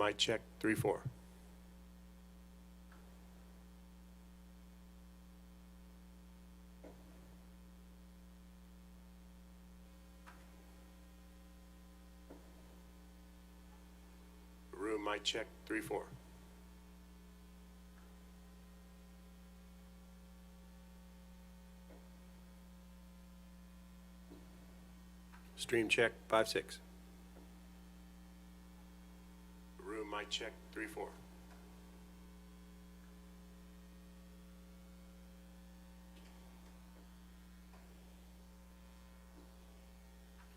mic check 3-4. Room mic check 3-4. Stream check 5-6. Room mic check 3-4.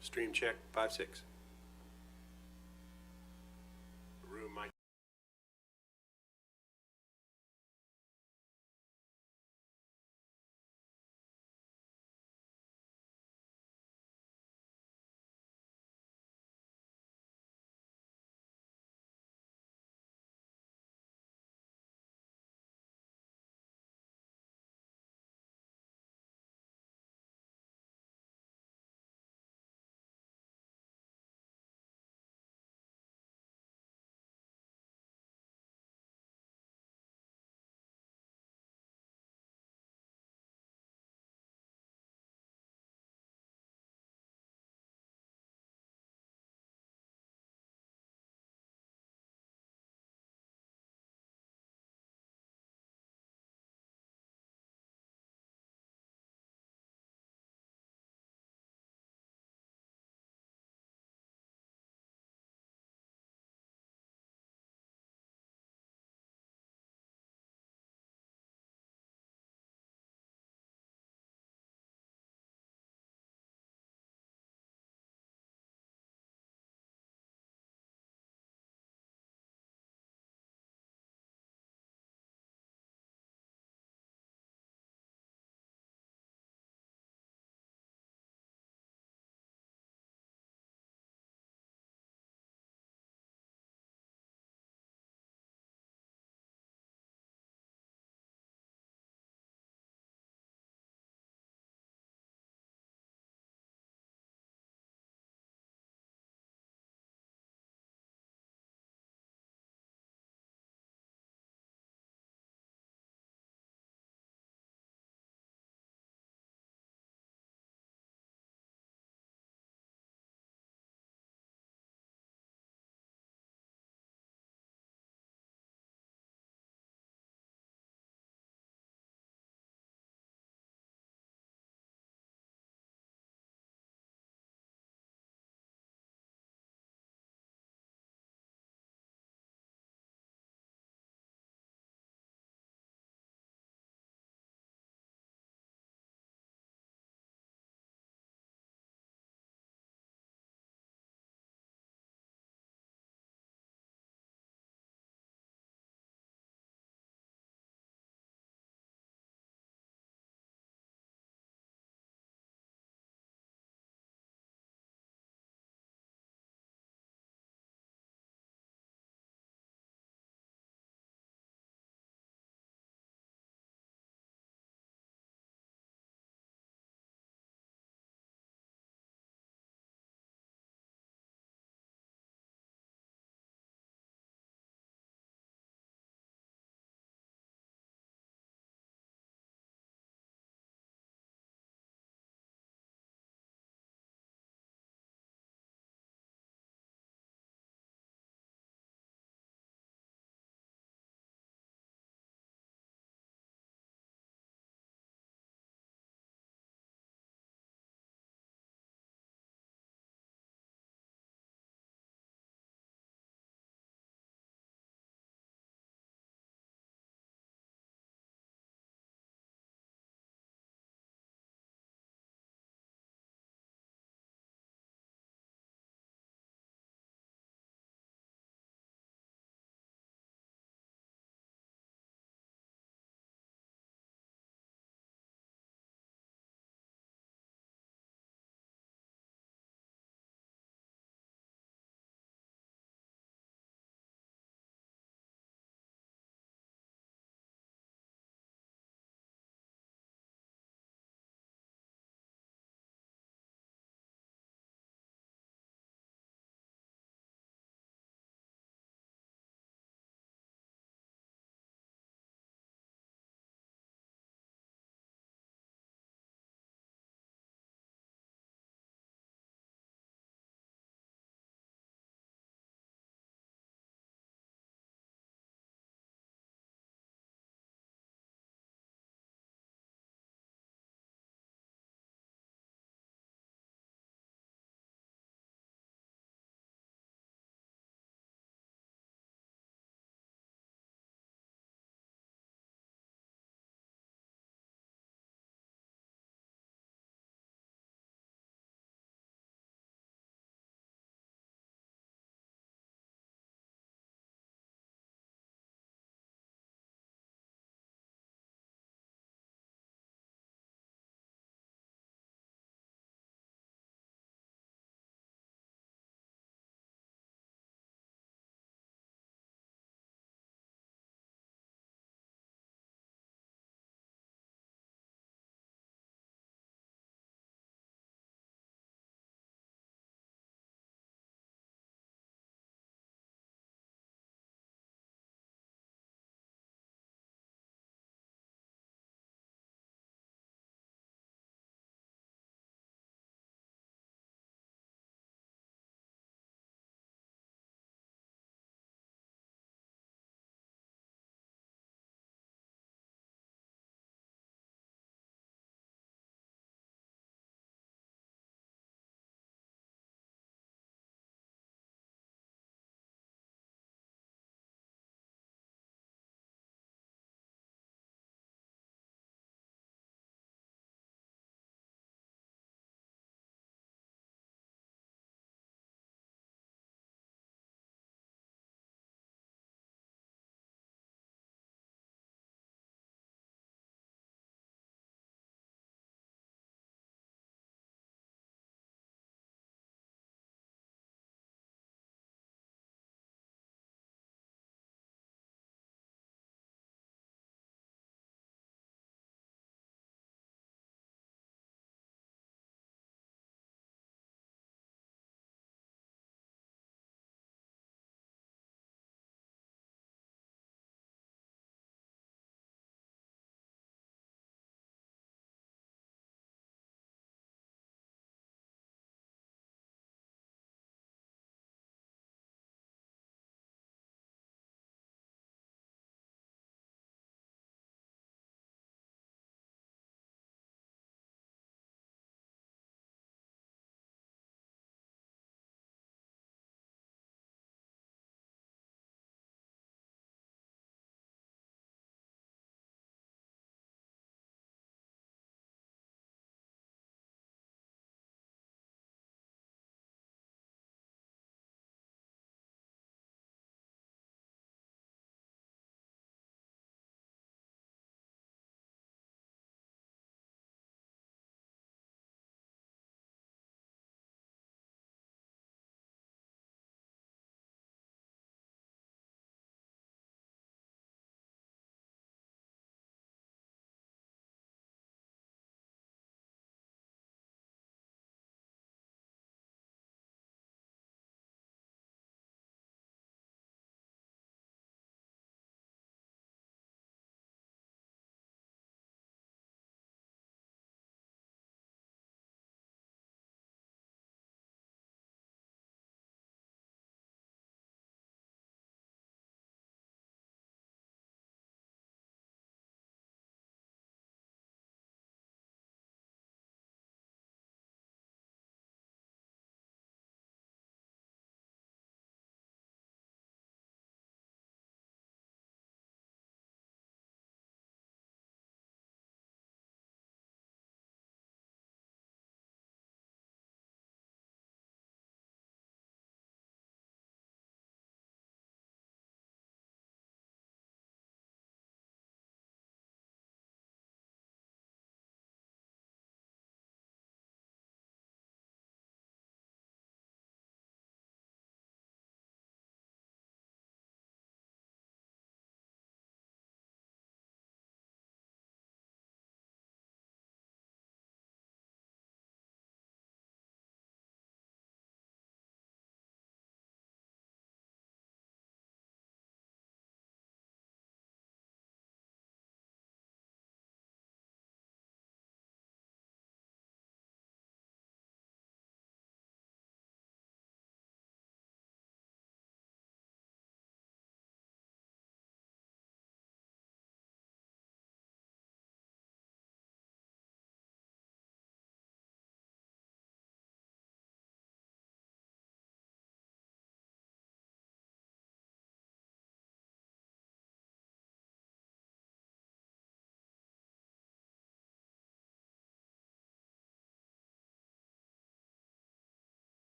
Stream check 5-6. Room mic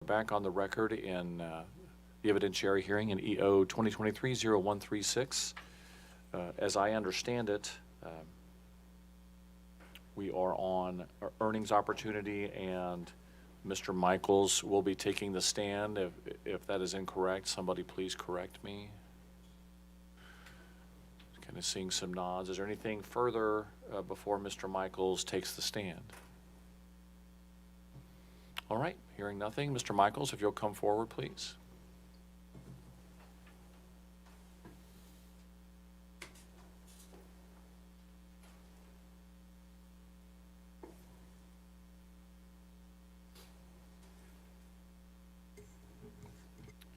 Back on the record in the evidentiary hearing in EO 2023-0136. As I understand it, we are on earnings opportunity, and Mr. Michaels will be taking the stand. If that is incorrect, somebody please correct me. Kind of seeing some nods. Is there anything further before Mr. Michaels takes the stand? All right, hearing nothing. Mr. Michaels, if you'll come forward, please.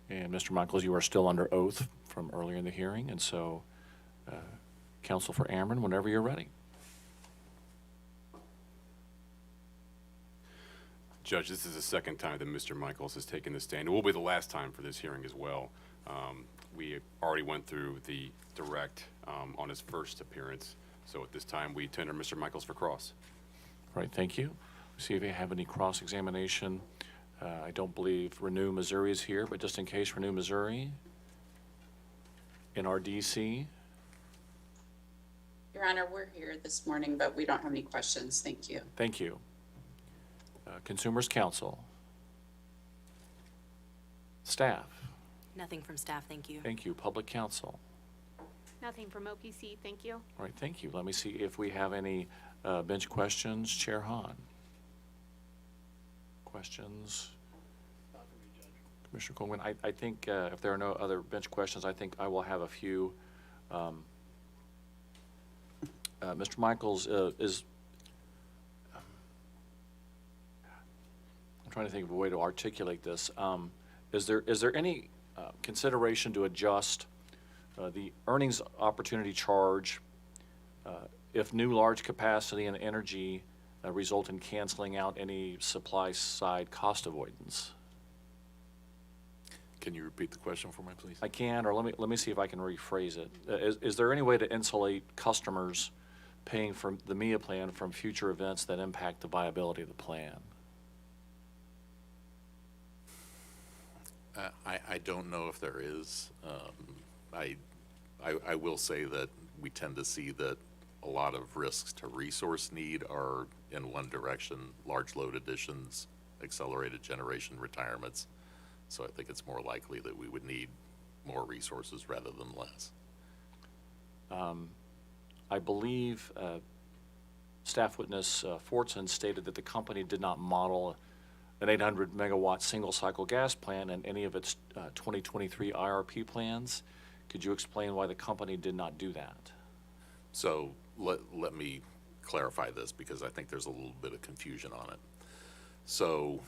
And Mr. Michaels, you are still under oath from earlier in the hearing, and so counsel for Ameren, whenever you're ready. Judge, this is the second time that Mr. Michaels has taken the stand. It will be the last time for this hearing as well. We already went through the direct on his first appearance, so at this time we tender Mr. Michaels for cross. All right, thank you. See if you have any cross-examination. I don't believe Renew Missouri is here, but just in case, Renew Missouri, NRDC. Your Honor, we're here this morning, but we don't have any questions. Thank you. Thank you. Consumers Counsel. Staff. Nothing from staff, thank you. Thank you. Public Counsel. Nothing from OPC, thank you. All right, thank you. Let me see if we have any bench questions. Chair Hahn. Questions? Commissioner Coleman, I think if there are no other bench questions, I think I will have a few. Mr. Michaels I'm trying to think of a way to articulate this. Is there any consideration to adjust the earnings opportunity charge if new large capacity and energy result in canceling out any supply side cost avoidance? Can you repeat the question for me, please? I can, or let me see if I can rephrase it. Is there any way to insulate customers paying for the MEEIA plan from future events that impact the viability of the plan? I don't know if there is. I will say that we tend to see that a lot of risks to resource need are in one direction: large load additions, accelerated generation retirements. So I think it's more likely that we would need more resources rather than less. I believe staff witness Fortson stated that the company did not model an 800 megawatt single cycle gas plant in any of its 2023 IRP plans. Could you explain why the company did not do that? So let me clarify this, because I think there's a little bit of confusion on it. So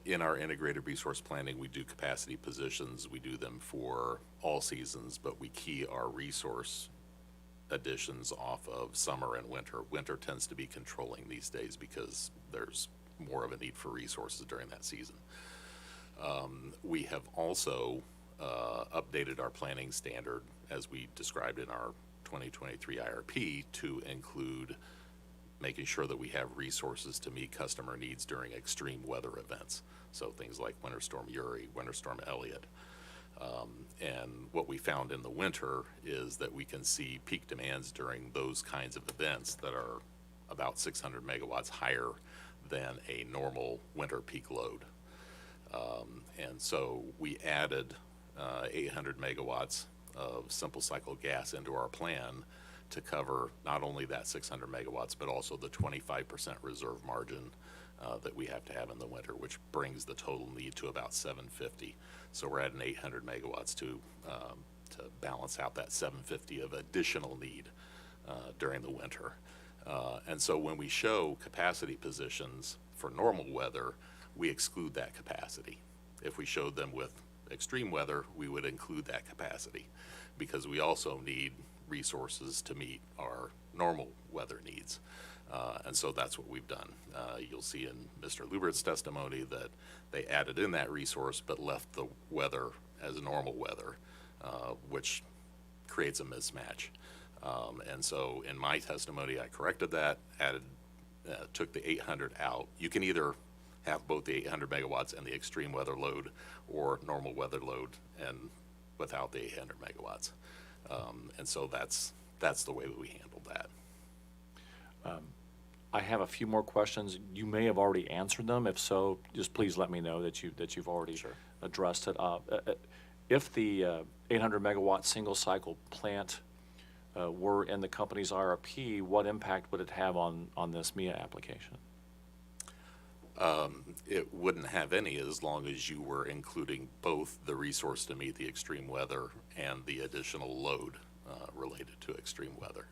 in our integrated resource planning, we do capacity positions. We do them for all seasons, but we key our resource additions off of summer and winter. Winter tends to be controlling these days because there's more of a need for resources during that season. We have also updated our planning standard, as we described in our 2023 IRP, to include making sure that we have resources to meet customer needs during extreme weather events. So things like Winter Storm Uri, Winter Storm Elliott. And what we found in the winter is that we can see peak demands during those kinds of events that are about 600 megawatts higher than a normal winter peak load. And so we added 800 megawatts of simple cycle gas into our plan to cover not only that 600 megawatts, but also the 25% reserve margin that we have to have in the winter, which brings the total need to about 750. So we're adding 800 megawatts to balance out that 750 of additional need during the winter. And so when we show capacity positions for normal weather, we exclude that capacity. If we showed them with extreme weather, we would include that capacity, because we also need resources to meet our normal weather needs. And so that's what we've done. You'll see in Mr. Lubert's testimony that they added in that resource but left the weather as normal weather, which creates a mismatch. And so in my testimony, I corrected that, took the 800 out. You can either have both the 800 megawatts and the extreme weather load, or normal weather load and without the 800 megawatts. And so that's the way that we handled that. I have a few more questions. You may have already answered them. If so, just please let me know that you've already addressed it. If the 800 megawatt single cycle plant were in the company's IRP, what impact would it have on this MEEIA application? It wouldn't have any as long as you were including both the resource to meet the extreme weather and the additional load related to extreme weather.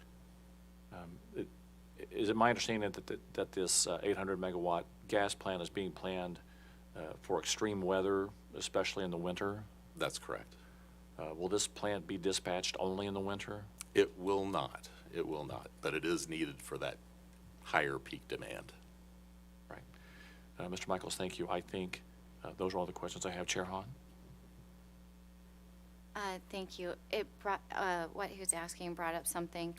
Is it my understanding that this 800 megawatt gas plant is being planned for extreme weather, especially in the winter? That's correct. Will this plant be dispatched only in the winter? It will not. It will not. But it is needed for that higher peak demand. Right. Mr. Michaels, thank you. I think those are all the questions I have. Chair Hahn? Thank you. What he was asking brought up something.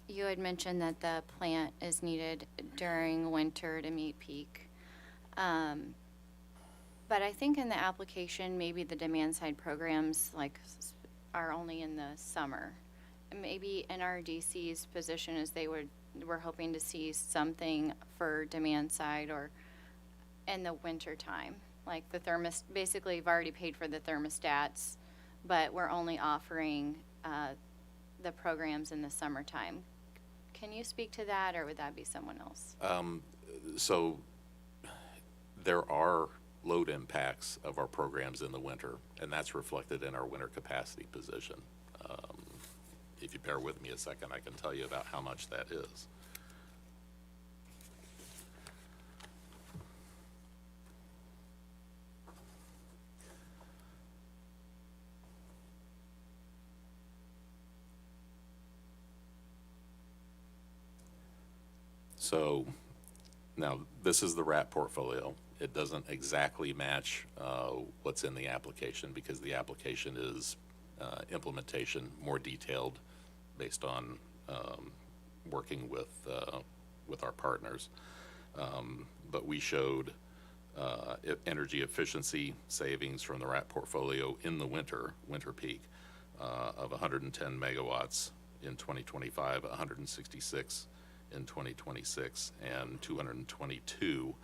You had mentioned that the plant is needed during winter to meet peak. But I think in the application, maybe the demand side programs are only in the summer. Maybe NRDC's position is we're hoping to see something for demand side or in the winter time. Like basically you've already paid for the thermostats, but we're only offering the programs in the summertime. Can you speak to that, or would that be someone else? So there are load impacts of our programs in the winter, and that's reflected in our winter capacity position. If you bear with me a second, I can tell you about how much that is. So now this is the RAP portfolio. It doesn't exactly match what's in the application because the application is implementation, more detailed based on working with our partners. But we showed energy efficiency savings from the RAP portfolio in the winter peak of 110 megawatts in 2025, 166 in 2026, and 222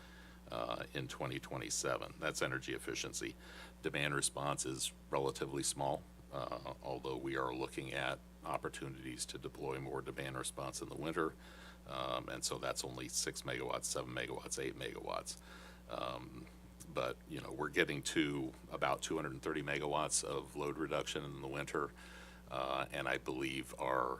in 2027. That's energy efficiency. Demand response is relatively small, although we are looking at opportunities to deploy more demand response in the winter. And so that's only 6 megawatts, 7 megawatts, 8 megawatts. But, we're getting to about 230 megawatts of load reduction in the winter. And I believe our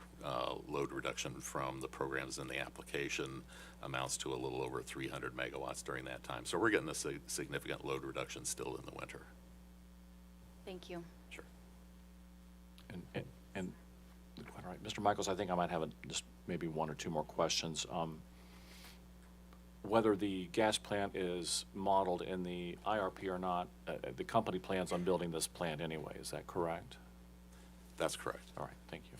load reduction from the programs in the application amounts to a little over 300 megawatts during that time. So we're getting a significant load reduction still in the winter. Thank you. Sure. And quite right. Mr. Michaels, I think I might have just maybe one or two more questions. Whether the gas plant is modeled in the IRP or not, the company plans on building this plant anyway. Is that correct? That's correct. All right, thank you.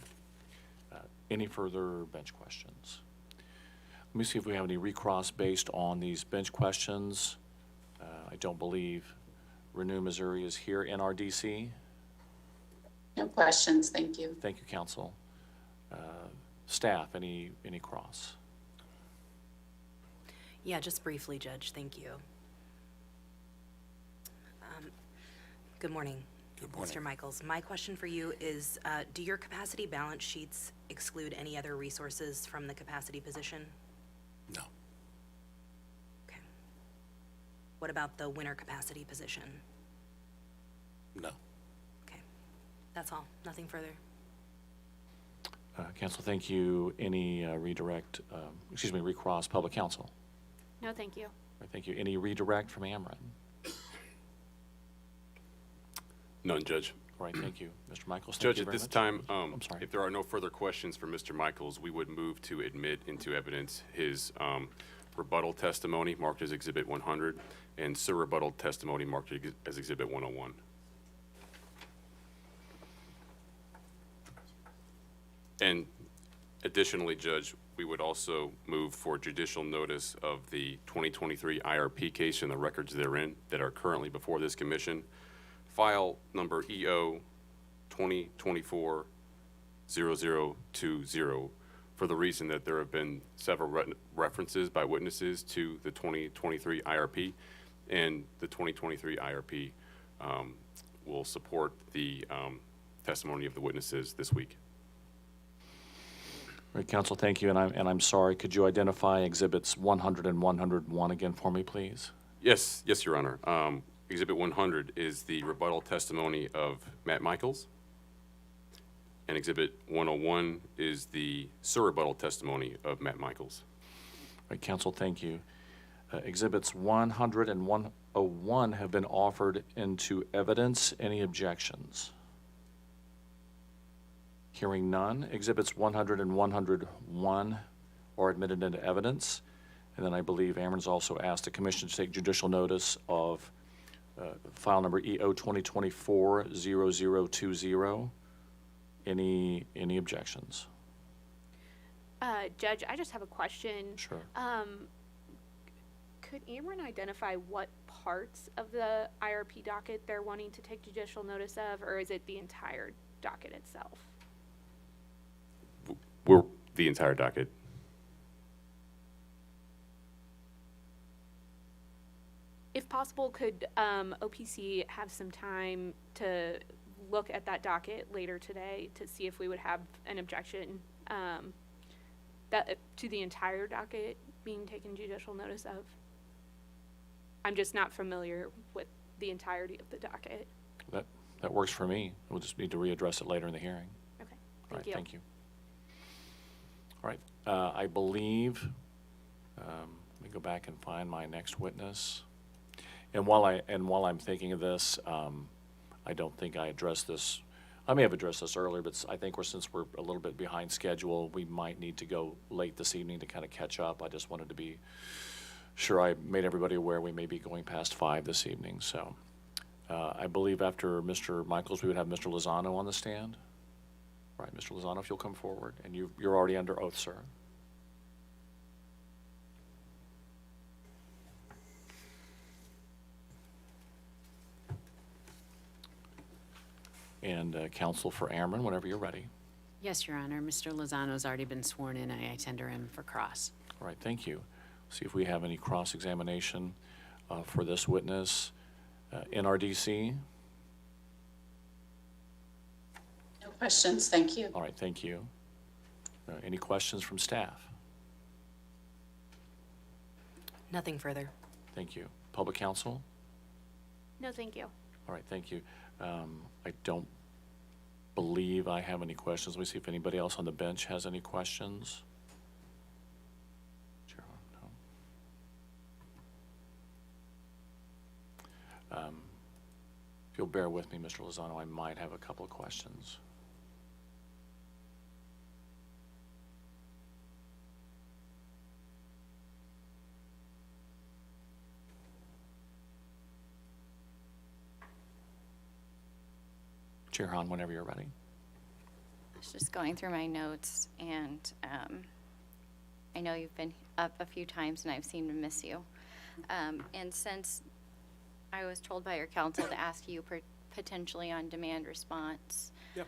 Any further bench questions? Let me see if we have any recross based on these bench questions. I don't believe Renew Missouri is here. NRDC? No questions, thank you. Thank you, council. Staff, any cross? Yeah, just briefly, Judge, thank you. Good morning. Good morning. Mr. Michaels, my question for you is, do your capacity balance sheets exclude any other resources from the capacity position? No. Okay. What about the winter capacity position? No. Okay, that's all, nothing further. Council, thank you. Any recross public council? No, thank you. All right, thank you. Any redirect from Ameren? None, Judge. All right, thank you. Mr. Michaels, thank Judge, you at very this much. time, I'm sorry. if there are no further questions for Mr. Michaels, we would move to admit into evidence his rebuttal testimony marked as Exhibit 100 and surrebuttal testimony marked as Exhibit 101. Additionally, Judge, we would also move for judicial notice of the 2023 IRP case and the records therein that are currently before this commission. File number EO 2024-0020, for the reason that there have been several references by witnesses to the 2023 IRP, and the 2023 IRP will support the testimony of the witnesses this week. All right, counsel, thank you, and I'm sorry, could you identify exhibits 100 and 101 again for me, please? Yes, Your Honor. Exhibit 100 is the rebuttal testimony of Matt Michaels, and Exhibit 101 is the surrebuttal testimony of Matt Michaels. All right, counsel, thank you. Exhibits 100 and 101 have been offered into evidence. Any objections? Hearing none, exhibits 100 and 101 are admitted into evidence. And then I believe Ameren's also asked the commission to take judicial notice of file number EO 2024-0020. Any objections? Judge, I just have a question. Sure. Could Ameren identify what parts of the IRP docket they're wanting to take judicial notice of, or is it the entire docket itself? We're the entire docket. If possible, could OPC have some time to look at that docket later today to see if we would have an objection to the entire docket being taken judicial notice of? I'm just not familiar with the entirety of the docket. That works for me. We'll just need to readdress it later in the hearing. Okay, All thank right, you. thank you. All right, I believe, let me go back and find my next witness. And while I'm thinking of this, I don't think I addressed this. I may have addressed this earlier, but I think since we're a little bit behind schedule, we might need to go late this evening to kind of catch up. I just wanted to be sure I made everybody aware we may be going past 5 this evening. So I believe after Mr. Michaels, we would have Mr. Lozano on the stand. All right, Mr. Lozano, if you'll come forward. And you're already under oath, sir. And counsel for Ameren, whenever you're ready. Yes, Your Honor. Mr. Lozano's already been sworn in. I tender him for cross. All right, thank you. See if we have any cross-examination for this witness. NRDC? No questions, thank you. All right, thank you. Any questions from staff? Nothing further. Thank you. Public counsel? No, thank you. All right, thank you. I don't believe I have any questions. Let me see if anybody else on the bench has any questions. Sure, no. If you'll bear with me, Mr. Lozano, I might have a couple of questions. Chair Hahn, whenever you're ready. I was just going through my notes, and I know you've been up a few times, and I've seemed to miss you. And since I was told by your counsel to ask you potentially on demand response, Yep.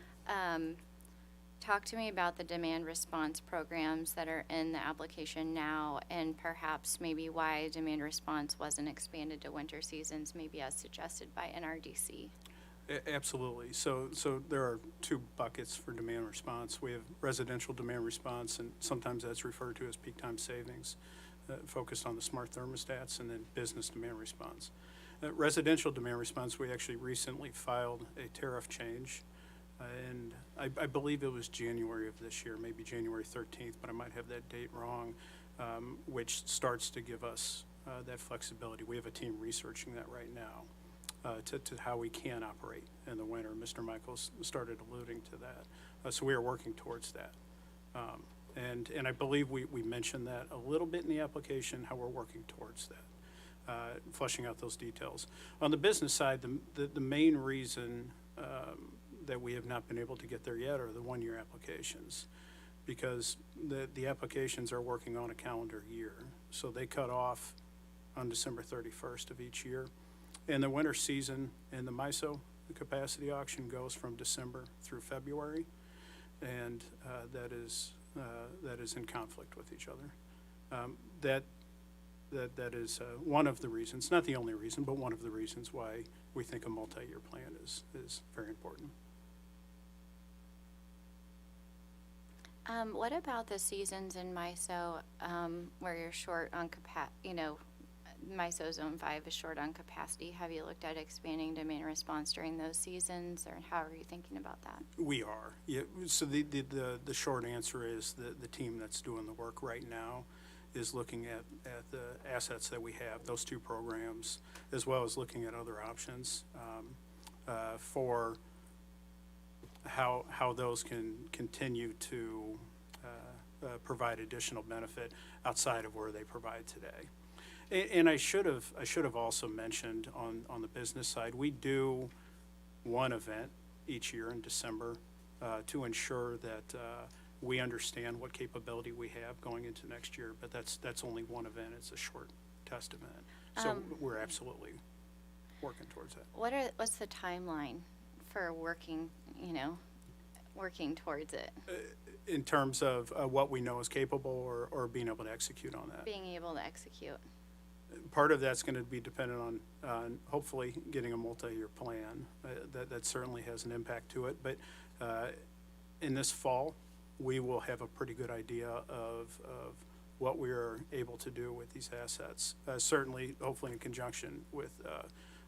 talk to me about the demand response programs that are in the application now, and perhaps maybe why demand response wasn't expanded to winter seasons, maybe as suggested by NRDC. Absolutely. So there are 2 buckets for demand response. We have residential demand response, and sometimes that's referred to as peak time savings, focused on the smart thermostats, and then business demand response. Residential demand response, we actually recently filed a tariff change, and I believe it was January of this year, maybe January 13th, but I might have that date wrong, which starts to give us that flexibility. We have a team researching that right now. To how we can operate in the winter. Mr. Michaels started alluding to that. So we are working towards that. And I believe we mentioned that a little bit in the application, how we're working towards that, fleshing out those details. On the business side, the main reason that we have not been able to get there yet are the 1-year applications, because the applications are working on a calendar year. So they cut off on December 31st of each year. And the winter season in the MISO, the capacity auction goes from December through February, and that is in conflict with each other. That is one of the reasons, not the only reason, but one of the reasons why we think a multi-year plan is very important. What about the seasons in MISO, where you're short on MISO Zone 5 is short on capacity? Have you looked at expanding demand response during those seasons, or how are you thinking about that? We are, yeah. So the short answer is the team that's doing the work right now is looking at the assets that we have, those two programs, as well as looking at other options for how those can continue to provide additional benefit outside of where they provide today. And I should have also mentioned on the business side, we do one event each year in December to ensure that we understand what capability we have going into next year. But that's only one event. It's a short test event. So we're absolutely working towards that. What's the timeline for working towards it? In terms of what we know is capable or being able to execute on that. Being able to execute. Part of that's going to be dependent on hopefully getting a multi-year plan. That certainly has an impact to it. But in this fall, we will have a pretty good idea of what we are able to do with these assets. Certainly, hopefully in conjunction with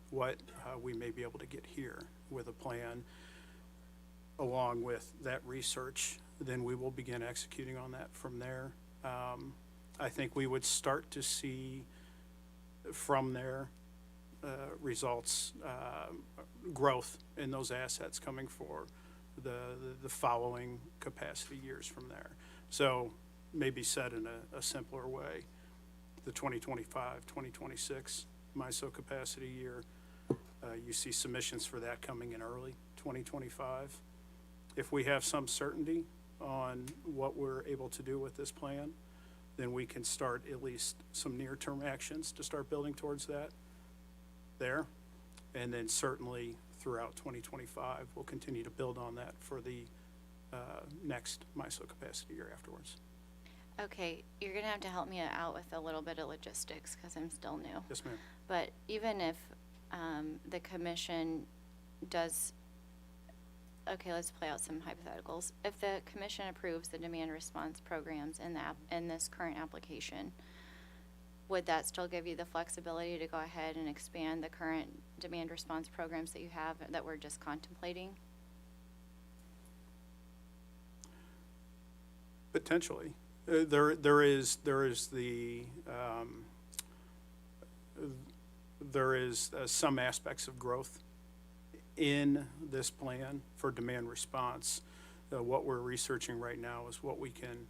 what we may be able to get here with a plan. Along with that research, then we will begin executing on that from there. I think we would start to see from there results, growth in those assets coming for the following capacity years from there. So maybe said in a simpler way, the 2025, 2026 MISO capacity year, you see submissions for that coming in early 2025. If we have some certainty on what we're able to do with this plan, then we can start at least some near-term actions to start building towards that there. And then certainly throughout 2025, we'll continue to build on that for the next MISO capacity year afterwards. Okay, you're going to have to help me out with a little bit of logistics because I'm still new. Yes, ma'am. But even if the commission does, okay, let's play out some hypotheticals. If the commission approves the demand response programs in this current application, would that still give you the flexibility to go ahead and expand the current demand response programs that you have that we're just contemplating? Potentially. There is some aspects of growth in this plan for demand response. What we're researching right now is what we can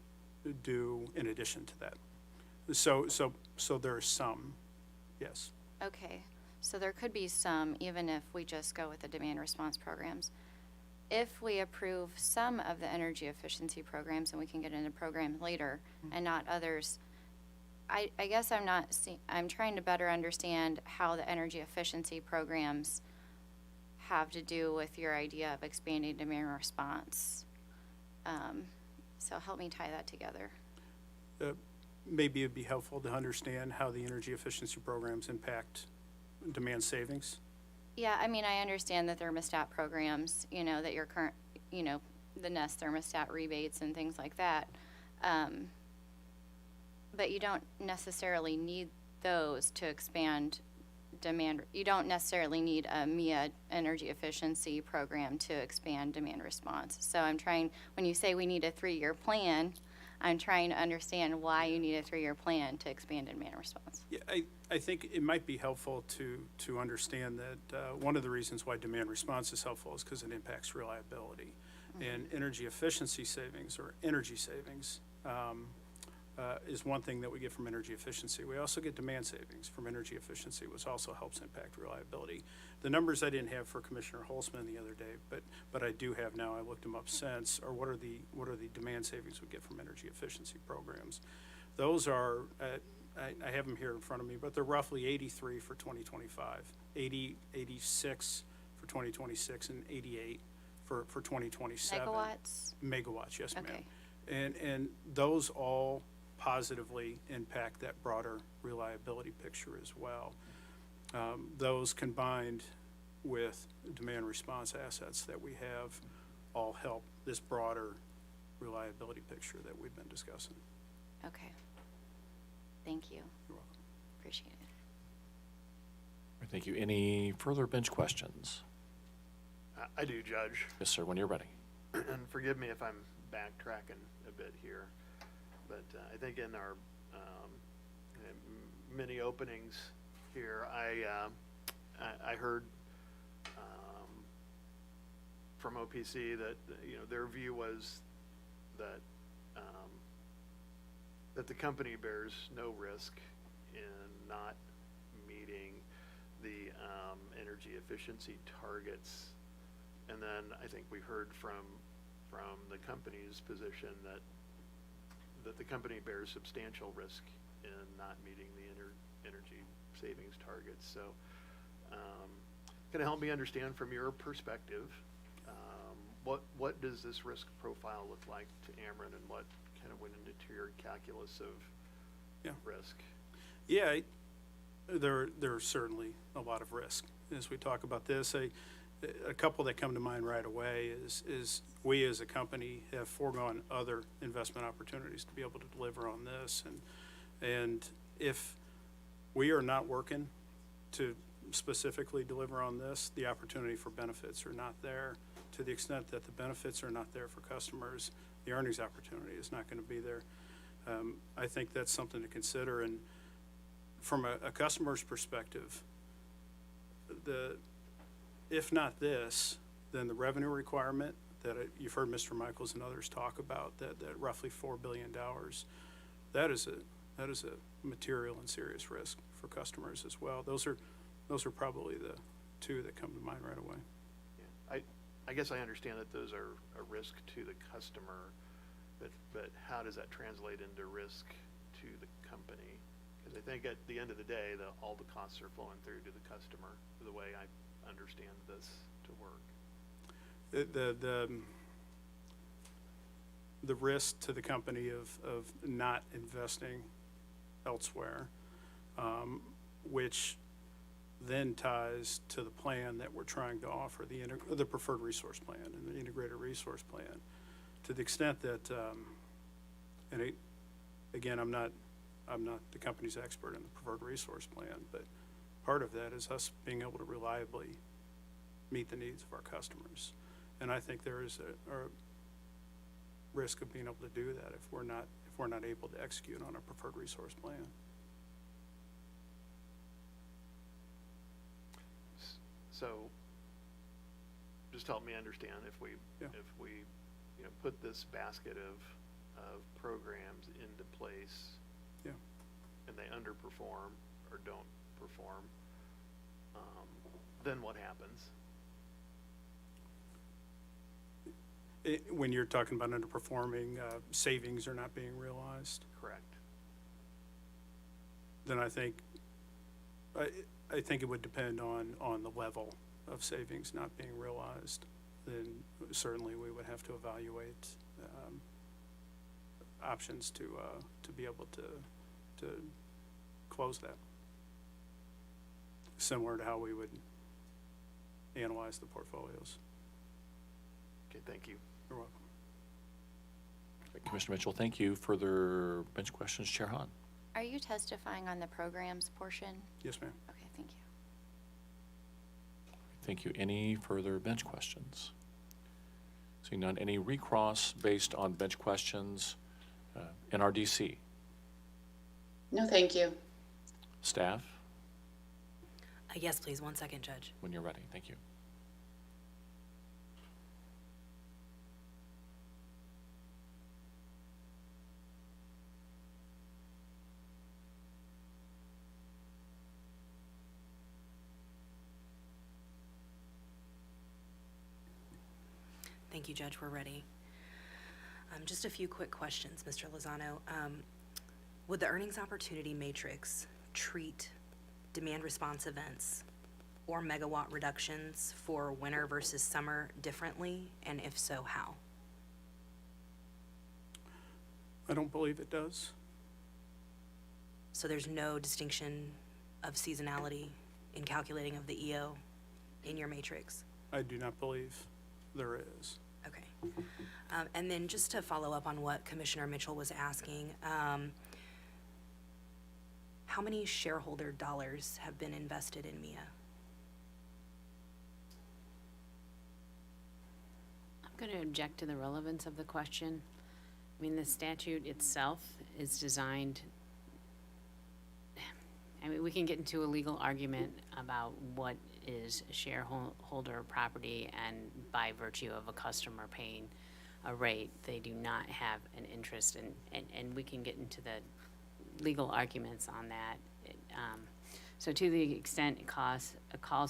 do in addition to that. So there's some, yes. Okay, so there could be some, even if we just go with the demand response programs. If we approve some of the energy efficiency programs, and we can get into programs later, and not others, I guess I'm trying to better understand how the energy efficiency programs have to do with your idea of expanding demand response. So help me tie that together. Maybe it'd be helpful to understand how the energy efficiency programs impact demand savings. Yeah, I mean, I understand the thermostat programs, that your current, the Nest thermostat rebates and things like that. But you don't necessarily need those to expand demand. You don't necessarily need a MEEIA energy efficiency program to expand demand response. So when you say we need a 3-year plan, I'm trying to understand why you need a 3-year plan to expand demand response. Yeah, I think it might be helpful to understand that one of the reasons why demand response is helpful is because it impacts reliability. And energy efficiency savings or energy savings is one thing that we get from energy efficiency. We also get demand savings from energy efficiency, which also helps impact reliability. The numbers I didn't have for Commissioner Holzman the other day, but I do have now. I looked them up since. Or what are the demand savings we get from energy efficiency programs? Those are I have them here in front of me, but they're roughly 83 for 2025, 86 for 2026, and 88 for 2027. Megawatts? Megawatts, yes, ma'am. Okay. And those all positively impact that broader reliability picture as well. Those combined with demand response assets that we have all help this broader reliability picture that we've been discussing. Okay. Thank you. You're welcome. Appreciate it. Thank you. Any further bench questions? I do, Judge, Yes, sir, when you're ready. and forgive me if I'm backtracking a bit here, but I think in our many openings here, I heard from OPC that, their view was that that the company bears no risk in not meeting the energy efficiency targets. And then I think we heard from the company's position that the company bears substantial risk in not meeting the energy savings targets. So can you help me understand from your perspective, what does this risk profile look like to Ameren, and what kind of went into your calculus of risk? Yeah, there's certainly a lot of risk. As we talk about this, a couple that come to mind right away is we as a company have foregone other investment opportunities to be able to deliver on this. And if we are not working to specifically deliver on this, the opportunity for benefits are not there. To the extent that the benefits are not there for customers, the earnings opportunity is not going to be there. I think that's something to consider. And from a customer's perspective, if not this, then the revenue requirement that you've heard Mr. Michaels and others talk about, that roughly $4 billion, that is a material and serious risk for customers as well. Those are probably the two that come to mind right away. Yeah. I guess I understand that those are a risk to the customer, but how does that translate into risk to the company? Because I think at the end of the day, all the costs are flowing through to the customer, the way I understand this to work. The risk to the company of not investing elsewhere, which then ties to the plan that we're trying to offer, the preferred resource plan and the integrated resource plan. To the extent that, again, I'm not the company's expert in the preferred resource plan, but part of that is us being able to reliably meet the needs of our customers. And I think there is a risk of being able to do that if we're not able to execute on a preferred resource plan. So just help me understand, if we put this basket of programs into place, Yeah. and they underperform or don't perform, then what happens? When you're talking about underperforming, savings are not being realized, Correct. then I think it would depend on the level of savings not being realized. Then certainly we would have to evaluate options to be able to close that. Similar to how we would analyze the portfolios. Okay, thank you. You're welcome. Commissioner Mitchell, thank you. Further bench questions, Chair Hahn? Are you testifying on the programs portion? Yes, ma'am. Okay, thank you. Thank you. Any further bench questions? Seeing none, any recross based on bench questions? NRDC, No, thank you. staff, Yes, please, 1 second, Judge. when you're ready. Thank you. Thank you, Judge. We're ready. Just a few quick questions, Mr. Lozano. Would the earnings opportunity matrix treat demand response events or megawatt reductions for winter versus summer differently? And if so, how? I don't believe it does. So there's no distinction of seasonality in calculating of the EO in your matrix? I do not believe there is. Okay. And then just to follow up on what Commissioner Mitchell was asking, how many shareholder dollars have been invested in MEEIA? I'm going to object to the relevance of the question. I mean, the statute itself is designed, I mean, we can get into a legal argument about what is shareholder property, and by virtue of a customer paying a rate, they do not have an interest in, and we can get into the legal arguments on that. So to the extent it calls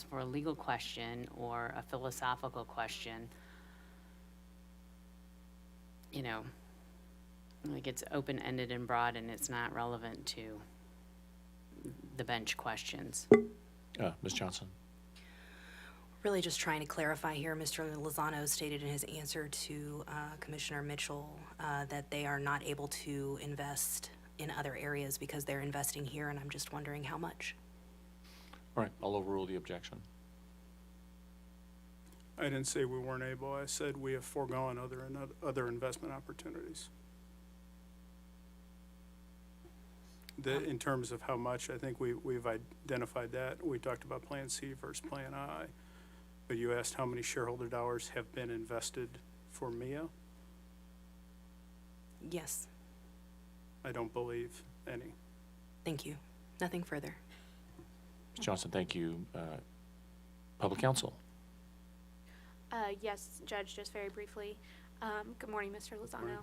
for a legal question or a philosophical question, you know, like it's open-ended and broad, and it's not relevant to the bench questions. Ms. Johnson? Really just trying to clarify here, Mr. Lozano stated in his answer to Commissioner Mitchell that they are not able to invest in other areas because they're investing here, and I'm just wondering how much. All right, I'll overrule the objection. I didn't say we weren't able. I said we have foregone other investment opportunities. In terms of how much, I think we've identified that. We talked about Plan C versus Plan I. But you asked how many shareholder dollars have been invested for MEEIA? Yes, I don't believe any. thank you. Nothing further. Ms. Johnson, thank you. Public counsel? Yes, Judge, just very briefly. Good morning, Mr. Lozano.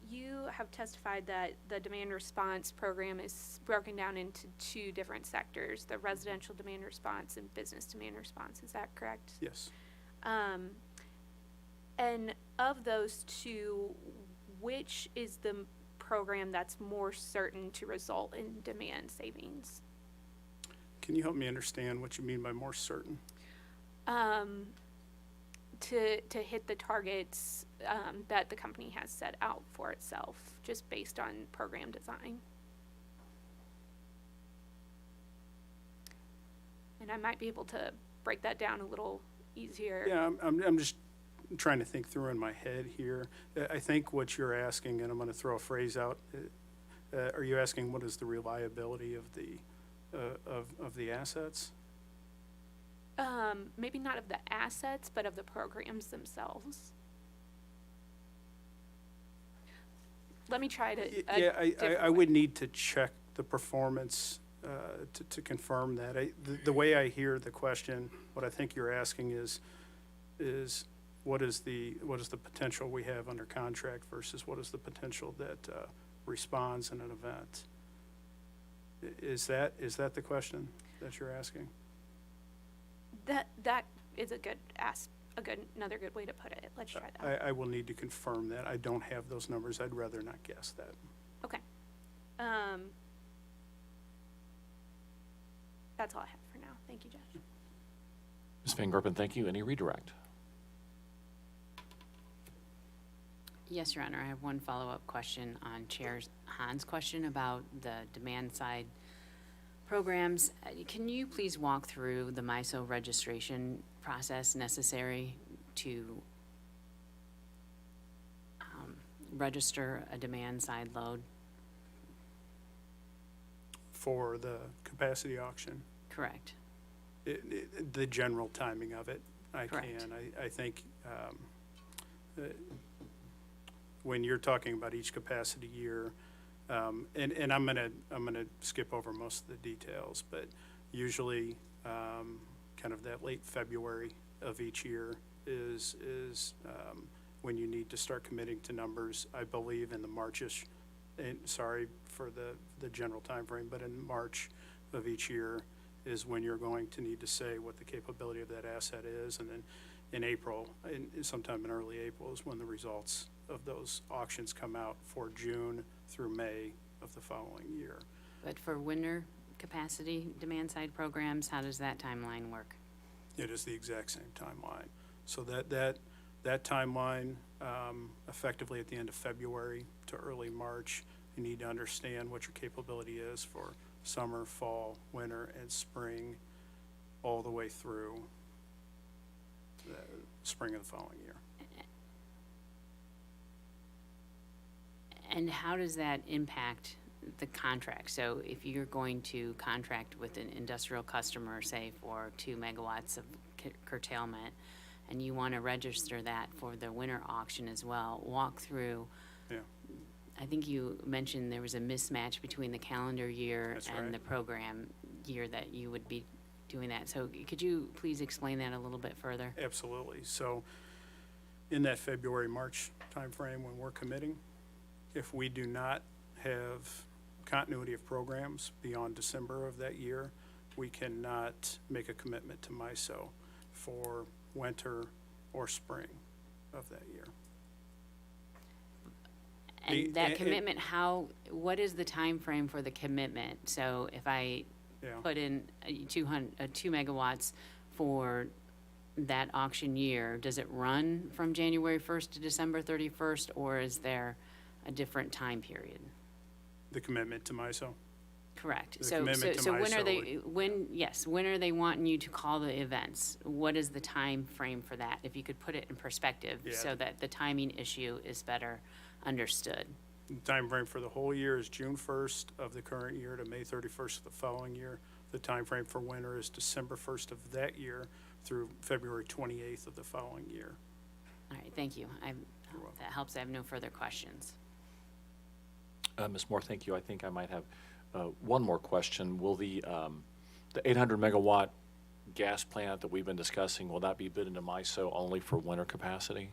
You have testified that the demand response program is broken down into two different sectors, the residential demand response and business demand response. Is that correct? Yes. And of those two, which is the program that's more certain to result in demand savings? Can you help me understand what you mean by more certain? To hit the targets that the company has set out for itself, just based on program design. And I might be able to break that down a little easier. Yeah, I'm just trying to think through in my head here. I think what you're asking, and I'm going to throw a phrase out, are you asking what is the reliability of the assets? Maybe not of the assets, but of the programs themselves. Let me try to. I would need to check the performance to confirm that. The way I hear the question, what I think you're asking is what is the potential we have under contract versus what is the potential that responds in an event? Is that the question that you're asking? That is another good way to put it. Let's try that. I will need to confirm that. I don't have those numbers. I'd rather not guess that. Okay. That's all I have for now. Thank you, Judge. Ms. Van Gerpen, thank you. Any redirect? Yes, Your Honor, I have one follow-up question on Chair Hahn's question about the demand side programs. Can you please walk through the MISO registration process necessary to register a demand side load? For the capacity auction, Correct. the general timing of it, I Correct. can. I think when you're talking about each capacity year, and I'm gonna skip over most of the details, but usually kind of that late February of each year is when you need to start committing to numbers. I believe in the Marchish, and sorry for the general time frame, but in March of each year is when you're going to need to say what the capability of that asset is, and then in April, sometime in early April is when the results of those auctions come out for June through May of the following year. But for winter capacity demand-side programs, how does that timeline work? It is the exact same timeline. So that timeline, effectively at the end of February to early March, you need to understand what your capability is for summer, fall, winter, and spring, all the way through the spring of the following year. And how does that impact the contract? So if you're going to contract with an industrial customer, say for 2 megawatts of curtailment, and you want to register that for the winter auction as well, walk through. Yeah. I think you mentioned there was a mismatch between the calendar year That's and right. the program year that you would be doing that. So could you please explain that a little bit further? Absolutely. So in that February, March timeframe when we're committing, if we do not have continuity of programs beyond December of that year, we cannot make a commitment to MISO for winter or spring of that year. And that and- commitment, what is the time frame for the commitment? So if I Yeah. put in 2 megawatts for that auction year, does it run from January 1st to December 31st, or is there a different time period? The commitment to MISO? Correct. The So commitment to so when are MISO they, when are they wanting you to call the events? What is the time frame for that? If you could put it in perspective Yeah. so that the timing issue is better understood. The timeframe for the whole year is June 1st of the current year to May 31st of the following year. The timeframe for winter is December 1st of that year through February 28th of the following year. All right, thank you. welcome. That helps. I have no further questions. Ms. Moore, thank you. I think I might have one more question. Will the 800 megawatt gas plant that we've been discussing, will that be bid into MISO only for winter capacity?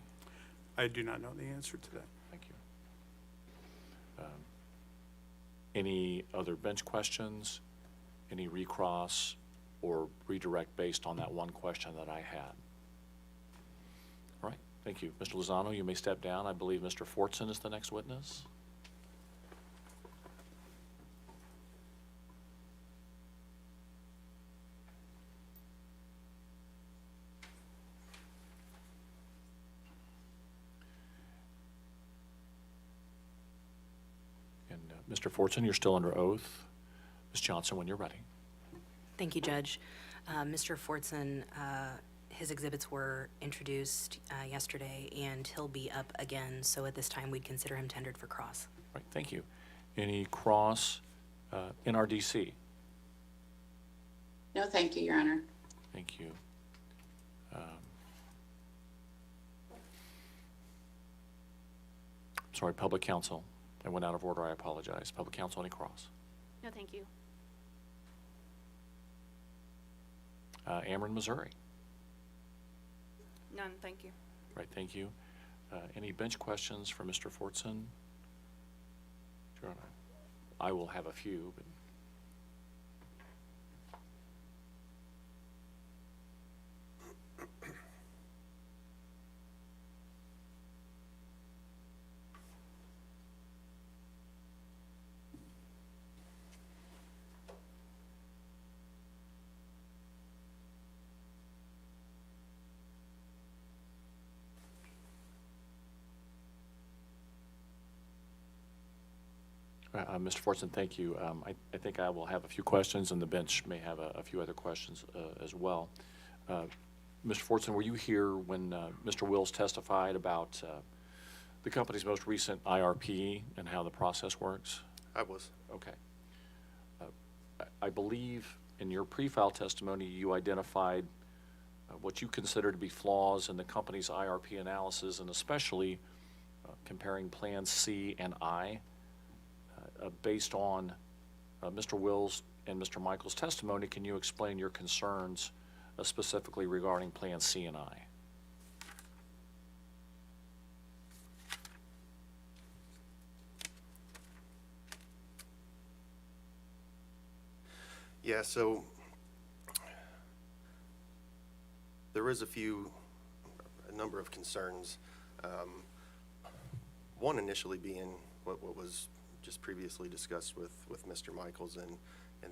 I do not know the answer to that. Thank you. Any other bench questions? Any recross or redirect based on that one question that I had? All right, thank you. Mr. Lozano, you may step down. I believe Mr. Fortson is the next witness. And Mr. Fortson, you're still under oath. Ms. Johnson, when you're ready. Thank you, Judge. Mr. Fortson, his exhibits were introduced yesterday, and he'll be up again, so at this time, we'd consider him tendered for cross. Right, thank you. Any cross NRDC? No, thank you, Your Honor. Thank you. Sorry, Public Counsel. I went out of order, I apologize. Public Counsel, any cross? No, thank you. Ameren, Missouri. None, thank you. Right, thank you. Any bench questions for Mr. Fortson? Sure. I will have a few, but. Mr. Fortson, thank you. I think I will have a few questions, and the bench may have a few other questions as well. Mr. Fortson, were you here when Mr. Wills testified about the company's most recent IRP and how the process works? I was. Okay. I believe in your pre-file testimony, you identified what you consider to be flaws in the company's IRP analysis, and especially comparing Plans C and I. Based on Mr. Wills and Mr. Michael's testimony, can you explain your concerns specifically regarding Plan C and I? Yeah, so there is a few number of concerns. One initially being what was just previously discussed with Mr. Michaels and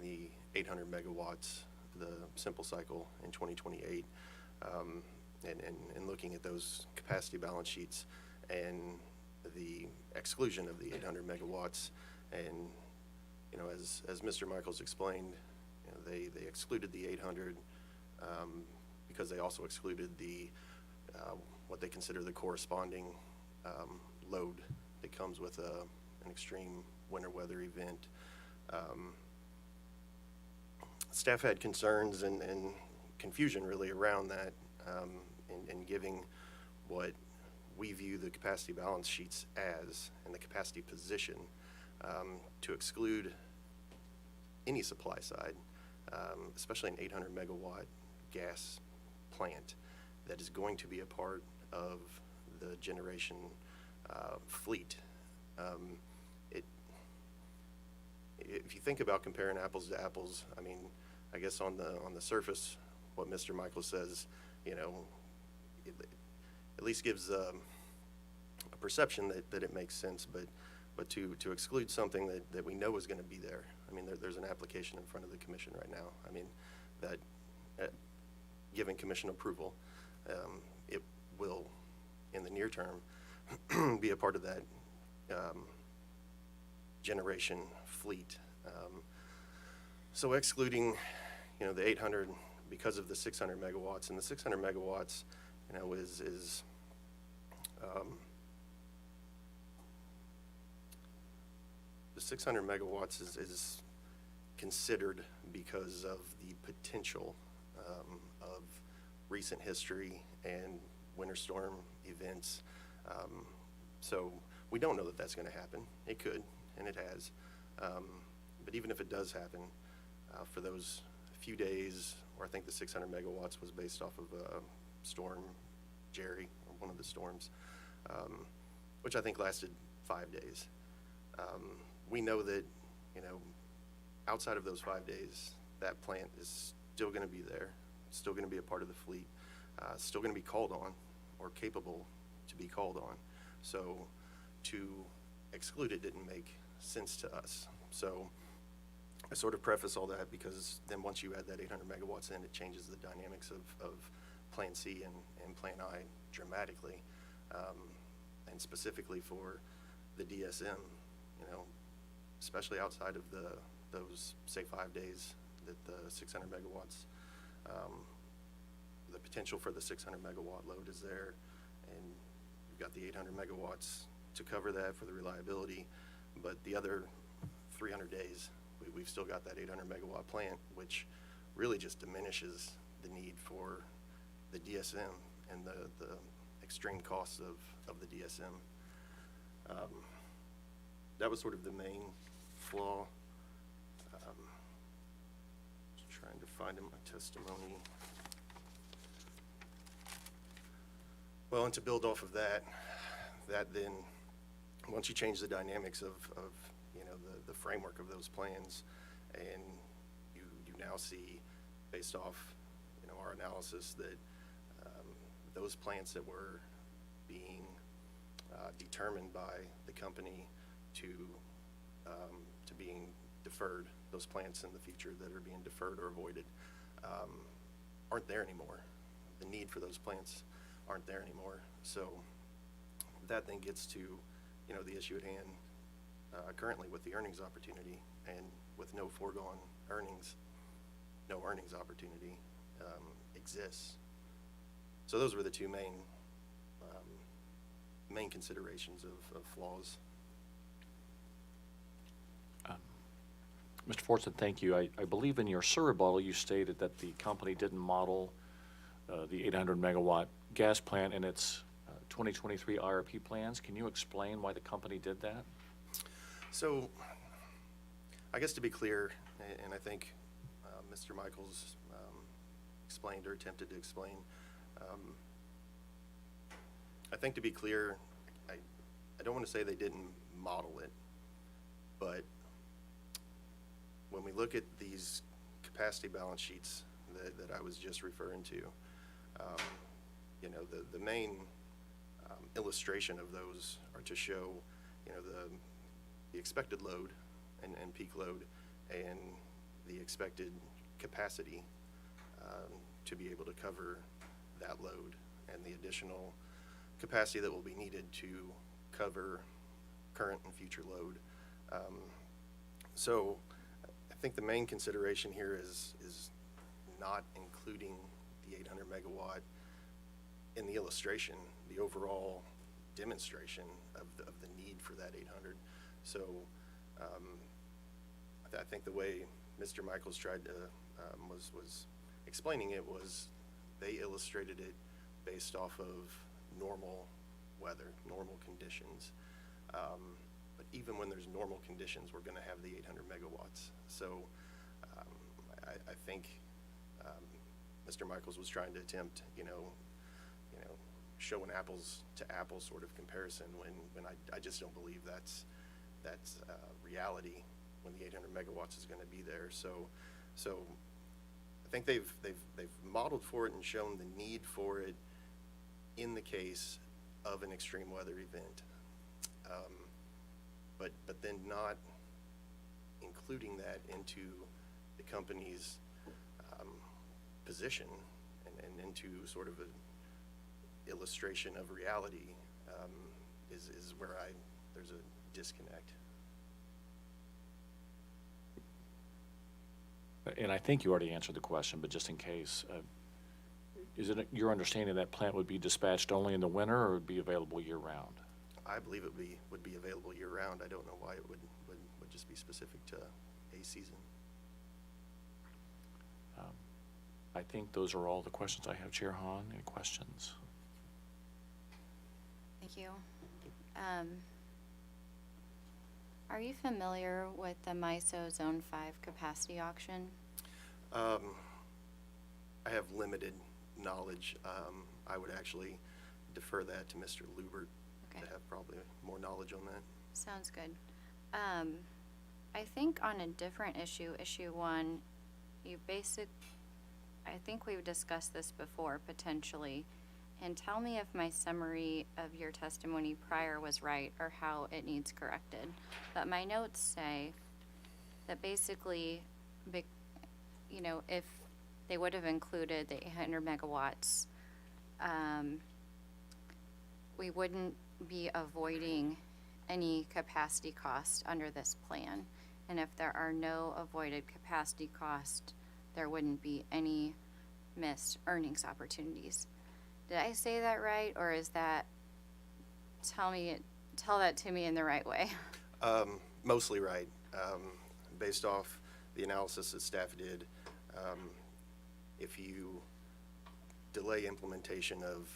the 800 megawatts, the simple cycle in 2028, and looking at those capacity balance sheets and the exclusion of the 800 megawatts. And, you know, as Mr. Michaels explained, you know, they excluded the 800 because they also excluded the what they consider the corresponding load that comes with an extreme winter weather event. Staff had concerns and confusion really around that, in giving what we view the capacity balance sheets as and the capacity position, to exclude any supply side, especially an 800 megawatt gas plant that is going to be a part of the generation fleet. If you think about comparing apples to apples, I mean, I guess on the surface, what Mr. Michael says, you know, it at least gives a perception that it makes sense, but to exclude something that we know is going to be there. I mean, there's an application in front of the commission right now. I mean, that given commission approval, it will, in the near term, be a part of that generation fleet. So excluding, you know, the 800 because of the 600 megawatts, and the 600 megawatts, you know, is the 600 megawatts is considered because of the potential of recent history and winter storm events. So we don't know that that's going to happen. It could, and it has. But even if it does happen, for those few days, or I think the 600 megawatts was based off of Storm Jerry, or one of the storms, which I think lasted 5 days. We know that, you know, outside of those 5 days, that plant is still going to be there, still going to be a part of the fleet, still going to be called on, or capable to be called on. So to exclude it didn't make sense to us. So I sort of preface all that because then once you add that 800 megawatts in, it changes the dynamics of Plan C and Plan I dramatically, and specifically for the DSM, you know, especially outside of those, say, 5 days that the 600 megawatts, the potential for the 600 megawatt load is there, and you've got the 800 megawatts to cover that for the reliability, but the other 300 days, we've still got that 800 megawatt plant, which really just diminishes the need for the DSM and the extreme costs of the DSM. That was sort of the main flaw. Just trying to find in my testimony. Well, and to build off of that then, once you change the dynamics of you know, the framework of those plans, and you now see, based off, you know, our analysis, that those plants that were being determined by the company to being deferred, those plants in the future that are being deferred or avoided, aren't there anymore. The need for those plants aren't there anymore. So that then gets to, you know, the issue at hand currently with the earnings opportunity, and with no foregone earnings, no earnings opportunity exists. So those were the two main considerations of flaws. Mr. Fortson, thank you. I believe in your rebuttal you stated that the company didn't model the 800 megawatt gas plant in its 2023 IRP plans. Can you explain why the company did that? So I guess to be clear, and I think Mr. Michaels explained or attempted to explain, I think to be clear, I don't want to say they didn't model it, but when we look at these capacity balance sheets that I was just referring to, you know, the main illustration of those are to show, you know, the expected load and peak load and the expected capacity to be able to cover that load and the additional capacity that will be needed to cover current and future load. So I think the main consideration here is not including the 800 megawatt in the illustration, the overall demonstration of the need for that 800. So I think the way Mr. Michaels tried to, was explaining it was they illustrated it based off of normal weather, normal conditions. But even when there's normal conditions, we're gonna have the 800 megawatts. So I think Mr. Michaels was trying to attempt, you know, show an apples to apples sort of comparison when I just don't believe that's reality when the 800 megawatts is going to be there. So I think they've modeled for it and shown the need for it in the case of an extreme weather event, but then not including that into the company's position and into sort of an illustration of reality is where there's a disconnect. And I think you already answered the question, but just in case, is it your understanding that plant would be dispatched only in the winter or would be available year-round? I believe it would be available year-round. I don't know why it would just be specific to a season. I think those are all the questions I have. Chair Hahn, any questions? Thank you. Are you familiar with the MISO Zone 5 capacity auction? I have limited knowledge. I would actually defer that to Mr. Lubert Okay. to have probably more knowledge on that. Sounds good. I think on a different issue, issue 1, I think we've discussed this before potentially, and tell me if my summary of your testimony prior was right or how it needs corrected. But my notes say that basically, you know, if they would have included the 800 megawatts, we wouldn't be avoiding any capacity cost under this plan. And if there are no avoided capacity cost, there wouldn't be any missed earnings opportunities. Did I say that right, or is that, tell that to me in the right way? Mostly right. Based off the analysis that staff did, if you delay implementation of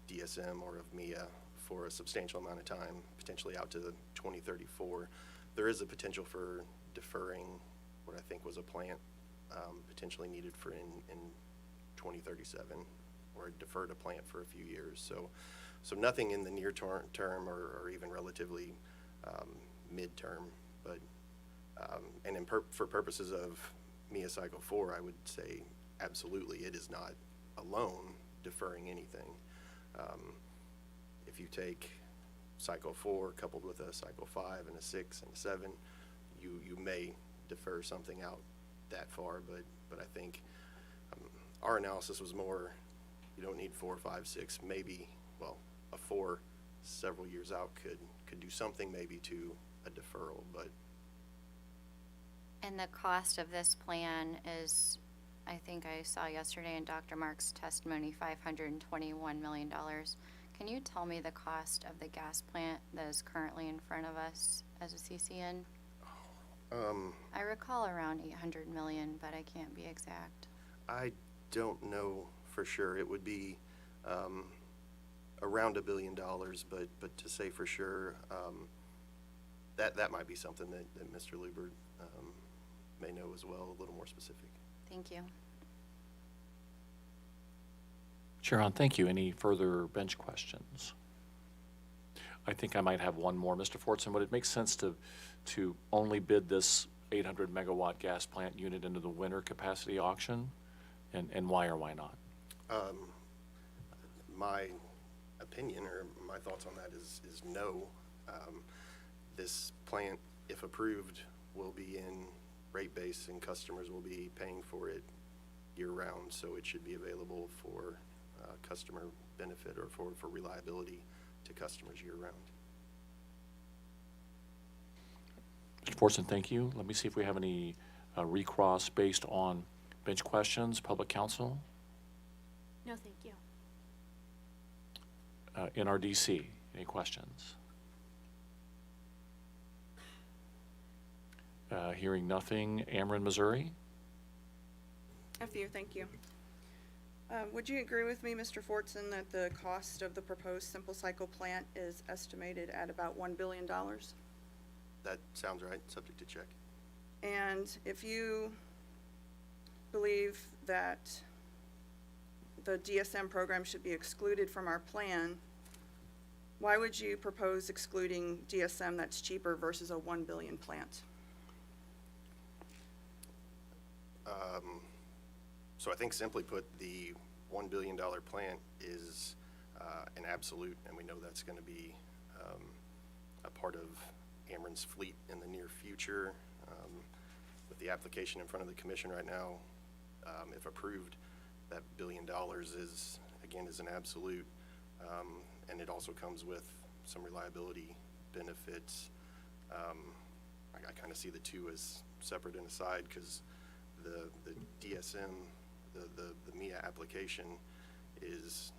DSM or of MEEIA for a substantial amount of time, potentially out to 2034, there is a potential for deferring what I think was a plant potentially needed for in 2037, or deferred a plant for a few years. So nothing in the near term or even relatively midterm, but and for purposes of MEEIA Cycle 4, I would say absolutely it is not alone deferring anything. If you take Cycle 4 coupled with a Cycle 5 and a 6 and a 7, you may defer something out that far, but I think our analysis was more, you don't need 4, 5, 6, maybe, well, a 4 several years out could do something maybe to a deferral, but. And the cost of this plan is, I think I saw yesterday in Dr. Mark's testimony, $521 million. Can you tell me the cost of the gas plant that is currently in front of us as a CCN? I recall around 800 million, but I can't be exact. I don't know for sure. It would be around $1 billion, but to say for sure, that might be something that Mr. Lubert may know as well, a little more specific. Thank you. Chair Hahn, thank you. Any further bench questions? I think I might have one more. Mr. Fortson, would it make sense to only bid this 800 megawatt gas plant unit into the winter capacity auction? And why or why not? my opinion or my thoughts on that is no. This plant, if approved, will be in rate base and customers will be paying for it year-round, so it should be available for customer benefit or for reliability to customers year-round. Mr. Fortson, thank you. Let me see if we have any recross based on bench questions, public counsel, No, thank you. NRDC, any questions? Hearing nothing, Ameren, Missouri? A few, thank you. Would you agree with me, Mr. Fortson, that the cost of the proposed simple cycle plant is estimated at about $1 billion? That sounds right, subject to check. And if you believe that the DSM program should be excluded from our plan, why would you propose excluding DSM that's cheaper versus a $1 billion plant? So I think simply put, the $1 billion plant is an absolute, and we know that's going to be a part of Ameren's fleet in the near future. With the application in front of the commission right now, if approved, that $1 billion is an absolute, and it also comes with some reliability benefits. I kind of see the two as separate and aside, because the DSM, the MEEIA application is,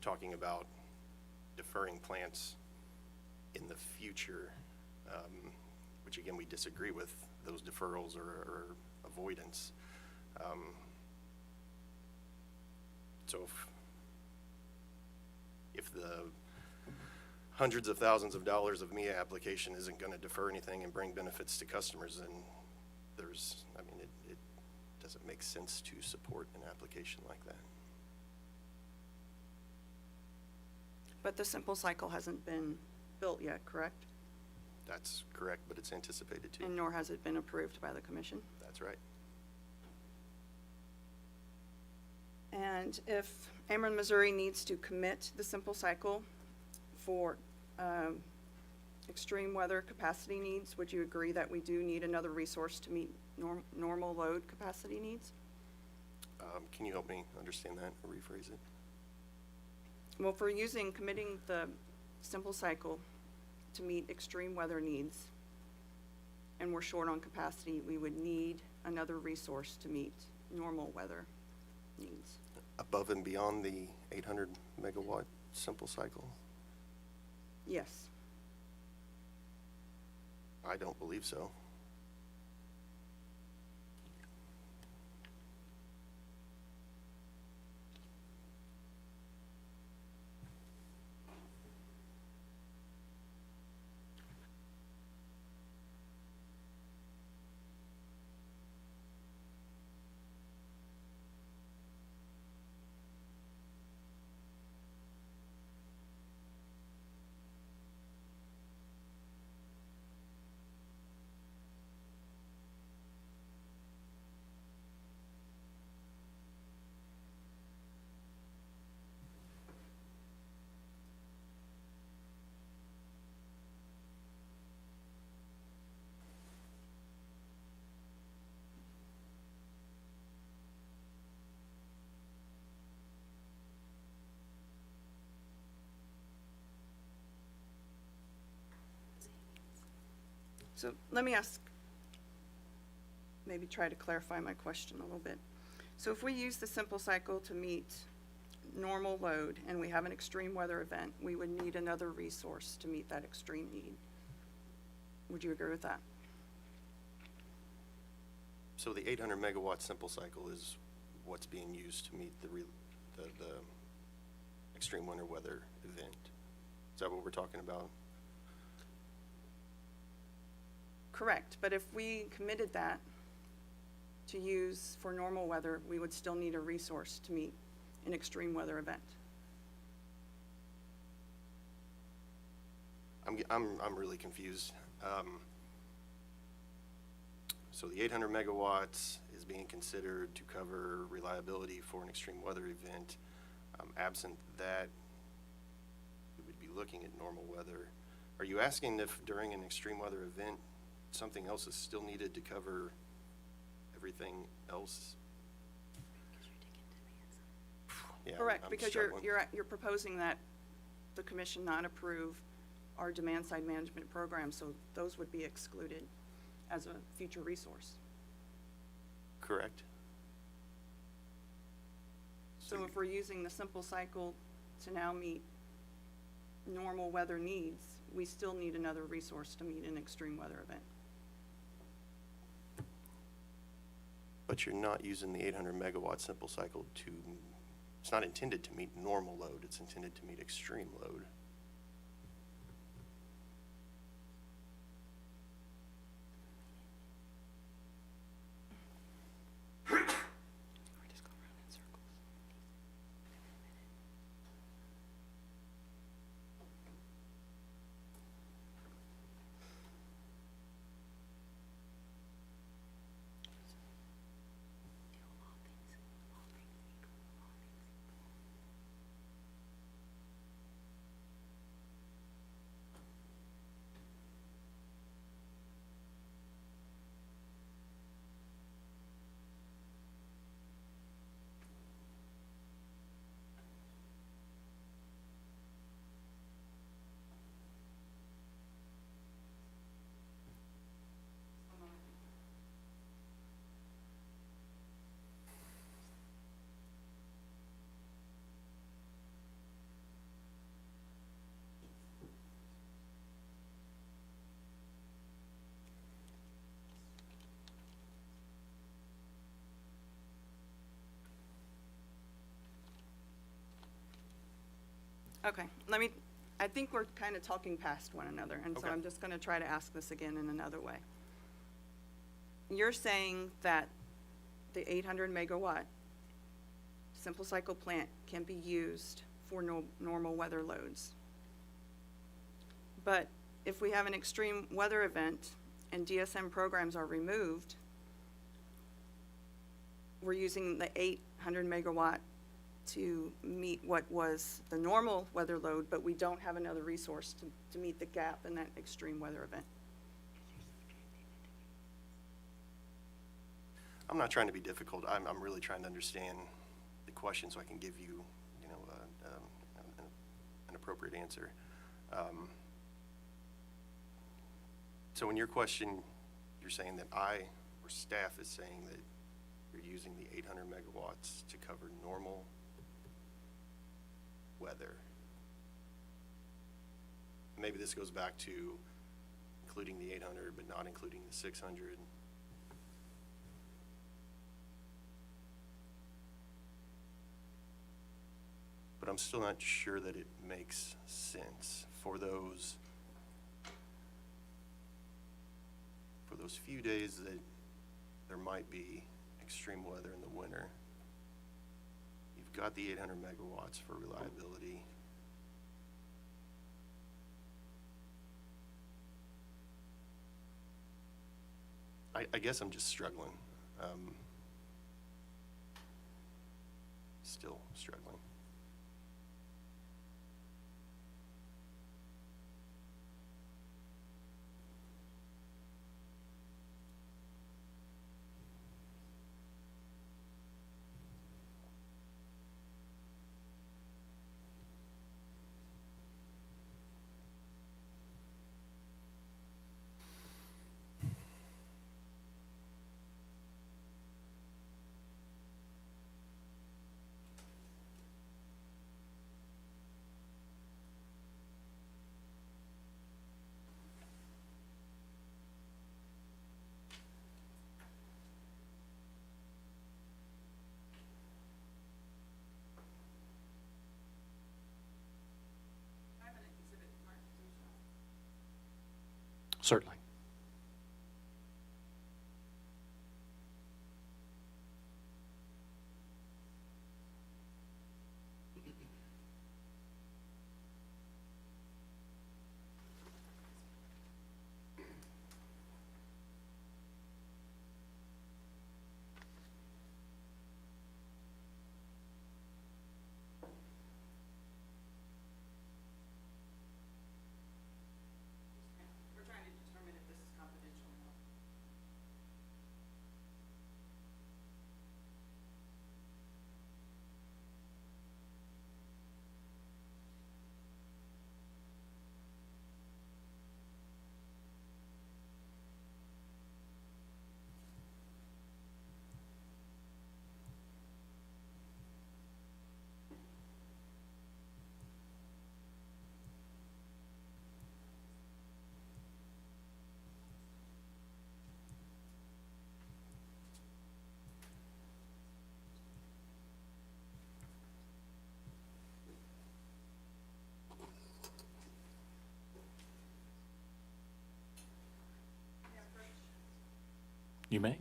talking about deferring plants in the future, which again, we disagree with those deferrals or avoidance. So if the hundreds of thousands of dollars of MEEIA application isn't going to defer anything and bring benefits to customers, then it doesn't make sense to support an application like that. But the simple cycle hasn't been built yet, correct? That's correct, but it's anticipated to. And nor has it been approved by the commission? That's right. And if Ameren, Missouri needs to commit the simple cycle for extreme weather capacity needs, would you agree that we do need another resource to meet normal load capacity needs? Can you help me understand that or rephrase it? Well, if we're committing the simple cycle to meet extreme weather needs, and we're short on capacity, we would need another resource to meet normal weather needs. Above and beyond the 800 megawatt simple cycle? Yes. I don't believe so. So let me maybe try to clarify my question a little bit. So if we use the simple cycle to meet normal load and we have an extreme weather event, we would need another resource to meet that extreme need. Would you agree with that? So the 800 megawatt simple cycle is what's being used to meet the extreme winter weather event. Is that what we're talking about? Correct, but if we committed that to use for normal weather, we would still need a resource to meet an extreme weather event. I'm really confused. So the 800 megawatts is being considered to cover reliability for an extreme weather event. Absent that, we would be looking at normal weather. Are you asking if during an extreme weather event, something else is still needed to cover everything else? Yeah, Correct, I'm because struggling. you're proposing that the commission not approve our demand-side management program, so those would be excluded as a future resource. Correct. So if we're using the simple cycle to now meet normal weather needs, we still need another resource to meet an extreme weather event. But you're not using the 800 megawatt simple cycle to, it's not intended to meet normal load, it's intended to meet extreme load. Okay, I think we're kind of talking past one another, and so Okay. I'm just going to try to ask this again in another way. You're saying that the 800 megawatt simple cycle plant can be used for normal weather loads. But if we have an extreme weather event and DSM programs are removed, we're using the 800 megawatt to meet what was the normal weather load, but we don't have another resource to meet the gap in that extreme weather event. I'm not trying to be difficult. I'm really trying to understand the question so I can give you, an appropriate answer. So in your question, you're saying that or staff is saying that you're using the 800 megawatts to cover normal weather. Maybe this goes back to including the 800 but not including the 600. But I'm still not sure that it makes sense for those few days that there might be extreme weather in the winter. You've got the 800 megawatts for reliability. I guess I'm just struggling. Still struggling. Certainly. You may.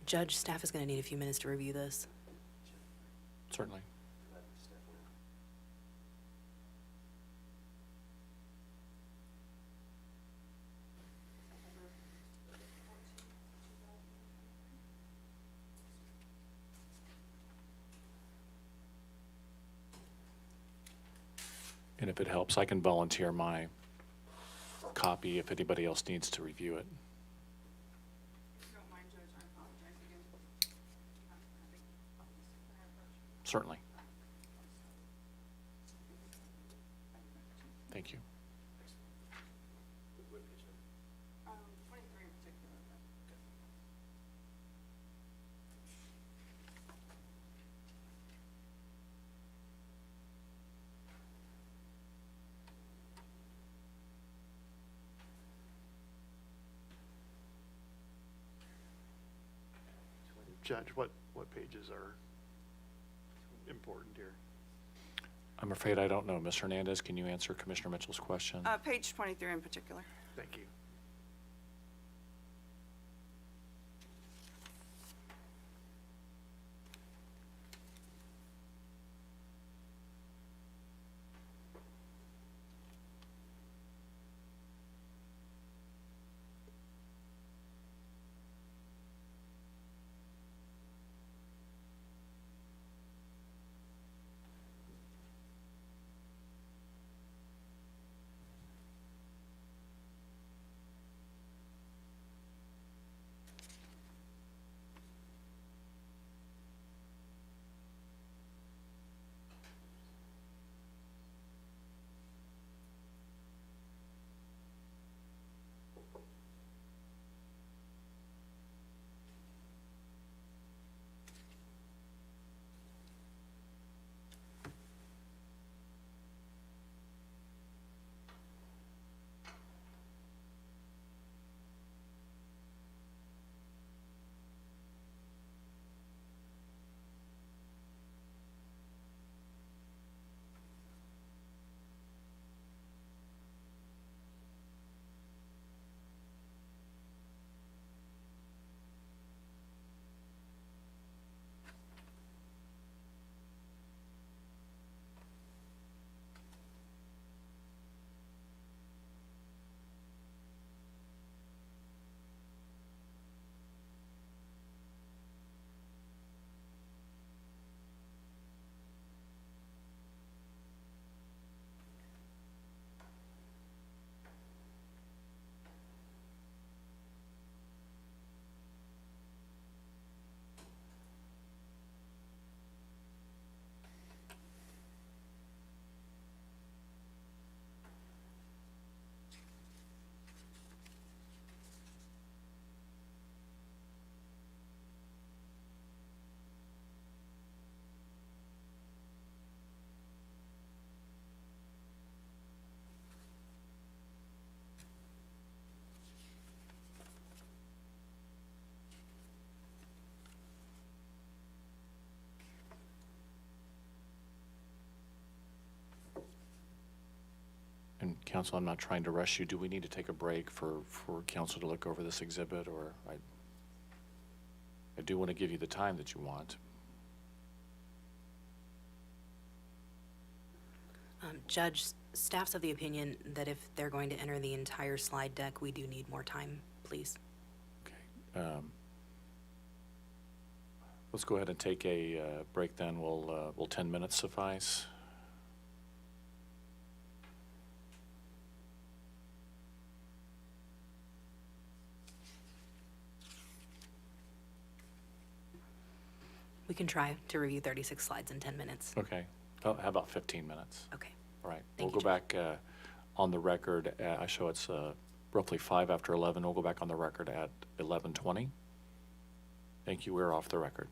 Judge, staff is going to need a few minutes to review this. Certainly. And if it helps, I can volunteer my copy if anybody else needs to review it. Certainly. Thank you. Judge, what pages are important here? I'm afraid I don't know. Ms. Hernandez, can you answer Commissioner Mitchell's question? Page 23 in particular. Thank you. Council, I'm not trying to rush you. Do we need to take a break for council to look over this exhibit, or I do want to give you the time that you want. Judge, staff's of the opinion that if they're going to enter the entire slide deck, we do need more time, please. Okay. Let's go ahead and take a break then. Will 10 minutes suffice? We can try to review 36 slides in 10 minutes. Okay. How about 15 minutes? Okay. All right. Thank We'll you, go back on the record. I show it's roughly 5 after 11. We'll go back on the record at 11:20. Thank you. We're off the record.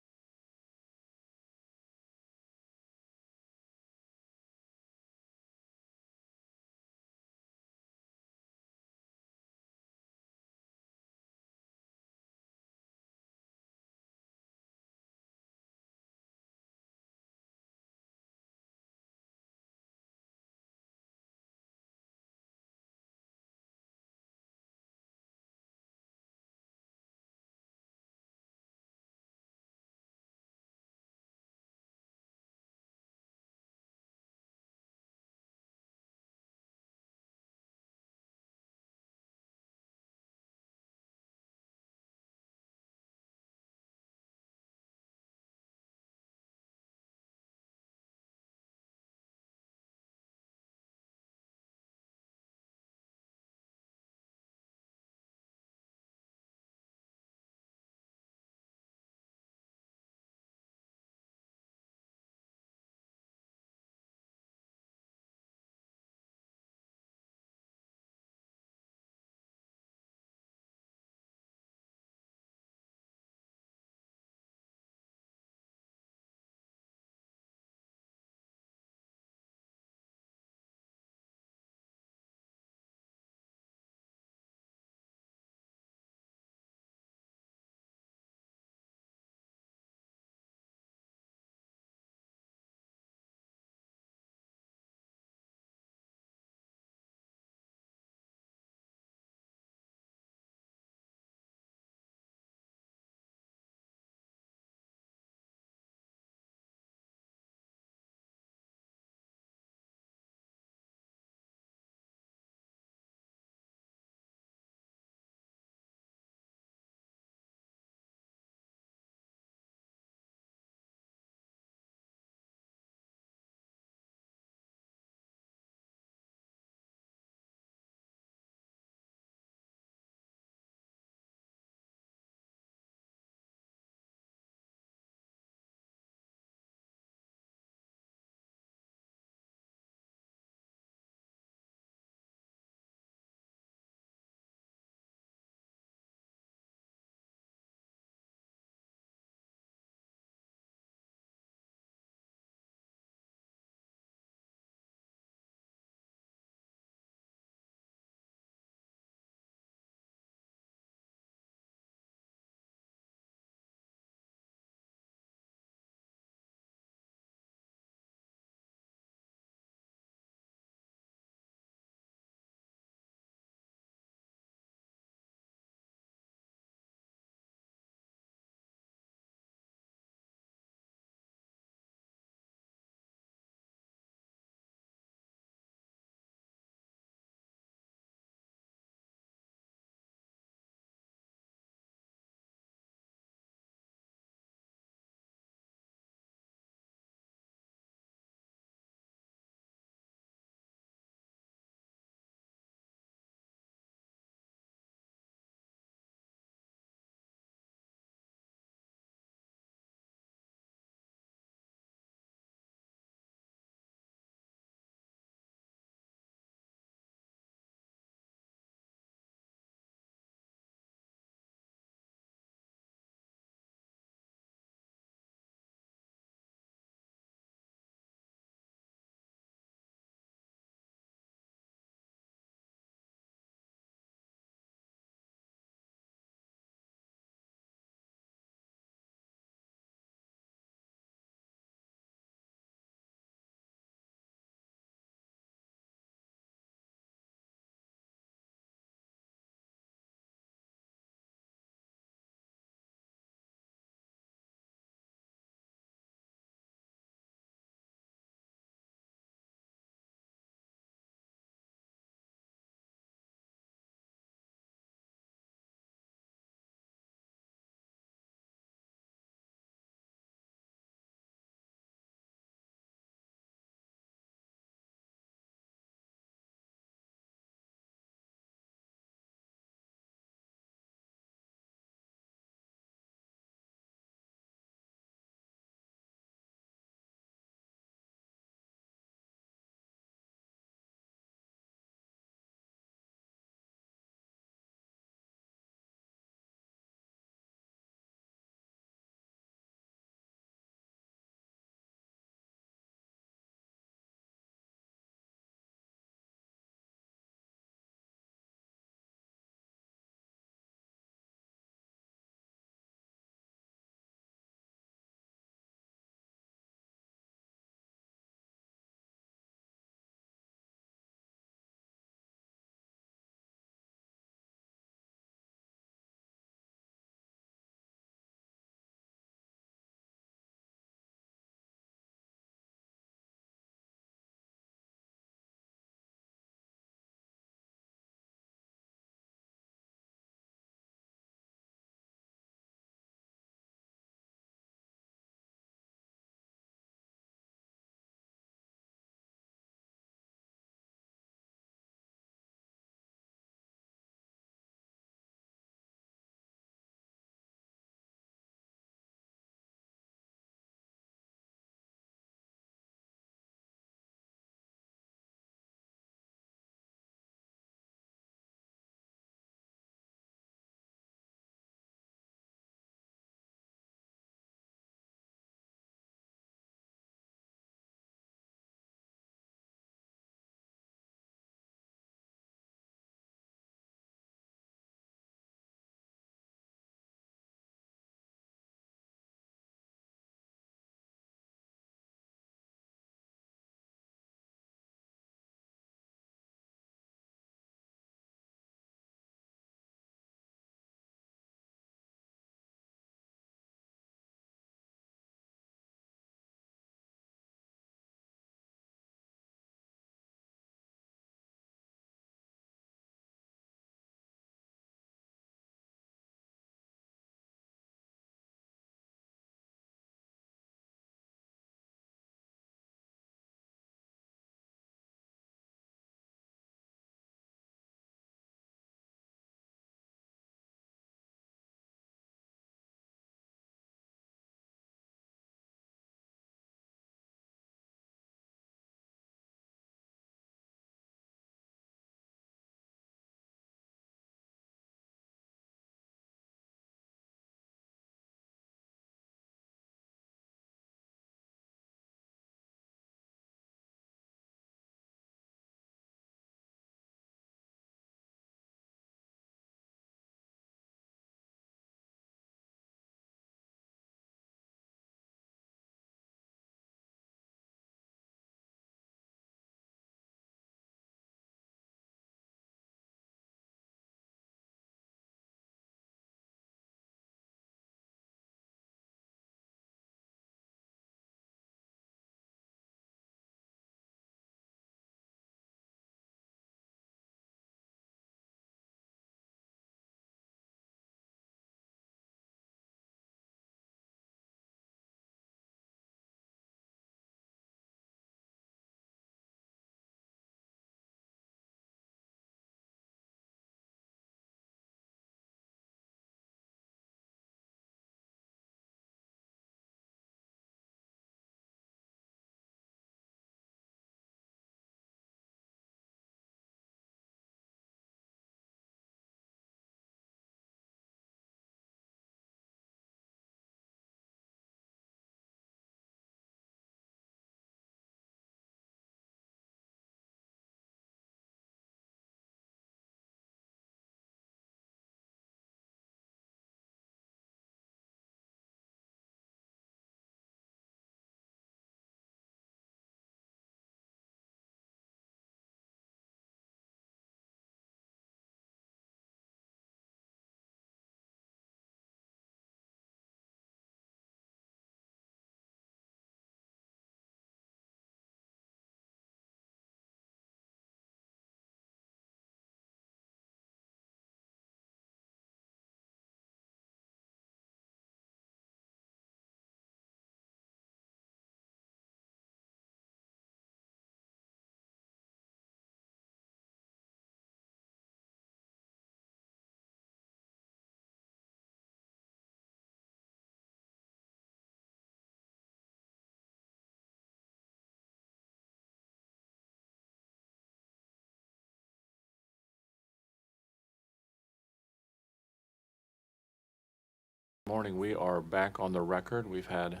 Morning, we are back on the record. We've had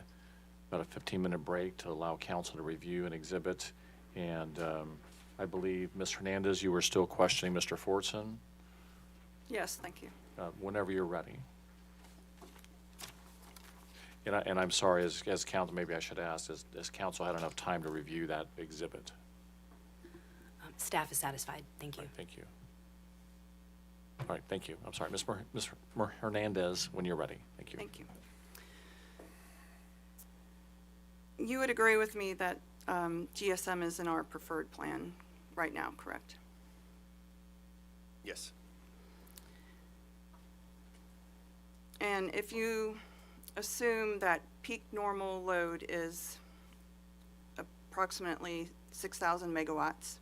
about a 15-minute break to allow council to review an exhibit. And I believe, Ms. Hernandez, you were still questioning Mr. Fortson. Yes, thank you. Whenever you're ready. And I'm sorry, as council, maybe I should ask, has council had enough time to review that exhibit? Staff is satisfied. Thank you. All right, thank you. All right, thank you. I'm sorry, Ms. Hernandez, when you're ready. Thank you. Thank you. You would agree with me that GSM is in our preferred plan right now, correct? Yes. And if you assume that peak normal load is approximately 6,000 megawatts,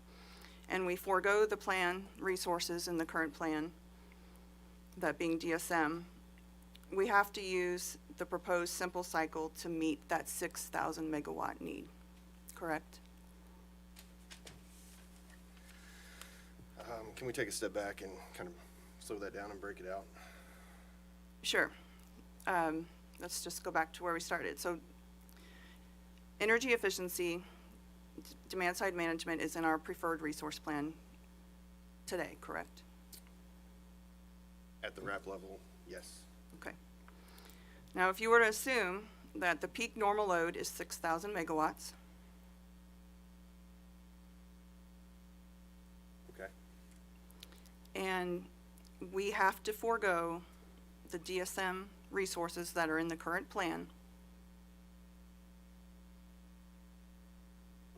and we forego the plan resources in the current plan, that being DSM, we have to use the proposed simple cycle to meet that 6,000 megawatt need, correct? Can we take a step back and kind of slow that down and break it out? Sure. Let's just go back to where we started. So energy efficiency, demand side management is in our preferred resource plan today, correct? At the wrap level, yes. Okay. Now, if you were to assume that the peak normal load is 6,000 megawatts, Okay. and we have to forego the DSM resources that are in the current plan,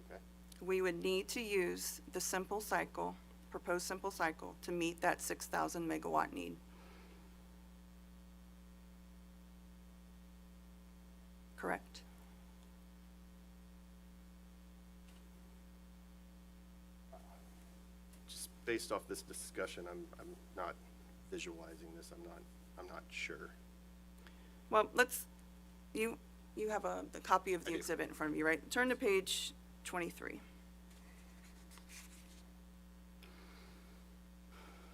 Okay. we would need to use the simple cycle, proposed simple cycle, to meet that 6,000 megawatt need. Correct? Just based off this discussion, I'm not visualizing this. I'm not sure. Well, you have the copy of I the do. exhibit in front of you, right? Turn to page 23.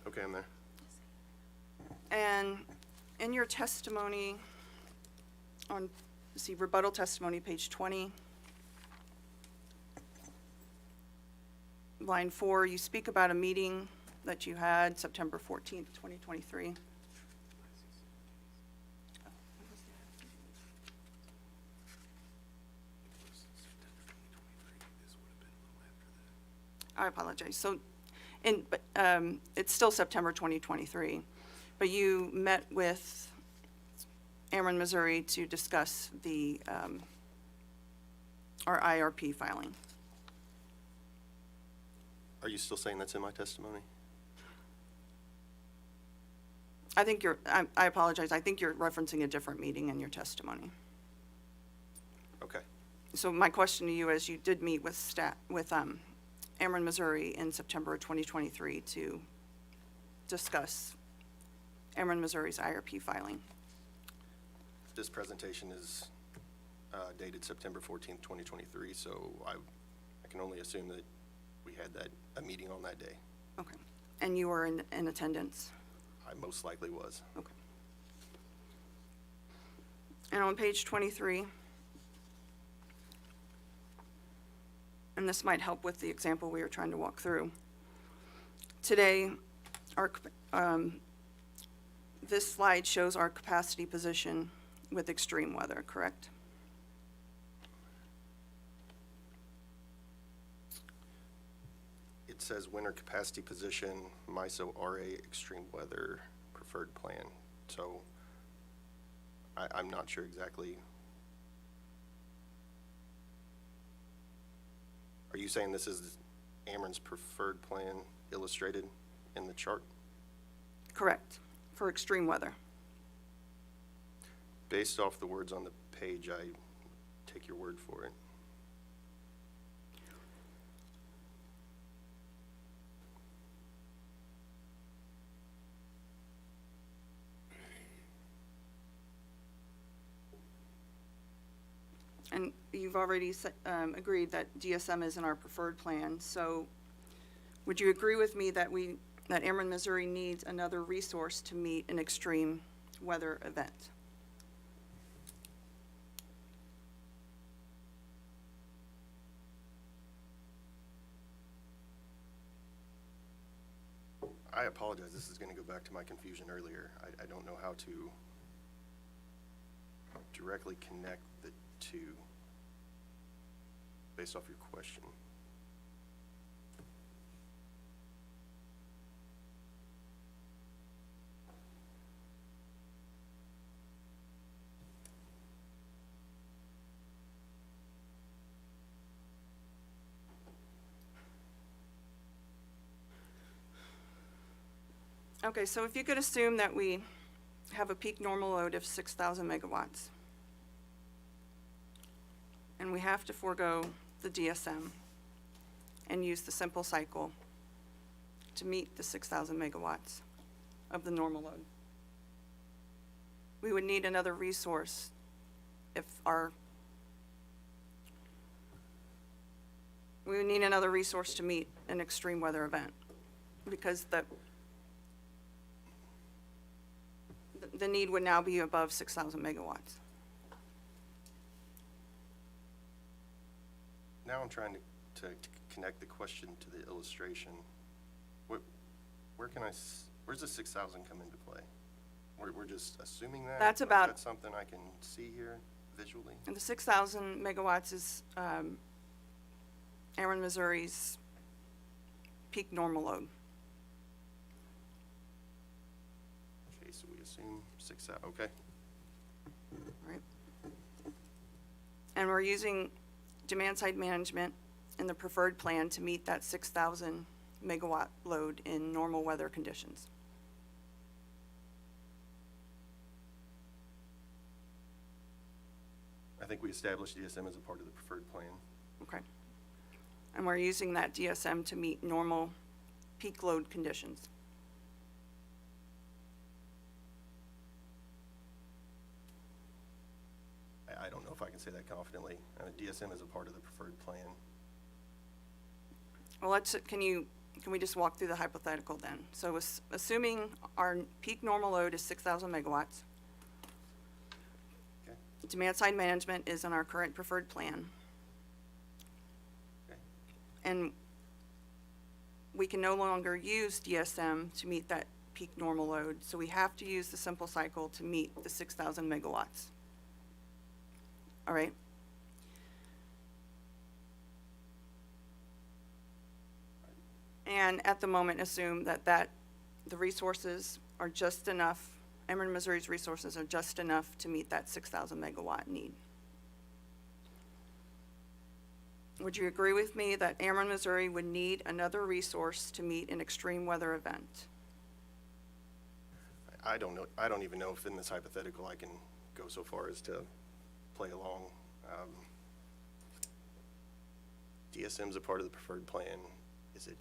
Okay, I'm there. And in your testimony on, see, rebuttal testimony, page 20, line 4, you speak about a meeting that you had September 14th, 2023. I apologize. So, it's still September 2023, but you met with Ameren, Missouri to discuss our IRP filing. Are you still saying that's in my testimony? I think I apologize. I think you're referencing a different meeting in your testimony. Okay. So my question to you is, you did meet with Ameren, Missouri in September of 2023 to discuss Ameren, Missouri's IRP filing. This presentation is dated September 14th, 2023, so I can only assume that we had a meeting on that day. Okay. And you were in attendance? I most likely was. Okay. And on page 23, and this might help with the example we were trying to walk through. Today, this slide shows our capacity position with extreme weather, correct? It says winter capacity position, MISO RA extreme weather preferred plan. So I'm not sure exactly. Are you saying this is Ameren's preferred plan illustrated in the chart? Correct, for extreme weather. Based off the words on the page, I take your word for it. And you've already agreed that DSM is in our preferred plan, so would you agree with me that Ameren, Missouri needs another resource to meet an extreme weather event? I apologize, this is gonna go back to my confusion earlier. I don't know how to directly connect the two based off your question. Okay, so if you could assume that we have a peak normal load of 6,000 megawatts, and we have to forego the DSM and use the simple cycle to meet the 6,000 megawatts of the normal load. We would need another resource if we would need another resource to meet an extreme weather event, because the need would now be above 6,000 megawatts. Now I'm trying to connect the question to the illustration. Where's the 6,000 come into play? We're just assuming that? That's Or about- is that something I can see here visually? And the 6,000 megawatts is Ameren, Missouri's peak normal load. Okay, so we assume 6,000, okay. Right. And we're using demand-side management in the preferred plan to meet that 6,000 megawatt load in normal weather conditions. I think we established DSM as a part of the preferred plan. Okay. And we're using that DSM to meet normal peak load conditions. I don't know if I can say that confidently. DSM is a part of the preferred plan. Well, can we just walk through the hypothetical then? So assuming our peak normal load is 6,000 megawatts. Okay. Demand-side management is in our current preferred plan. Okay. And we can no longer use DSM to meet that peak normal load, so we have to use the simple cycle to meet the 6,000 megawatts. All right? And at the moment, assume that the resources are just enough, Ameren, Missouri's resources are just enough to meet that 6,000 megawatt need. Would you agree with me that Ameren, Missouri would need another resource to meet an extreme weather event? I don't know. I don't even know if in this hypothetical I can go so far as to play along. DSM is a part of the preferred plan. Is it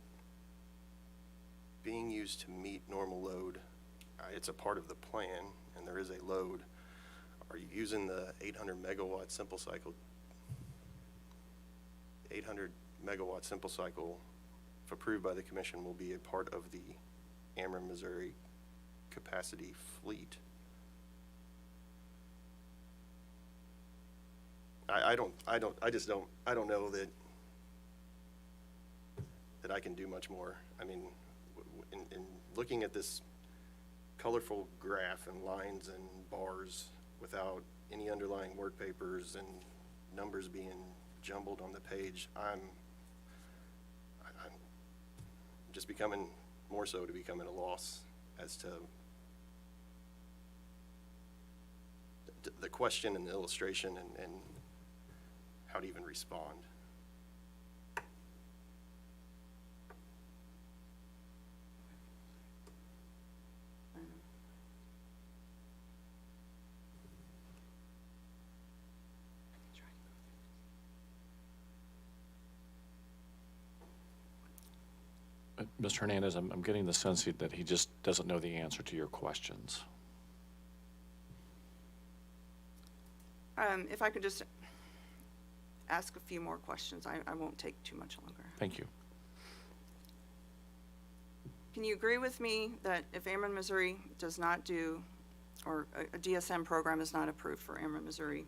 being used to meet normal load? It's a part of the plan, and there is a load. Are you using the 800 megawatt simple cycle? 800 megawatt simple cycle, if approved by the commission, will be a part of the Ameren, Missouri capacity fleet. I don't know that I can do much more. I mean, in looking at this colorful graph and lines and bars without any underlying work papers and numbers being jumbled on the page, I'm just becoming more so to becoming a loss as to the question and the illustration and how to even respond. Mr. Hernandez, I'm getting the sense that he just doesn't know the answer to your questions. If I could just ask a few more questions, I won't take too much longer. Thank you. Can you agree with me that if Ameren, Missouri does not do, or a DSM program is not approved for Ameren, Missouri,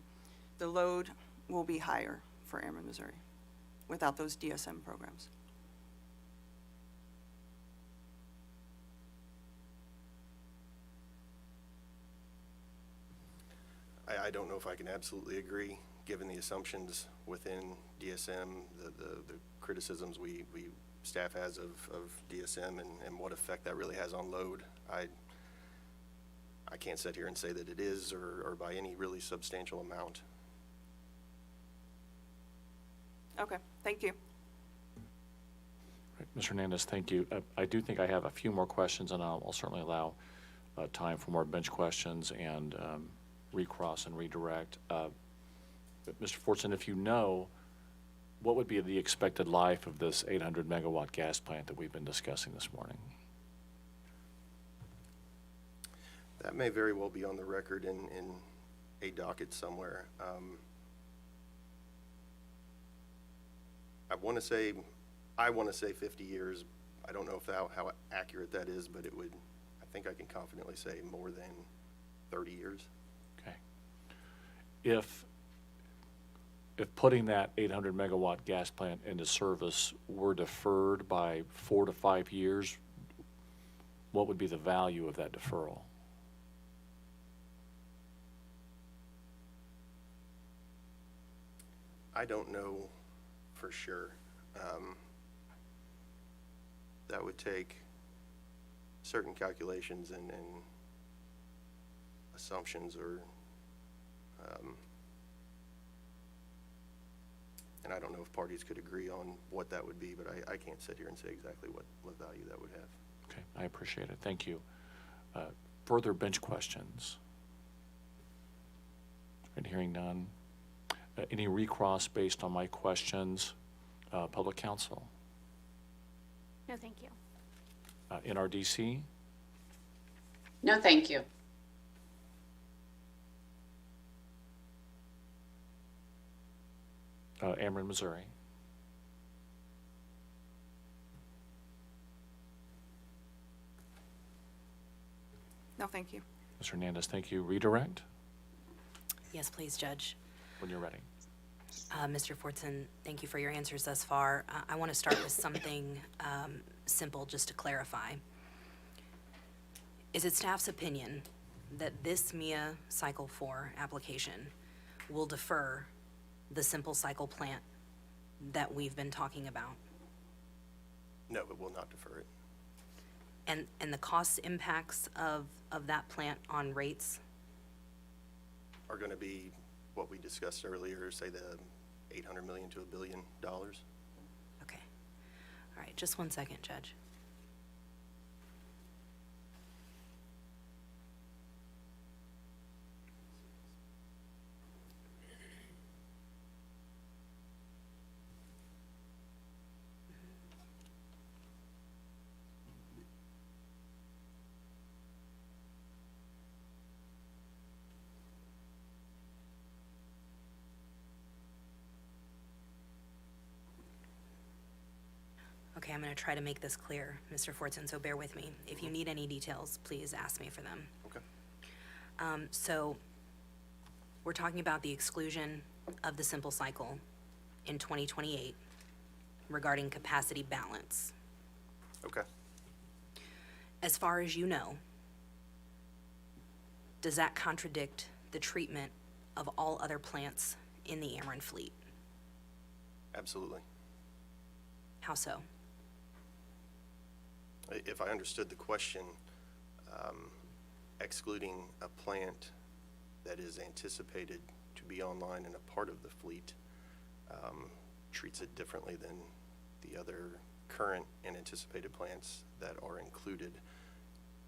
the load will be higher for Ameren, Missouri without those DSM programs? I don't know if I can absolutely agree, given the assumptions within DSM, the criticisms we staff has of DSM and what effect that really has on load. I can't sit here and say that it is or by any really substantial amount. Okay, thank you. Right, Mr. Hernandez, thank you. I do think I have a few more questions, and I'll certainly allow time for more bench questions and recross and redirect. But Mr. Fortson, if you know, what would be the expected life of this 800 megawatt gas plant that we've been discussing this morning? That may very well be on the record in a docket somewhere. I want to say 50 years. I don't know how accurate that is, but I think I can confidently say more than 30 years. Okay. If putting that 800 megawatt gas plant into service were deferred by 4 to 5 years, what would be the value of that deferral? I don't know for sure. That would take certain calculations and assumptions and I don't know if parties could agree on what that would be, but I can't sit here and say exactly what value that would have. Okay, I appreciate it. Thank you. Further bench questions? And hearing none. Any recross based on my questions? Public counsel? No, thank you. NRDC? No, thank you. Ameren, Missouri? No, thank you. Mr. Hernandez, thank you. Redirect Yes, please, Judge. when you're ready. Mr. Fortson, thank you for your answers thus far. I want to start with something simple, just to clarify. Is it staff's opinion that this MEEIA Cycle 4 application will defer the simple cycle plant that we've been talking about? No, it will not defer it. And the cost impacts of that plant on rates? Are going to be what we discussed earlier, say the $800 million to $1 billion. Okay. All right, just 1 second, Judge. Okay, I'm going to try to make this clear, Mr. Fortson, so bear with me. If you need any details, please ask me for them. Okay. So we're talking about the exclusion of the simple cycle in 2028 regarding capacity balance. Okay. As far as you know, does that contradict the treatment of all other plants in the Ameren fleet? Absolutely. How so? If I understood the question, excluding a plant that is anticipated to be online and a part of the fleet treats it differently than the other current and anticipated plants that are included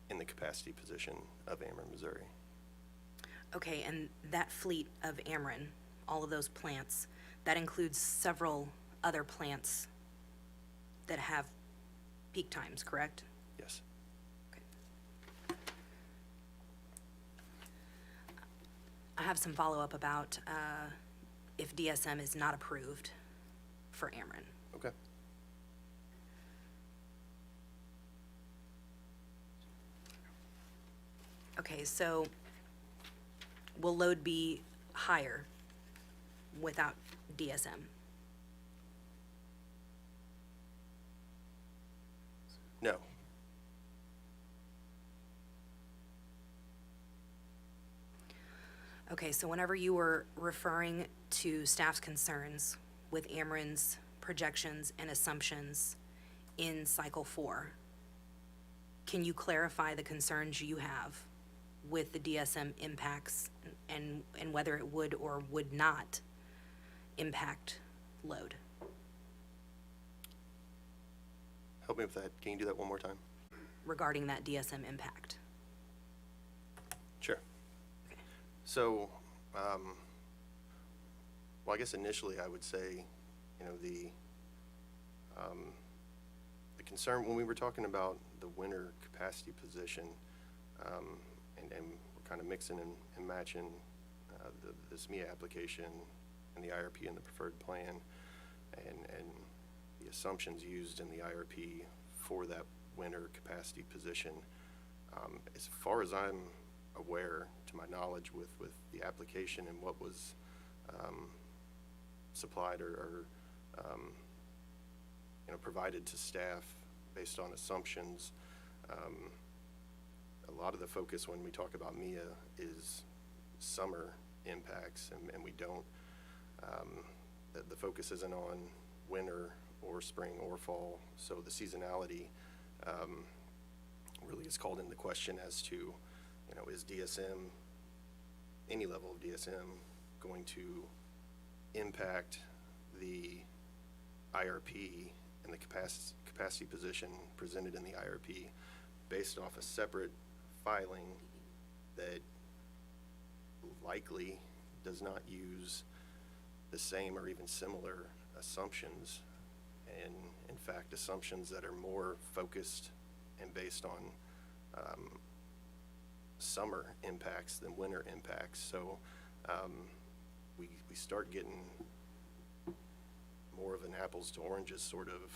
in the capacity position of Ameren, Missouri. Okay, and that fleet of Ameren, all of those plants, that includes several other plants that have peak times, correct? Yes. Okay. I have some follow-up about if DSM is not approved for Ameren. Okay. Okay, so will load be higher without DSM? No. Okay, so whenever you were referring to staff's concerns with Ameren's projections and assumptions in cycle 4, can you clarify the concerns you have with the DSM impacts and whether it would or would not impact load? Help me with that. Can you do that one more time? Regarding that DSM impact? Sure. Okay. So, well, I guess initially I would say, you know, the concern when we were talking about the winter capacity position, and we're kind of mixing and matching this MEEIA application and the IRP and the preferred plan, and the assumptions used in the IRP for that winter capacity position. As far as I'm aware, to my knowledge, with the application and what was supplied or you know, provided to staff based on assumptions, a lot of the focus when we talk about MEEIA is summer impacts, and we don't, the focus isn't on winter or spring or fall, so the seasonality really is called into question as to, you know, is DSM, any level of DSM, going to impact the IRP and the capacity position presented in the IRP based off a separate filing that likely does not use the same or even similar assumptions, and in fact assumptions that are more focused and based on summer impacts than winter impacts. So we start getting more of an apples to oranges sort of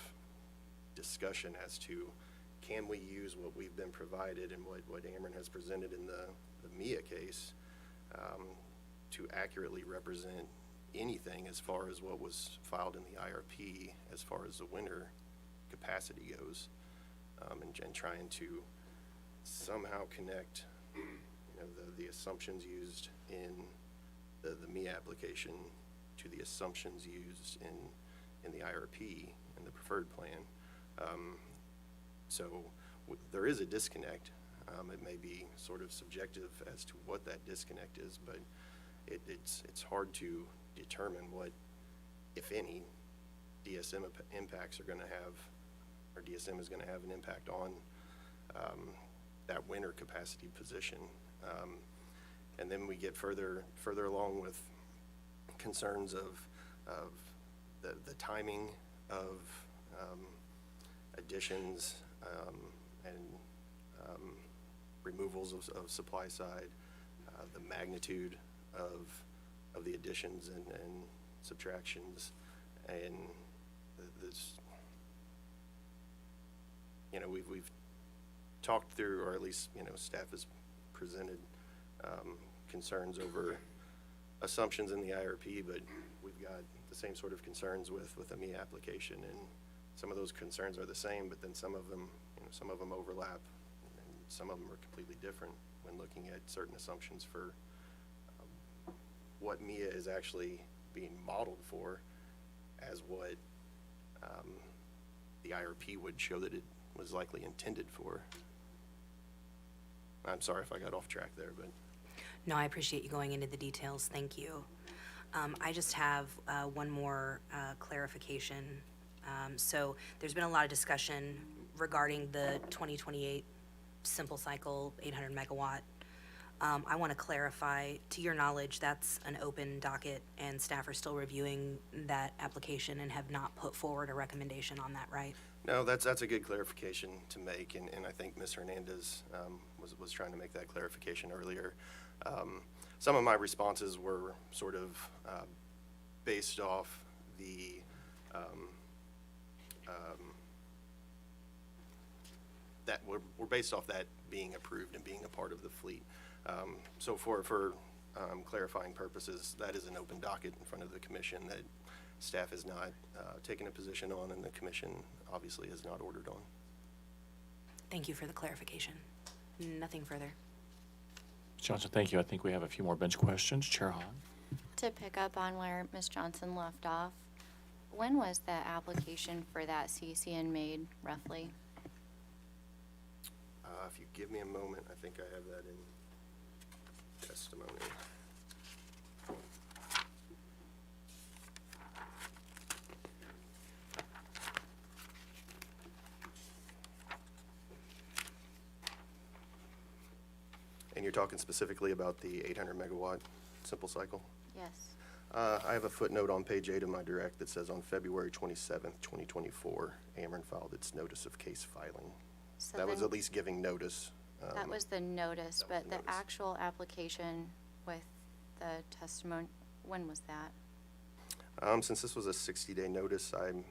discussion as to, can we use what we've been provided and what Ameren has presented in the MEEIA case to accurately represent anything as far as what was filed in the IRP as far as the winter capacity goes, and trying to somehow connect, you know, the assumptions used in the MEEIA application to the assumptions used in the IRP and the preferred plan. So there is a disconnect. It may be sort of subjective as to what that disconnect is, but it's hard to determine what, if any, DSM impacts are going to have, or DSM is going to have an impact on that winter capacity position. And then we get further along with concerns of the timing of additions and removals of supply side, the magnitude of the additions and subtractions, and this, you know, we've talked through, or at least, you know, staff has presented concerns over assumptions in the IRP, but we've got the same sort of concerns with the MEEIA application, and some of those concerns are the same, but then some of them, you know, some of them overlap, and some of them are completely different when looking at certain assumptions for what MEEIA is actually being modeled for as what the IRP would show that it was likely intended for. I'm sorry if I got off track there, but. No, I appreciate you going into the details. Thank you. I just have one more clarification. So there's been a lot of discussion regarding the 2028 simple cycle 800 megawatt. I want to clarify, to your knowledge, that's an open docket and staff are still reviewing that application and have not put forward a recommendation on that, right? No, that's a good clarification to make, and I think Ms. Hernandez was trying to make that clarification earlier. Some of my responses were sort of based off the that we're based off that being approved and being a part of the fleet. So for clarifying purposes, that is an open docket in front of the commission that staff has not taken a position on, and the commission obviously has not ordered on. Thank you for the clarification. Nothing further. Johnson, thank you. I think we have a few more bench questions. Chair Hahn. To pick up on where Ms. Johnson left off, when was the application for that CCN made, roughly? If you give me a moment, I think I have that in testimony. And you're talking specifically about the 800 megawatt simple cycle? Yes. I have a footnote on page 8 of my direct that says on February 27th, 2024, Ameren filed its notice of case filing. So That was then- at least giving notice. That was the notice, that was but the the notice. actual application with the testimony, when was that? Since this was a 60-day notice, I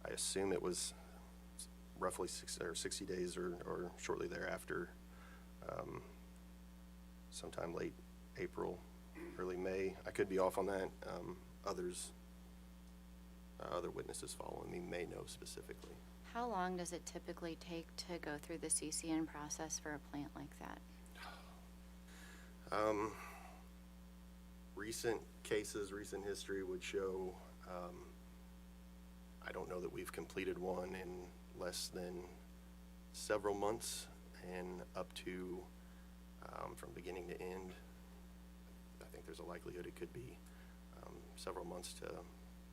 assume it was roughly 60 days or shortly thereafter, sometime late April, early May. I could be off on that. Other witnesses following me may know specifically. How long does it typically take to go through the CCN process for a plant like that? Recent cases, recent history would show, I don't know that we've completed one in less than several months and up to, from beginning to end, I think there's a likelihood it could be several months to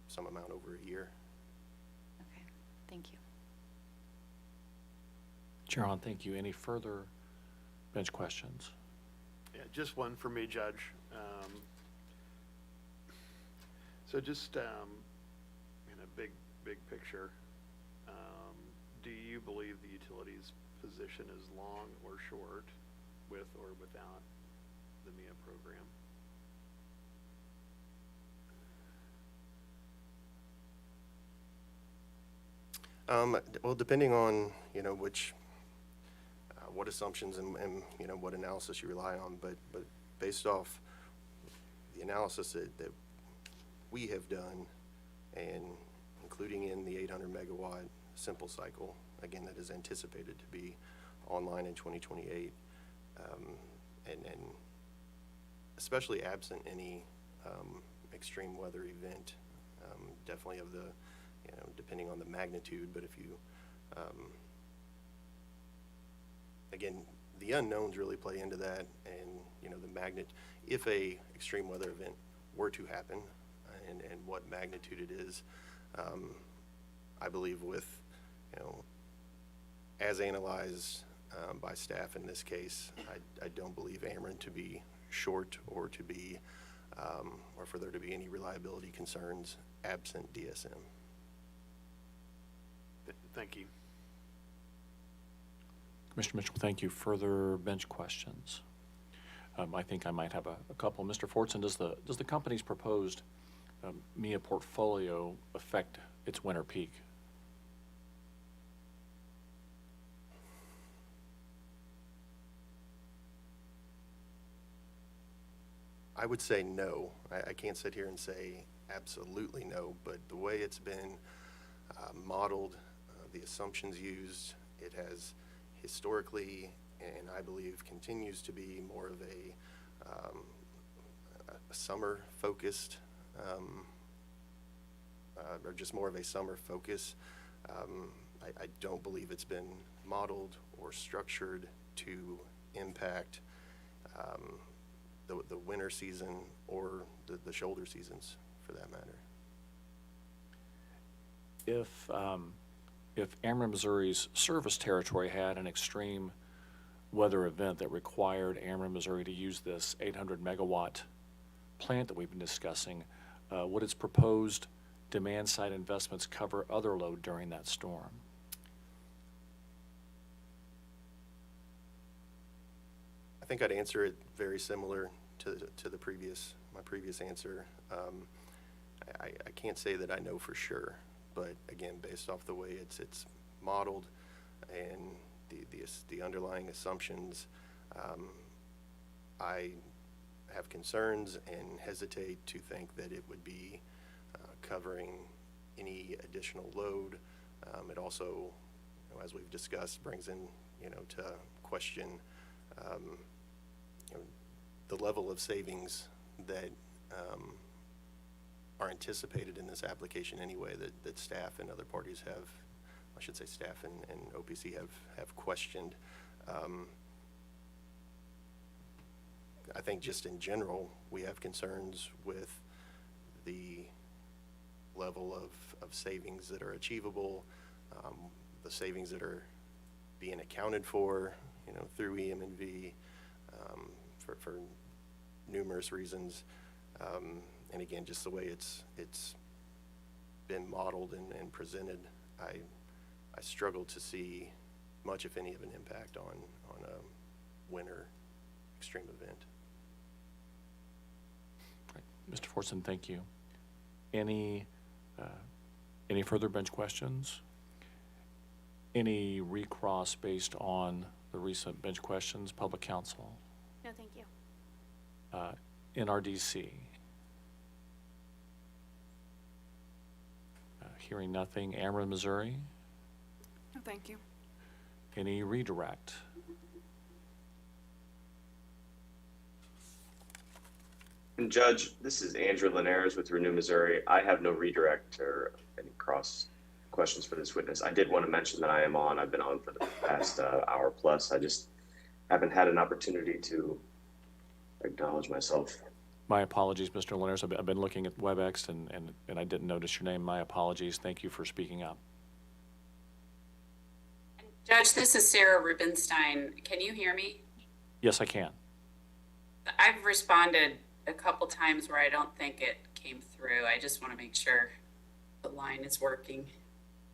some amount over a year. Okay, thank you. Chair Hahn, thank you. Any further bench questions? Yeah, just one for me, Judge. So just in a big picture, do you believe the utility's position is long or short with or without the MEEIA program? Well, depending on, which, what assumptions and, what analysis you rely on, but based off the analysis that we have done, and including in the 800 megawatt simple cycle, again, that is anticipated to be online in 2028, and especially absent any extreme weather event, definitely of the, depending on the magnitude, but if you, again, the unknowns really play into that, and, if a extreme weather event were to happen, and what magnitude it is, I believe with, as analyzed by staff in this case, I don't believe Ameren to be short or to be, or for there to be any reliability concerns absent DSM. Thank you. Commissioner Mitchell, thank you. Further bench questions? I think I might have a couple. Mr. Fortson, does the company's proposed MEEIA portfolio affect its winter peak? I would say no. I can't sit here and say absolutely no, but the way it's been modeled, the assumptions used, it has historically, and I believe continues to be, more of a summer-focused, or just more of a summer focus. I don't believe it's been modeled or structured to impact the winter season or the shoulder seasons, for that matter. If Ameren, Missouri's service territory had an extreme weather event that required Ameren, Missouri to use this 800 megawatt plant that we've been discussing, would its proposed demand side investments cover other load during that storm? I think I'd answer it very similar to my previous answer. I can't say that I know for sure, but again, based off the way it's modeled and the underlying assumptions, I have concerns and hesitate to think that it would be covering any additional load. It also, as we've discussed, brings in, to question you know, the level of savings that are anticipated in this application anyway, that staff and other parties have, I should say staff and OPC have questioned. I think just in general, we have concerns with the level of savings that are achievable, the savings that are being accounted for, you know, through EM&V, for numerous reasons. And again, just the way it's been modeled and presented, I struggle to see much, if any, of an impact on a winter extreme event. Mr. Fortson, thank you. Any further bench questions? Any recross based on the recent bench questions, public counsel? No, thank you. NRDC? Hearing nothing. Ameren, Missouri? No, thank you. Any redirect? And Judge, this is Andrew Linares with Renew Missouri. I have no redirect or any cross questions for this witness. I did want to mention that I am on. I've been on for the past hour plus. I just haven't had an opportunity to acknowledge myself. My apologies, Mr. Linares. I've been looking at WebEx and I didn't notice your name. My apologies. Thank you for speaking up. Judge, this is Sarah Rubenstein. Can you hear me? Yes, I can. I've responded a couple times where I don't think it came through. I just want to make sure the line is working.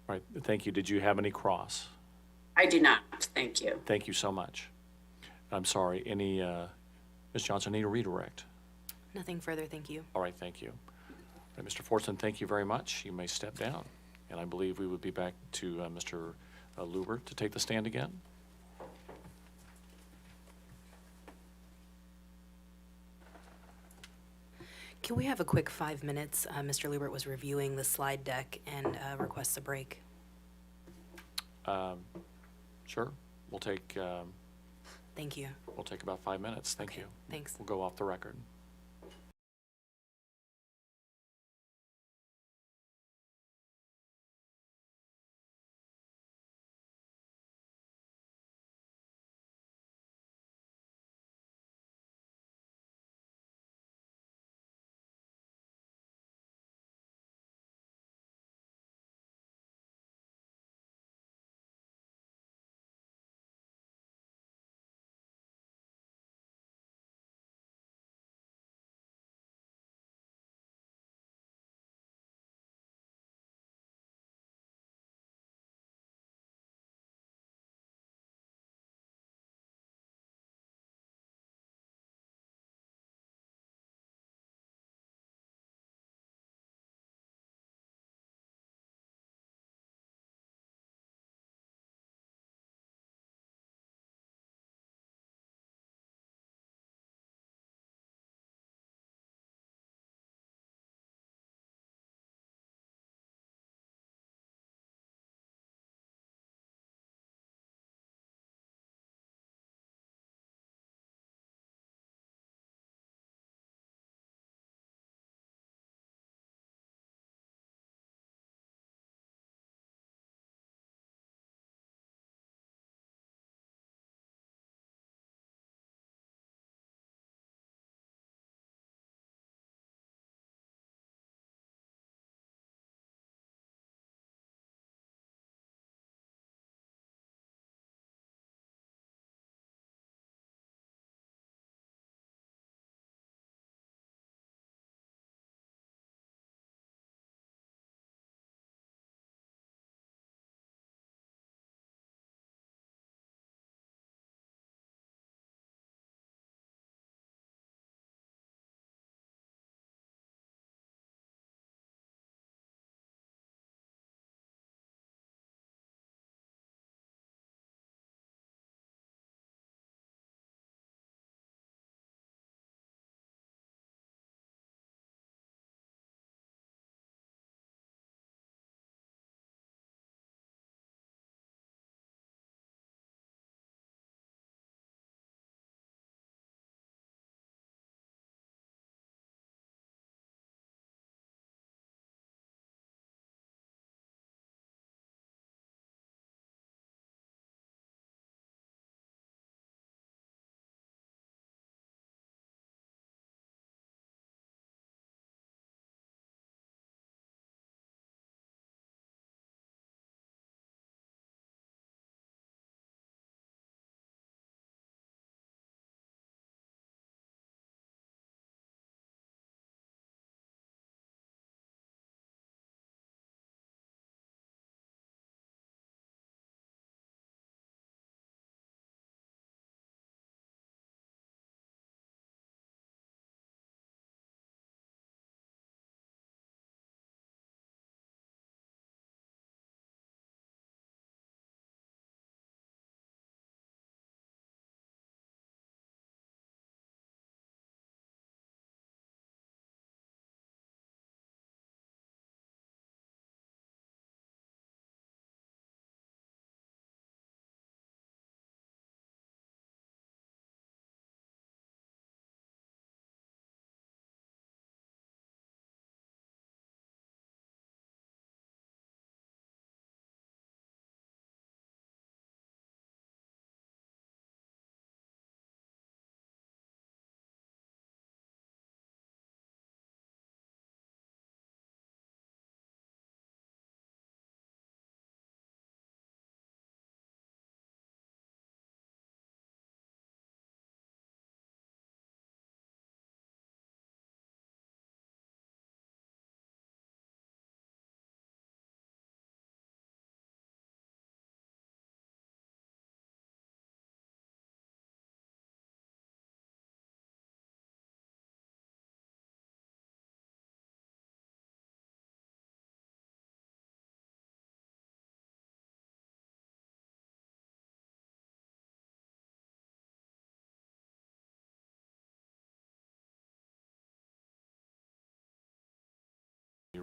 All right, thank you. Did you have any cross? I do not. Thank you. Thank you so much. I'm sorry. Any, Ms. Johnson, need a redirect? Nothing further, thank you. All right, thank you. All right, Mr. Fortson, thank you very much. You may step down. And I believe we would be back to Mr. Luber to take the stand again. Can we have a quick 5 minutes? Mr. Liebert was reviewing the slide deck and requests a break. Sure. We'll take Thank you. about 5 minutes. Thank Okay, you. thanks. We'll go off the record.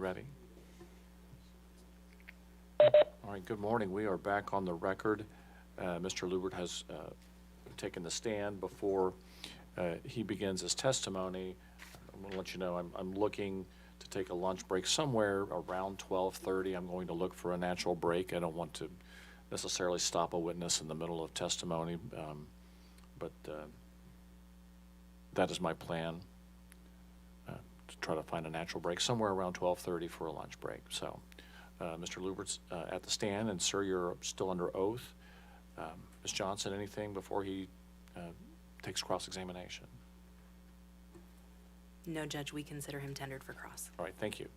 ready? All right, good morning. We are back on the record. Mr. Lubert has taken the stand. Before he begins his testimony, I'm going to let you know I'm looking to take a lunch break somewhere around 12:30. I'm going to look for a natural break. I don't want to necessarily stop a witness in the middle of testimony, but that is my plan, to try to find a natural break somewhere around 12:30 for a lunch break. So, Mr. Lubert's at the stand, and sir, you're still under oath. Ms. Johnson, anything before he takes cross-examination? No, Judge, we consider him tendered for cross. All right, thank you.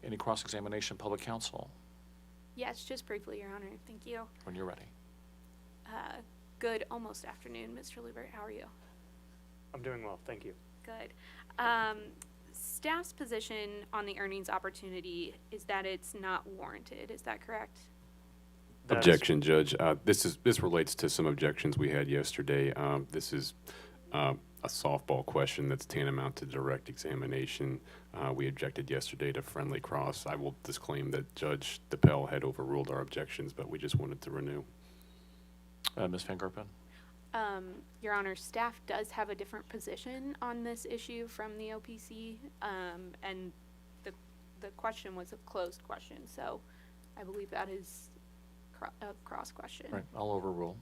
Any cross-examination, public counsel, Yes, just briefly, Your Honor. Thank you. when you're ready? Good almost afternoon, Mr. Lubert. How are you? I'm doing well, thank you. Good. Staff's position on the earnings opportunity is that it's not warranted. Is that correct? That is- Objection, Judge. This relates to some objections we had yesterday. This is a softball question that's tantamount to direct examination. We objected yesterday to friendly cross. I will disclaim that Judge DePel had overruled our objections, but we just wanted to renew. Ms. Van Gerpen? Your Honor, staff does have a different position on this issue from the OPC, and the question was a closed question, so I believe that is a cross question. All right, I'll overrule.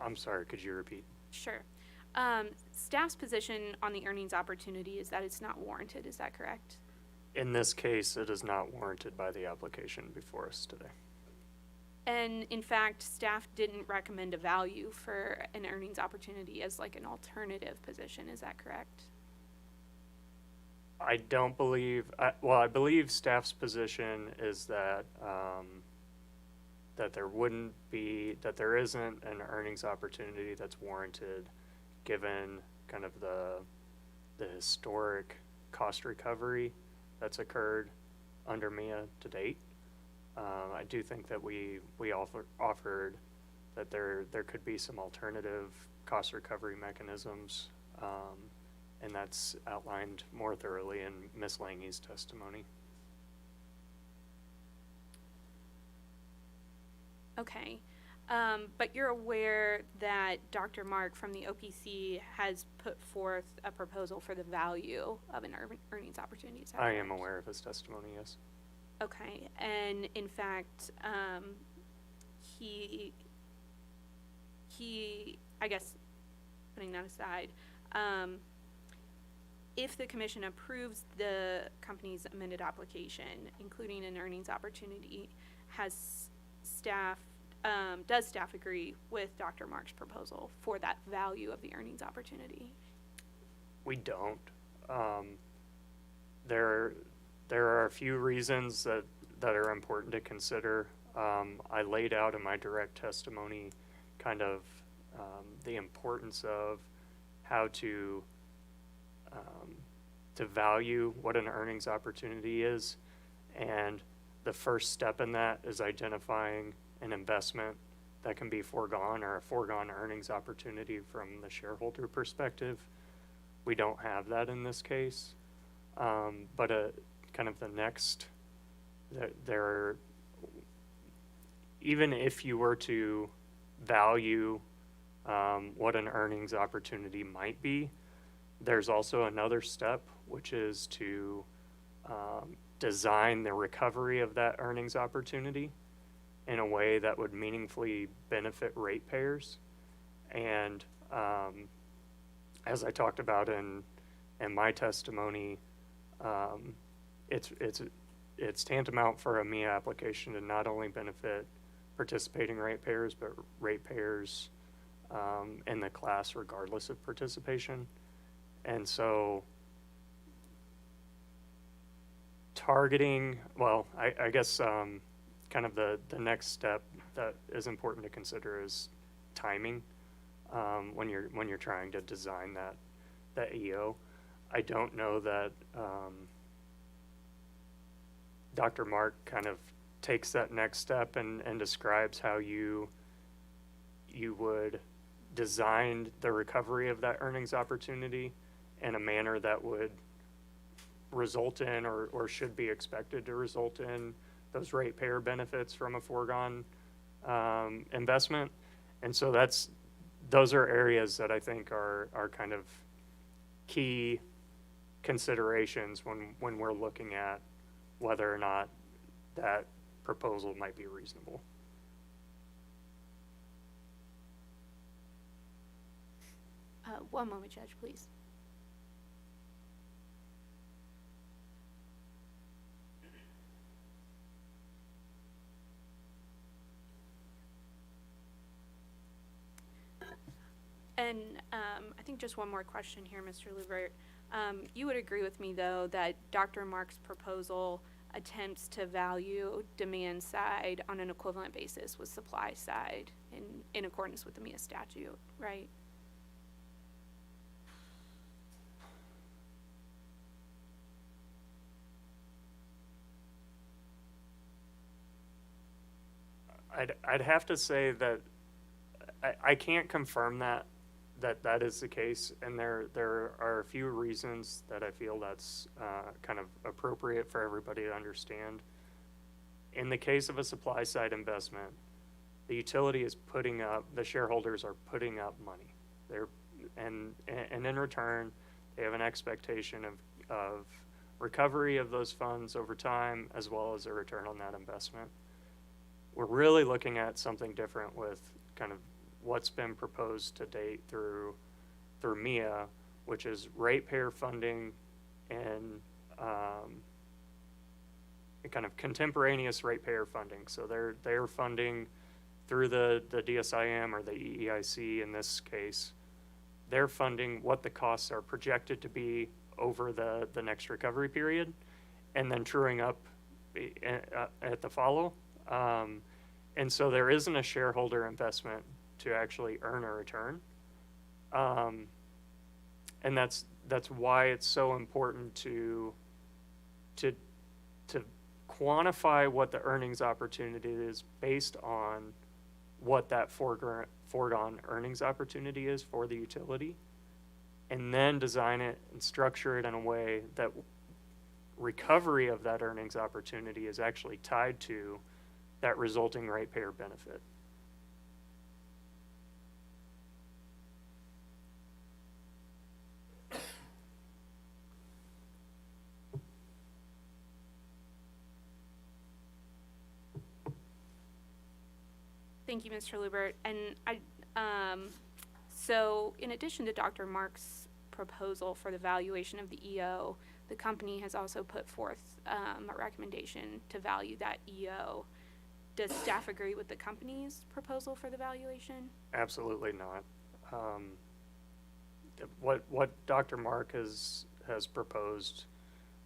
I'm sorry, could you repeat? Sure. Staff's position on the earnings opportunity is that it's not warranted. Is that correct? In this case, it is not warranted by the application before us today. And in fact, staff didn't recommend a value for an earnings opportunity as like an alternative position. Is that correct? I don't believe, I believe staff's position is that, that there isn't an earnings opportunity that's warranted given kind of the historic cost recovery that's occurred under MEEIA to date. I do think that we offered that there could be some alternative cost recovery mechanisms, and that's outlined more thoroughly in Ms. Lange's testimony. Okay. But you're aware that Dr. Mark from the OPC has put forth a proposal for the value of an earnings opportunity. Is that I am correct? aware of his testimony, yes. Okay, and in fact, he, I guess, putting that aside, if the commission approves the company's amended application, including an earnings opportunity, does staff agree with Dr. Mark's proposal for that value of the earnings opportunity? We don't. There are a few reasons that are important to consider. I laid out in my direct testimony kind of the importance of how to value what an earnings opportunity is, and the first step in that is identifying an investment that can be foregone or a foregone earnings opportunity from the shareholder perspective. We don't have that in this case, but kind of the next, even if you were to value what an earnings opportunity might be, there's also another step, which is to design the recovery of that earnings opportunity in a way that would meaningfully benefit ratepayers. And as I talked about in my testimony, it's tantamount for a MEEIA application to not only benefit participating ratepayers, but ratepayers in the class regardless of participation. And so targeting, well, I guess kind of the next step that is important to consider is timing when you're trying to design that EO. I don't know that Dr. Mark kind of takes that next step and describes how you would design the recovery of that earnings opportunity in a manner that would result in or should be expected to result in those ratepayer benefits from a foregone investment. And so those are areas that I think are kind of key considerations when we're looking at whether or not that proposal might be reasonable. One moment, Judge, please. And I think just one more question here, Mr. Lubert. You would agree with me, though, that Dr. Mark's proposal attempts to value demand side on an equivalent basis with supply side in accordance with the MEEIA statute, right? I'd have to say that I can't confirm that is the case, and there are a few reasons that I feel that's kind of appropriate for everybody to understand. In the case of a supply side investment, the utility is putting up, the shareholders are putting up money. And in return, they have an expectation of recovery of those funds over time, as well as a return on that investment. We're really looking at something different with kind of what's been proposed to date through MEEIA, which is ratepayer funding and kind of contemporaneous ratepayer funding. So they're funding through the DSIM or the EEIC in this case. They're funding what the costs are projected to be over the next recovery period, and then truing up at the follow. And so there isn't a shareholder investment to actually earn a return. And that's why it's so important to quantify what the earnings opportunity is based on what that foregone earnings opportunity is for the utility, and then design it and structure it in a way that recovery of that earnings opportunity is actually tied to that resulting ratepayer benefit. Thank you, Mr. Lubert. And so in addition to Dr. Mark's proposal for the valuation of the EO, the company has also put forth a recommendation to value that EO. Does staff agree with the company's proposal for the valuation? Absolutely not. What Dr. Mark has proposed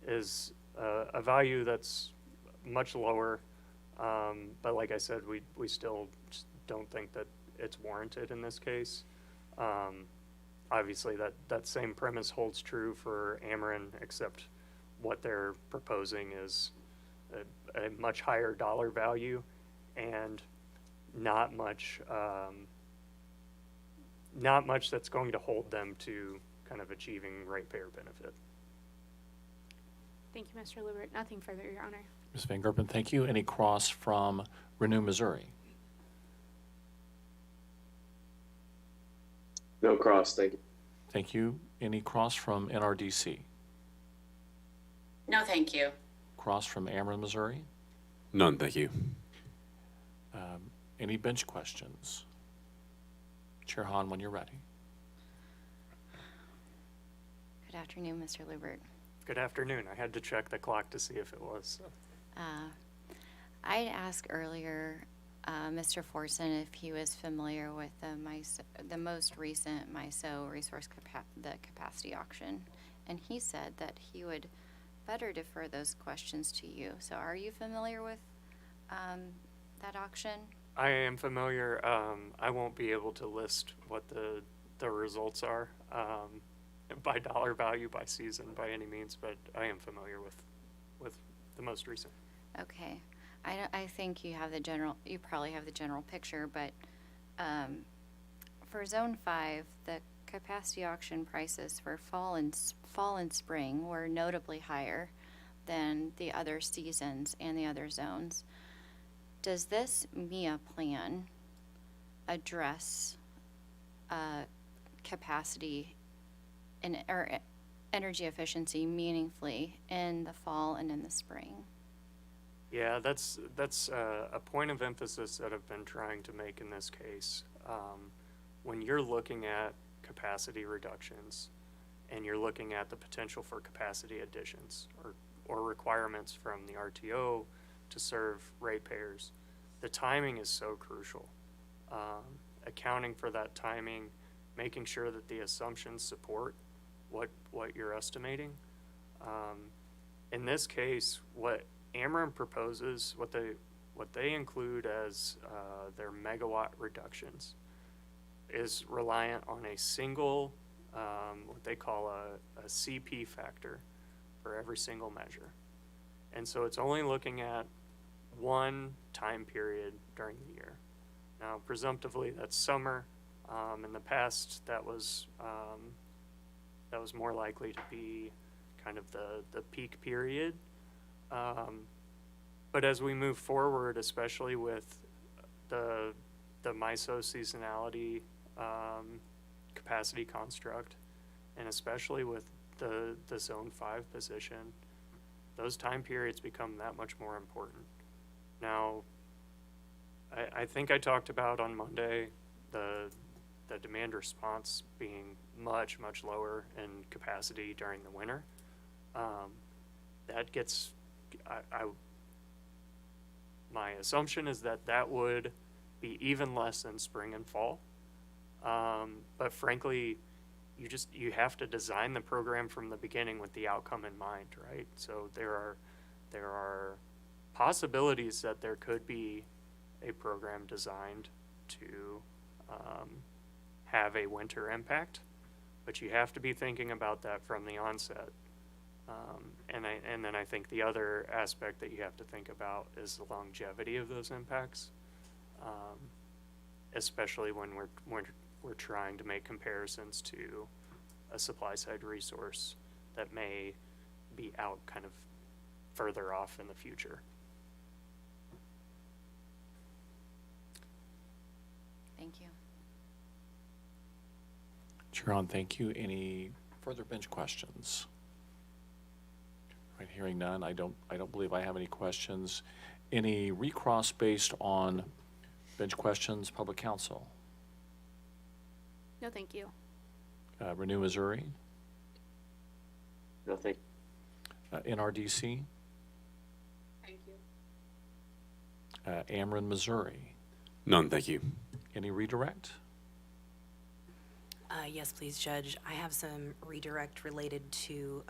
is a value that's much lower. But like I said, we still just don't think that it's warranted in this case. Obviously, that same premise holds true for Ameren, except what they're proposing is a much higher dollar value and not much that's going to hold them to kind of achieving ratepayer benefit. Thank you, Mr. Lubert. Nothing further, Your Honor. Ms. Van Gerpen, thank you. Any cross from Renew Missouri? No cross, thank you. Thank you. Any cross from NRDC? No, thank you. Cross from Ameren, Missouri? None, thank you. Any bench questions? Chair Hahn, when you're ready. Good afternoon, Mr. Lubert. Good afternoon. I had to check the clock to see if it was. So. I had asked earlier Mr. Forson if he was familiar with the most recent MISO resource capacity auction, and he said that he would better defer those questions to you. So are you familiar with that auction? I am familiar. I won't be able to list what the results are by dollar value, by season, by any means, but I am familiar with the most recent. Okay. I think you probably have the general picture, but for Zone 5, the capacity auction prices for fall and spring were notably higher than the other seasons and the other zones. Does this MEEIA plan address capacity or energy efficiency meaningfully in the fall and in the spring? Yeah, that's a point of emphasis that I've been trying to make in this case. When you're looking at capacity reductions and you're looking at the potential for capacity additions or requirements from the RTO to serve ratepayers, the timing is so crucial. Accounting for that timing, making sure that the assumptions support what you're estimating. In this case, what Ameren proposes, what they include as their megawatt reductions, is reliant on a single, what they call a CP factor for every single measure. And so it's only looking at one time period during the year. Now, presumptively, that's summer. In the past, that was more likely to be kind of the peak period. But as we move forward, especially with the MISO seasonality capacity construct, and especially with the Zone 5 position, those time periods become that much more important. Now, I think I talked about on Monday the demand response being much, much lower in capacity during the winter. That gets, my assumption is that would be even less than spring and fall. But frankly, you have to design the program from the beginning with the outcome in mind, right? So there are possibilities that there could be a program designed to have a winter impact, but you have to be thinking about that from the onset. And then I think the other aspect that you have to think about is the longevity of those impacts, especially when we're trying to make comparisons to a supply side resource that may be out kind of further off in the future. Thank you. Sharon, thank you. Any further bench questions? Right, hearing none, I don't believe I have any questions. Any recross based on bench questions, public counsel? No, thank you. Renew Missouri, No, thank NRDC, Thank you. Ameren, Missouri. None, thank you. Any redirect? Yes, please, Judge. I have some redirect related to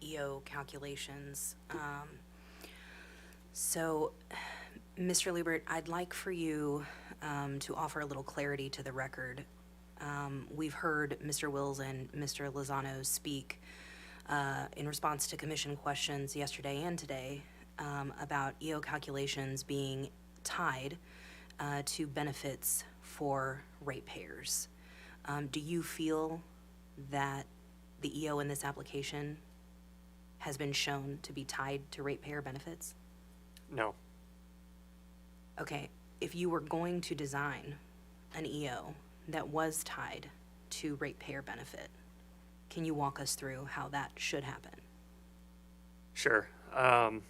EO calculations. So, Mr. Liebert, I'd like for you to offer a little clarity to the record. We've heard Mr. Wills and Mr. Lozano speak in response to commission questions yesterday and today about EO calculations being tied to benefits for ratepayers. Do you feel that the EO in this application has been shown to be tied to ratepayer benefits? No. Okay, if you were going to design an EO that was tied to ratepayer benefit, can you walk us through how that should happen? Sure. I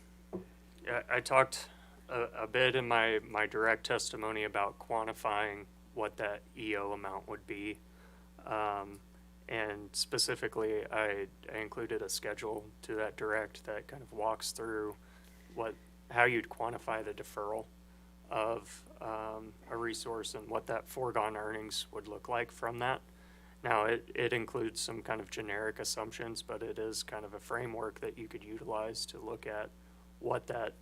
talked a bit in my direct testimony about quantifying what that EO amount would be. And specifically, I included a schedule to that direct that kind of walks through how you'd quantify the deferral of a resource and what that foregone earnings would look like from that. Now, it includes some kind of generic assumptions, but it is kind of a framework that you could utilize to look at what that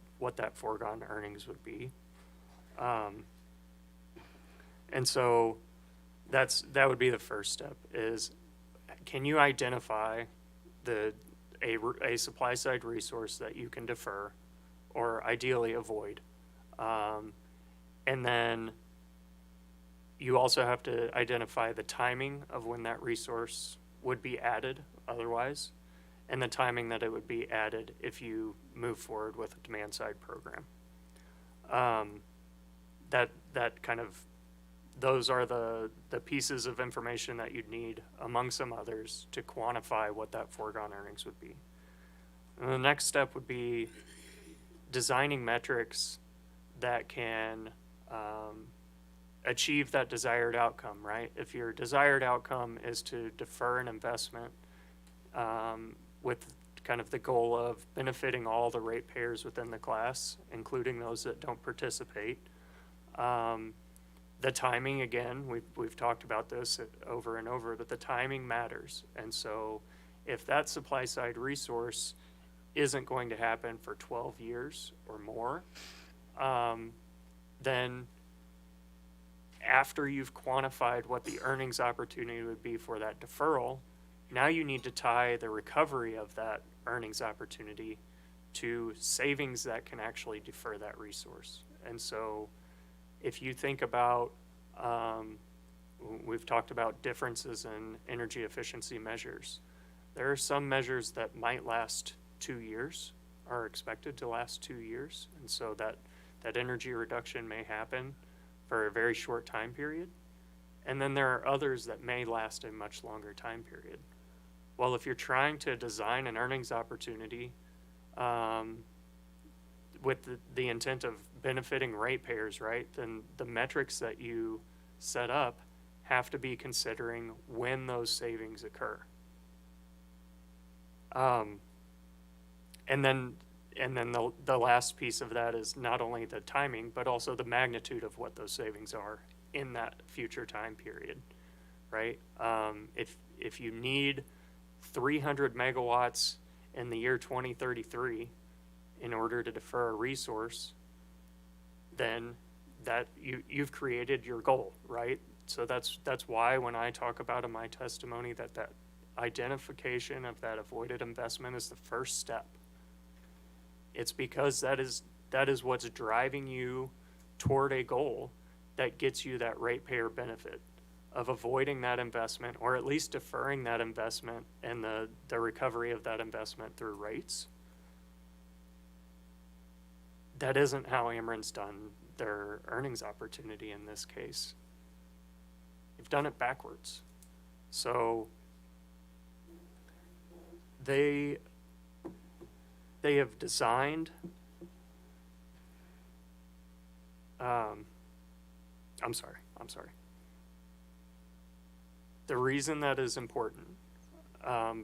foregone earnings would be. And so that would be the first step, is can you identify a supply side resource that you can defer or ideally avoid? And then you also have to identify the timing of when that resource would be added otherwise, and the timing that it would be added if you move forward with a demand side program. That kind of, those are the pieces of information that you'd need, among some others, to quantify what that foregone earnings would be. And the next step would be designing metrics that can achieve that desired outcome, right? If your desired outcome is to defer an investment with kind of the goal of benefiting all the ratepayers within the class, including those that don't participate, the timing, again, we've talked about this over and over, but the timing matters. And so if that supply side resource isn't going to happen for 12 years or more, then after you've quantified what the earnings opportunity would be for that deferral, now you need to tie the recovery of that earnings opportunity to savings that can actually defer that resource. And so if you think about, we've talked about differences in energy efficiency measures. There are some measures that might last 2 years, are expected to last 2 years. And so that energy reduction may happen for a very short time period. And then there are others that may last a much longer time period. Well, if you're trying to design an earnings opportunity with the intent of benefiting ratepayers, right, then the metrics that you set up have to be considering when those savings occur. And then the last piece of that is not only the timing, but also the magnitude of what those savings are in that future time period, right? If you need 300 megawatts in the year 2033 in order to defer a resource, then that you've created your goal, right? So that's why when I talk about in my testimony that identification of that avoided investment is the first step. It's because that is what's driving you toward a goal that gets you that ratepayer benefit of avoiding that investment, or at least deferring that investment and the recovery of that investment through rates. That isn't how Ameren's done their earnings opportunity in this case. They've done it backwards. So they have designed, I'm sorry. The reason that is important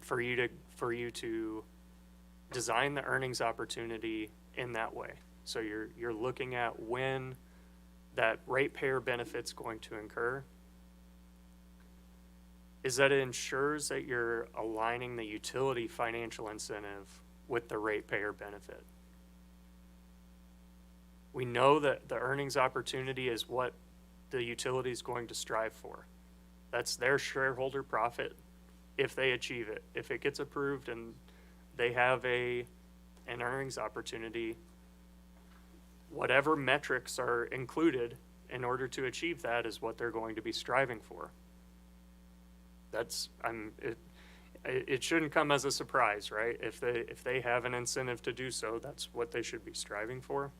for you to design the earnings opportunity in that way. So you're looking at when that ratepayer benefit's going to incur, is that it ensures that you're aligning the utility financial incentive with the ratepayer benefit. We know that the earnings opportunity is what the utility is going to strive for. That's their shareholder profit if they achieve it. If it gets approved and they have an earnings opportunity, whatever metrics are included in order to achieve that is what they're going to be striving for. It shouldn't come as a surprise, right? If they have an incentive to do so, that's what they should be striving for.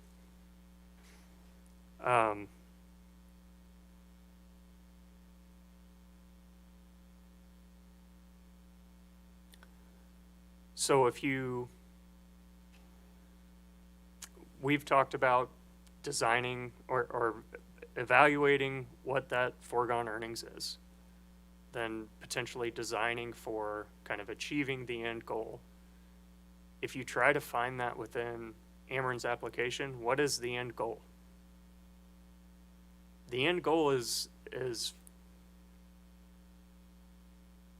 So we've talked about designing or evaluating what that foregone earnings is, then potentially designing for kind of achieving the end goal. If you try to find that within Ameren's application, what is the end goal? The end goal is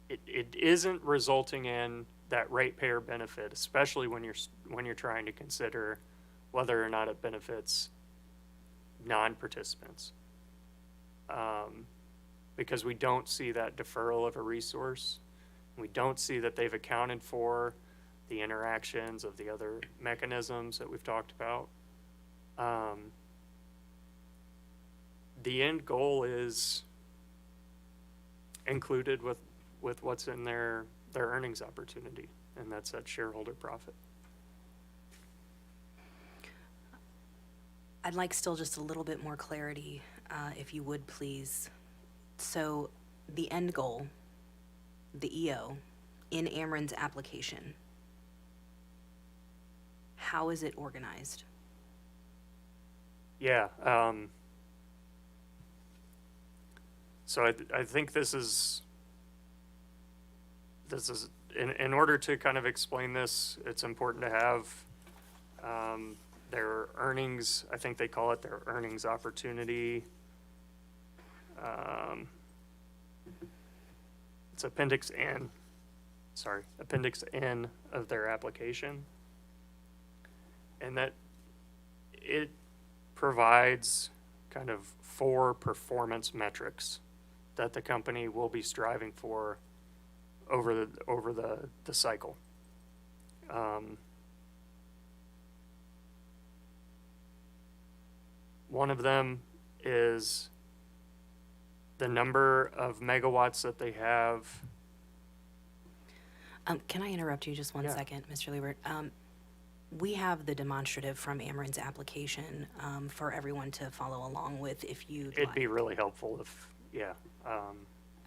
it isn't resulting in that ratepayer benefit, especially when you're trying to consider whether or not it benefits non-participants. Because we don't see that deferral of a resource. We don't see that they've accounted for the interactions of the other mechanisms that we've talked about. the end goal is included with what's in their earnings opportunity, and that's that shareholder profit. I'd like still just a little bit more clarity, if you would, please. So the end goal, the EO, in Ameren's application, how is it organized? Yeah, so I think this is, in order to kind of explain this, it's important to have their earnings, I think they call it their earnings opportunity. It's Appendix N of their application. And that it provides kind of 4 performance metrics that the company will be striving for over the cycle. One of them is the number of megawatts that they have. Can I interrupt you just one Yeah. second, Mr. Liebert? We have the demonstrative from Ameren's application for everyone to follow along with if you'd It'd like. be really helpful if, yeah.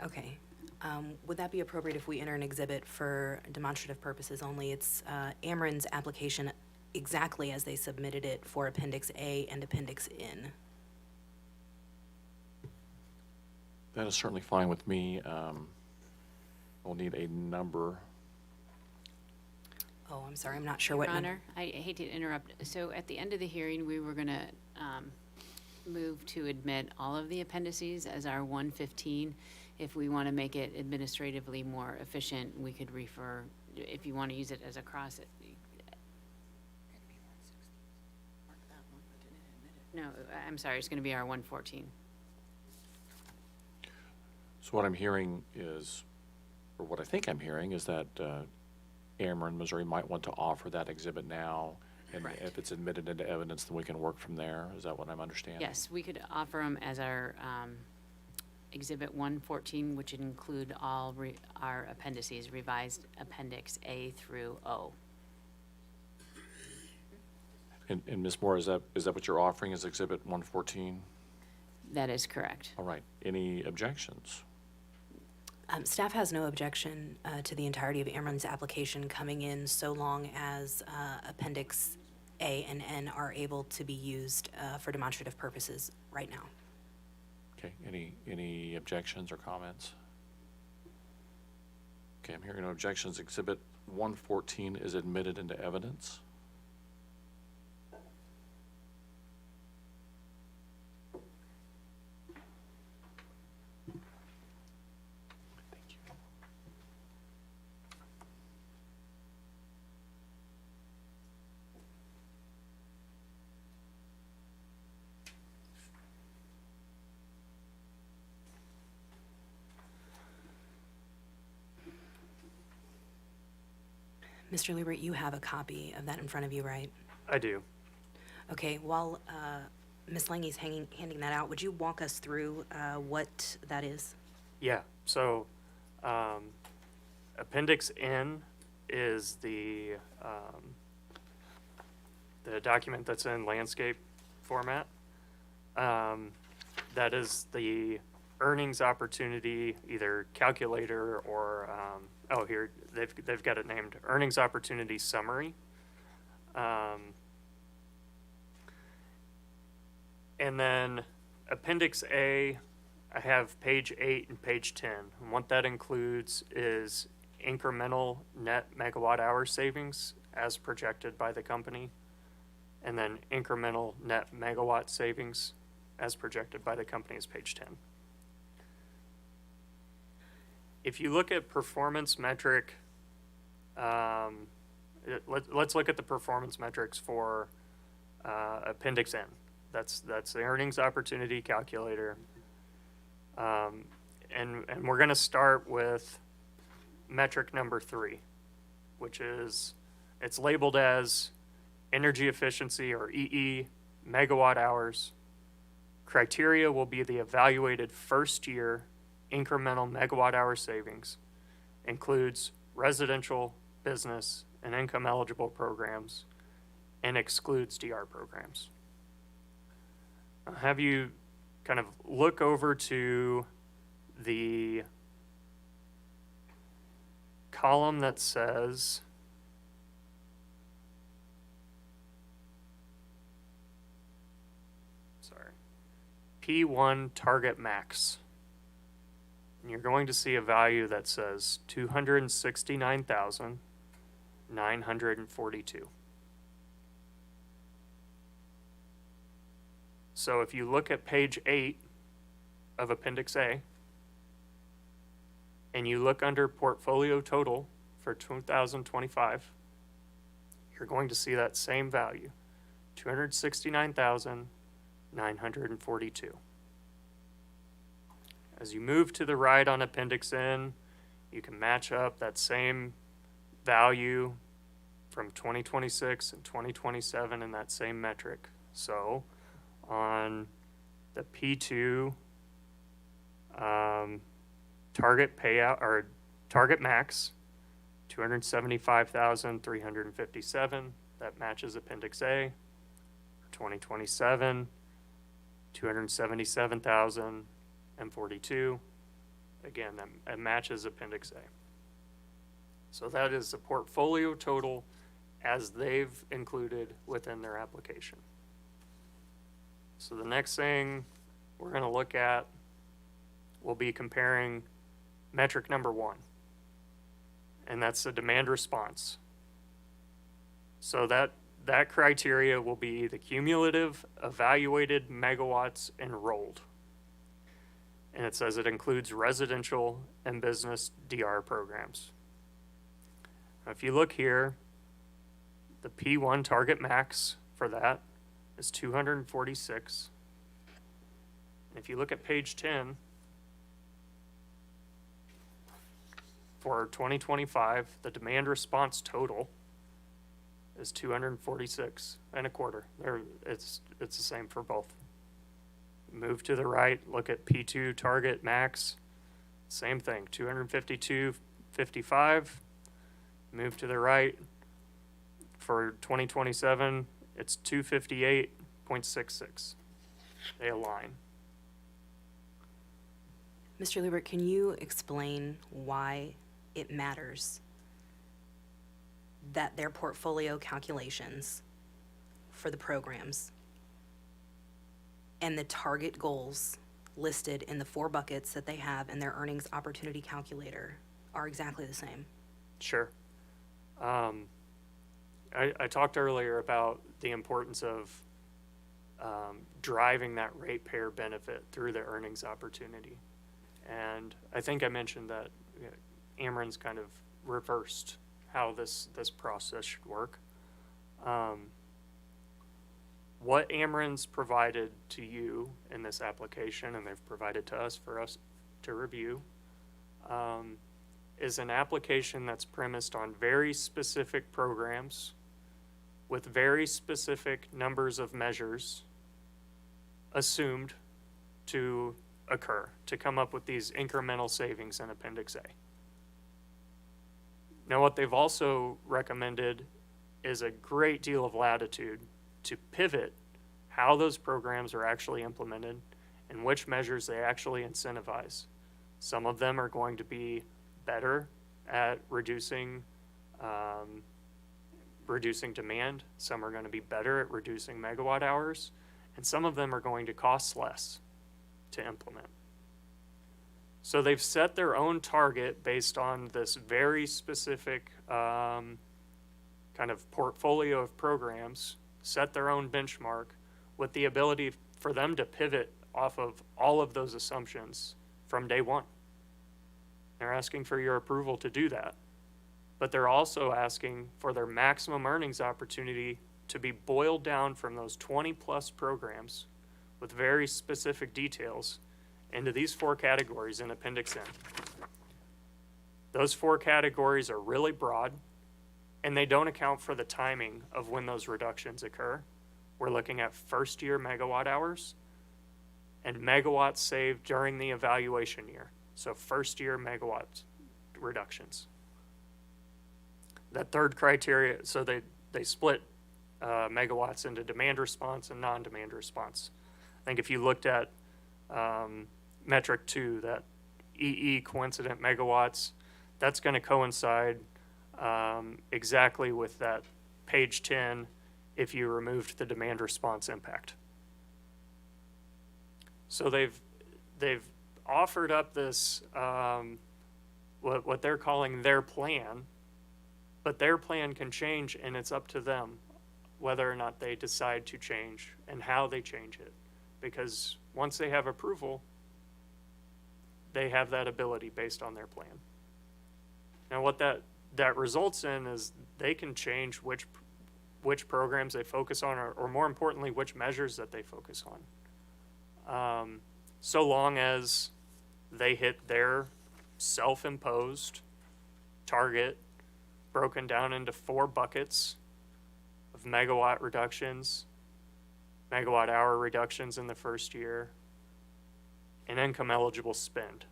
Okay. Would that be appropriate if we enter an exhibit for demonstrative purposes only? It's Ameren's application exactly as they submitted it for Appendix A and Appendix N. That is certainly fine with me. We'll need a number. Oh, I'm sorry, I'm not sure Your what number. Honor, I hate to interrupt. So at the end of the hearing, we were going to move to admit all of the appendices as our 115. If we want to make it administratively more efficient, we could refer, if you want to use it as a cross. No, I'm sorry, it's going to be our 114. So what I'm hearing is, or what I think I'm hearing is that Ameren, Missouri might want to offer that exhibit now. And Correct. if it's admitted into evidence, then we can work from there. Is that what I'm understanding? Yes, we could offer them as our Exhibit 114, which would include all our appendices, revised Appendix A through O. And Ms. Moore, is that what you're offering as Exhibit 114? That is correct. All right. Any objections? Staff has no objection to the entirety of Ameren's application coming in so long as Appendix A and N are able to be used for demonstrative purposes right now. Okay. Any objections or comments? Okay, I'm hearing no objections. Exhibit 114 is admitted into evidence. Thank you. Mr. Liebert, you have a copy of that in front of you, right? I do. Okay, while Ms. Lange's handing that out, would you walk us through what that is? Yeah, so Appendix N is the document that's in landscape format. That is the earnings opportunity, either calculator or, oh, here, they've got it named Earnings Opportunity Summary. And then Appendix A, I have page 8 and page 10. And what that includes is incremental net megawatt hour savings as projected by the company, and then incremental net megawatt savings as projected by the company is page 10. If you look at performance metric, let's look at the performance metrics for Appendix N. That's the earnings opportunity calculator. And we're going to start with metric number 3, which is, it's labeled as energy efficiency, or EE, megawatt hours. Criteria will be the evaluated first-year incremental megawatt-hour savings, includes residential, business, and income-eligible programs, and excludes DR programs. I'll have you kind of look over to the column that says P1 target max. And you're going to see a value that says 269,942. So if you look at page 8 of Appendix A, and you look under portfolio total for 2025, you're going to see that same value, 269,942. As you move to the right on Appendix N, you can match up that same value from 2026 and 2027 in that same metric. So on the P2 target payout or target max, 275,357. That matches Appendix A. For 2027, 277,042. Again, that matches Appendix A. So that is the portfolio total as they've included within their application. So the next thing we're going to look at will be comparing metric number 1, and that's the demand response. So that criteria will be the cumulative evaluated megawatts enrolled. And it says it includes residential and business DR programs. Now, if you look here, the P1 target max for that is 246. And if you look at page 10, for 2025, the demand response total is 246 and a quarter. It's the same for both. Move to the right, look at P2 target max, same thing, 252.55. Move to the right, for 2027, it's 258.66. They align. Mr. Liebert, can you explain why it matters that their portfolio calculations for the programs and the target goals listed in the 4 buckets that they have in their earnings opportunity calculator are exactly the same? Sure. I talked earlier about the importance of driving that ratepayer benefit through the earnings opportunity. And I think I mentioned that Ameren's kind of reversed how this process should work. What Ameren's provided to you in this application, and they've provided to us for us to review, is an application that's premised on very specific programs with very specific numbers of measures assumed to occur to come up with these incremental savings in Appendix A. Now, what they've also recommended is a great deal of latitude to pivot how those programs are actually implemented and which measures they actually incentivize. Some of them are going to be better at reducing demand. Some are going to be better at reducing megawatt hours, and some of them are going to cost less to implement. So they've set their own target based on this very specific kind of portfolio of programs, set their own benchmark with the ability for them to pivot off of all of those assumptions from day one. They're asking for your approval to do that. But they're also asking for their maximum earnings opportunity to be boiled down from those 20 plus programs with very specific details into these 4 categories in Appendix N. Those 4 categories are really broad, and they don't account for the timing of when those reductions occur. We're looking at first year megawatt hours, and megawatts saved during the evaluation year. So first year megawatt reductions. That third criteria, so they split megawatts into demand response and non-demand response. I think if you looked at metric 2, that EE coincident megawatts, that's going to coincide exactly with that page 10 if you removed the demand response impact. So they've offered up this what they're calling their plan, but their plan can change, and it's up to them whether or not they decide to change and how they change it. Because once they have approval, they have that ability based on their plan. Now, what that results in is they can change which programs they focus on, or more importantly, which measures that they focus on. So long as they hit their self-imposed target, broken down into 4 buckets of megawatt reductions, megawatt hour reductions in the first year, and income eligible spend.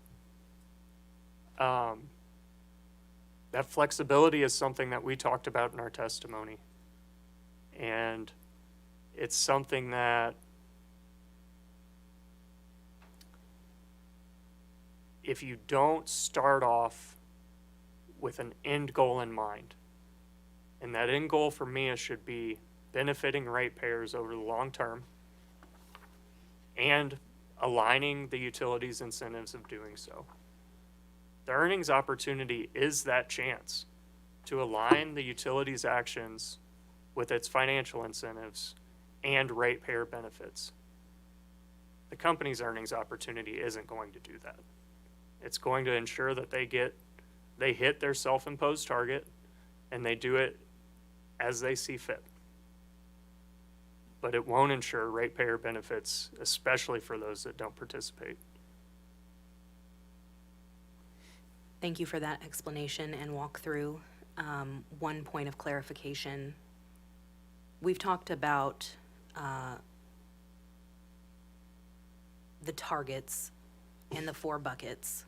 That flexibility is something that we talked about in our testimony. And it's something that if you don't start off with an end goal in mind, and that end goal for MEEIA should be benefiting ratepayers over the long term and aligning the utilities' incentives of doing so. The earnings opportunity is that chance to align the utilities' actions with its financial incentives and ratepayer benefits. The company's earnings opportunity isn't going to do that. It's going to ensure that they hit their self-imposed target, and they do it as they see fit. But it won't ensure ratepayer benefits, especially for those that don't participate. Thank you for that explanation and walkthrough. One point of clarification. We've talked about the targets and the 4 buckets.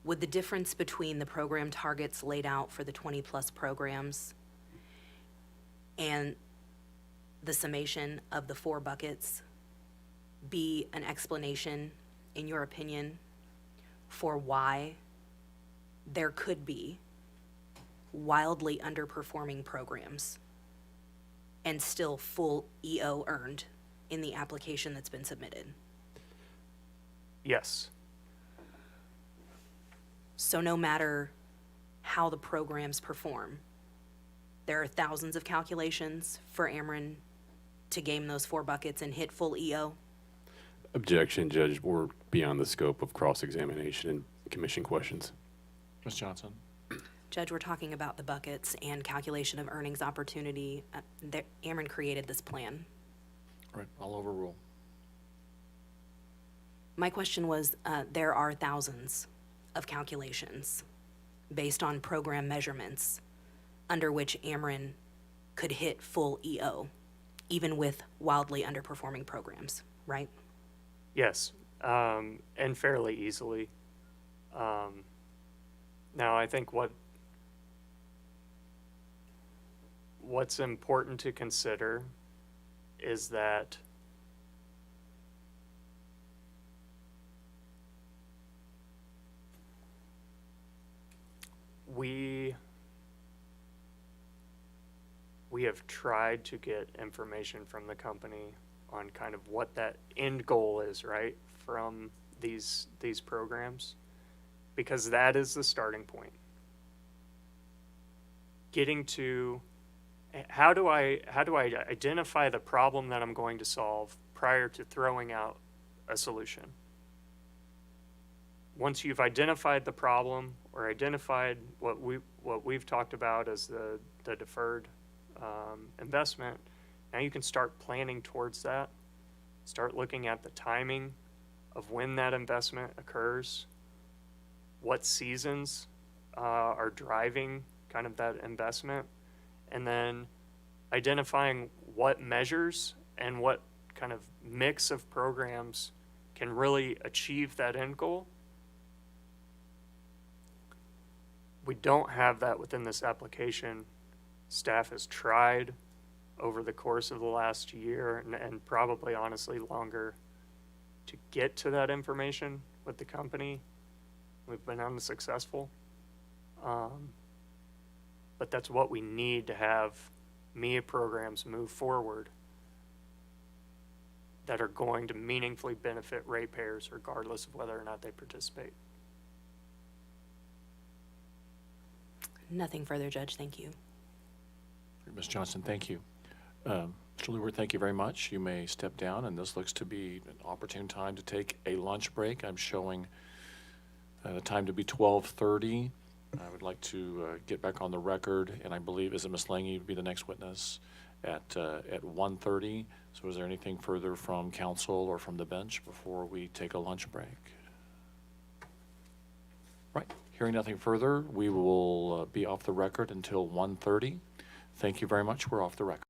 Would the difference between the program targets laid out for the 20-plus programs and the summation of the 4 buckets be an explanation, in your opinion, for why there could be wildly underperforming programs and still full EO earned in the application that's been submitted? Yes. So no matter how the programs perform, there are thousands of calculations for Ameren to game those 4 buckets and hit full EO? Objection, Judge. We're beyond the scope of cross-examination and commission questions. Ms. Johnson? Judge, we're talking about the buckets and calculation of earnings opportunity. Ameren created this plan. All right, I'll overrule. My question was, there are thousands of calculations based on program measurements under which Ameren could hit full EO, even with wildly underperforming programs, right? Yes, and fairly easily. Now, I think what's important to consider is that we have tried to get information from the company on kind of what that end goal is, right, from these programs, because that is the starting point. Getting to how do I identify the problem that I'm going to solve prior to throwing out a solution? Once you've identified the problem or identified what we've talked about as the deferred investment, now you can start planning towards that. Start looking at the timing of when that investment occurs, what seasons are driving kind of that investment, and then identifying what measures and what kind of mix of programs can really achieve that end goal. We don't have that within this application. Staff has tried over the course of the last year and probably honestly longer to get to that information with the company. We've been unsuccessful. But that's what we need to have MEEIA programs move forward that are going to meaningfully benefit ratepayers regardless of whether or not they participate. Nothing further, Judge. Thank you. Ms. Johnson, thank you. Mr. Lewert, thank you very much. You may step down, and this looks to be an opportune time to take a lunch break. I'm showing the time to be 12:30. I would like to get back on the record, and I believe, is it Ms. Lange would be the next witness at 1:30. So is there anything further from council or from the bench before we take a lunch break? Right. Hearing nothing further, we will be off the record until 1:30. Thank you very much. We're off the record.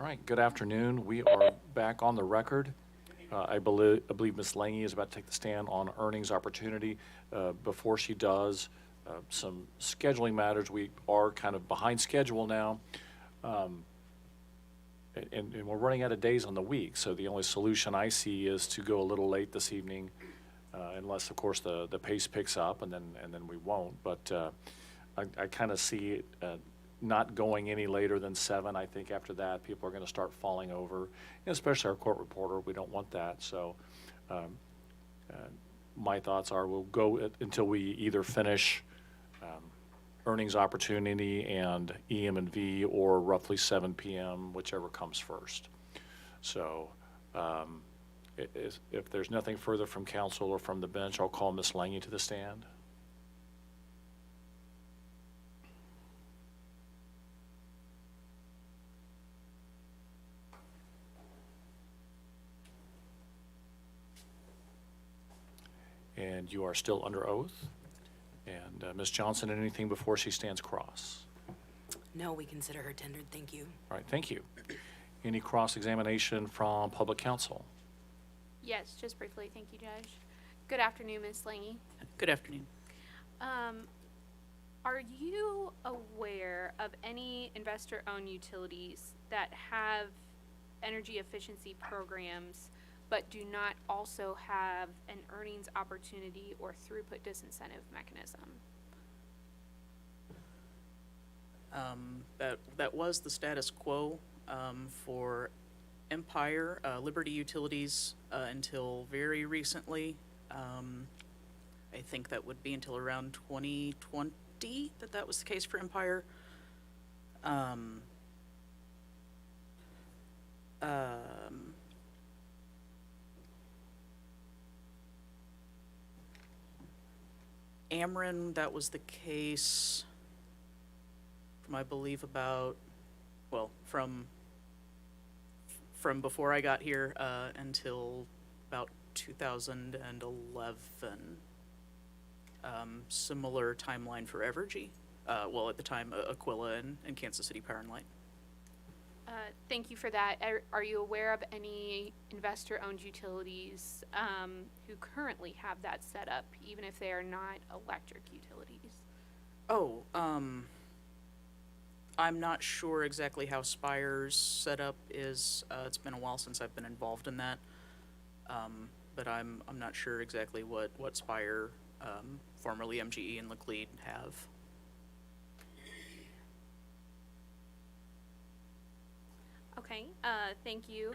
All right, good afternoon. We are back on the record. I believe Ms. Lange is about to take the stand on earnings opportunity. Before she does, some scheduling matters. We are kind of behind schedule now. And we're running out of days on the week, so the only solution I see is to go a little late this evening, unless, of course, the pace picks up, and then we won't. But I kind of see it not going any later than 7. I think after that, people are going to start falling over, and especially our court reporter. We don't want that. So my thoughts are we'll go until we either finish earnings opportunity and EM&V, or roughly 7 p.m., whichever comes first. So if there's nothing further from council or from the bench, I'll call Ms. Lange to the stand. And you are still under oath. And Ms. Johnson, anything before she stands cross? No, we consider her tendered, thank you. All right, thank you. Any cross-examination from public counsel? Yes, just briefly. Thank you, Judge. Good afternoon, Ms. Lange. Good afternoon. Are you aware of any investor-owned utilities that have energy efficiency programs but do not also have an earnings opportunity or throughput disincentive mechanism? That was the status quo for Empire, Liberty Utilities until very recently. I think that would be until around 2020 that was the case for Empire. Ameren, that was the case from, I believe, from before I got here until about 2011. Similar timeline for Evergy. At the time, Aquila and Kansas City Power and Light. Thank you for that. Are you aware of any investor-owned utilities who currently have that set up, even if they are not electric utilities? Oh, I'm not sure exactly how Spire's setup is. It's been a while since I've been involved in that. But I'm not sure exactly what Spire, formerly MGE and Laclede, have. Okay, thank you.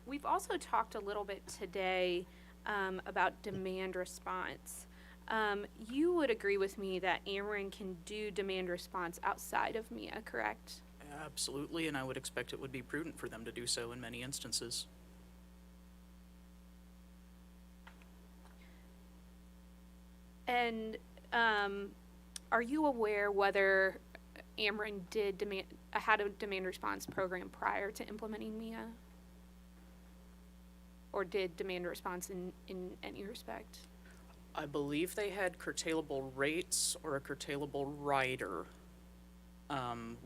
We've also talked a little bit today about demand response. You would agree with me that Ameren can do demand response outside of MEEIA, correct? Absolutely, and I would expect it would be prudent for them to do so in many instances. And are you aware whether Ameren had a demand response program prior to implementing MEEIA? Or did demand response in any respect? I believe they had curtailable rates or a curtailable rider.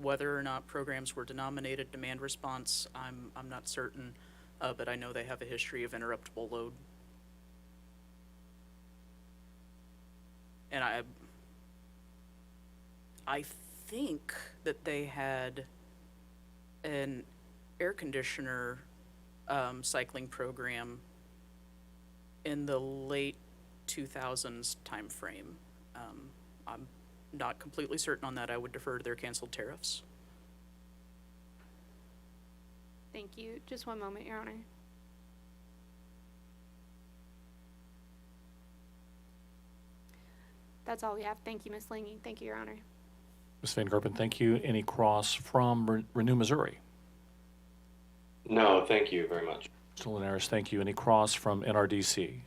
Whether or not programs were denominated demand response, I'm not certain, but I know they have a history of interruptible load. And I think that they had an air conditioner cycling program in the late 2000s timeframe. I'm not completely certain on that. I would defer to their canceled tariffs. Thank you. Just one moment, Your Honor. That's all we have. Thank you, Ms. Lange. Thank you, Your Honor. Ms. Van Gerpen, thank you. Any cross from Renew Missouri? No, thank you very much. Mr. Linares, thank you. Any cross from NRDC?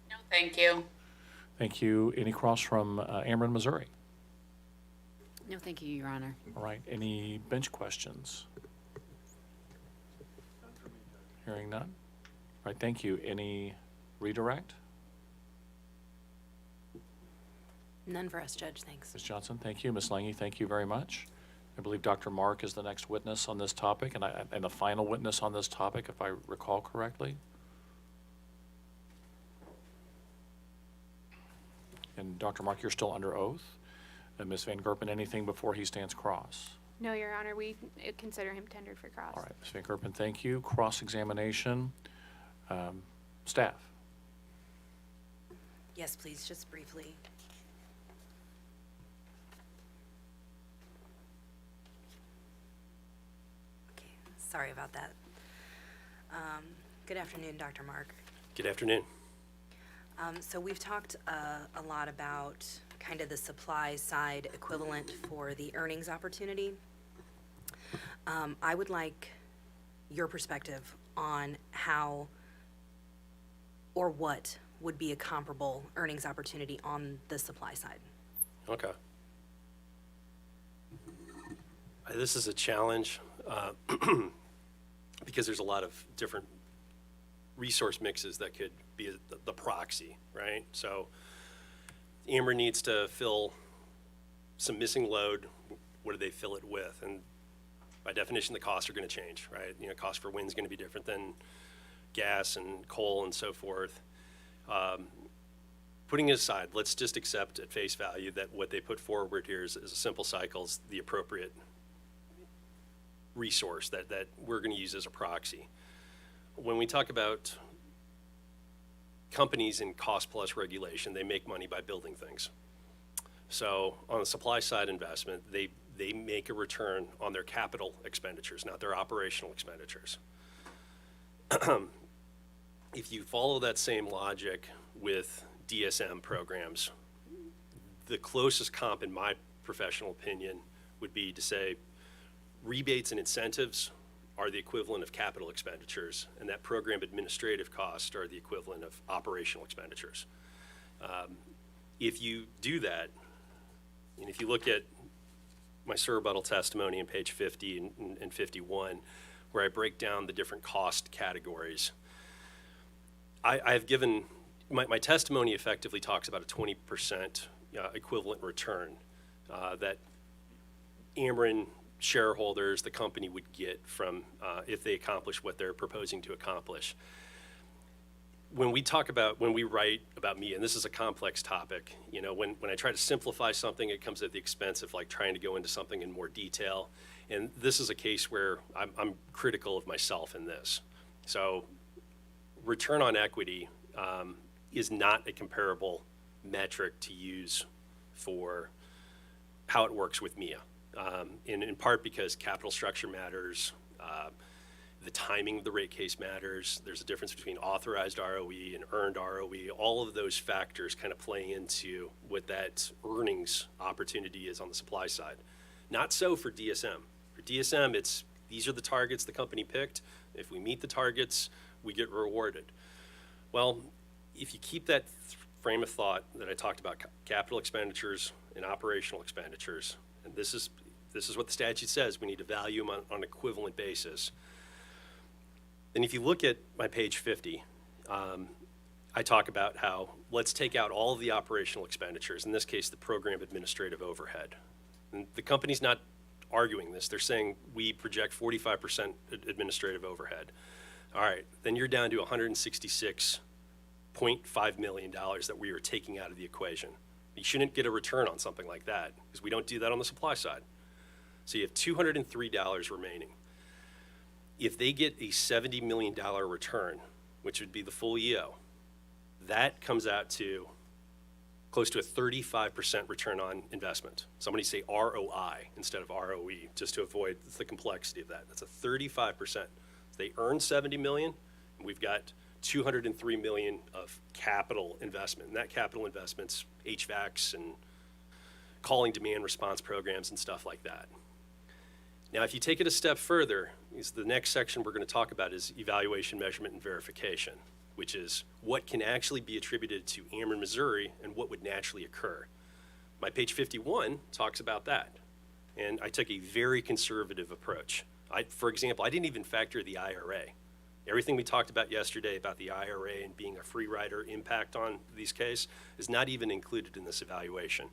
No, thank you. Thank you. Any cross from Ameren, Missouri? No, thank you, Your Honor. All right. Any bench questions? Hearing none. All right. Thank you. Any redirect? None for us, Judge, thanks. Ms. Johnson, thank you. Ms. Lange, thank you very much. I believe Dr. Mark is the next witness on this topic, and the final witness on this topic, if I recall correctly. And Dr. Mark, you're still under oath. And Ms. Van Gerpen, anything before he stands cross? No, Your Honor, we consider him tendered for cross. All right, Ms. Van Gerpen, thank you. Cross-examination. Staff? Yes, please, just briefly. Okay, sorry about that. Good afternoon, Dr. Mark. Good afternoon. So we've talked a lot about kind of the supply side equivalent for the earnings opportunity. I would like your perspective on how or what would be a comparable earnings opportunity on the supply side. Okay. This is a challenge because there's a lot of different resource mixes that could be the proxy, right? So Ameren needs to fill some missing load. What do they fill it with? And by definition, the costs are going to change, right? You know, cost for wind is going to be different than gas and coal and so forth. Putting it aside, let's just accept at face value that what they put forward here is a simple cycle, is the appropriate resource that we're going to use as a proxy. When we talk about companies in cost plus regulation, they make money by building things. So on the supply side investment, they make a return on their capital expenditures, not their operational expenditures. If you follow that same logic with DSM programs, the closest comp, in my professional opinion, would be to say rebates and incentives are the equivalent of capital expenditures, and that program administrative costs are the equivalent of operational expenditures. If you do that, and if you look at my rebuttal testimony on page 50 and 51, where I break down the different cost categories, I've given, my testimony effectively talks about a 20% equivalent return that Ameren shareholders, the company, would get from if they accomplish what they're proposing to accomplish. When we write about MEEIA, and this is a complex topic, you know, when I try to simplify something, it comes at the expense of like trying to go into something in more detail. And this is a case where I'm critical of myself in this. So return on equity is not a comparable metric to use for how it works with MEEIA. In part because capital structure matters, the timing of the rate case matters. There's a difference between authorized ROE and earned ROE. All of those factors kind of play into what that earnings opportunity is on the supply side. Not so for DSM. For DSM, these are the targets the company picked. If we meet the targets, we get rewarded. Well, if you keep that frame of thought that I talked about, capital expenditures and operational expenditures, and this is what the statute says, we need to value them on an equivalent basis. And if you look at my page 50, I talk about how let's take out all of the operational expenditures, in this case, the program administrative overhead. And the company's not arguing this. They're saying we project 45% administrative overhead. All right, then you're down to $166.5 million that we are taking out of the equation. You shouldn't get a return on something like that because we don't do that on the supply side. So you have $203 remaining. If they get a $70 million return, which would be the full EO, that comes out to close to a 35% return on investment. Somebody say ROI instead of ROE, just to avoid the complexity of that. That's a 35%. So they earn $70 million, and we've got $203 million of capital investment. And that capital investment's HVACs and calling demand response programs and stuff like that. Now, if you take it a step further, the next section we're going to talk about is evaluation, measurement, and verification, which is what can actually be attributed to Ameren, Missouri, and what would naturally occur. My page 51 talks about that, and I took a very conservative approach. For example, I didn't even factor the IRA. Everything we talked about yesterday about the IRA and being a free rider impact on these cases is not even included in this evaluation.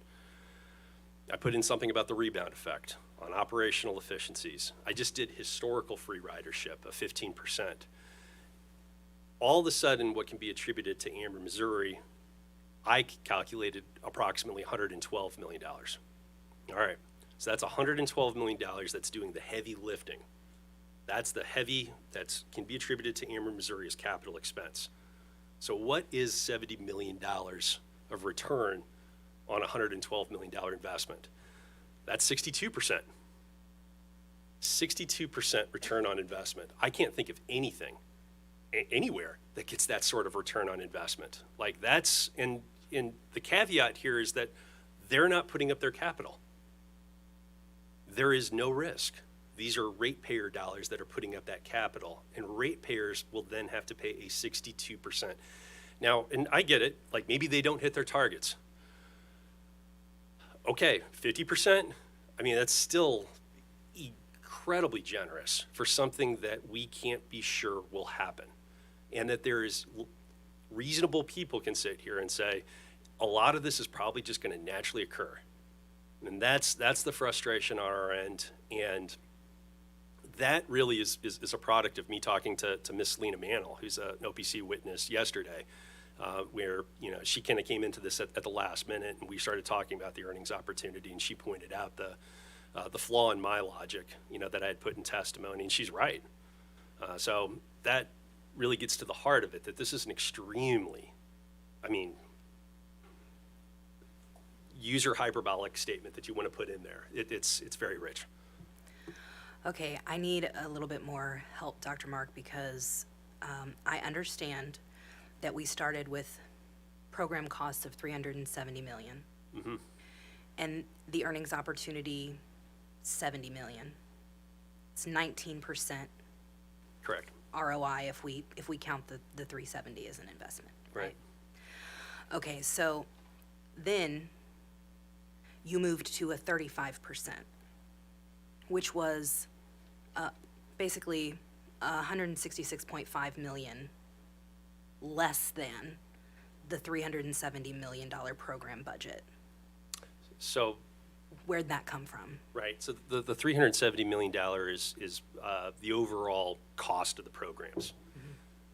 I put in something about the rebound effect. on operational efficiencies. I just did historical free ridership of 15%. All of a sudden, what can be attributed to Ameren, Missouri, I calculated approximately $112 million. All right, so that's $112 million that's doing the heavy lifting. That's the heavy that can be attributed to Ameren, Missouri as capital expense. So what is $70 million of return on a $112 million investment? That's 62%. 62% return on investment. I can't think of anything anywhere that gets that sort of return on investment. Like that's, and the caveat here is that they're not putting up their capital. There is no risk. These are ratepayer dollars that are putting up that capital, and ratepayers will then have to pay a 62%. Now, and I get it, like maybe they don't hit their targets. Okay, 50%, I mean, that's still incredibly generous for something that we can't be sure will happen. And that there is reasonable people can sit here and say, a lot of this is probably just going to naturally occur. And that's the frustration on our end. And that really is a product of me talking to Miss Lena Mantle, who's an OPC witness yesterday, where, you know, she kind of came into this at the last minute, and we started talking about the earnings opportunity, and she pointed out the flaw in my logic, you know, that I had put in testimony, and she's right. So that really gets to the heart of it, that this is an extremely, I mean, user hyperbolic statement that you want to put in there. It's very rich. Okay, I need a little bit more help, Dr. Mark, because I understand that we started with program costs of $370 million. Mm-hmm. And the earnings opportunity, $70 million. It's 19% Correct. ROI if we count the 370 as an investment. Right. Okay, so then you moved to a 35%, which was basically $166.5 million less than the $370 million program budget. So, Where'd that come from? right, so the $370 million is the overall cost of the programs. Mm-hmm.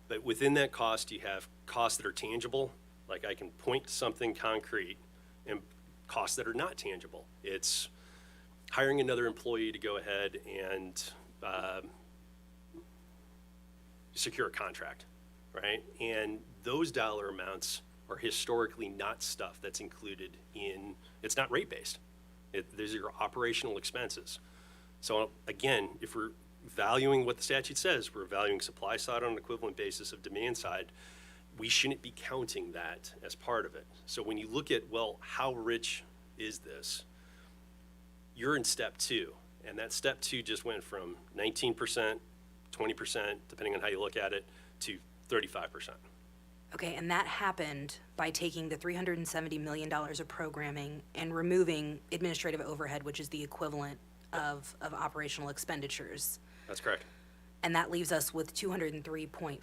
But within that cost, you have costs that are tangible, like I can point to something concrete, and costs that are not tangible. It's hiring another employee to go ahead and secure a contract, right? And those dollar amounts are historically not stuff that's included in, it's not rate-based. These are your operational expenses. So again, if we're valuing what the statute says, we're valuing supply side on an equivalent basis of demand side, we shouldn't be counting that as part of it. So when you look at, well, how rich is this? You're in step two, and that step two just went from 19%, 20%, depending on how you look at it, to 35%. Okay, and that happened by taking the $370 million of programming and removing administrative overhead, which is the equivalent of operational expenditures. That's correct. And that leaves us with 203.5.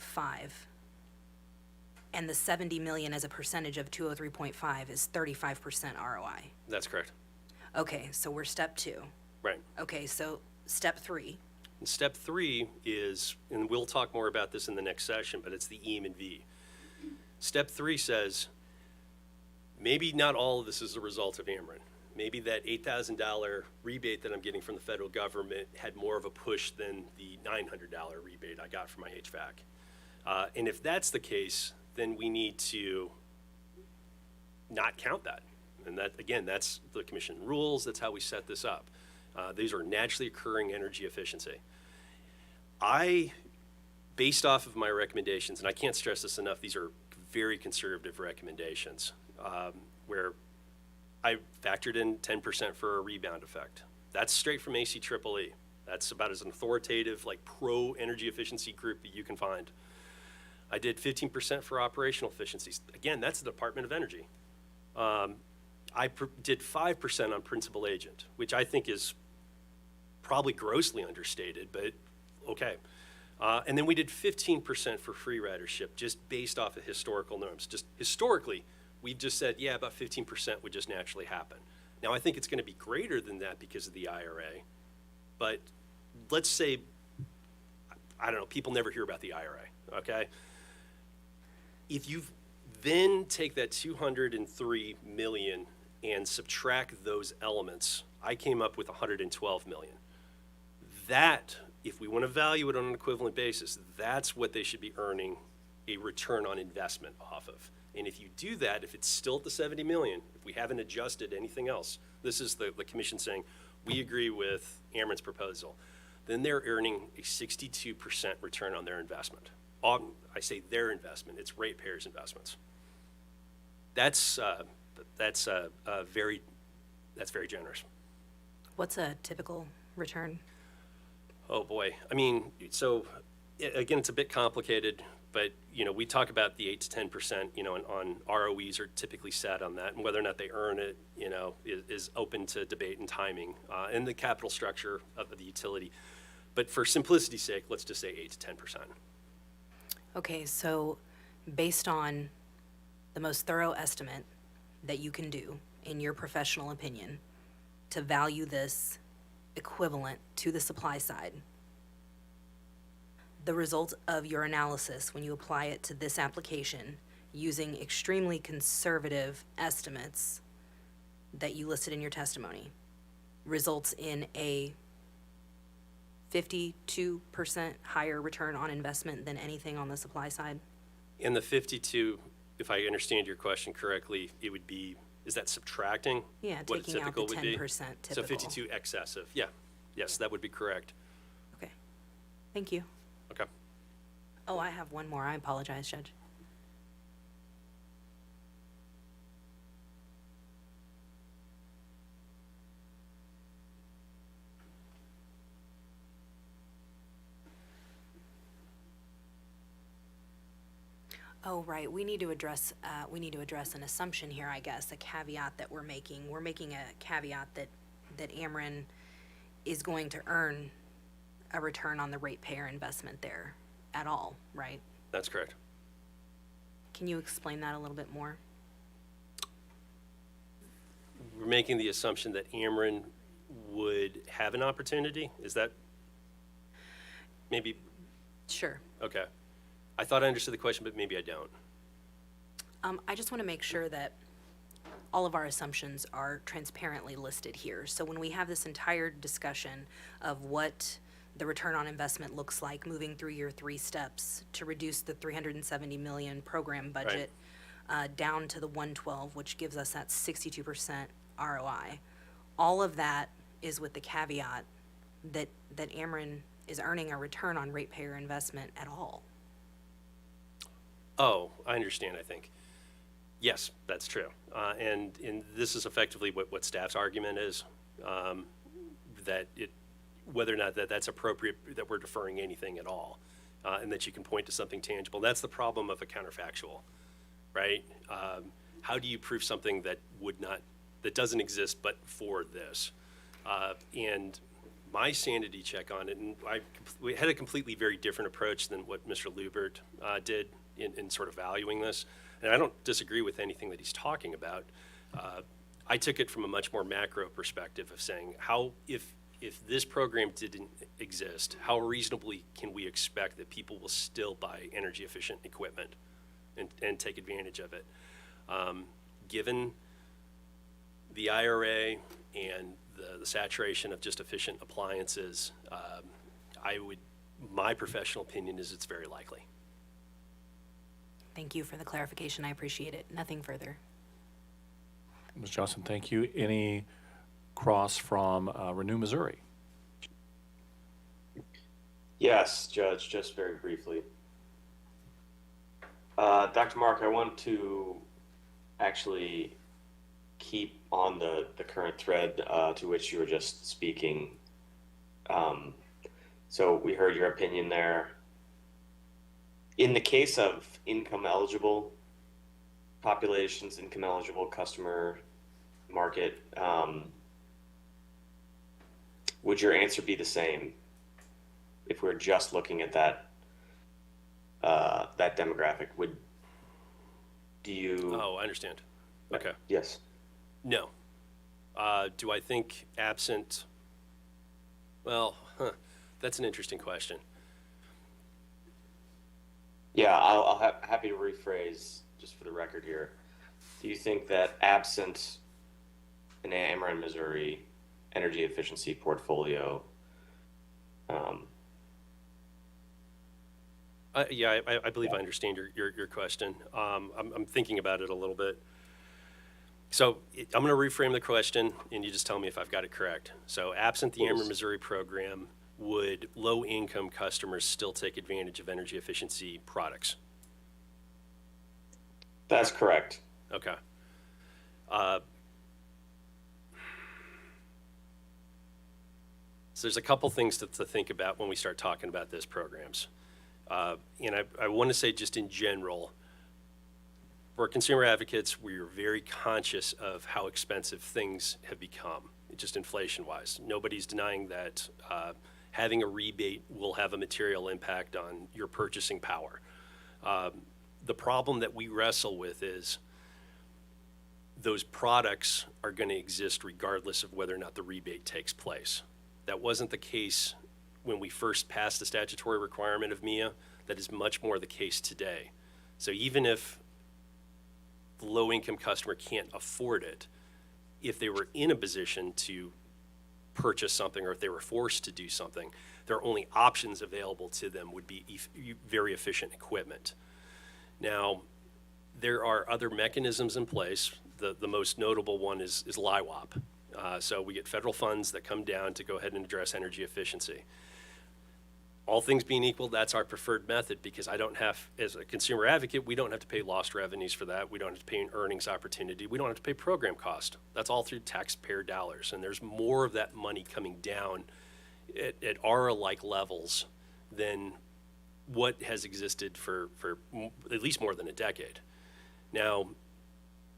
And the 70 million as a percentage of 203.5 is 35% ROI. That's correct. Okay, so we're step two. Right. Okay, so step three. And step three is, and we'll talk more about this in the next session, but it's the EAM and V. Step three says, maybe not all of this is a result of Ameren. Maybe that $8,000 rebate that I'm getting from the federal government had more of a push than the $900 rebate I got from my HVAC. And if that's the case, then we need to not count that. And that, again, that's the commission rules. That's how we set this up. These are naturally occurring energy efficiency. Based off of my recommendations, and I can't stress this enough, these are very conservative recommendations, where I factored in 10% for a rebound effect. That's straight from ACEEE. That's about as an authoritative, like pro-energy efficiency group that you can find. I did 15% for operational efficiencies. Again, that's the Department of Energy. I did 5% on principal agent, which I think is probably grossly understated, but okay. And then we did 15% for free ridership, just based off of historical norms. Just historically, we've just said, yeah, about 15% would just naturally happen. Now, I think it's going to be greater than that because of the IRA, but let's say, I don't know, people never hear about the IRA, okay? If you then take that 203 million and subtract those elements, I came up with 112 million. That, if we want to value it on an equivalent basis, that's what they should be earning a return on investment off of. And if you do that, if it's still at the 70 million, if we haven't adjusted anything else, this is the commission saying, we agree with Ameren's proposal, then they're earning a 62% return on their investment. I say their investment, it's ratepayers' investments. That's very generous. What's a typical return? Oh, boy. I mean, so, again, it's a bit complicated, but, you know, we talk about the 8 to 10%, you know, on ROEs are typically set on that, and whether or not they earn it, you know, is open to debate and timing, and the capital structure of the utility. But for simplicity's sake, let's just say 8 to 10%. Okay, so based on the most thorough estimate that you can do, in your professional opinion, to value this equivalent to the supply side, the result of your analysis when you apply it to this application using extremely conservative estimates that you listed in your testimony results in a 52% higher return on investment than anything on the supply side? And the 52, if I understand your question correctly, it would be, is that subtracting? Yeah, what a taking out the typical would be? 10% So typical. 52 excessive, yeah. Yes, that would be correct. Okay, thank you. Okay. Oh, I have one more. I apologize, Judge. Oh, right. We need to address an assumption here, I guess, a caveat that we're making. We're making a caveat that Ameren is going to earn a return on the ratepayer investment there at all, right? That's correct. Can you explain that a little bit more? We're making the assumption that Ameren would have an opportunity? Is that maybe? Sure. Okay. I thought I understood the question, but maybe I don't. I just want to make sure that all of our assumptions are transparently listed here. So when we have this entire discussion of what the return on investment looks like moving through your 3 steps to reduce the 370 million program budget down to the 112, which gives us that 62% ROI. All of that is with the caveat that Ameren is earning a return on ratepayer investment at all. Oh, I understand, I think. Yes, that's true. And this is effectively what staff's argument is, that whether or not that's appropriate, that we're deferring anything at all, and that you can point to something tangible. That's the problem of a counterfactual, right? How do you prove something that doesn't exist but for this? And my sanity check on it, and we had a completely very different approach than what Mr. Lubert did in sort of valuing this. And I don't disagree with anything that he's talking about. I took it from a much more macro perspective of saying, if this program didn't exist, how reasonably can we expect that people will still buy energy efficient equipment and take advantage of it? Given the IRA and the saturation of just efficient appliances, my professional opinion is it's very likely. Thank you for the clarification. I appreciate it. Nothing further. Ms. Johnson, thank you. Any cross from Renew Missouri? Yes, Judge, just very briefly. Dr. Mark, I want to actually keep on the current thread to which you were just speaking. So we heard your opinion there. In the case of income eligible populations, income eligible customer market, would your answer be the same if we're just looking at that demographic? Oh, I understand. Okay. Yes. No. Do I think absent, well, that's an interesting question. Yeah, happy to rephrase just for the record here. Do you think that absent an Ameren, Missouri energy efficiency portfolio, Yeah, I believe I understand your question. I'm thinking about it a little bit. So I'm going to reframe the question, and you just tell me if I've got it correct. So absent the Ameren, Missouri program, would low-income customers still take advantage of energy efficiency products? that's correct. Okay. So there's a couple things to think about when we start talking about those programs. And I want to say just in general, for consumer advocates, we're very conscious of how expensive things have become, just inflation-wise. Nobody's denying that having a rebate will have a material impact on your purchasing power. The problem that we wrestle with is those products are going to exist regardless of whether or not the rebate takes place. That wasn't the case when we first passed the statutory requirement of MEEIA. That is much more the case today. So even if the low-income customer can't afford it, if they were in a position to purchase something or if they were forced to do something, their only options available to them would be very efficient equipment. Now, there are other mechanisms in place. The most notable one is LIWOP. So we get federal funds that come down to go ahead and address energy efficiency. All things being equal, that's our preferred method because I don't have, as a consumer advocate, we don't have to pay lost revenues for that. We don't have to pay an earnings opportunity. We don't have to pay program cost. That's all through taxpayer dollars. And there's more of that money coming down at ARA-like levels than what has existed for at least more than a decade. Now,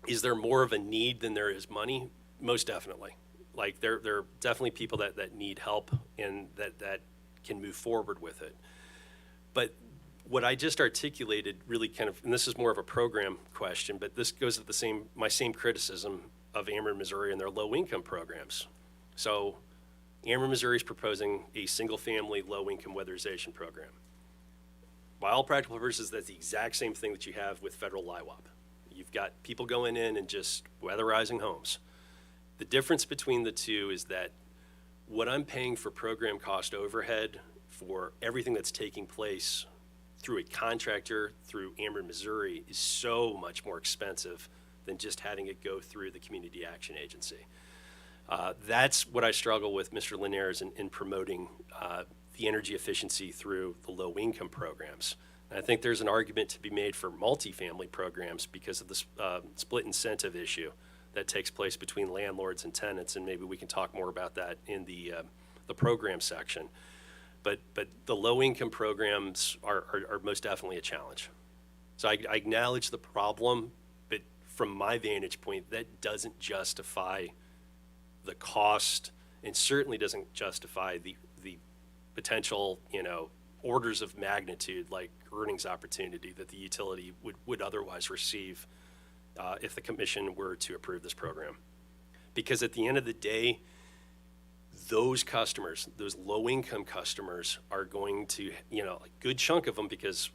is there more of a need than there is money? Most definitely. Like there are definitely people that need help and that can move forward with it. But what I just articulated really kind of, and this is more of a program question, but this goes at my same criticism of Ameren, Missouri and their low-income programs. So Ameren, Missouri is proposing a single-family low-income weatherization program. By all practical purposes, that's the exact same thing that you have with federal LIWOP. You've got people going in and just weatherizing homes. The difference between the two is that what I'm paying for program cost overhead for everything that's taking place through a contractor through Ameren, Missouri is so much more expensive than just having it go through the Community Action Agency. That's what I struggle with, Mr. Linares, in promoting the energy efficiency through the low-income programs. And I think there's an argument to be made for multifamily programs because of the split incentive issue that takes place between landlords and tenants, and maybe we can talk more about that in the program section. But the low-income programs are most definitely a challenge. So I acknowledge the problem, but from my vantage point, that doesn't justify the cost and certainly doesn't justify the potential, orders of magnitude like earnings opportunity that the utility would otherwise receive if the commission were to approve this program. Because at the end of the day, those customers, those low-income customers are going to, a good chunk of them, because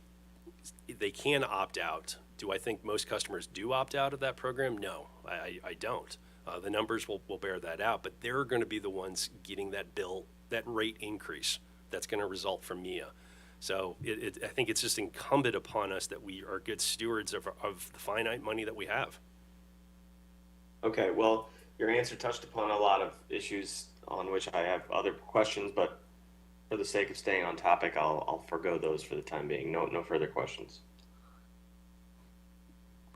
they can opt out. Do I think most customers do opt out of that program? No, I don't. The numbers will bear that out, but they're going to be the ones getting that bill, that rate increase that's going to result from MEEIA. So I think it's just incumbent upon us that we are good stewards of the finite money that we have. Okay, well, your answer touched upon a lot of issues on which I have other questions, but for the sake of staying on topic, I'll forego those for the time being. No further questions.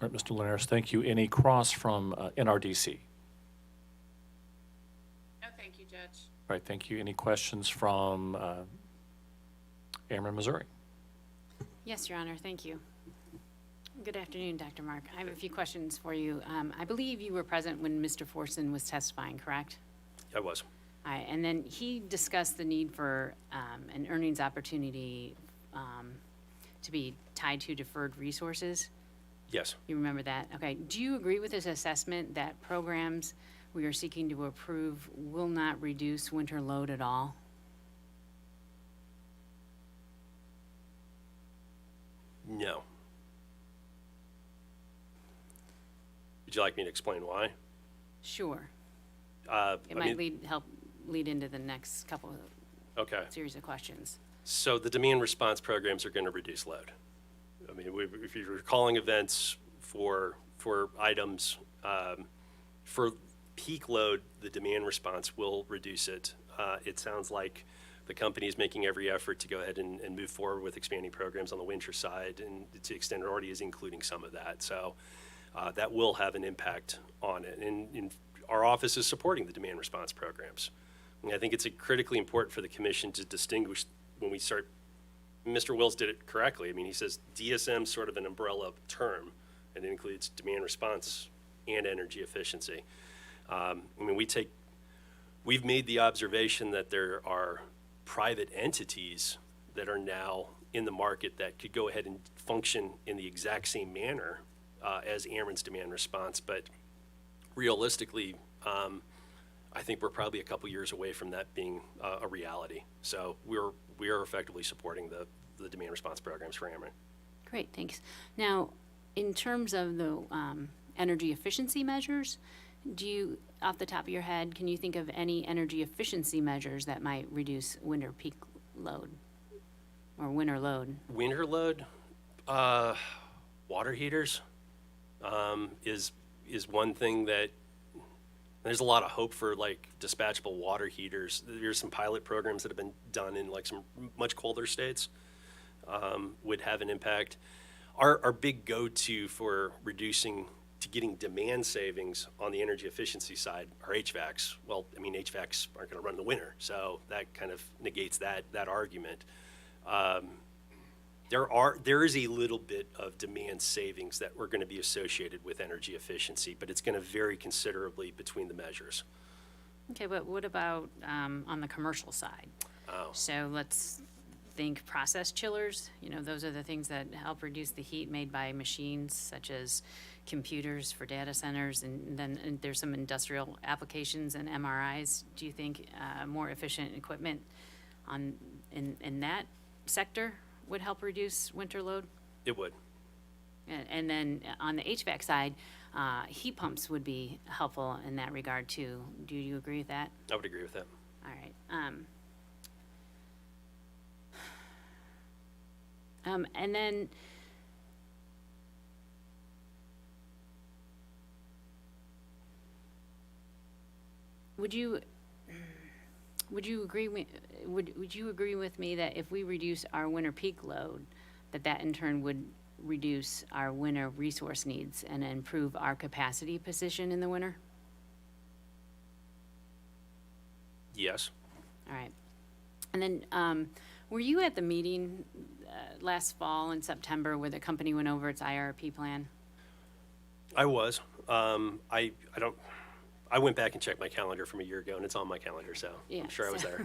All right, Mr. Linares, thank you. Any cross from NRDC? No, thank you, Judge. All right, thank you. Any questions from Ameren, Missouri? Yes, Your Honor, thank you. Good afternoon, Dr. Mark. I have a few questions for you. I believe you were present when Mr. Forson was testifying, correct? I was. All right, and then he discussed the need for an earnings opportunity to be tied to deferred resources. Yes. You remember that? Okay. Do you agree with his assessment that programs we are seeking to approve will not reduce winter load at all? No. Would you like me to explain why? Sure. It I might mean, help lead into the next couple of okay. series of questions. So the demand response programs are going to reduce load. I mean, if you're calling events for items, for peak load, the demand response will reduce it. It sounds like the company is making every effort to go ahead and move forward with expanding programs on the winter side, and to the extent it already is including some of that. So that will have an impact on it. And our office is supporting the demand response programs. And I think it's critically important for the commission to distinguish when we start. Mr. Wills did it correctly. I mean, he says DSM sort of an umbrella term, and it includes demand response and energy efficiency. I mean, we've made the observation that there are private entities that are now in the market that could go ahead and function in the exact same manner as Ameren's demand response, but realistically, I think we're probably a couple years away from that being a reality. So we are effectively supporting the demand response programs for Ameren. Great, thanks. Now, in terms of the energy efficiency measures, do you, off the top of your head, can you think of any energy efficiency measures that might reduce winter peak load or winter load? Winter load, water heaters is one thing that there's a lot of hope for, like dispatchable water heaters. There's some pilot programs that have been done in like some much colder states, would have an impact. Our big go-to for getting demand savings on the energy efficiency side are HVACs. Well, I mean, HVACs aren't going to run in the winter, so that kind of negates that argument. There is a little bit of demand savings that are going to be associated with energy efficiency, but it's going to vary considerably between the measures. Okay, but what about on the commercial side? Oh. So let's think process chillers. You know, those are the things that help reduce the heat made by machines such as computers for data centers, and then there's some industrial applications and MRIs. Do you think more efficient equipment in that sector would help reduce winter load? It would. And then on the HVAC side, heat pumps would be helpful in that regard too. Do you agree with that? I would agree with that. All right. And then would you agree would you agree with me that if we reduce our winter peak load, that in turn would reduce our winter resource needs and improve our capacity position in the winter? Yes. All right. And then were you at the meeting last fall in September where the company went over its IRP plan? I was. I went back and checked my calendar from a year ago, and it's on my calendar, so Yeah, I'm sure I was there.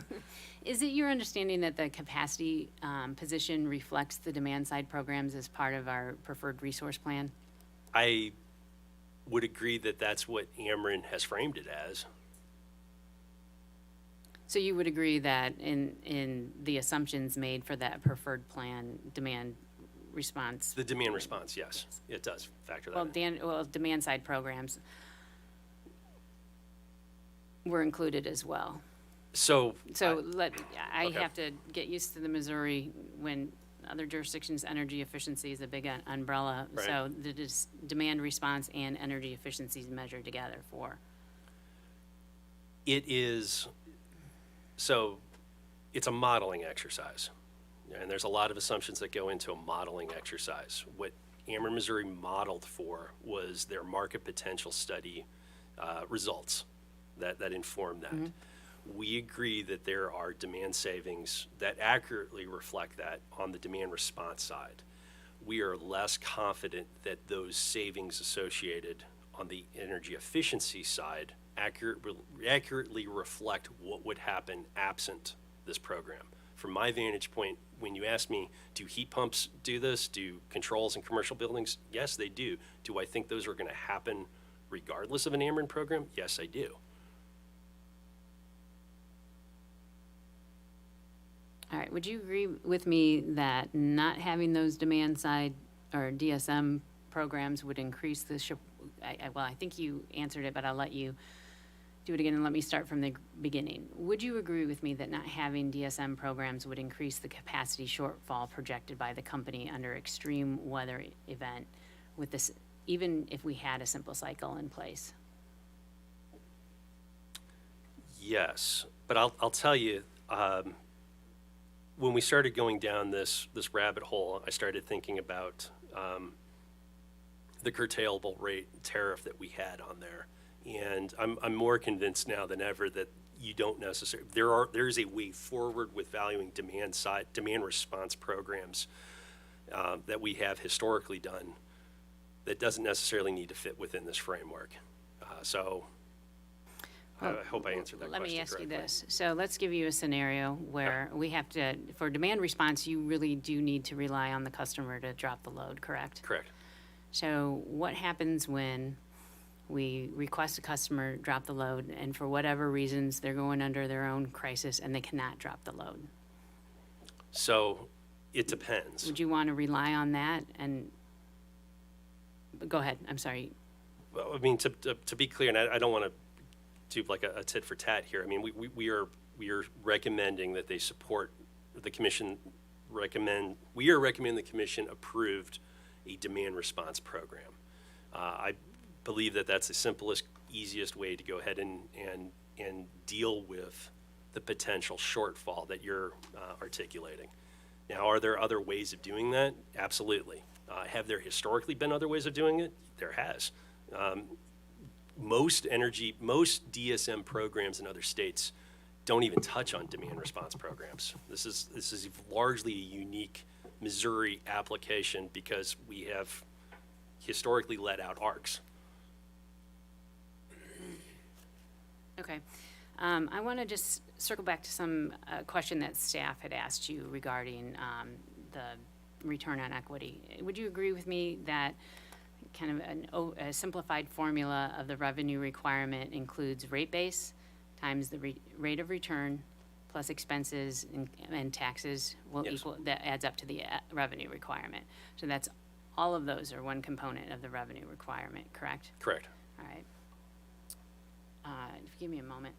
Is it your understanding that the capacity position reflects the demand side programs as part of our preferred resource plan? I would agree that that's what Ameren has framed it as. So you would agree that in the assumptions made for that preferred plan, demand response? The demand response, yes, it does factor that in. Well, demand side programs were included as well. So I okay. have to get used to the Missouri when other jurisdictions, energy efficiency is a big umbrella. Right. So the demand response and energy efficiency is measured together for. It is, so it's a modeling exercise. And there's a lot of assumptions that go into a modeling exercise. What Ameren, Missouri modeled for was their market potential study results that inform that. Mm-hmm. We agree that there are demand savings that accurately reflect that on the demand response side. We are less confident that those savings associated on the energy efficiency side accurately reflect what would happen absent this program. From my vantage point, when you ask me, do heat pumps do this? Do controls in commercial buildings? Yes, they do. Do I think those are going to happen regardless of an Ameren program? Yes, I do. All right, would you agree with me that not having those demand side or DSM programs would increase the, well, I think you answered it, but I'll let you do it again and let me start from the beginning. Would you agree with me that not having DSM programs would increase the capacity shortfall projected by the company under extreme weather event with this, even if we had a simple cycle in place? Yes, but I'll tell you, when we started going down this rabbit hole, I started thinking about the curtailable rate tariff that we had on there. And I'm more convinced now than ever that you don't necessarily, there is a way forward with valuing demand response programs that we have historically done that doesn't necessarily need to fit within this framework. I hope I answered that question correctly. Let me ask you this. So let's give you a scenario where we have to, for demand response, you really do need to rely on the customer to drop the load, correct? Correct. So what happens when we request a customer drop the load and for whatever reasons they're going under their own crisis and they cannot drop the load? So it depends. Would you want to rely on that? And go ahead, I'm sorry. Well, I mean, to be clear, and I don't want to do like a tit for tat here. I mean, we are recommending that they support the commission we are recommending the commission approved a demand response program. I believe that that's the simplest, easiest way to go ahead and deal with the potential shortfall that you're articulating. Now, are there other ways of doing that? Absolutely. Have there historically been other ways of doing it? There has. Most DSM programs in other states don't even touch on demand response programs. This is largely a unique Missouri application because we have historically let out ARCs. Okay. I want to just circle back to some question that staff had asked you regarding the return on equity. Would you agree with me that kind of a simplified formula of the revenue requirement includes rate base times the rate of return plus expenses and taxes will equal, that adds up to the revenue requirement. So that's, all of those are one component of the revenue requirement, correct? Correct. All right. If you give me a moment.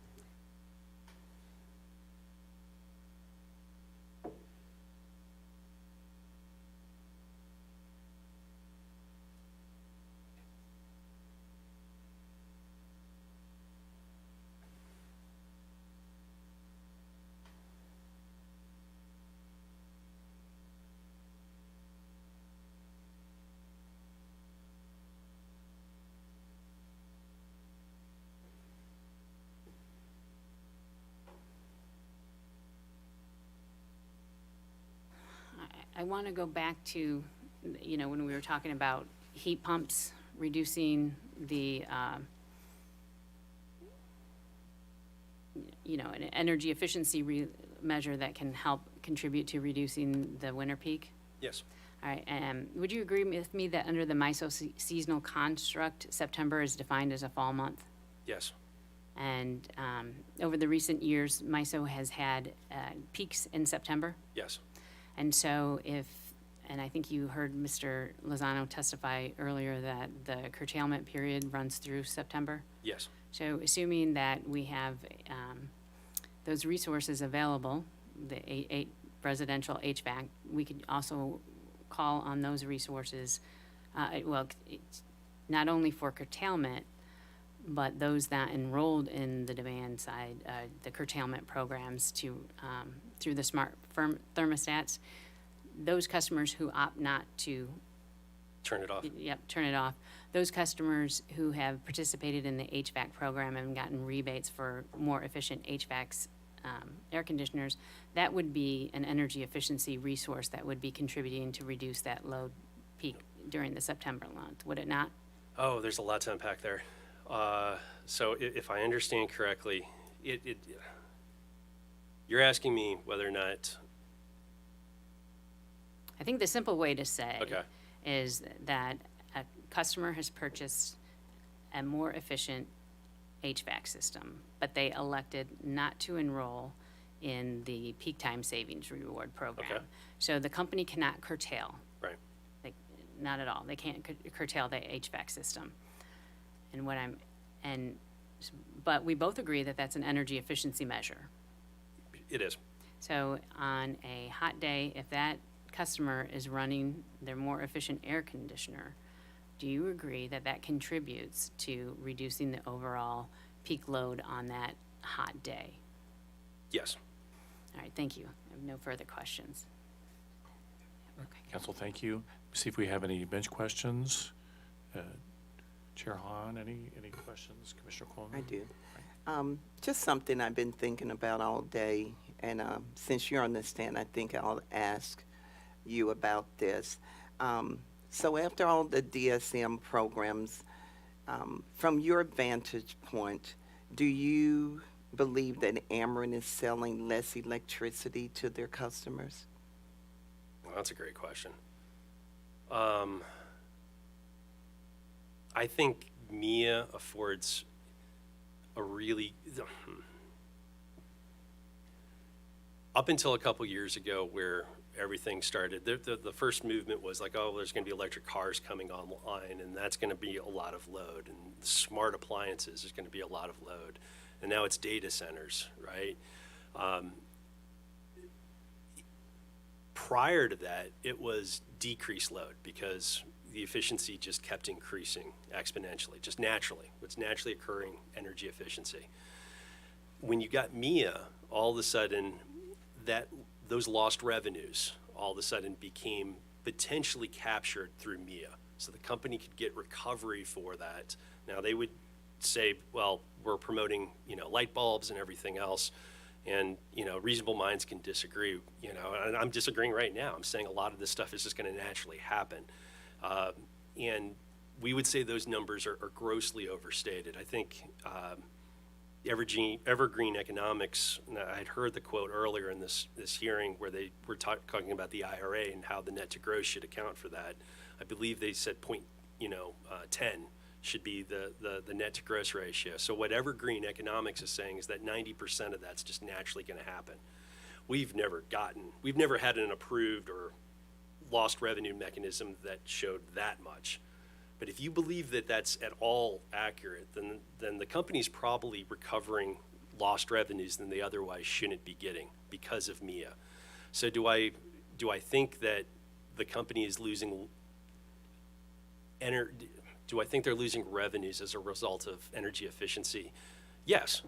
I want to go back to, when we were talking about heat pumps, reducing the, an energy efficiency measure that can help contribute to reducing the winter peak. Yes. All right, would you agree with me that under the MISO seasonal construct, September is defined as a fall month? Yes. And over the recent years, MISO has had peaks in September? Yes. And so and I think you heard Mr. Lozano testify earlier that the curtailment period runs through September? Yes. So assuming that we have those resources available, the residential HVAC, we could also call on those resources, not only for curtailment, but those that enrolled in the demand side, the curtailment programs through the smart thermostats, those customers who opt not to turn it off. Yep, turn it off. Those customers who have participated in the HVAC program and gotten rebates for more efficient HVACs, air conditioners, that would be an energy efficiency resource that would be contributing to reduce that load peak during the September month, would it not? Oh, there's a lot to unpack there. So if I understand correctly, you're asking me whether or not. I think the simple way to say Okay. is that a customer has purchased a more efficient HVAC system, but they elected not to enroll in the peak time savings reward program. Okay. So the company cannot curtail. Right. Like, not at all. They can't curtail the HVAC system. And but we both agree that that's an energy efficiency measure. It is. So on a hot day, if that customer is running their more efficient air conditioner, do you agree that that contributes to reducing the overall peak load on that hot day? Yes. All right, thank you. I have no further questions. Okay. Council, thank you. See if we have any bench questions. Chair Hahn, any questions? Commissioner Coleman? I do. Just something I've been thinking about all day, and since you're on the stand, I think I'll ask you about this. So after all the DSM programs, from your vantage point, do you believe that Ameren is selling less electricity to their customers? Well, that's a great question. I think MEEIA affords a really, up until a couple years ago where everything started, the first movement was like, oh, there's going to be electric cars coming online, and that's going to be a lot of load, and smart appliances is going to be a lot of load. And now it's data centers, right? Prior to that, it was decreased load because the efficiency just kept increasing exponentially, just naturally. What's naturally occurring energy efficiency. When you got MEEIA, all of a sudden, those lost revenues all of a sudden became potentially captured through MEEIA. So the company could get recovery for that. Now they would say, well, we're promoting, light bulbs and everything else. And, reasonable minds can disagree, and I'm disagreeing right now. I'm saying a lot of this stuff is just going to naturally happen. And we would say those numbers are grossly overstated. I think evergreen economics, and I'd heard the quote earlier in this hearing where they were talking about the IRA and how the net to gross should account for that. I believe they said 10 should be the net to gross ratio. So what evergreen economics is saying is that 90% of that's just naturally going to happen. We've never had an approved or lost revenue mechanism that showed that much. But if you believe that that's at all accurate, then the company's probably recovering lost revenues than they otherwise shouldn't be getting because of MEEIA. So do I think that the company is losing do I think they're losing revenues as a result of energy efficiency? Yes.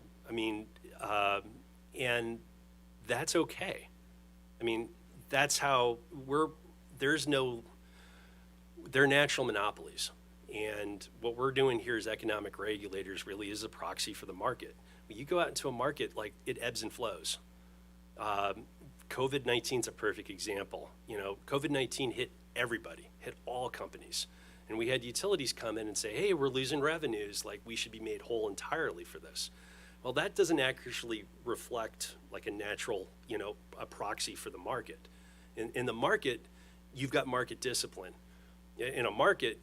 And that's okay. That's how they're natural monopolies. And what we're doing here as economic regulators really is a proxy for the market. When you go out into a market, like, it ebbs and flows. COVID-19 is a perfect example. COVID-19 hit everybody, hit all companies. And we had utilities come in and say, hey, we're losing revenues, like we should be made whole entirely for this. Well, that doesn't actually reflect like a natural, a proxy for the market. In the market, you've got market discipline. In a market,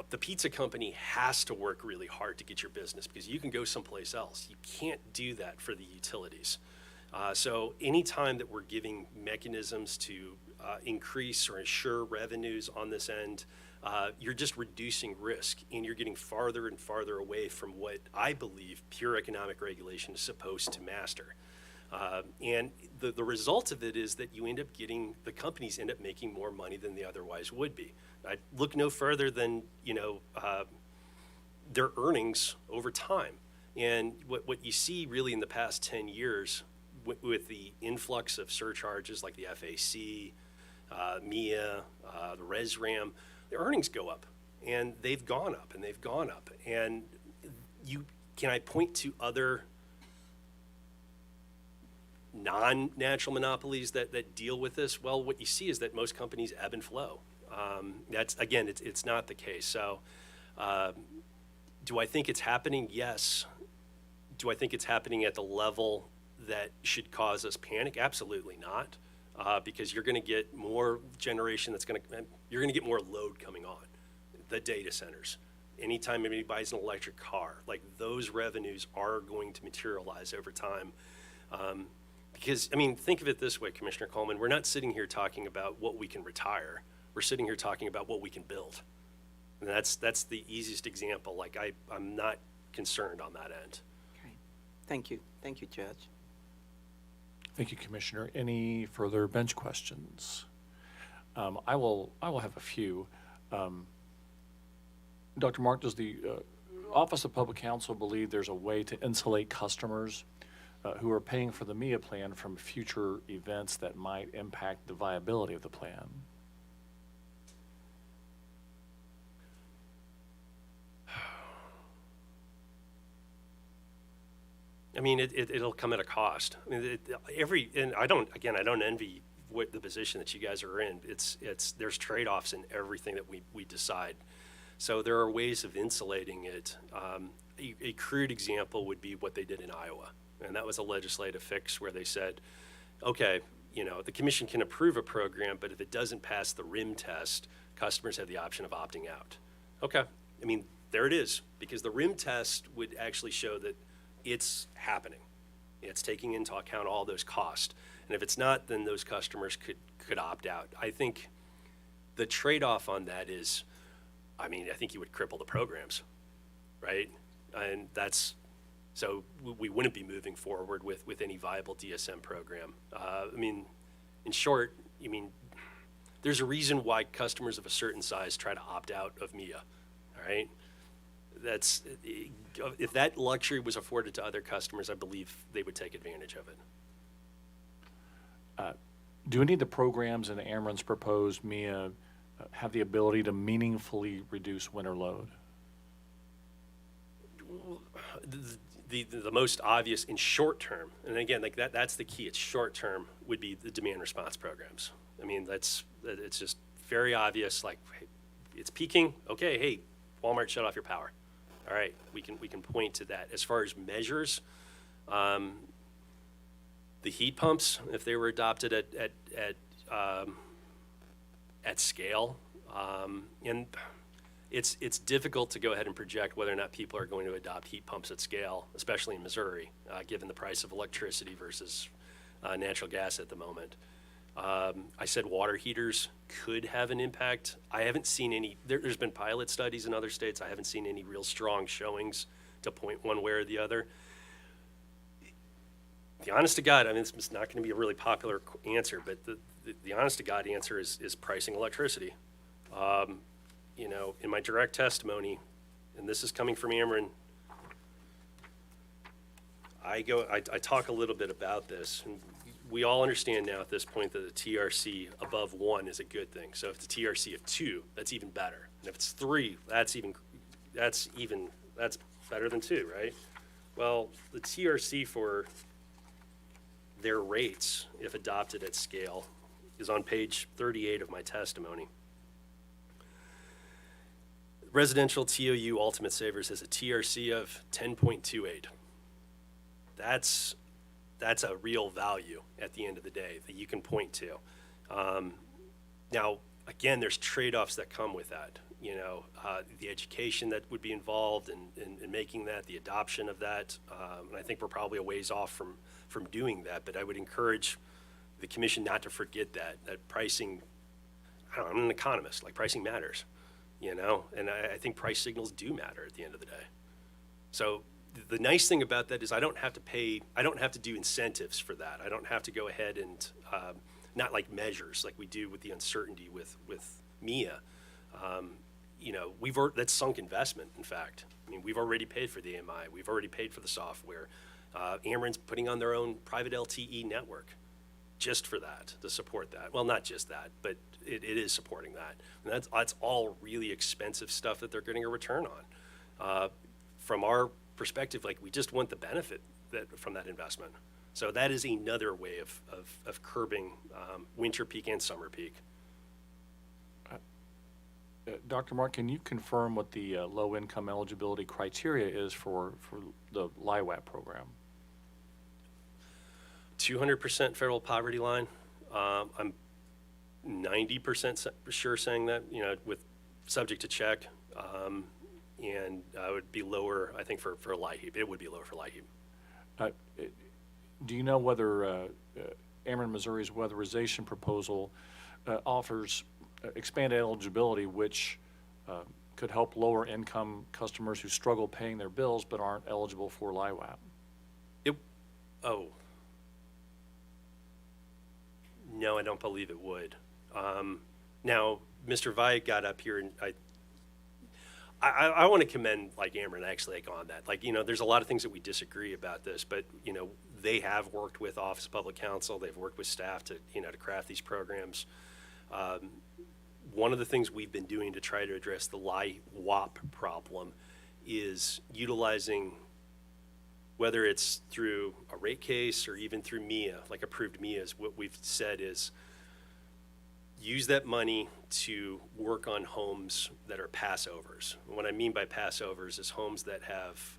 the pizza company has to work really hard to get your business because you can go someplace else. You can't do that for the utilities. So anytime that we're giving mechanisms to increase or ensure revenues on this end, you're just reducing risk, and you're getting farther and farther away from what I believe pure economic regulation is supposed to master. And the result of it is that the companies end up making more money than they otherwise would be. I look no further than, their earnings over time. And what you see really in the past 10 years with the influx of surcharges like the FAC, MEEIA, the RESRAM, the earnings go up, and they've gone up, and they've gone up. And can I point to other non-natural monopolies that deal with this? Well, what you see is that most companies ebb and flow. It's not the case. So do I think it's happening? Yes. Do I think it's happening at the level that should cause us panic? Absolutely not. Because you're going to get more generation you're going to get more load coming on, the data centers. anytime anybody buys an electric car, like those revenues are going to materialize over time. Because, I mean, think of it this way, Commissioner Coleman, we're not sitting here talking about what we can retire. We're sitting here talking about what we can build. And that's the easiest example. Like, I'm not concerned on that end. Okay. Thank you. Thank you, Judge. Thank you, Commissioner. Any further bench questions? I will have a few. Dr. Mark, does the Office of Public Counsel believe there's a way to insulate customers who are paying for the MEEIA plan from future events that might impact the viability of the plan? I mean, it'll come at a cost. I mean, and I don't envy what the position that you guys are in. There's trade-offs in everything that we decide. So there are ways of insulating it. A crude example would be what they did in Iowa. And that was a legislative fix where they said, okay, the commission can approve a program, but if it doesn't pass the RIM test, customers have the option of opting out. Okay, I mean, there it is, because the RIM test would actually show that it's happening. It's taking into account all those costs. And if it's not, then those customers could opt out. I think the trade-off on that is, I think you would cripple the programs, right? And so we wouldn't be moving forward with any viable DSM program. In short, there's a reason why customers of a certain size try to opt out of MEEIA, all right? If that luxury was afforded to other customers, I believe they would take advantage of it. Do any of the programs in Ameren's proposed MEEIA have the ability to meaningfully reduce winter load? The most obvious in short term, and again, like that's the key, it's short term, would be the demand response programs. It's just very obvious, like, hey, it's peaking, okay, hey, Walmart, shut off your power. All right, we can point to that. As far as measures, the heat pumps, if they were adopted at scale, and it's difficult to go ahead and project whether or not people are going to adopt heat pumps at scale, especially in Missouri, given the price of electricity versus natural gas at the moment. I said water heaters could have an impact. I haven't seen any, there's been pilot studies in other states. I haven't seen any real strong showings to point one way or the other. The honest to God, it's not going to be a really popular answer, but the honest to God answer is pricing electricity. In my direct testimony, and this is coming from Ameren, I talk a little bit about this. And we all understand now at this point that a TRC above 1 is a good thing. So if it's a TRC of 2, that's even better. And if it's 3, that's better than 2, right? Well, the TRC for their rates, if adopted at scale, is on page 38 of my testimony. Residential TOU Ultimate Savers has a TRC of 10.28. That's a real value at the end of the day that you can point to. Now, again, there's trade-offs that come with that. The education that would be involved in making that, the adoption of that, and I think we're probably a ways off from doing that, but I would encourage the commission not to forget that pricing, I'm an economist, like pricing matters, and I think price signals do matter at the end of the day. So the nice thing about that is I don't have to do incentives for that. I don't have to go ahead and, not like measures like we do with the uncertainty with MEEIA. That's sunk investment, in fact. We've already paid for the AMI. We've already paid for the software. Ameren's putting on their own private LTE network just for that, to support that. Well, not just that, but it is supporting that. And that's all really expensive stuff that they're getting a return on. From our perspective, like, we just want the benefit from that investment. So that is another way of curbing winter peak and summer peak. Dr. Mark, can you confirm what the low-income eligibility criteria is for the LIWAP program? 200% federal poverty line. I'm 90% sure saying that, with subject to check. It would be lower, I think, for light heat. It would be lower for light heat. Do you know whether Ameren, Missouri's weatherization proposal offers expanded eligibility, which could help lower income customers who struggle paying their bills but aren't eligible for LIWAP? No, I don't believe it would. Now, Mr. Veit got up here, and I want to commend like Ameren actually like on that. Like, there's a lot of things that we disagree about this, but they have worked with Office of Public Counsel. They've worked with staff to to craft these programs. One of the things we've been doing to try to address the LIWAP problem is utilizing, whether it's through a rate case or even through MEEIA, like approved MEEIAs, what we've said is use that money to work on homes that are passovers. And what I mean by passovers is homes that have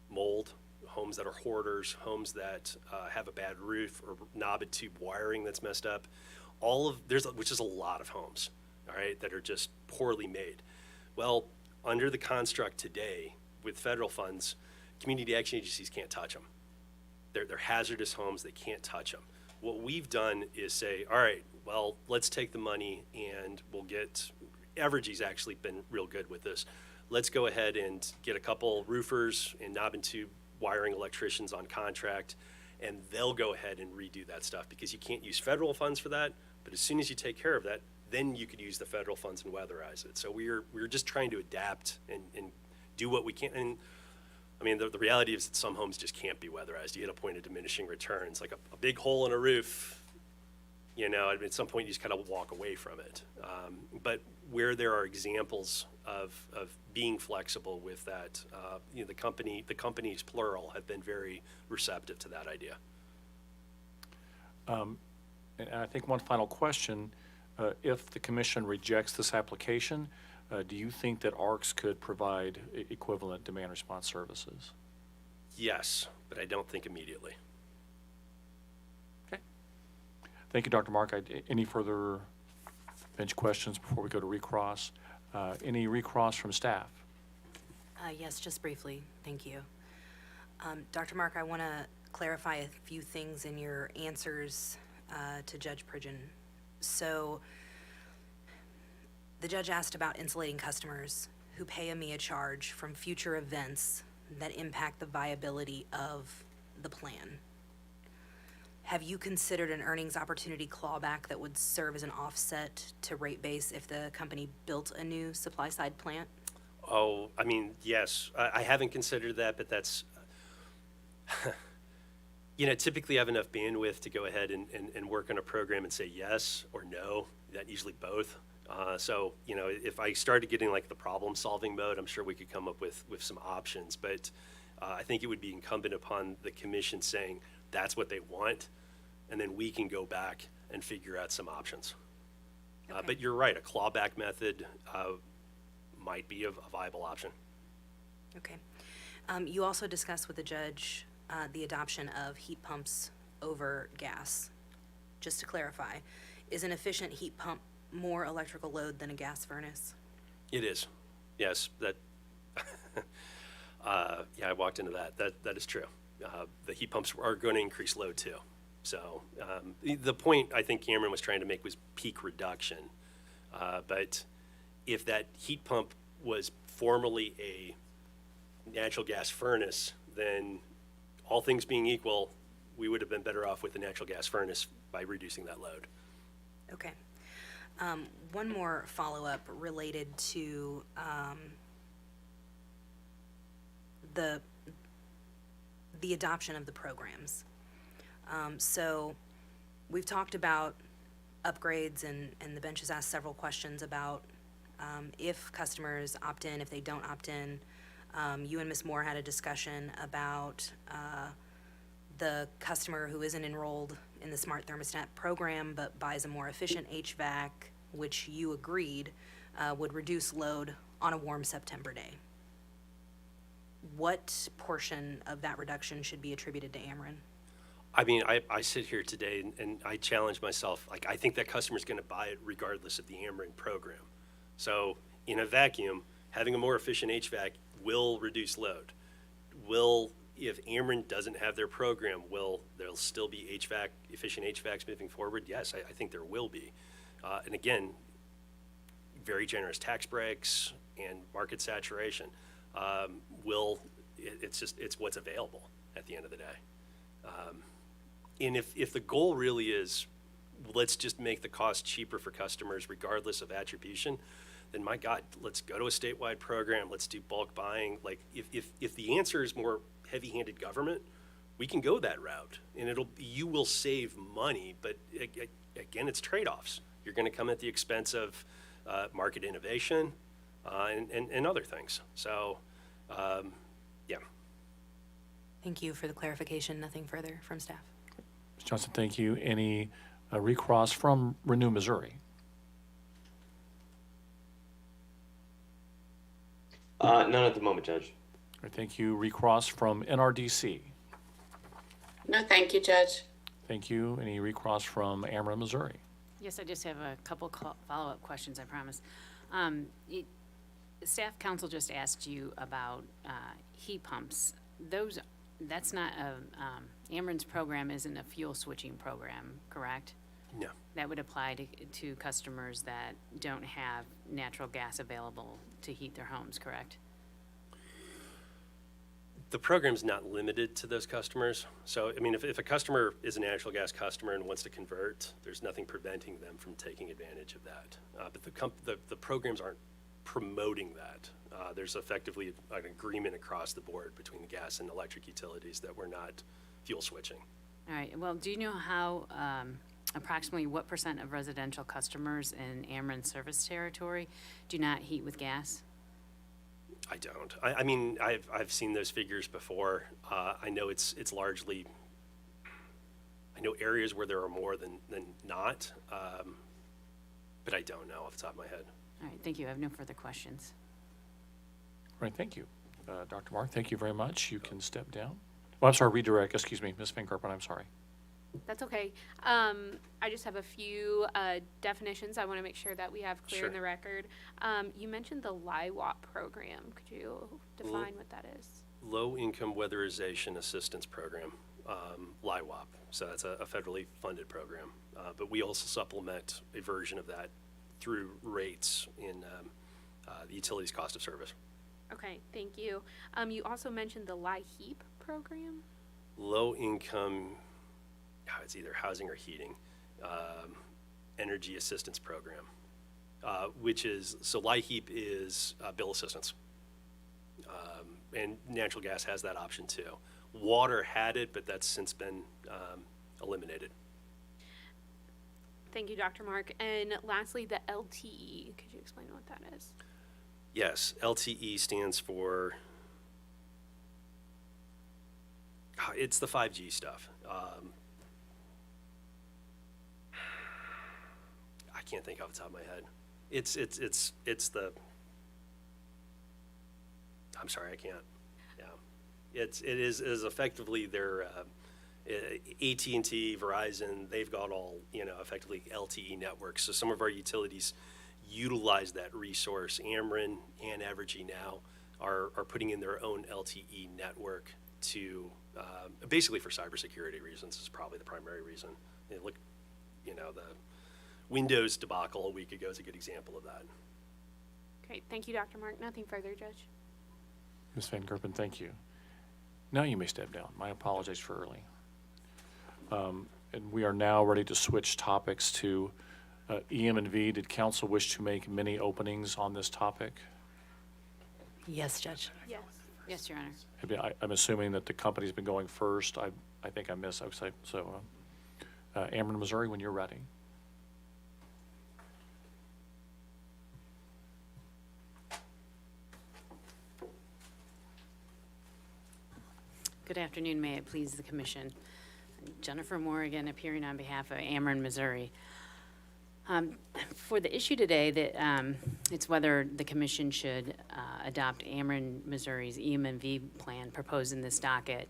mold, homes that are hoarders, homes that have a bad roof or knobbed tube wiring that's messed up. Which is a lot of homes, all right, that are just poorly made. Well, under the construct today with federal funds, community action agencies can't touch them. They're hazardous homes, they can't touch them. What we've done is say, all right, well, let's take the money and we'll get, Evergy's actually been real good with this. Let's go ahead and get a couple roofers and knob and tube wiring electricians on contract, and they'll go ahead and redo that stuff because you can't use federal funds for that. But as soon as you take care of that, then you could use the federal funds and weatherize it. So we're just trying to adapt and do what we can. And I mean, the reality is that some homes just can't be weatherized. You hit a point of diminishing returns, like a big hole in a roof. At some point you just kind of walk away from it. But where there are examples of being flexible with that, the companies plural have been very receptive to that idea. And I think one final question, if the commission rejects this application, do you think that ARCS could provide equivalent demand response services? Yes, but I don't think immediately. Okay. Thank you, Dr. Mark. Any further bench questions before we go to recross? Any recross from staff? Yes, just briefly, thank you. Dr. Mark, I want to clarify a few things in your answers to Judge Pridgeon. So the judge asked about insulating customers who pay a MEEIA charge from future events that impact the viability of the plan. Have you considered an earnings opportunity clawback that would serve as an offset to rate base if the company built a new supply side plant? Oh, I mean, yes. I haven't considered that, but that's, typically I have enough bandwidth to go ahead and work on a program and say yes or no, that usually both. So, if I started getting like the problem solving mode, I'm sure we could come up with some options, but I think it would be incumbent upon the commission saying that's what they want, and then we can go back and figure out some options. Okay. But you're right, a clawback method might be a viable option. Okay. You also discussed with the judge the adoption of heat pumps over gas. Just to clarify, is an efficient heat pump more electrical load than a gas furnace? It is, yes. That, yeah, I walked into that. That is true. The heat pumps are going to increase load too. So the point I think Cameron was trying to make was peak reduction. But if that heat pump was formerly a natural gas furnace, then all things being equal, we would have been better off with the natural gas furnace by reducing that load. Okay. One more follow-up related to the adoption of the programs. So we've talked about upgrades, and the bench has asked several questions about if customers opt in, if they don't opt in. You and Ms. Moore had a discussion about the customer who isn't enrolled in the Smart Thermostat program but buys a more efficient HVAC, which you agreed would reduce load on a warm September day. What portion of that reduction should be attributed to Ameren? I mean, I sit here today and I challenge myself. Like, I think that customer's going to buy it regardless of the Ameren program. So in a vacuum, having a more efficient HVAC will reduce load. If Ameren doesn't have their program, will there'll still be efficient HVACs moving forward? Yes, I think there will be. And again, very generous tax breaks and market saturation it's what's available at the end of the day. And if the goal really is, let's just make the cost cheaper for customers regardless of attribution, then my God, let's go to a statewide program. Let's do bulk buying. Like if the answer is more heavy-handed government, we can go that route, and you will save money. But again, it's trade-offs. You're going to come at the expense of market innovation and other things. So, yeah. Thank you for the clarification. Nothing further from staff. Ms. Johnson, thank you. Any recross from Renew Missouri? None at the moment, Judge. All right, thank you. Recross from NRDC? No, thank you, Judge. Thank you. Any recross from Ameren, Missouri? Yes, I just have a couple follow-up questions, I promise. Staff counsel just asked you about heat pumps. That's not Ameren's program isn't a fuel switching program, correct? No. That would apply to customers that don't have natural gas available to heat their homes, correct? The program's not limited to those customers. So, I mean, if a customer is a natural gas customer and wants to convert, there's nothing preventing them from taking advantage of that. But the programs aren't promoting that. There's effectively an agreement across the board between the gas and electric utilities that we're not fuel switching. All right, well, do you know how, approximately what % of residential customers in Ameren service territory do not heat with gas? I don't. I mean, I've seen those figures before. I know it's largely, I know areas where there are more than not, but I don't know off the top of my head. All right, thank you. I have no further questions. All right, thank you. Dr. Mark, thank you very much. You can step down. Well, I'm sorry, redirect, excuse me, Ms. Van Kerpen, I'm sorry. That's okay. I just have a few definitions I want to make sure that we have clear in Sure. the record. You mentioned the LIWAP program. Could you define what that is? Low Income Weatherization Assistance Program, LIWAP. So that's a federally funded program. But we also supplement a version of that through rates in the utilities cost of service. Okay, thank you. You also mentioned the LIHEAP program. Low Income, it's either housing or heating, energy assistance program, which is, so LIHEAP is bill assistance. And natural gas has that option too. Water had it, but that's since been eliminated. Thank you, Dr. Mark. And lastly, the LTE. Could you explain what that is? Yes, LTE stands for, it's the 5G stuff. I can't think off the top of my head. It's the, I'm sorry, I can't. Yeah, it is effectively their AT&T, Verizon. They've got all effectively LTE networks. So some of our utilities utilize that resource. Ameren and Evergy now are putting in their own LTE network to basically for cybersecurity reasons is probably the primary reason. Look, the Windows debacle a week ago is a good example of that. Great. Thank you, Dr. Mark. Nothing further, Judge. Ms. Van Kerpen, thank you. Now you may step down. My apologies for early. And we are now ready to switch topics to EM&V. Did council wish to make many openings on this topic? Yes, Judge. Yes. Yes, Your Honor. I'm assuming that the company's been going first. I think I missed. So, Ameren, Missouri, when you're ready. Good afternoon. May it please the commission. Jennifer Morrigan, appearing on behalf of Ameren, Missouri. For the issue today, it's whether the commission should adopt Ameren, Missouri's EM&V plan proposed in this docket.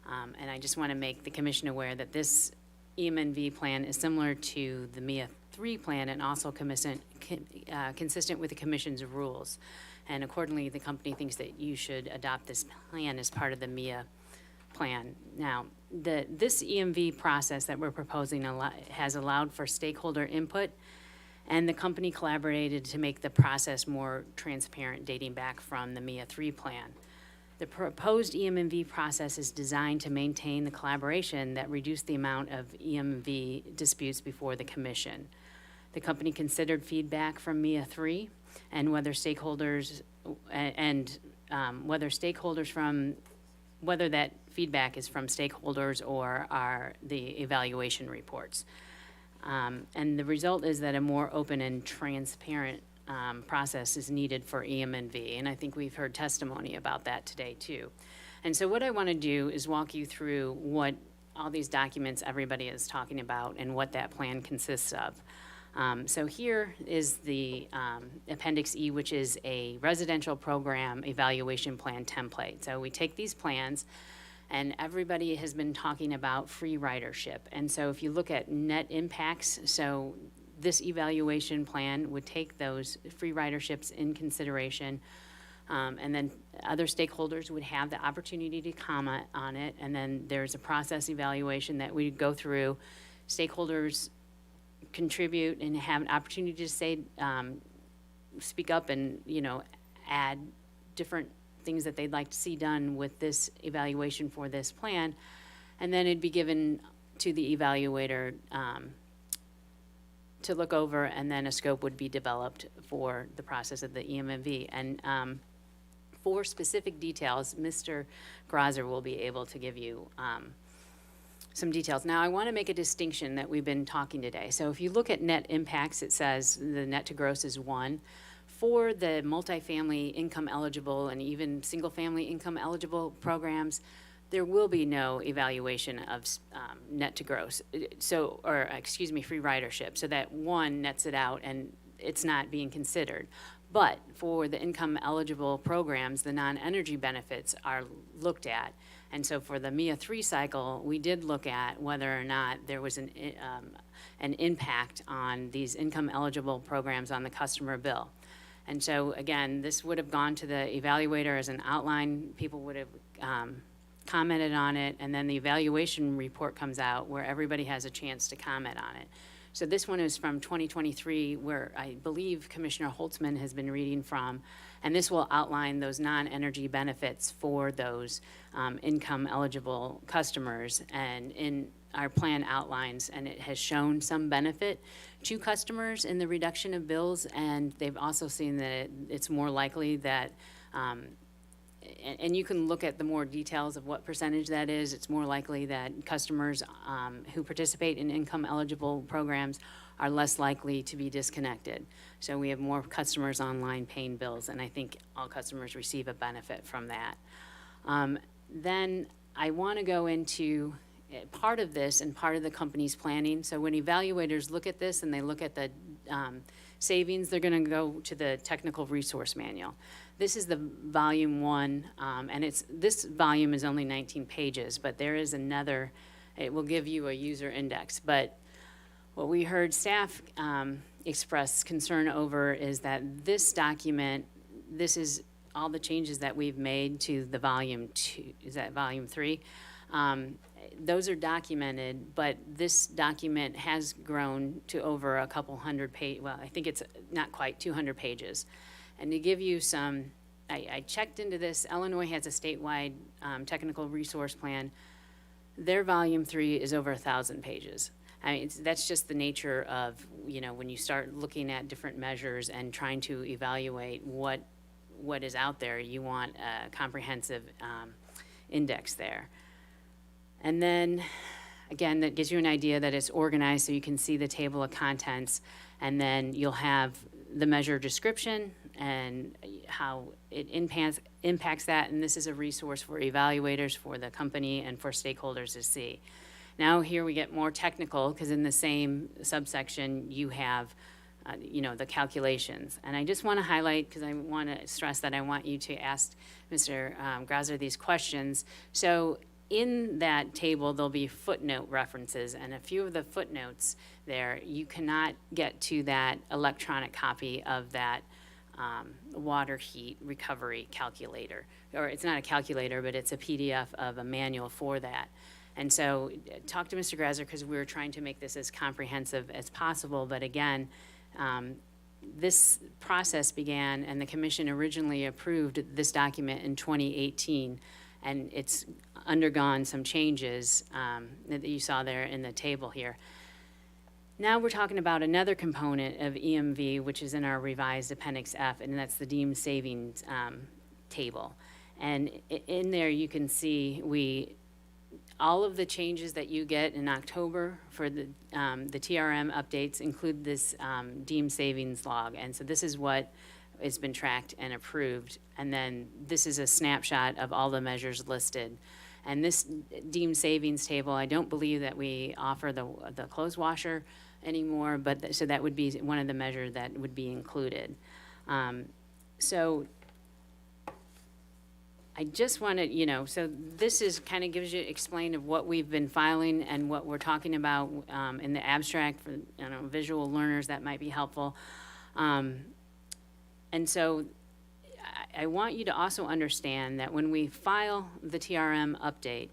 And I just want to make the commission aware that this EM&V plan is similar to the MEEIA 3 plan and also consistent with the commission's rules. And accordingly, the company thinks that you should adopt this plan as part of the MEEIA plan. Now, this EMV process that we're proposing has allowed for stakeholder input, and the company collaborated to make the process more transparent, dating back from the MEEIA 3 plan. The proposed EMV process is designed to maintain the collaboration that reduced the amount of EMV disputes before the commission. The company considered feedback from MEEIA 3 and whether whether that feedback is from stakeholders or are the evaluation reports. And the result is that a more open and transparent process is needed for EMV, and I think we've heard testimony about that today too. And so what I want to do is walk you through what all these documents everybody is talking about and what that plan consists of. So here is the Appendix E, which is a residential program evaluation plan template. So we take these plans, and everybody has been talking about free ridership. And so if you look at net impacts, so this evaluation plan would take those free riderships in consideration, and then other stakeholders would have the opportunity to comment on it. And then there's a process evaluation that we go through. Stakeholders contribute and have an opportunity to say, speak up and, add different things that they'd like to see done with this evaluation for this plan. And then it'd be given to the evaluator to look over, and then a scope would be developed for the process of the EMV. And for specific details, Mr. Grazer will be able to give you some details. Now, I want to make a distinction that we've been talking today. So if you look at net impacts, it says the net to gross is 1. For the multifamily income eligible and even single-family income eligible programs, there will be no evaluation of net to gross, free ridership. So that 1 nets it out and it's not being considered. But for the income eligible programs, the non-energy benefits are looked at. And so for the MEEIA 3 cycle, we did look at whether or not there was an impact on these income eligible programs on the customer bill. And so again, this would have gone to the evaluator as an outline. People would have commented on it, and then the evaluation report comes out where everybody has a chance to comment on it. So this one is from 2023, where I believe Commissioner Holtzman has been reading from, and this will outline those non-energy benefits for those income eligible customers. And in our plan outlines, and it has shown some benefit to customers in the reduction of bills, and they've also seen that it's more likely that and you can look at the more details of what percentage that is. It's more likely that customers who participate in income eligible programs are less likely to be disconnected. So we have more customers online paying bills, and I think all customers receive a benefit from that. Then I want to go into part of this and part of the company's planning. So when evaluators look at this and they look at the savings, they're going to go to the technical resource manual. This is the volume 1, and this volume is only 19 pages, but there is another. It will give you a user index. But what we heard staff express concern over is that this document, this is all the changes that we've made to the volume 2. Is that volume 3? Those are documented, but this document has grown to over a couple hundred pages. Well, I think it's not quite 200 pages. And to give you some, I checked into this. Illinois has a statewide technical resource plan. Their volume 3 is over 1,000 pages. I mean, that's just the nature of, when you start looking at different measures and trying to evaluate what is out there, you want a comprehensive index there. And then, again, that gives you an idea that it's organized so you can see the table of contents, and then you'll have the measure description and how it impacts that, and this is a resource for evaluators, for the company, and for stakeholders to see. Now here we get more technical, because in the same subsection you have the calculations. And I just want to highlight, because I want to stress that I want you to ask Mr. Grazer these questions. So in that table, there'll be footnote references, and a few of the footnotes there, you cannot get to that electronic copy of that water heat recovery calculator. Or it's not a calculator, but it's a PDF of a manual for that. And so talk to Mr. Grazer because we were trying to make this as comprehensive as possible. But again, this process began and the commission originally approved this document in 2018. And it's undergone some changes that you saw there in the table here. Now we're talking about another component of EMV, which is in our revised Appendix F, and that's the deemed savings table. And in there you can see all of the changes that you get in October for the TRM updates include this deemed savings log. And so this is what has been tracked and approved. And then this is a snapshot of all the measures listed. And this deemed savings table, I don't believe that we offer the clothes washer anymore, but so that would be one of the measures that would be included. So I just wanted, so this is kind of gives you explain of what we've been filing and what we're talking about in the abstract for visual learners that might be helpful. And so I want you to also understand that when we file the TRM update,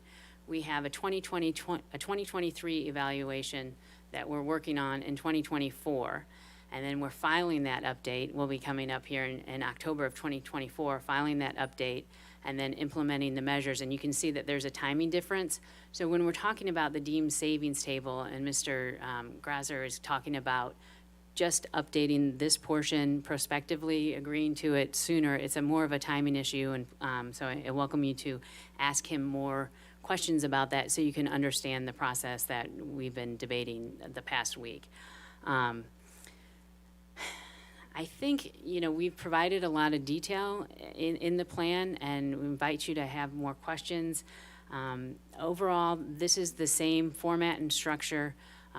we have a 2023 evaluation that we're working on in 2024. And then we're filing that update. We'll be coming up here in October of 2024, filing that update and then implementing the measures. And you can see that there's a timing difference. So when we're talking about the deemed savings table and Mr. Grazer is talking about just updating this portion prospectively, agreeing to it sooner, it's more of a timing issue. And so I welcome you to ask him more questions about that so you can understand the process that we've been debating the past week. I think, we've provided a lot of detail in the plan and we invite you to have more questions. Overall, this is the same format and structure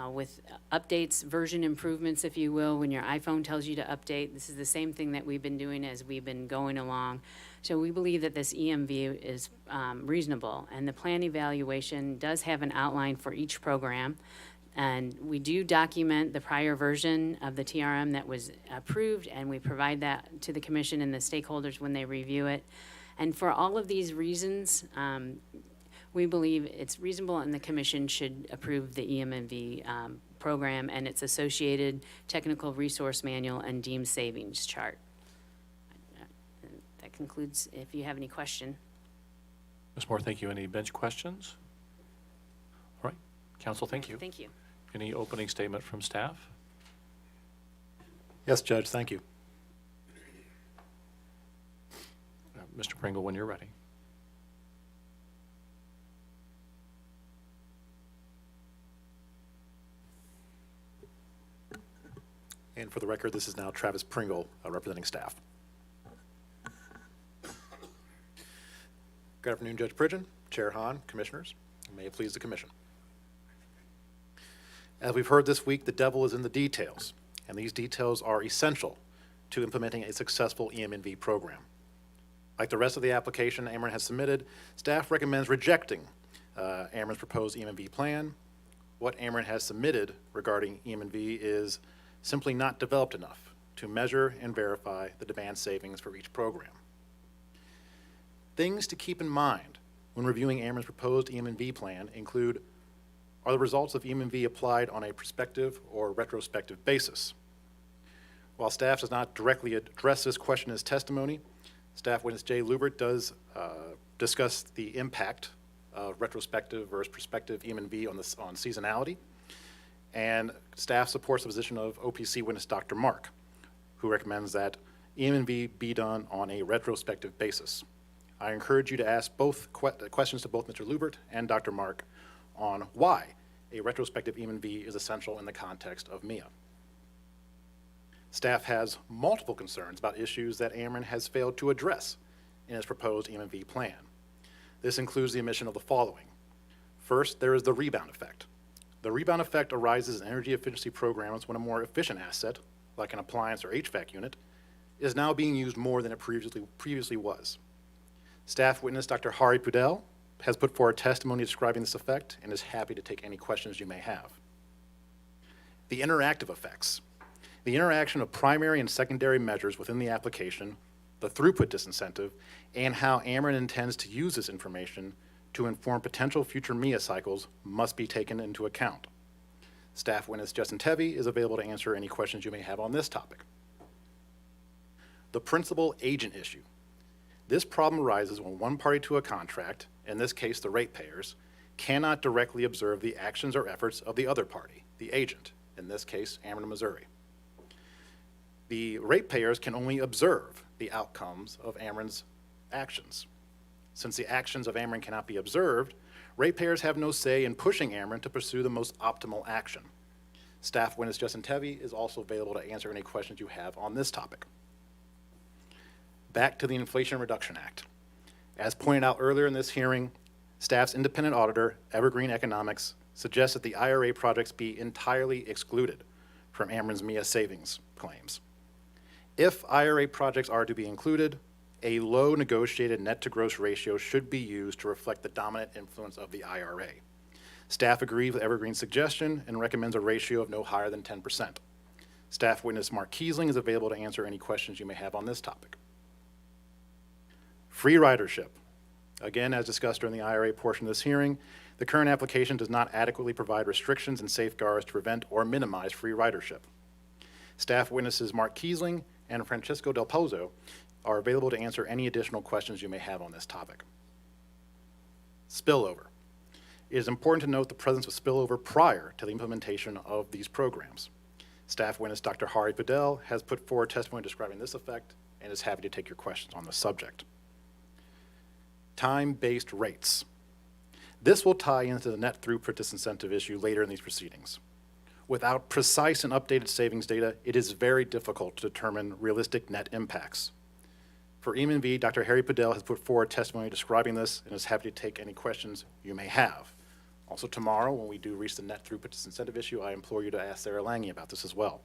with updates, version improvements, if you will, when your iPhone tells you to update. This is the same thing that we've been doing as we've been going along. So we believe that this EMV is reasonable, and the plan evaluation does have an outline for each program. And we do document the prior version of the TRM that was approved, and we provide that to the commission and the stakeholders when they review it. And for all of these reasons, we believe it's reasonable and the commission should approve the EMV program and its associated technical resource manual and deemed savings chart. That concludes if you have any question. Ms. Moore, thank you. Any bench questions? All right. Council, thank you. Thank you. Any opening statement from staff? Yes, Judge, thank you. Mr. Pringle, when you're ready. And for the record, this is now Travis Pringle, representing staff. Good afternoon, Judge Pridgeon, Chair Hahn, Commissioners, and may it please the Commission. As we've heard this week, the devil is in the details, and these details are essential to implementing a successful EMV program. Like the rest of the application Ameren has submitted, staff recommends rejecting Ameren's proposed EMV plan. What Ameren has submitted regarding EMV is simply not developed enough to measure and verify the demand savings for each program. Things to keep in mind when reviewing Ameren's proposed EMV plan include: are the results of EMV applied on a prospective or retrospective basis? While staff does not directly address this question in his testimony, Staff Witness Jay Lubert does discuss the impact of retrospective versus prospective EMV on seasonality. And staff supports the position of OPC Witness Dr. Mark, who recommends that EMV be done on a retrospective basis. I encourage you to ask both questions to both Mr. Lubert and Dr. Mark on why a retrospective EMV is essential in the context of MEEIA. Staff has multiple concerns about issues that Ameren has failed to address in its proposed EMV plan. This includes the omission of the following. First, there is the rebound effect. The rebound effect arises in energy efficiency programs when a more efficient asset, like an appliance or HVAC unit, is now being used more than it previously was. Staff witness Dr. Hari Pudel has put forward testimony describing this effect and is happy to take any questions you may have. The interactive effects. the interaction of primary and secondary measures within the application, the throughput disincentive, and how Ameren intends to use this information to inform potential future MEEIA cycles must be taken into account. Staff witness Justin Tevy is available to answer any questions you may have on this topic. The principal agent issue. This problem arises when one party to a contract, in this case the ratepayers, cannot directly observe the actions or efforts of the other party, the agent, in this case Ameren, Missouri. The ratepayers can only observe the outcomes of Ameren's actions. Since the actions of Ameren cannot be observed, ratepayers have no say in pushing Ameren to pursue the most optimal action. Staff witness Justin Tevy is also available to answer any questions you have on this topic. Back to the Inflation Reduction Act. As pointed out earlier in this hearing, staff's independent auditor, Evergreen Economics, suggests that the IRA projects be entirely excluded from Ameren's MEEIA savings claims. If IRA projects are to be included, a low negotiated net-to-gross ratio should be used to reflect the dominant influence of the IRA. Staff agrees with Evergreen's suggestion and recommends a ratio of no higher than 10%. Staff witness Mark Kiesling is available to answer any questions you may have on this topic. Free ridership. Again, as discussed during the IRA portion of this hearing, the current application does not adequately provide restrictions and safeguards to prevent or minimize free ridership. Staff witnesses Mark Kiesling and Francisco Del Pozo are available to answer any additional questions you may have on this topic. Spillover. It is important to note the presence of spillover prior to the implementation of these programs. Staff witness Dr. Hari Padel has put forward testimony describing this effect and is happy to take your questions on the subject. Time-based rates. This will tie into the net throughput disincentive issue later in these proceedings. Without precise and updated savings data, it is very difficult to determine realistic net impacts. For EMV, Dr. Harry Padel has put forward testimony describing this and is happy to take any questions you may have. Also tomorrow, when we do reach the net throughput disincentive issue, I implore you to ask Sarah Lange about this as well.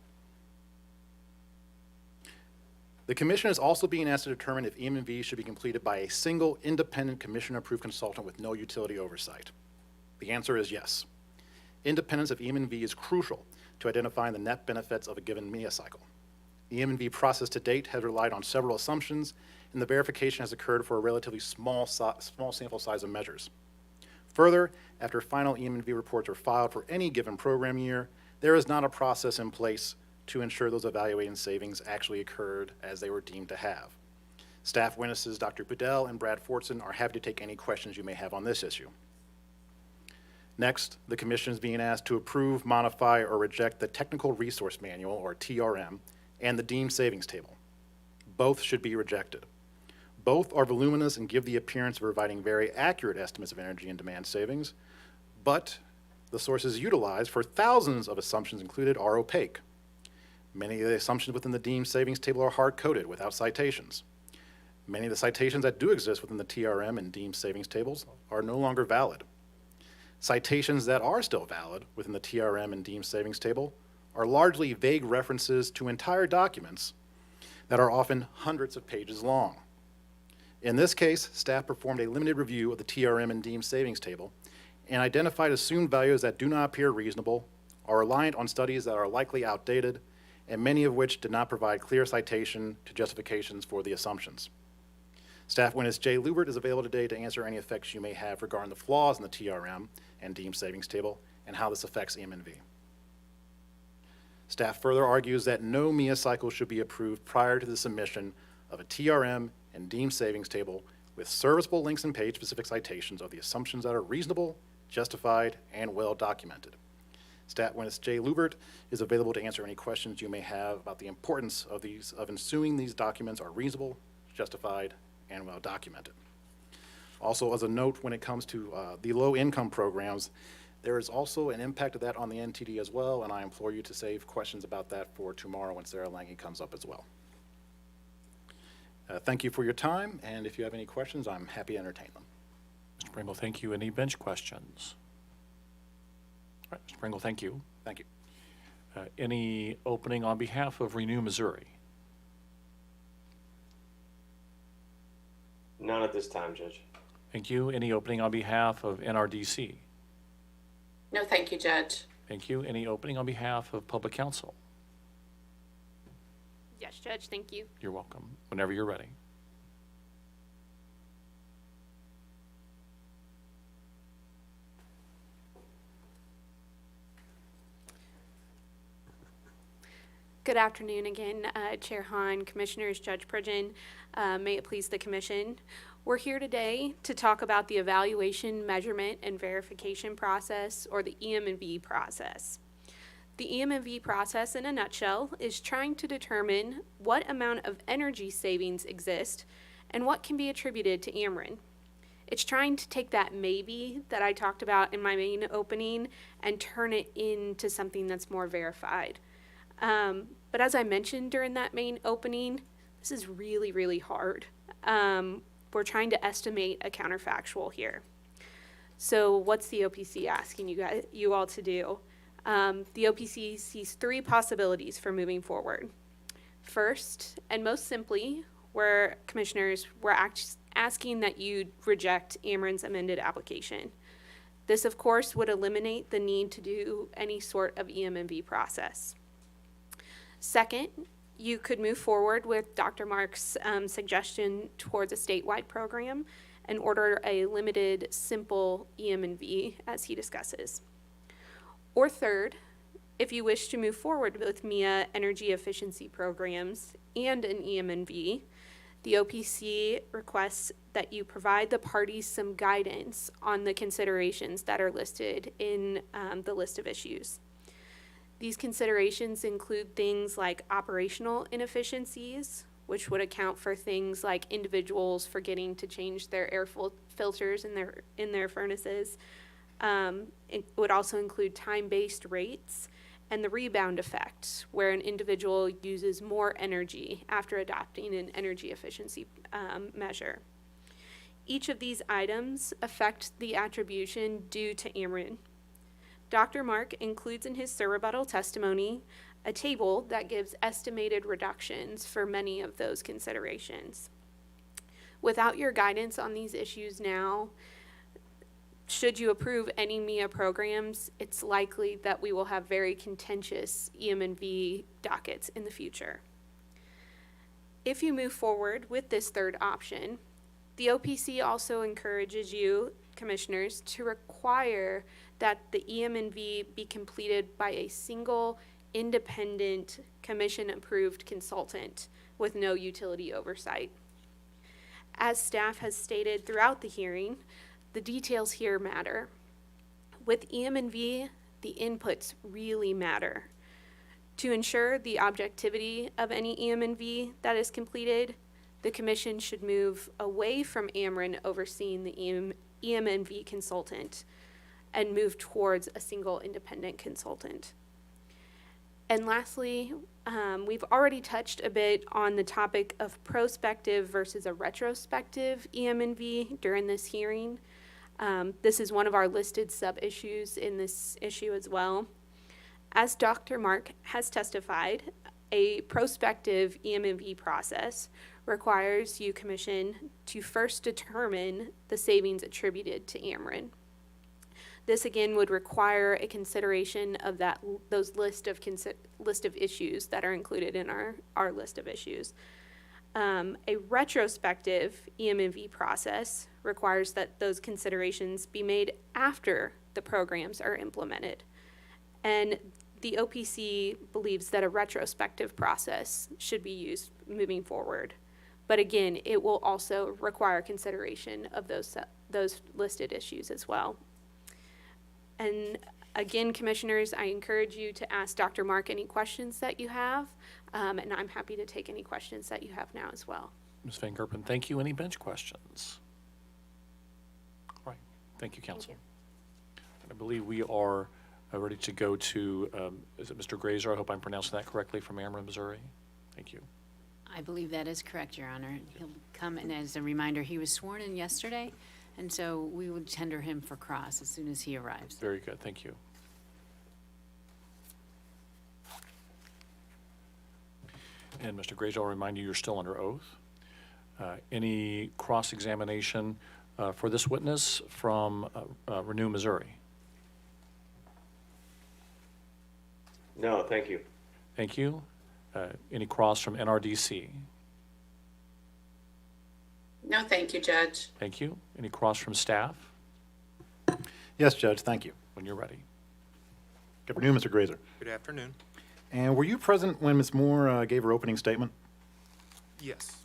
The commission is also being asked to determine if EMV should be completed by a single independent commission-approved consultant with no utility oversight. The answer is yes. Independence of EMV is crucial to identifying the net benefits of a given MEEIA cycle. The EMV process to date has relied on several assumptions, and the verification has occurred for a relatively small sample size of measures. Further, after final EMV reports are filed for any given program year, there is not a process in place to ensure those evaluating savings actually occurred as they were deemed to have. Staff witnesses Dr. Padel and Brad Fortson are happy to take any questions you may have on this issue. Next, the commission is being asked to approve, modify, or reject the Technical Resource Manual, or TRM, and the deemed savings table. Both should be rejected. Both are voluminous and give the appearance of providing very accurate estimates of energy and demand savings, but the sources utilized for thousands of assumptions included are opaque. Many of the assumptions within the deemed savings table are hard-coded without citations. Many of the citations that do exist within the TRM and deemed savings tables are no longer valid. Citations that are still valid within the TRM and deemed savings table are largely vague references to entire documents that are often hundreds of pages long. In this case, staff performed a limited review of the TRM and deemed savings table and identified assumed values that do not appear reasonable, are reliant on studies that are likely outdated, and many of which did not provide clear citation to justifications for the assumptions. Staff witness Jay Lubert is available today to answer any effects you may have regarding the flaws in the TRM and deemed savings table and how this affects EMV. Staff further argues that no MEEIA cycle should be approved prior to the submission of a TRM and deemed savings table with serviceable links and page-specific citations of the assumptions that are reasonable, justified, and well documented. Staff witness Jay Lubert is available to answer any questions you may have about the importance of ensuing these documents are reasonable, justified, and well documented. Also, as a note, when it comes to the low-income programs, there is also an impact of that on the NTD as well, and I implore you to save questions about that for tomorrow when Sarah Lange comes up as well. Thank you for your time, and if you have any questions, I'm happy to entertain them. Mr. Pringle, thank you. Any bench questions? All right, Mr. Pringle, thank you. Thank you. Any opening on behalf of Renew Missouri? None at this time, Judge. Thank you. Any opening on behalf of NRDC? No, thank you, Judge. Thank you. Any opening on behalf of Public Counsel? Yes, Judge, thank you. You're welcome. Whenever you're ready. Good afternoon again, Chair Hahn, Commissioners, Judge Pridgeon. May it please the Commission. We're here today to talk about the evaluation, measurement, and verification process, or the EM&V process. The EM&V process, in a nutshell, is trying to determine what amount of energy savings exist and what can be attributed to Ameren. It's trying to take that maybe that I talked about in my main opening and turn it into something that's more verified. But as I mentioned during that main opening, this is really, really hard. We're trying to estimate a counterfactual here. So what's the OPC asking you all to do? The OPC sees three possibilities for moving forward. First, and most simply, we're asking that you reject Ameren's amended application. This, of course, would eliminate the need to do any sort of EM&V process. Second, you could move forward with Dr. Mark's suggestion towards a statewide program and order a limited, simple EM&V as he discusses. Or third, if you wish to move forward with MEEIA energy efficiency programs and an EM&V, the OPC requests that you provide the parties some guidance on the considerations that are listed in the list of issues. These considerations include things like operational inefficiencies, which would account for things like individuals forgetting to change their air filters in their furnaces. It would also include time-based rates and the rebound effect, where an individual uses more energy after adopting an energy efficiency measure. Each of these items affect the attribution due to Ameren. Dr. Mark includes in his rebuttal testimony a table that gives estimated reductions for many of those considerations. Without your guidance on these issues now, should you approve any MEEIA programs, it's likely that we will have very contentious EM&V dockets in the future. If you move forward with this third option, the OPC also encourages you, Commissioners, to require that the EM&V be completed by a single, independent, commission-approved consultant with no utility oversight. As staff has stated throughout the hearing, the details here matter. With EM&V, the inputs really matter. To ensure the objectivity of any EM&V that is completed, the Commission should move away from Ameren overseeing the EM&V consultant and move towards a single independent consultant. And lastly, we've already touched a bit on the topic of prospective versus a retrospective EM&V during this hearing. This is one of our listed sub-issues in this issue as well. As Dr. Mark has testified, a prospective EM&V process requires you, Commission, to first determine the savings attributed to Ameren. This again would require a consideration of those list of issues that are included in our list of issues. A retrospective EM&V process requires that those considerations be made after the programs are implemented. And the OPC believes that a retrospective process should be used moving forward. But again, it will also require consideration of those listed issues as well. And again, Commissioners, I encourage you to ask Dr. Mark any questions that you have, and I'm happy to take any questions that you have now as well. Ms. Van Gerpen, thank you. Any bench questions? All right. Thank you, Counsel. I believe we are ready to go to, is it Mr. Grazer? I hope I'm pronouncing that correctly, from Ameren, Missouri. Thank you. I believe that is correct, Your Honor. He'll come, and as a reminder, he was sworn in yesterday, and so we would tender him for cross as soon as he arrives. Very good. Thank you. And Mr. Grazer, I'll remind you, you're still under oath. Any cross-examination for this witness from Renew, Missouri? No, thank you. Thank you. Any cross from NRDC? No, thank you, Judge. Thank you. Any cross from staff? Yes, Judge, thank you. When you're ready. Good afternoon, Mr. Grazer. Good afternoon. And were you present when Ms. Moore gave her opening statement? Yes.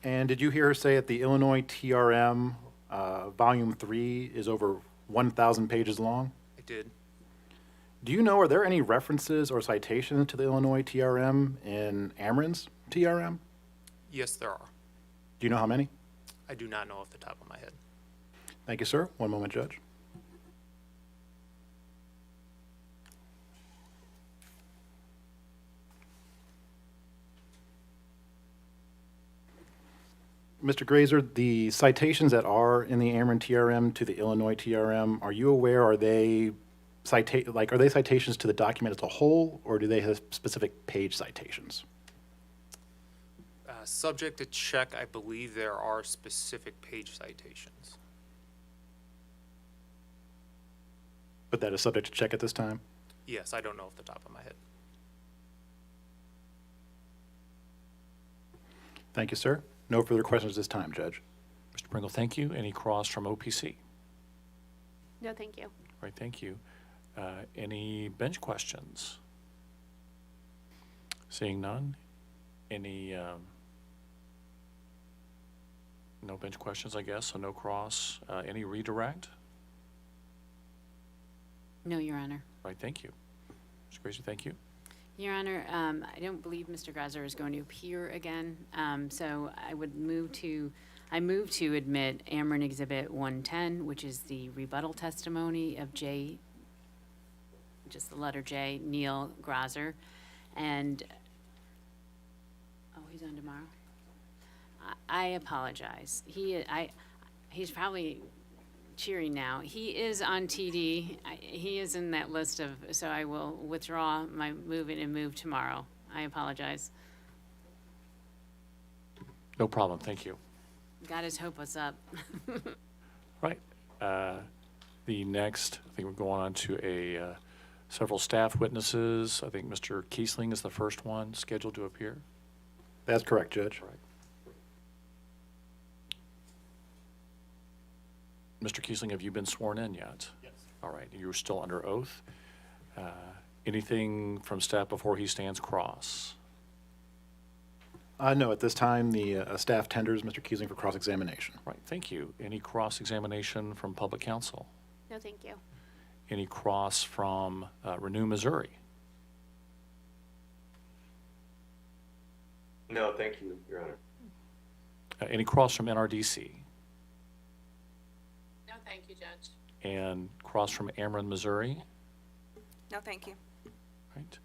And did you hear her say that the Illinois TRM, Volume 3, is over 1,000 pages long? I did. Do you know, are there any references or citations to the Illinois TRM in Ameren's TRM? Yes, there are. Do you know how many? I do not know off the top of my head. Thank you, sir. One moment, Judge. Mr. Grazer, the citations that are in the Ameren TRM to the Illinois TRM, are you aware, are they citations to the document as a whole, or do they have specific page citations? Subject to check, I believe there are specific page citations. But that is subject to check at this time? Yes, I don't know off the top of my head. Thank you, sir. No further questions this time, Judge. Mr. Pringle, thank you. Any cross from OPC? No, thank you. All right, thank you. Any bench questions? Seeing none. Any, no bench questions, I guess, so no cross. Any redirect? No, Your Honor. All right, thank you. Mr. Grazer, thank you. Your Honor, I don't believe Mr. Grazer is going to appear again, so I move to admit Ameren Exhibit 110, which is the rebuttal testimony of J, just the letter J, Neil Grazer, and, oh, he's on tomorrow? I apologize. He's probably cheering now. He is on TD. He is in that list of, so I will withdraw my moving and move tomorrow. I apologize. No problem, thank you. God has hope us up. Right. The next, I think we're going on to several staff witnesses. I think Mr. Kiesling is the first one scheduled to appear. That's correct, Judge. Right. Mr. Kiesling, have you been sworn in yet? Yes. All right, you're still under oath. Anything from staff before he stands cross? No, at this time, the staff tenders Mr. Kiesling for cross-examination. Right, thank you. Any cross-examination from public counsel? No, thank you. Any cross from Renew Missouri? No, thank you, Your Honor. Any cross from NRDC? No, thank you, Judge. And cross from Ameren, Missouri? No, thank you. Right.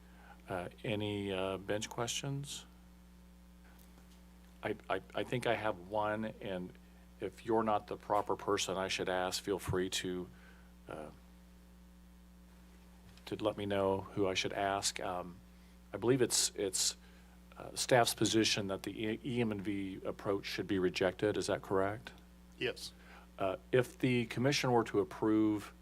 Any bench questions? I think I have one, and if you're not the proper person I should ask, feel free to let me know who I should ask. I believe it's staff's position that the EM&V approach should be rejected. Is that correct? Yes. If the commission were to approve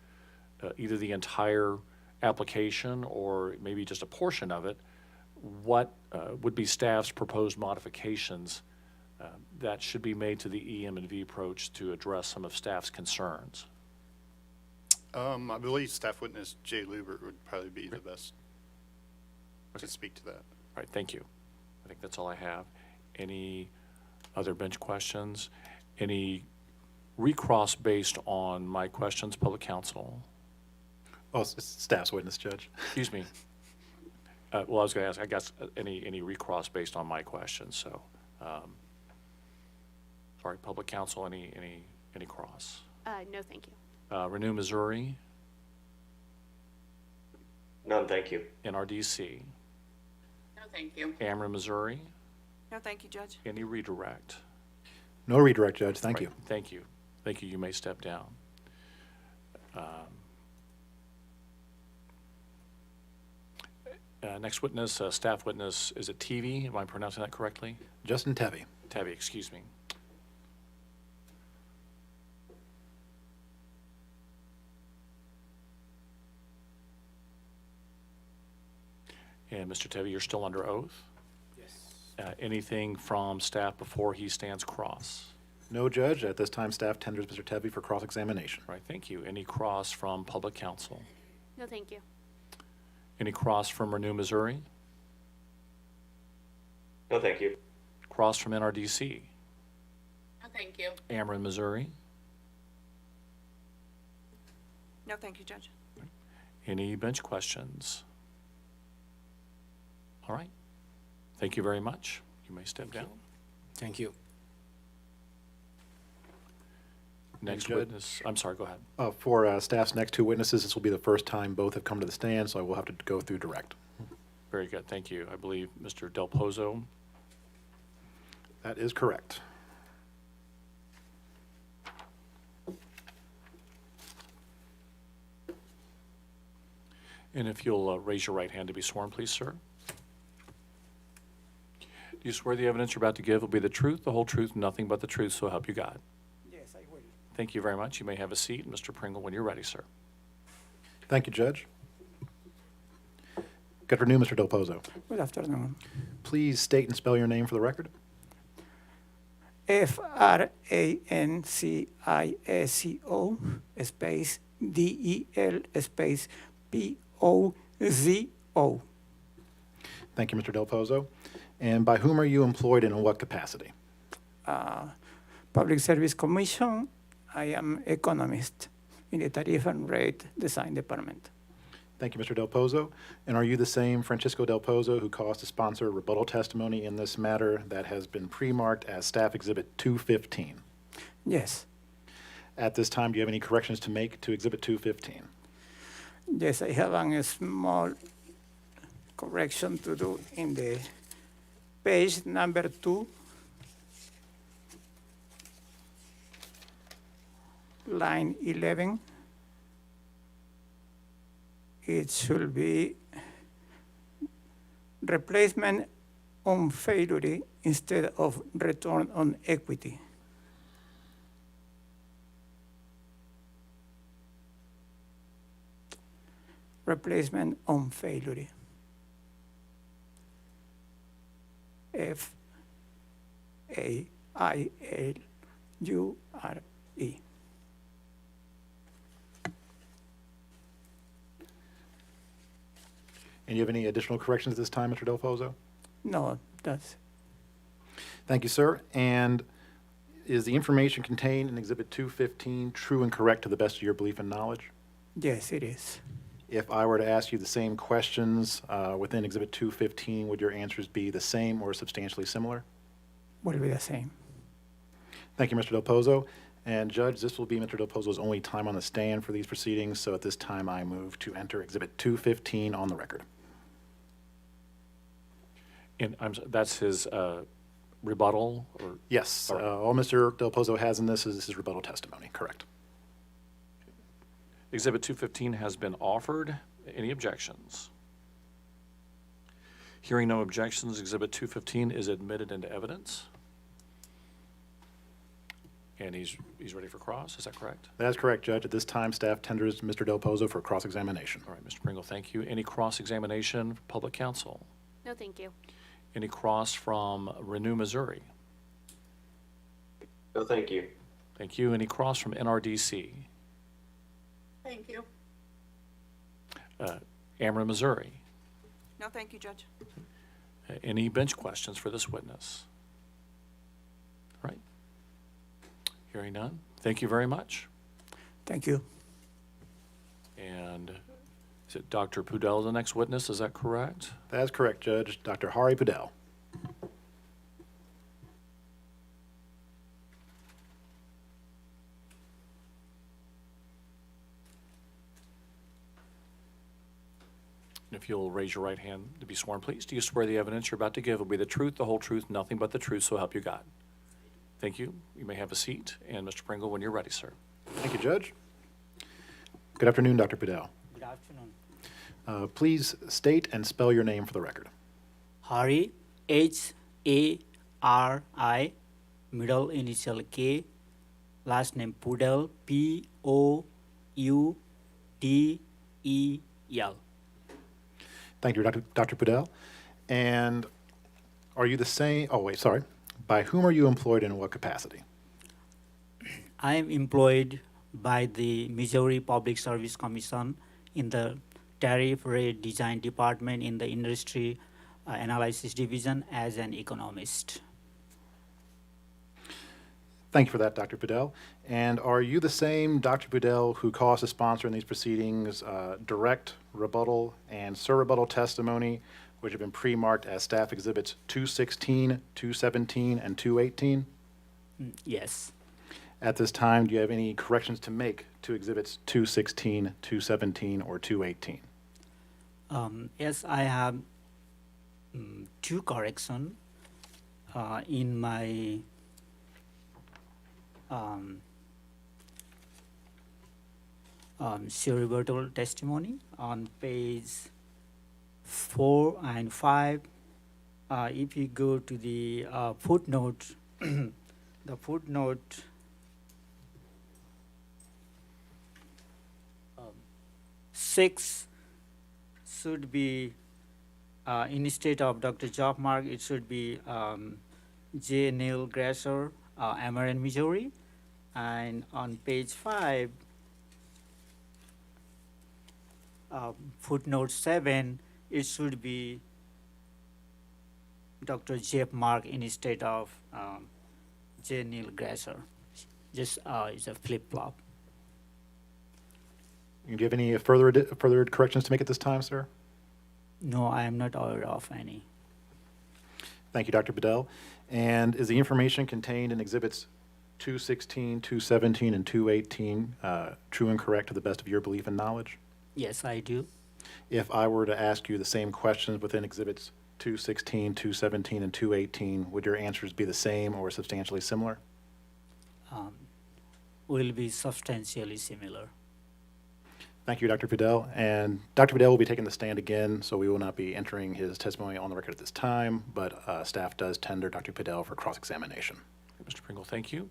either the entire application or maybe just a portion of it, what would be staff's proposed modifications that should be made to the EM&V approach to address some of staff's concerns? I believe Staff Witness Jay Lubert would probably be the best to speak to that. All right, thank you. I think that's all I have. Any other bench questions? Any recross based on my questions, public counsel? Oh, it's staff's witness, Judge. Excuse me. Well, I was going to ask, I guess, any recross based on my questions, so. Sorry, public counsel, any cross? No, thank you. Renew Missouri, None, thank you. NRDC, No, thank you. Ameren, Missouri, No, thank you, Judge. any redirect? No redirect, Judge. Thank Right, you. Thank you. Thank you. You may step down. Next witness, staff witness, is it TV? Am I pronouncing that correctly? Justin Tevy. Tevy, excuse me. And Mr. Tevye, you're still under oath? Yes. Anything from staff before he stands cross? No, Judge. At this time, staff tenders Mr. Tevye for cross-examination. All right, thank you. Any cross from public counsel? No, thank you. Any cross from Renew Missouri? No, thank you. Cross from NRDC? No, thank you. Ameren, Missouri? No, thank you, Judge. Any bench questions? All right. Thank you very much. You may step down. Thank you. Next Judge. witness, I'm sorry, go ahead. For staff's next two witnesses, this will be the first time both have come to the stand, so I will have to go through direct. Very good, thank you. I believe Mr. Del Pozo. That is correct. And if you'll raise your right hand to be sworn, please, sir. Do you swear the evidence you're about to give will be the truth, the whole truth, and nothing but the truth, so help you God? Yes, I will. Thank you very much. You may have a seat. Mr. Pringle, when you're ready, sir. Thank you, Judge. Good afternoon, Mr. Del Pozo. Good afternoon. Please state and spell your name for the record. Francisco space DEL space POZO. Thank you, Mr. Del Pozo. And by whom are you employed and in what capacity? Public Service Commission. I am economist in the Tariff and Rate Design Department. Thank you, Mr. Del Pozo. And are you the same Francisco Del Pozo who caused to sponsor rebuttal testimony in this matter that has been pre-marked as Staff Exhibit 215? Yes. At this time, do you have any corrections to make to Exhibit 215? Yes, I have a small correction to do in the page number 2, line 11. It should be replacement on failure instead of return on equity. Replacement on failure. FAILURE. And you have any additional corrections at this time, Mr. Del Pozo? No, that's Thank you, sir. And is the information contained in Exhibit 215 true and correct to the best of your belief and knowledge? yes, it is. If I were to ask you the same questions within Exhibit 215, would your answers be the same or substantially similar? Will be the same. Thank you, Mr. Del Pozo. And Judge, this will be Mr. Del Pozo's only time on the stand for these proceedings, so at this time I move to enter Exhibit 215 on the record. And that's his rebuttal, or? Yes, all Mr. Del Pozo has in this is his rebuttal testimony, correct. Exhibit 215 has been offered. Any objections? Hearing no objections, Exhibit 215 is admitted into evidence. And he's ready for cross, is that correct? That is correct, Judge. At this time, staff tenders Mr. Del Pozo for cross-examination. All right, Mr. Pringle, thank you. Any cross-examination, public counsel? No, thank you. Any cross from Renew Missouri? No, thank you. Thank you. Any cross from NRDC? Thank you. Ameren, Missouri? No, thank you, Judge. Any bench questions for this witness? All right. Hearing none. Thank you very much. Thank you. And is it Dr. Pudell, the next witness? Is that correct? That is correct, Judge. Dr. Hari Pudell. And if you'll raise your right hand to be sworn, please. Do you swear the evidence you're about to give will be the truth, the whole truth, nothing but the truth, so help you God? Thank you. You may have a seat. And Mr. Pringle, when you're ready, sir. Thank you, Judge. Good afternoon, Dr. Pudell. Good afternoon. Please state and spell your name for the record. Hari, H-A-R-I, middle initial K, last name Pudel, P-O-U-D-E-L. Thank you, Dr. Pudell. And are you the same, oh wait, sorry. By whom are you employed and in what capacity? I am employed by the Missouri Public Service Commission in the Tariff Rate Design Department in the Industry Analysis Division as an economist. Thank you for that, Dr. Pudell. And are you the same Dr. Pudell who caused to sponsor in these proceedings direct, rebuttal, and surrebuttal testimony, which have been pre-marked as staff exhibits 216, 217, and 218? Yes. At this time, do you have any corrections to make to exhibits 216, 217, or 218? Yes, I have two corrections in my surrebuttal testimony on page 4 and 5. If you go to the footnote, the footnote 6 should be instead of Dr. Jobmark, it should be J. Neil Grasser, Ameren, Missouri. And on page 5, footnote 7, it should be Dr. Jeff Mark instead of J. Neil Grasser. Just it's a flip-flop. Do you have any further corrections to make at this time, sir? No, I am not aware of any. Thank you, Dr. Bedell. And is the information contained in exhibits 216, 217, and 218 true and correct to the best of your belief and knowledge? Yes, I do. If I were to ask you the same questions within exhibits 216, 217, and 218, would your answers be the same or substantially similar? Will be substantially similar. Thank you, Dr. Fidel. And Dr. Fidel will be taking the stand again, so we will not be entering his testimony on the record at this time, but staff does tender Dr. Fidel for cross-examination. Mr. Pringle, thank you.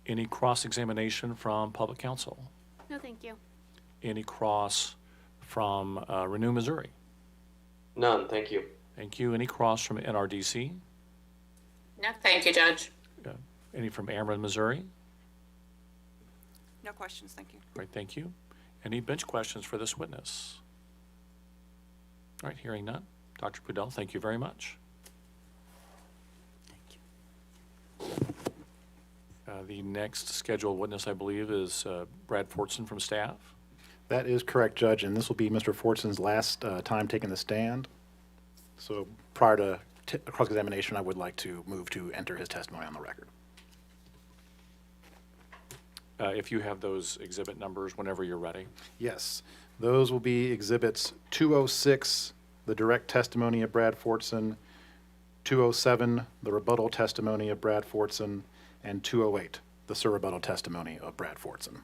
Any cross-examination from public counsel? No, thank you. Any cross from Renew Missouri? None, thank you. Thank you. Any cross from NRDC? No, thank you, Judge. Any from Ameren, Missouri? No questions, thank you. All right, thank you. Any bench questions for this witness? All right, hearing none. Dr. Pudell, thank you very much. Thank you. The next scheduled witness, I believe, is Brad Fortson from staff. That is correct, Judge, and this will be Mr. Fortson's last time taking the stand. So prior to cross-examination, I would like to move to enter his testimony on the record. If you have those exhibit numbers whenever you're ready. Yes, those will be exhibits 206, the direct testimony of Brad Fortson, 207, the rebuttal testimony of Brad Fortson, and 208, the surrebuttal testimony of Brad Fortson.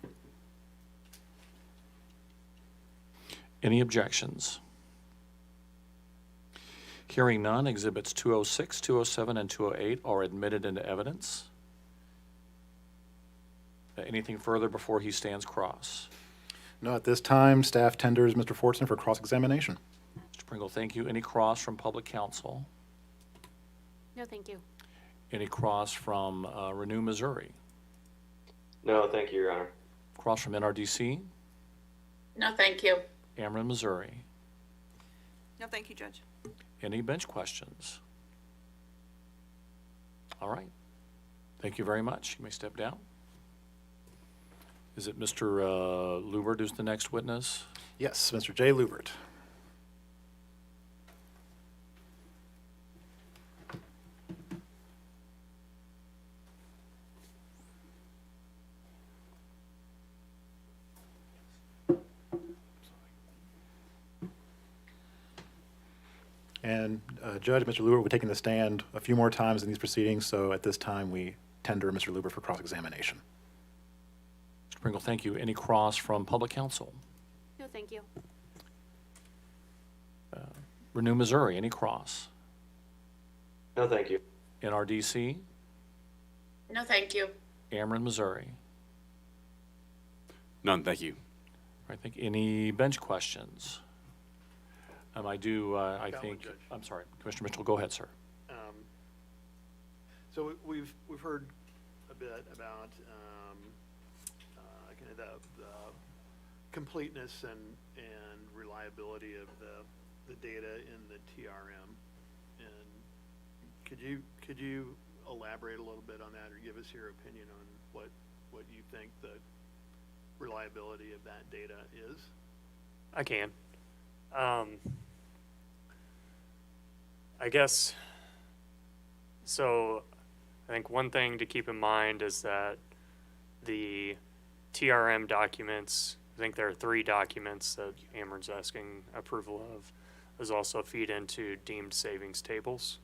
Any objections? Hearing none, exhibits 206, 207, and 208 are admitted into evidence. Anything further before he stands cross? No, at this time, staff tenders Mr. Fortson for cross-examination. Mr. Pringle, thank you. Any cross from public counsel? No, thank you. Any cross from Renew Missouri? No, thank you, Your Honor. Cross from NRDC? No, thank you. Ameren, Missouri? No, thank you, Judge. Any bench questions? All right. Thank you very much. You may step down. Is it Mr. Lubert who's the next witness? Yes, Mr. J. Lubert. And Judge, Mr. Lubert will be taking the stand a few more times in these proceedings, so at this time we tender Mr. Lubert for cross-examination. Mr. Pringle, thank you. Any cross from public counsel? No, thank you. Renew Missouri, any cross? No, thank you. NRDC? No, thank you. Ameren, Missouri? None, thank you. All right, thank you. Any bench questions? I do, I Got one, think, Judge. I'm sorry, Commissioner Mitchell, go ahead, sir. So we've heard a bit about kind of the completeness and reliability of the data in the TRM. And could you elaborate a little bit on that, or give us your opinion on what you think the reliability of that data is? I can. I guess, so I think one thing to keep in mind is that the TRM documents, I think there are 3 documents that Ameren's asking approval of, is also feed into deemed savings tables,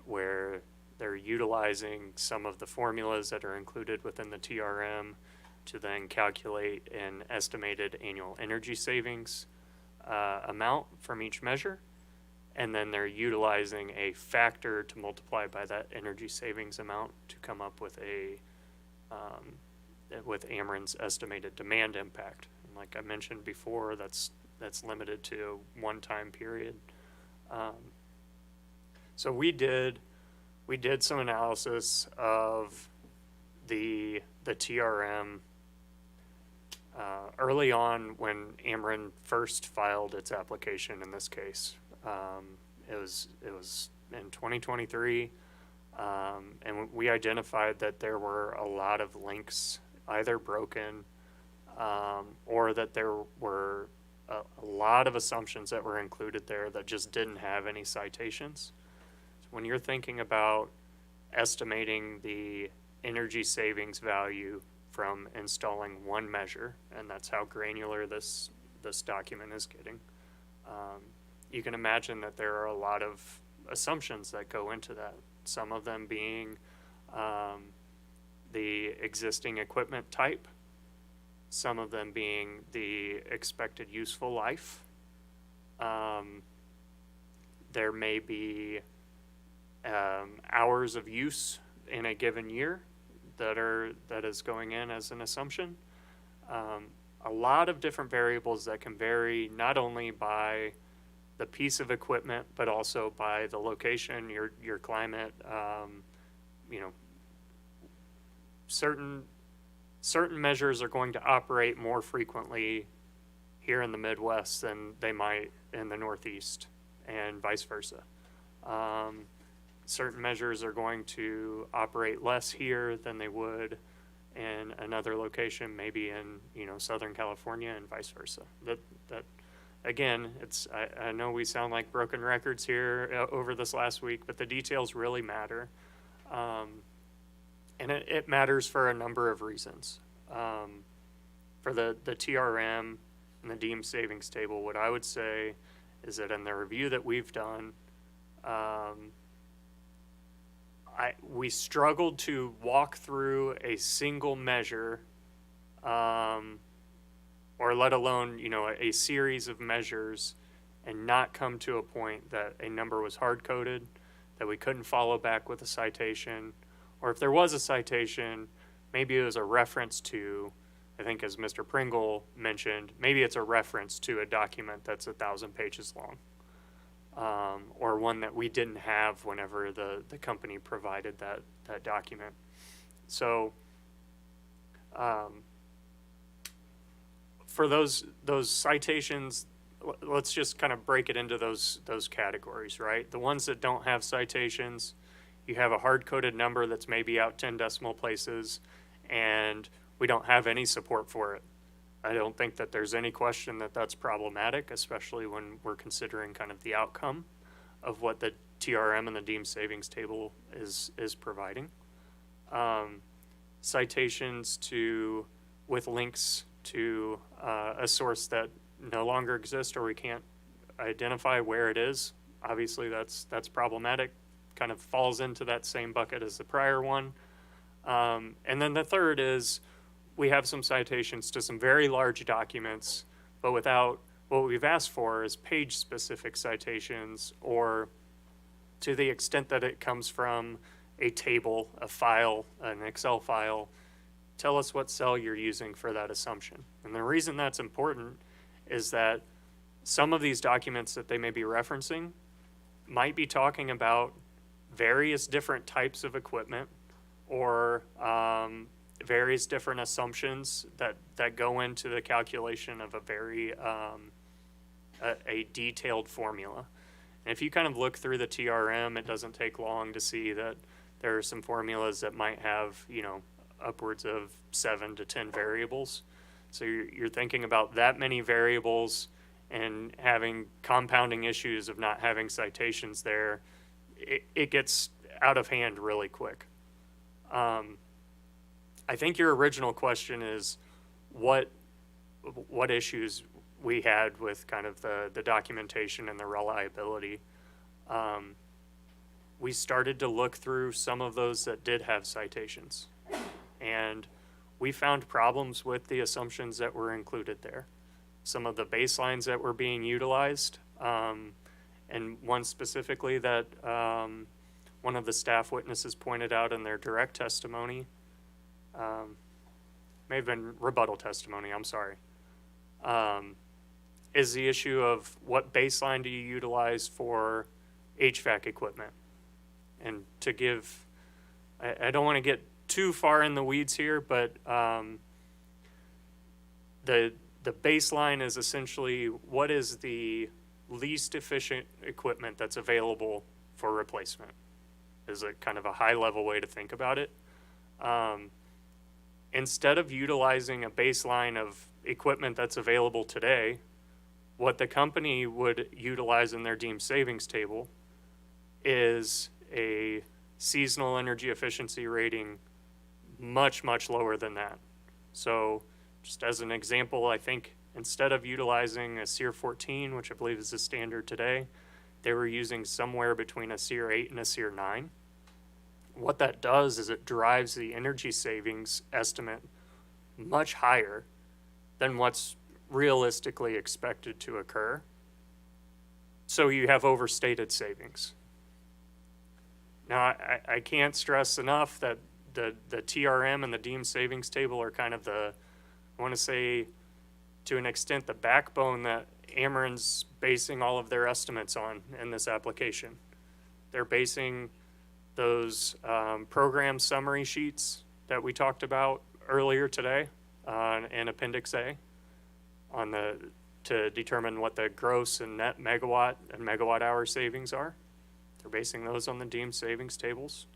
where they're utilizing some of the formulas that are included within the TRM to then calculate an estimated annual energy savings amount from each measure. And then they're utilizing a factor to multiply by that energy savings amount to come up with with Ameren's estimated demand impact. And like I mentioned before, that's limited to one time period. So we did some analysis of the TRM early on when Ameren first filed its application in this case. It was in 2023, and we identified that there were a lot of links either broken or that there were a lot of assumptions that were included there that just didn't have any citations. So when you're thinking about estimating the energy savings value from installing one measure, and that's how granular this document is getting, you can imagine that there are a lot of assumptions that go into that. Some of them being the existing equipment type, some of them being the expected useful life. There may be hours of use in a given year that is going in as an assumption. A lot of different variables that can vary not only by the piece of equipment, but also by the location, your climate. Certain measures are going to operate more frequently here in the Midwest than they might in the Northeast, and vice versa. Certain measures are going to operate less here than they would in another location, maybe in Southern California, and vice versa. That again, I know we sound like broken records here over this last week, but the details really matter, and it matters for a number of reasons. For the TRM and the deemed savings table, what I would say is that in the review that we've done, we struggled to walk through a single measure, or let alone, a series of measures, and not come to a point that a number was hard-coded, that we couldn't follow back with a citation, or if there was a citation, maybe it was a reference to, I think as Mr. Pringle mentioned, maybe it's a reference to a document that's 1,000 pages long, or one that we didn't have whenever the company provided that document. So for those citations, let's just kind of break it into those categories, right? The ones that don't have citations, you have a hard-coded number that's maybe out 10 decimal places, and we don't have any support for it. I don't think that there's any question that that's problematic, especially when we're considering kind of the outcome of what the TRM and the deemed savings table is providing. Citations with links to a source that no longer exists or we can't identify where it is. Obviously, that's problematic. Kind of falls into that same bucket as the prior one. And then the third is we have some citations to some very large documents, but without what we've asked for is page-specific citations, or to the extent that it comes from a table, a file, an Excel file, tell us what cell you're using for that assumption. And the reason that's important is that some of these documents that they may be referencing might be talking about various different types of equipment or various different assumptions that go into the calculation of a very a detailed formula. And if you kind of look through the TRM, it doesn't take long to see that there are some formulas that might have, you know, upwards of 7 to 10 variables. So you're thinking about that many variables and having compounding issues of not having citations there. It gets out of hand really quick. I think your original question is what issues we had with kind of the documentation and the reliability. We started to look through some of those that did have citations, and we found problems with the assumptions that were included there. Some of the baselines that were being utilized, and one specifically that one of the staff witnesses pointed out in their direct testimony, may have been rebuttal testimony, I'm sorry, is the issue of what baseline do you utilize for HVAC equipment. And to give, I don't want to get too far in the weeds here, but the baseline is essentially what is the least efficient equipment that's available for replacement, is a kind of a high level way to think about it. Instead of utilizing a baseline of equipment that's available today, what the company would utilize in their deemed savings table is a seasonal energy efficiency rating much, much lower than that. So just as an example, I think instead of utilizing a SEER 14, which I believe is the standard today, they were using somewhere between a SEER 8 and a SEER 9. What that does is it drives the energy savings estimate much higher than what's realistically expected to occur. So you have overstated savings. Now, I can't stress enough that the TRM and the deemed savings table are kind of the, I want to say, to an extent, the backbone that Ameren's basing all of their estimates on in this application. They're basing those program summary sheets that we talked about earlier today in Appendix A on to determine what the gross and net megawatt and megawatt hour savings are. They're basing those on the deemed savings tables.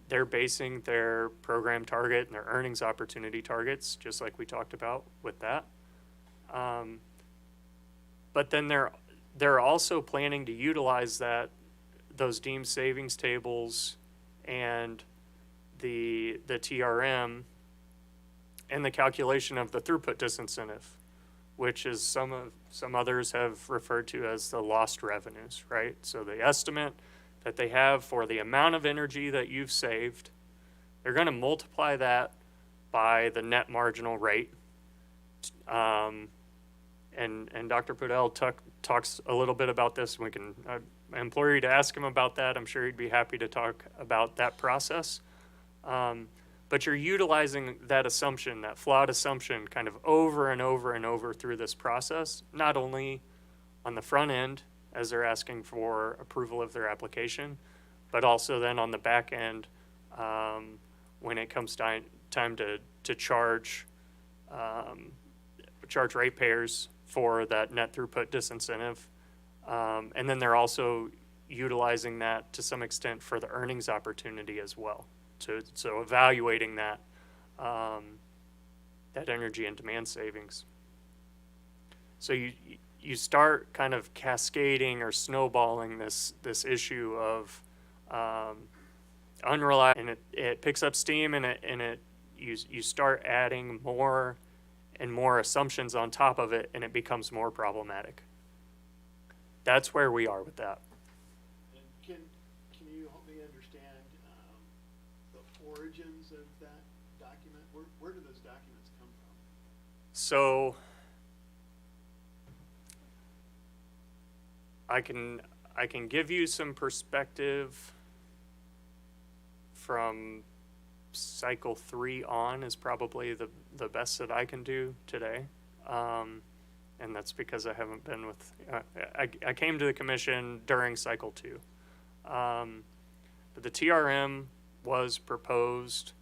They're basing their program target and their earnings opportunity targets, just like we talked about with that. But then they're also planning to utilize those deemed savings tables and the TRM and the calculation of the throughput disincentive, which is some others have referred to as the lost revenues, right? So the estimate that they have for the amount of energy that you've saved, they're going to multiply that by the net marginal rate. And Dr. Podell talks a little bit about this. We can I implore you to ask him about that. I'm sure he'd be happy to talk about that process. But you're utilizing that assumption, that flawed assumption, kind of over and over and over through this process, not only on the front end as they're asking for approval of their application, but also then on the back end when it comes time to charge ratepayers for that net throughput disincentive. And then they're also utilizing that to some extent for the earnings opportunity as well. So evaluating that energy and demand savings. So you start kind of cascading or snowballing this issue of unreliable, and it picks up steam, and you start adding more and more assumptions on top of it, and it becomes more problematic. That's where we are with that. And can you help me understand the origins of that document? Where do those documents come from? So I can give you some perspective from cycle 3 on is probably the best that I can do today. and that's because I haven't been with, I came to the commission during cycle 2. But the TRM was proposed.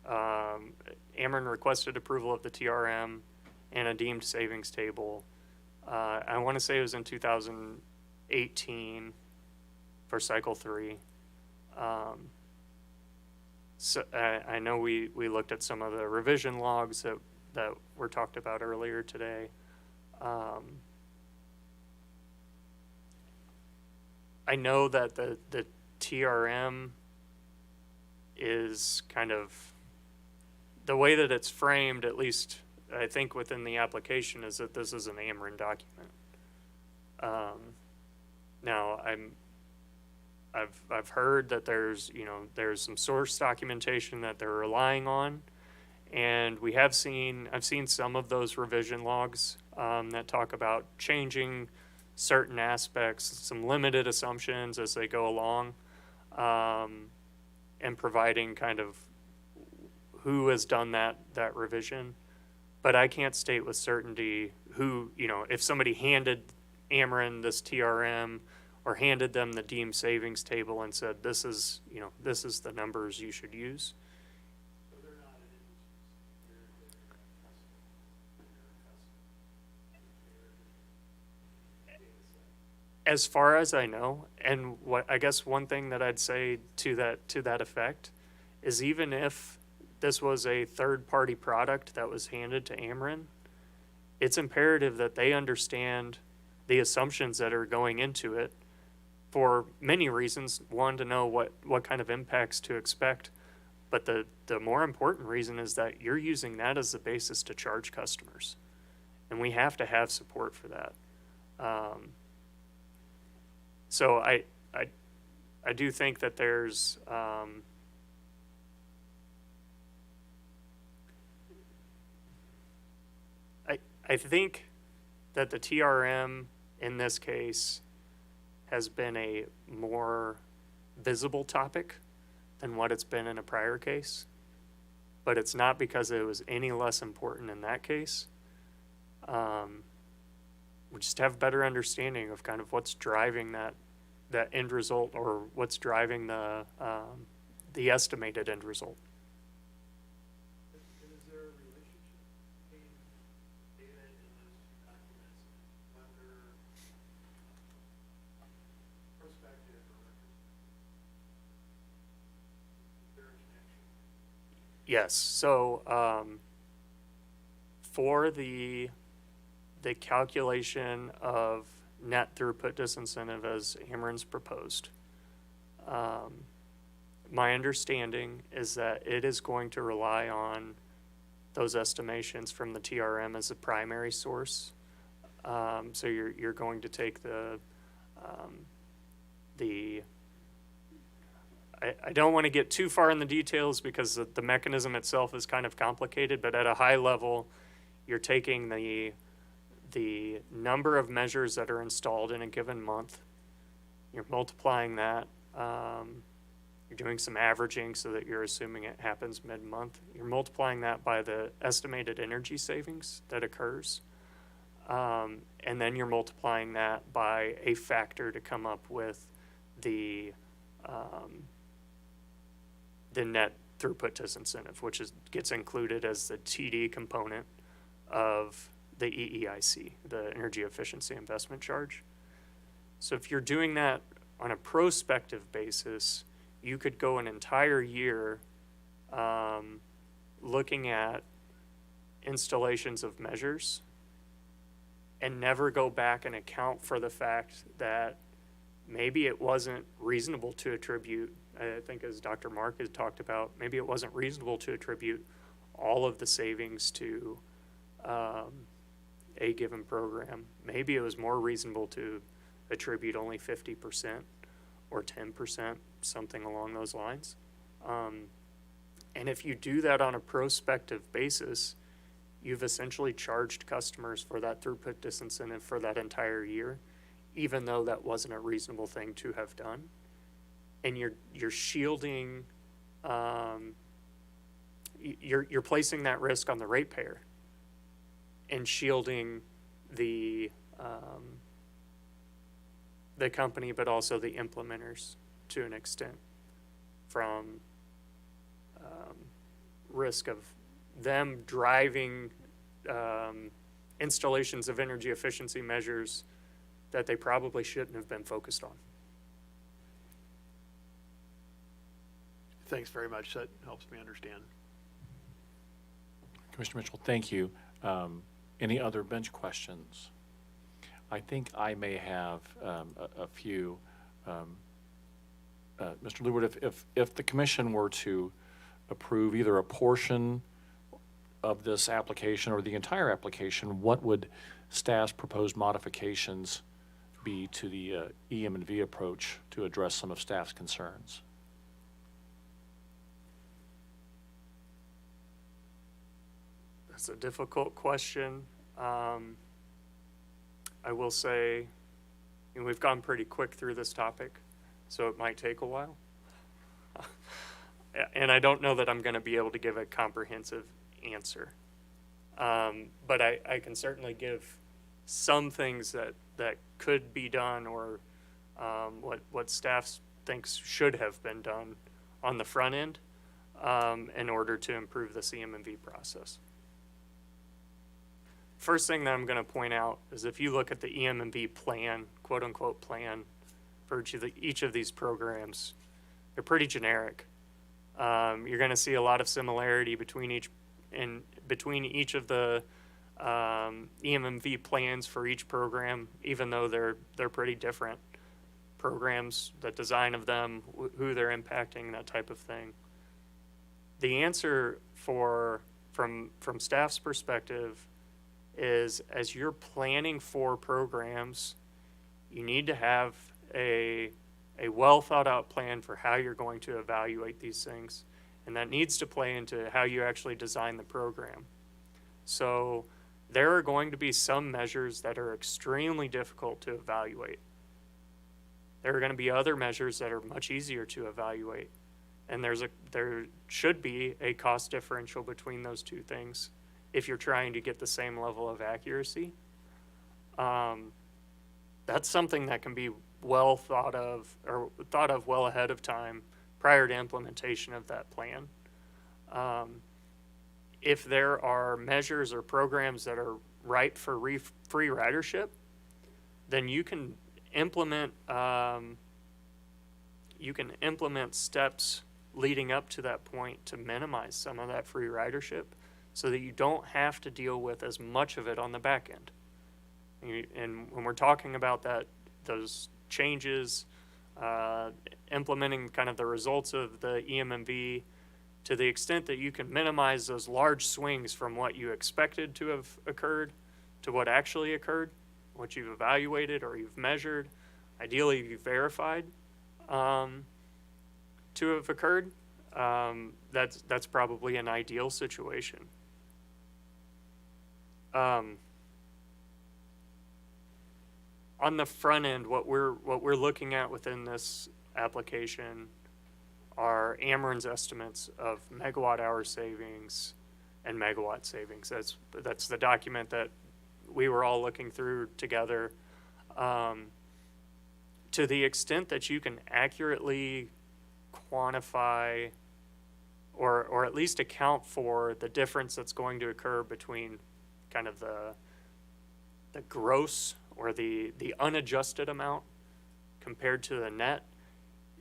Ameren requested approval of the TRM and a deemed savings table. I want to say it was in 2018 for cycle 3. So I know we looked at some of the revision logs that were talked about earlier today. I know that the TRM is kind of, the way that it's framed, at least I think within the application, is that this is an Ameren document. Now I've heard that there's some source documentation that they're relying on, and I've seen some of those revision logs that talk about changing certain aspects, some limited assumptions as they go along, and providing kind of who has done that revision. But I can't state with certainty who, if somebody handed Ameren this TRM or handed them the deemed savings table and said, this is the numbers you should use. As far as I know, and I guess one thing that I'd say to that effect is, even if this was a third-party product that was handed to Ameren, it's imperative that they understand the assumptions that are going into it for many reasons. One, to know what kind of impacts to expect, but the more important reason is that you're using that as the basis to charge customers, and we have to have support for that. So I do think that there's I think that the TRM in this case has been a more visible topic than what it's been in a prior case, but it's not because it was any less important in that case. We just have a better understanding of kind of what's driving that end result, or what's driving the estimated end result. Is there a relationship between data in those two documents, whether prospective or retrospective? Is there a connection? Yes. So for the calculation of net throughput disincentive as Ameren's proposed, my understanding is that it is going to rely on those estimations from the TRM as a primary source. So you're going to take I don't want to get too far in the details because the mechanism itself is kind of complicated, but at a high level, you're taking the number of measures that are installed in a given month, you're multiplying that, you're doing some averaging so that you're assuming it happens mid-month, you're multiplying that by the estimated energy savings that occurs, and then you're multiplying that by a factor to come up with the net throughput disincentive, which gets included as the TD component of the EEIC, the Energy Efficiency Investment Charge. So if you're doing that on a prospective basis, you could go an entire year looking at installations of measures and never go back and account for the fact that maybe it wasn't reasonable to attribute, I think as Dr. Mark has talked about, maybe it wasn't reasonable to attribute all of the savings to a given program. Maybe it was more reasonable to attribute only 50% or 10%, something along those lines. And if you do that on a prospective basis, you've essentially charged customers for that throughput disincentive for that entire year, even though that wasn't a reasonable thing to have done. And you're shielding, you're placing that risk on the ratepayer and shielding the company, but also the implementers to an extent, from risk of them driving installations of energy efficiency measures that they probably shouldn't have been focused on. Thanks very much. That helps me understand. Commissioner Mitchell, thank you. Any other bench questions? I think I may have a few. Mr. Leward, if the commission were to approve either a portion of this application or the entire application, what would staff's proposed modifications be to the EM&V approach to address some of staff's concerns? That's a difficult question. I will say, we've gone pretty quick through this topic, so it might take a while. And I don't know that I'm going to be able to give a comprehensive answer. But I can certainly give some things that could be done, or what staff thinks should have been done on the front end in order to improve the CM&V process. First thing that I'm going to point out is if you look at the EM&V plan, quote unquote plan, for each of these programs, they're pretty generic. You're going to see a lot of similarity between each of the EM&V plans for each program, even though they're pretty different programs, the design of them, who they're impacting, that type of thing. The answer from staff's perspective is, as you're planning for programs, you need to have a well thought out plan for how you're going to evaluate these things, and that needs to play into how you actually design the program. So there are going to be some measures that are extremely difficult to evaluate. There are going to be other measures that are much easier to evaluate, and there should be a cost differential between those two things if you're trying to get the same level of accuracy. That's something that can be well thought of, or thought of well ahead of time prior to implementation of that plan. If there are measures or programs that are ripe for free ridership, then you can implement steps leading up to that point to minimize some of that free ridership, so that you don't have to deal with as much of it on the back end. And when we're talking about those changes, implementing kind of the results of the EM&V, to the extent that you can minimize those large swings from what you expected to have occurred to what actually occurred, what you've evaluated or you've measured, ideally you've verified to have occurred, that's probably an ideal situation. On the front end, what we're looking at within this application are Ameren's estimates of megawatt hour savings and megawatt savings. That's the document that we were all looking through together. To the extent that you can accurately quantify or at least account for the difference that's going to occur between kind of the gross or the unadjusted amount compared to the net,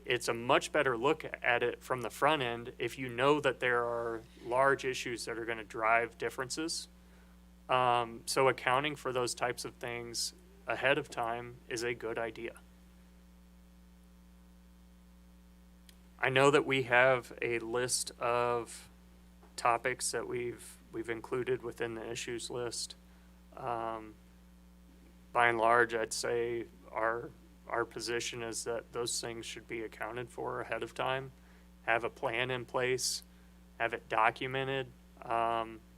it's a much better look at it from the front end if you know that there are large issues that are going to drive differences. So accounting for those types of things ahead of time is a good idea. I know that we have a list of topics that we've included within the issues list. By and large, I'd say our position is that those things should be accounted for ahead of time, have a plan in place, have it documented.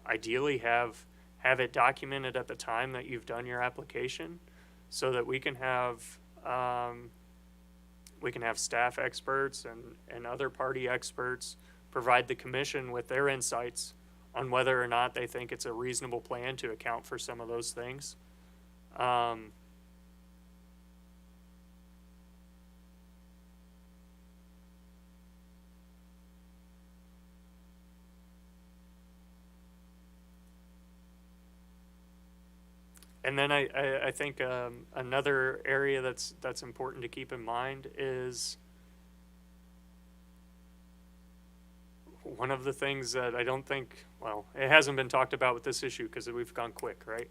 Ideally have it documented at the time that you've done your application, so that we can have staff experts and other party experts provide the commission with their insights on whether or not they think it's a reasonable plan to account for some of those things. And then I think another area that's important to keep in mind is one of the things that I don't think, well, it hasn't been talked about with this issue because we've gone quick, right?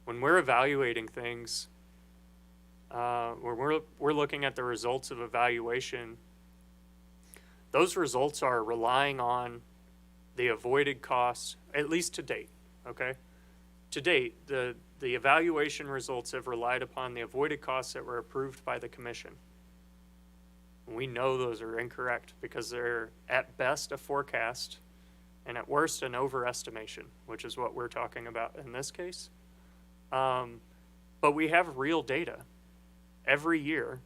When we're evaluating things, when we're looking at the results of evaluation, those results are relying on the avoided costs, at least to date, okay? To date, the evaluation results have relied upon the avoided costs that were approved by the commission. We know those are incorrect because they're at best a forecast and at worst an overestimation, which is what we're talking about in this case. But we have real data every year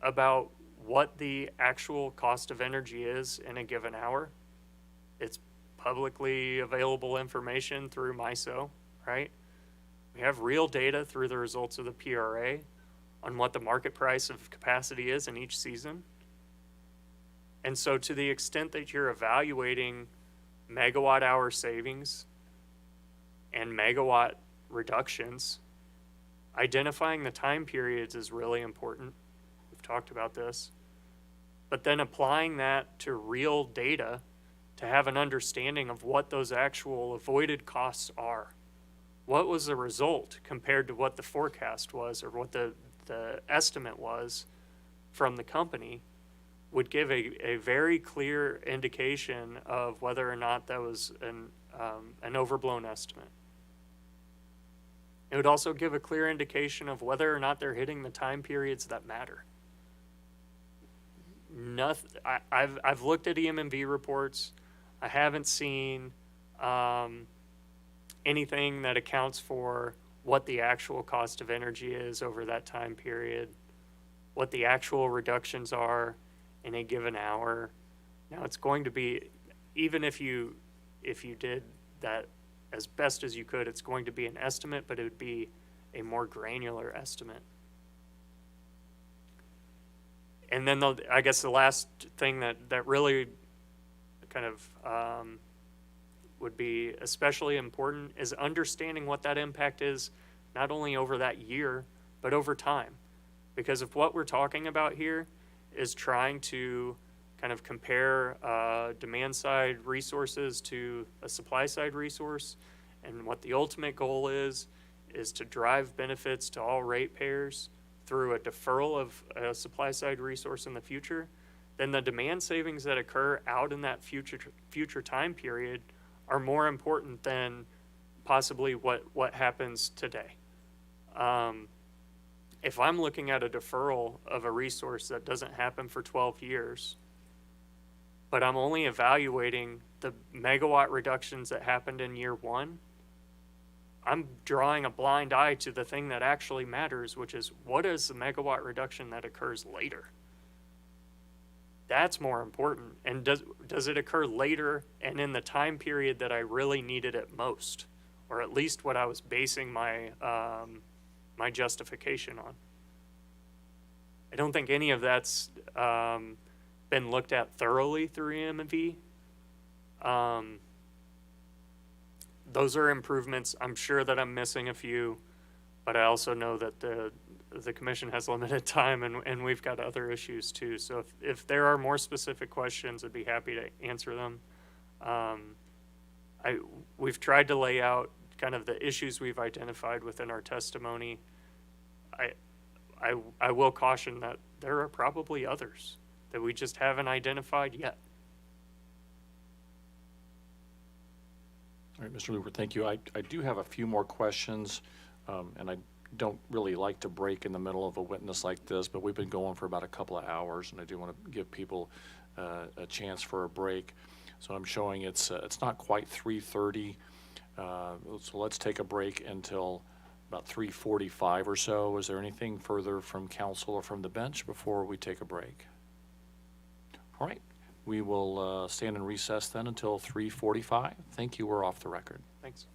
about what the actual cost of energy is in a given hour. It's publicly available information through MISO, right? We have real data through the results of the PRA on what the market price of capacity is in each season. And so to the extent that you're evaluating megawatt hour savings and megawatt reductions, identifying the time periods is really important. We've talked about this. But then applying that to real data to have an understanding of what those actual avoided costs are. What was the result compared to what the forecast was or what the estimate was from the company would give a very clear indication of whether or not that was an overblown estimate. It would also give a clear indication of whether or not they're hitting the time periods that matter. I've looked at EM&V reports. I haven't seen anything that accounts for what the actual cost of energy is over that time period, what the actual reductions are in a given hour. Now it's going to be, even if you did that as best as you could, it's going to be an estimate, but it would be a more granular estimate. And then I guess the last thing that really kind of would be especially important is understanding what that impact is, not only over that year, but over time. Because if what we're talking about here is trying to kind of compare demand side resources to a supply side resource, and what the ultimate goal is to drive benefits to all ratepayers through a deferral of a supply side resource in the future, then the demand savings that occur out in that future time period are more important than possibly what happens today. If I'm looking at a deferral of a resource that doesn't happen for 12 years, but I'm only evaluating the megawatt reductions that happened in year one, I'm drawing a blind eye to the thing that actually matters, which is what is the megawatt reduction that occurs later? That's more important. And does it occur later and in the time period that I really needed it most, or at least what I was basing my my justification on? I don't think any of that's been looked at thoroughly through EM&V. Those are improvements. I'm sure that I'm missing a few, but I also know that the commission has limited time and we've got other issues too. So if there are more specific questions, I'd be happy to answer them. We've tried to lay out kind of the issues we've identified within our testimony. I will caution that there are probably others that we just haven't identified yet. All right, Mr. Luber, thank you. I do have a few more questions, and I don't really like to break in the middle of a witness like this, but we've been going for about a couple of hours, and I do want to give people a chance for a break. So I'm showing it's not quite 3:30, so let's take a break until about 3:45 or so. Is there anything further from council or from the bench before we take a break? All right. We will stand in recess then until 3:45. Thank you. We're off the record. Thanks.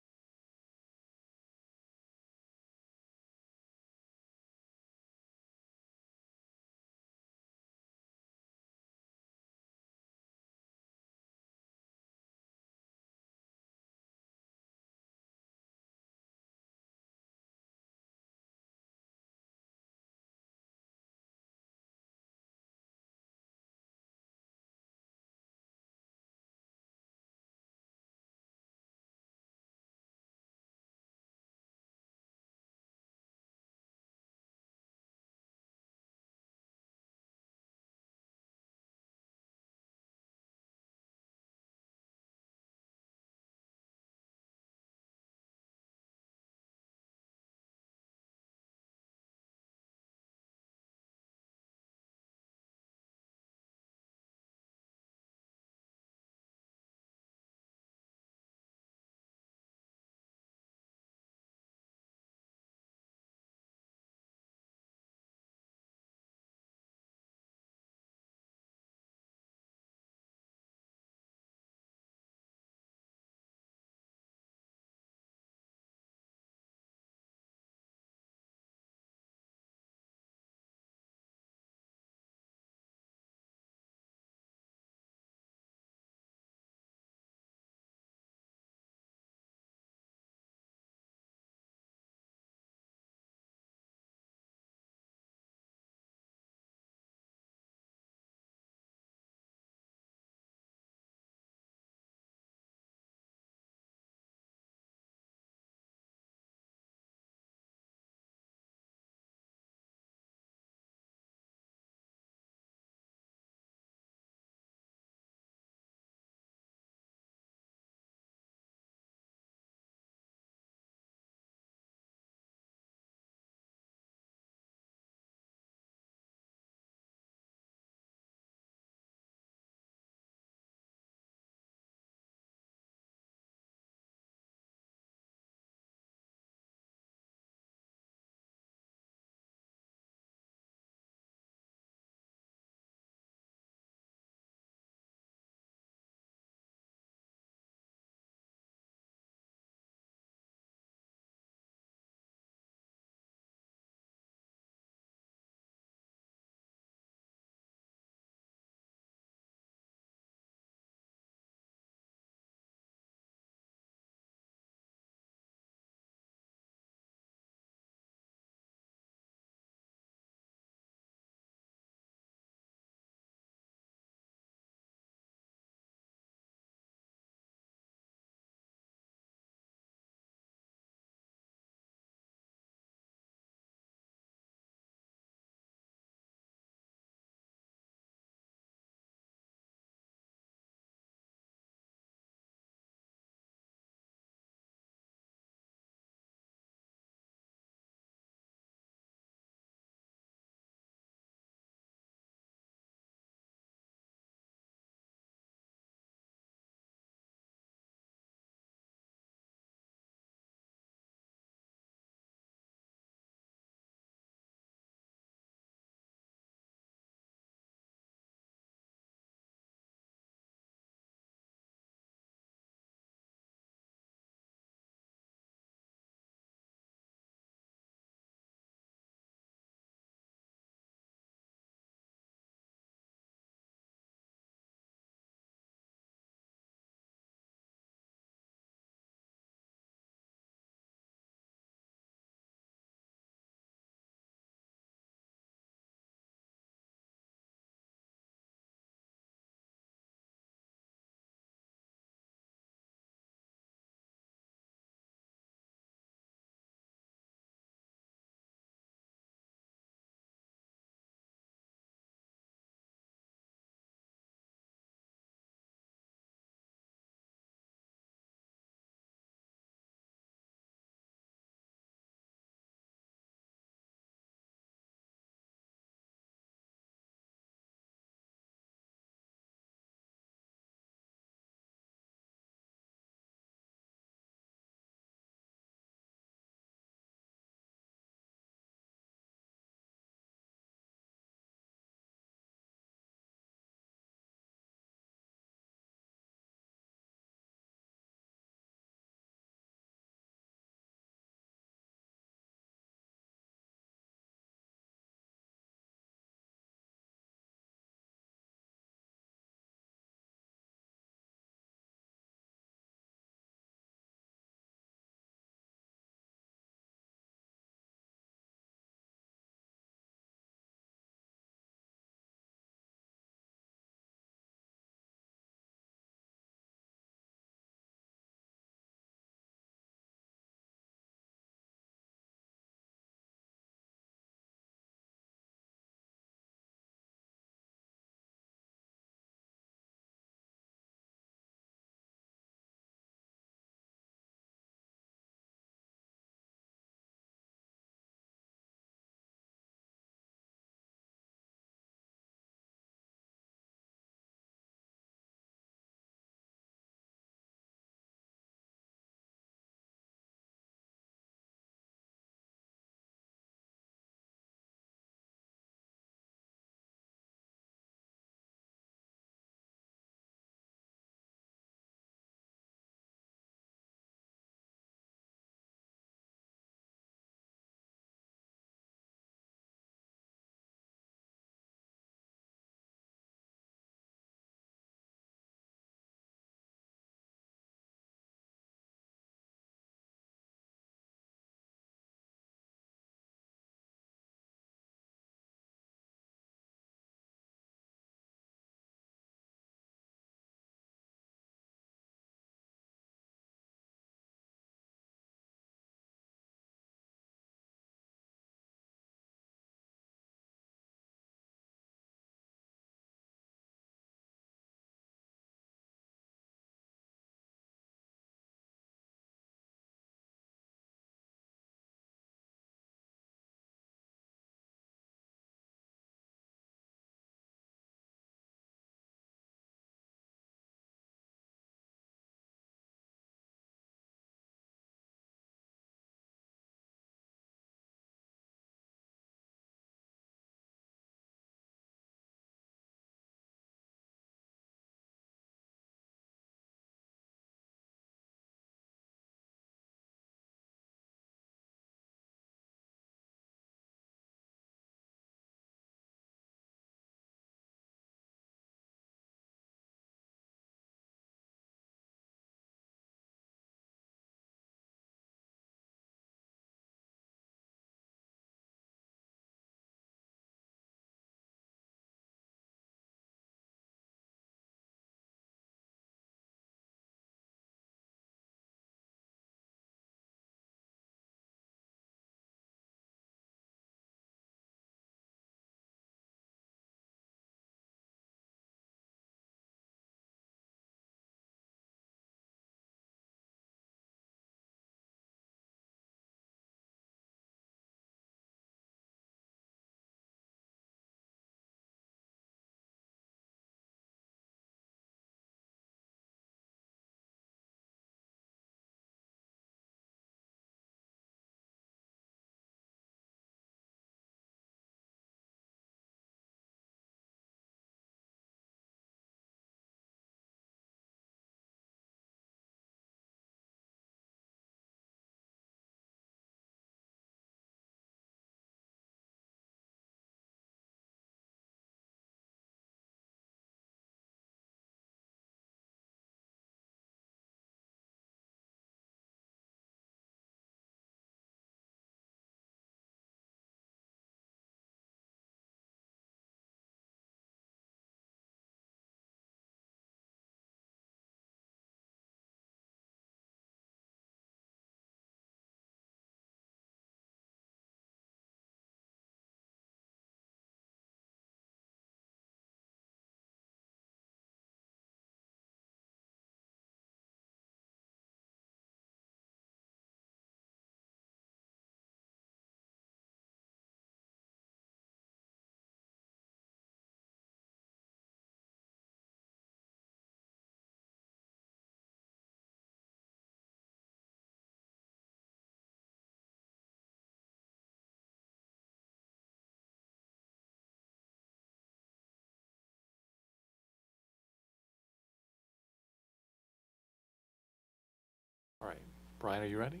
Brian, are you ready?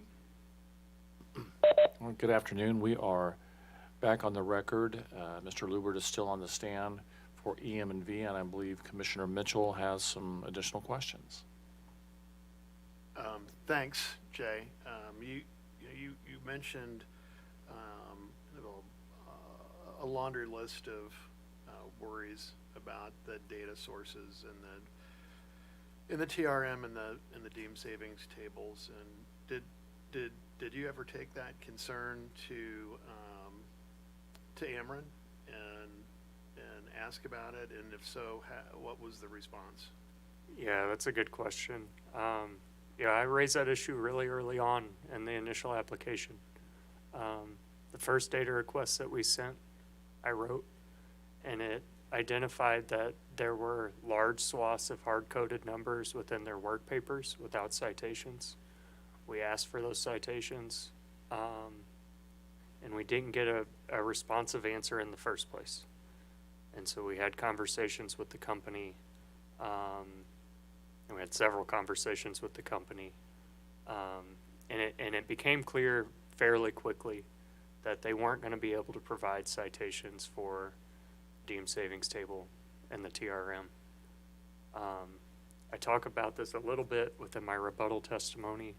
Well, good afternoon. We are back on the record. Mr. Lubert is still on the stand for EM&V, and I believe Commissioner Mitchell has some additional questions. Thanks, Jay. You mentioned a laundry list of worries about the data sources in the TRM and the deemed savings tables. And did you ever take that concern to Ameren and ask about it? And if so, what was the response? Yeah, that's a good question. Yeah, I raised that issue really early on in the initial application. The first data request that we sent, I wrote, and it identified that there were large swaths of hard-coded numbers within their work papers without citations. We asked for those citations, and we didn't get a responsive answer in the first place. And so we had conversations with the company, and we had several conversations with the company, and it became clear fairly quickly that they weren't going to be able to provide citations for deemed savings table and the TRM. I talk about this a little bit within my rebuttal testimony,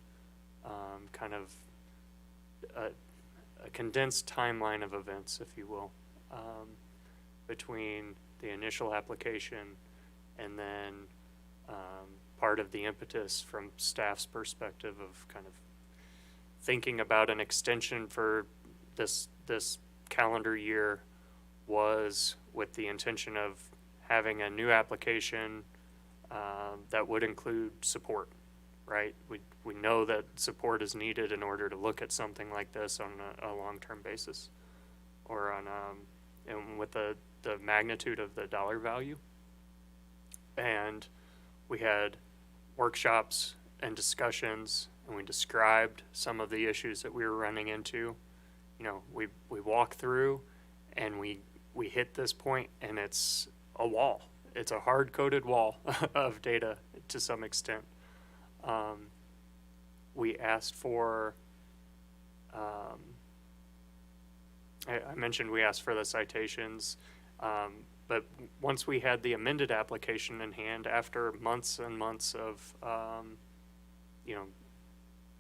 kind of a condensed timeline of events, if you will, between the initial application and then part of the impetus from staff's perspective of kind of thinking about an extension for this calendar year was with the intention of having a new application that would include support, right? We know that support is needed in order to look at something like this on a long-term basis, or on and with the magnitude of the dollar value. And we had workshops and discussions, and we described some of the issues that we were running into. You know, we walked through and we hit this point, and it's a wall. It's a hard-coded wall of data to some extent. We asked for, I mentioned we asked for the citations, but once we had the amended application in hand, after months and months of,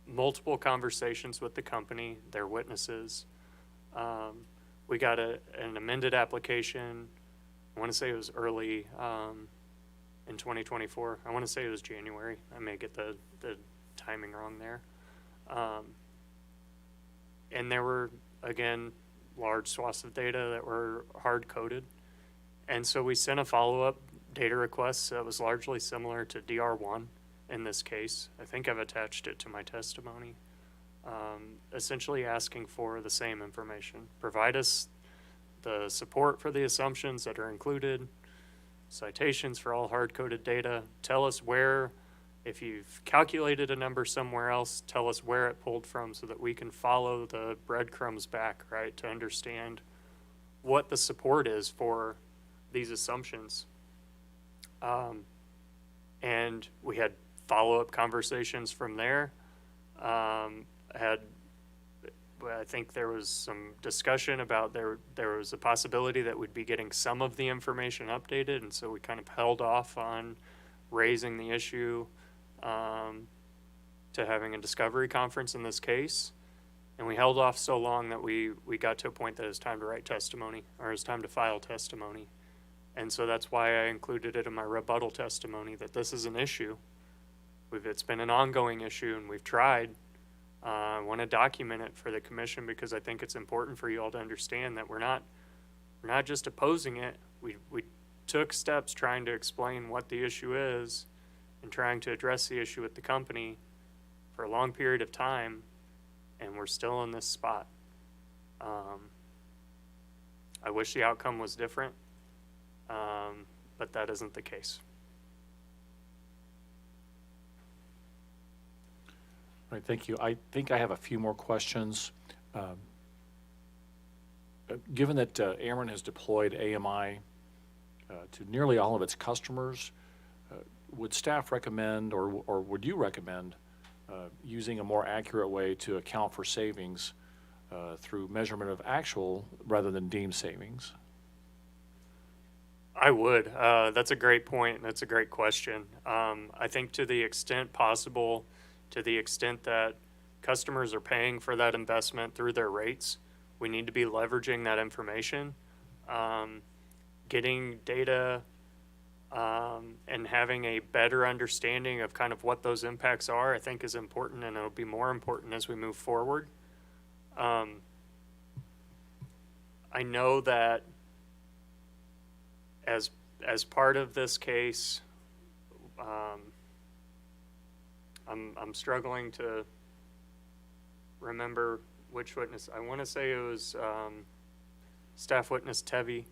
multiple conversations with the company, their witnesses, we got an amended application. I want to say it was early in 2024. I want to say it was January. I may get the timing wrong there. And there were, again, large swaths of data that were hard-coded. And so we sent a follow-up data request that was largely similar to DR1 in this case. I think I've attached it to my testimony. Essentially asking for the same information. Provide us the support for the assumptions that are included, citations for all hard-coded data. Tell us where, if you've calculated a number somewhere else, tell us where it pulled from so that we can follow the breadcrumbs back, right, to understand what the support is for these assumptions. And we had follow-up conversations from there. I think there was some discussion about there was a possibility that we'd be getting some of the information updated, and so we kind of held off on raising the issue to having a discovery conference in this case. And we held off so long that we got to a point that it was time to write testimony, or it was time to file testimony. And so that's why I included it in my rebuttal testimony, that this is an issue. It's been an ongoing issue, and we've tried. I want to document it for the commission because I think it's important for you all to understand that we're not just opposing it. We took steps trying to explain what the issue is and trying to address the issue with the company for a long period of time, and we're still in this spot. I wish the outcome was different, but that isn't the case. All right, thank you. I think I have a few more questions. Given that Ameren has deployed AMI to nearly all of its customers, would staff recommend, or would you recommend using a more accurate way to account for savings through measurement of actual rather than deemed savings? I would. That's a great point. That's a great question. I think to the extent possible, to the extent that customers are paying for that investment through their rates, we need to be leveraging that information. Getting data and having a better understanding of kind of what those impacts are, I think is important, and it'll be more important as we move forward. I know that as part of this case, I'm struggling to remember which witness. I want to say it was staff witness Tevy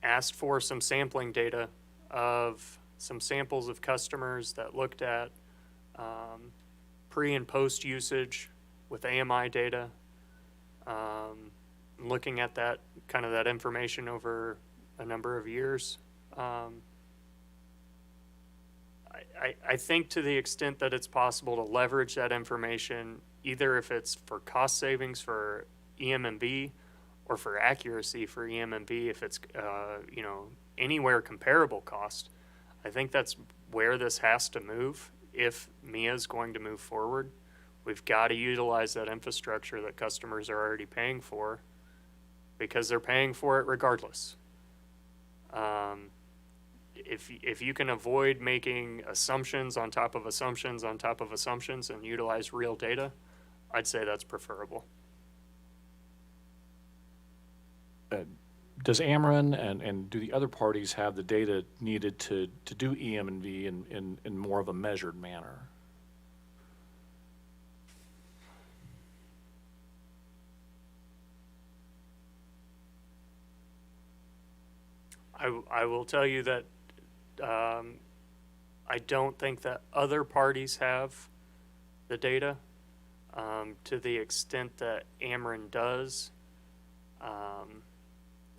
asked for some sampling data of some samples of customers that looked at pre and post usage with AMI data, looking at that kind of that information over a number of years. I think to the extent that it's possible to leverage that information, either if it's for cost savings for EM&V or for accuracy for EM&V, if it's anywhere comparable cost, I think that's where this has to move. If MEEIA is going to move forward, we've got to utilize that infrastructure that customers are already paying for, because they're paying for it regardless. If you can avoid making assumptions on top of assumptions on top of assumptions and utilize real data, I'd say that's preferable. Does Ameren and do the other parties have the data needed to do EM&V in more of a measured manner? I will tell you that I don't think that other parties have the data to the extent that Ameren does,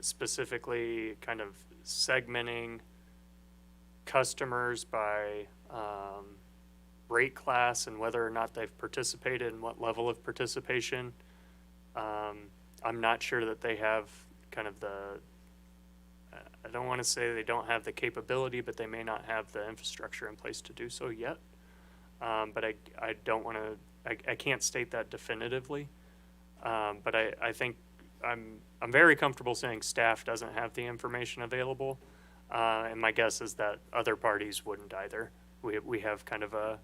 specifically kind of segmenting customers by rate class and whether or not they've participated and what level of participation. I'm not sure that they have kind of I don't want to say they don't have the capability, but they may not have the infrastructure in place to do so yet. But I don't want to, I can't state that definitively. But I think I'm very comfortable saying staff doesn't have the information available. And my guess is that other parties wouldn't either. We have kind of a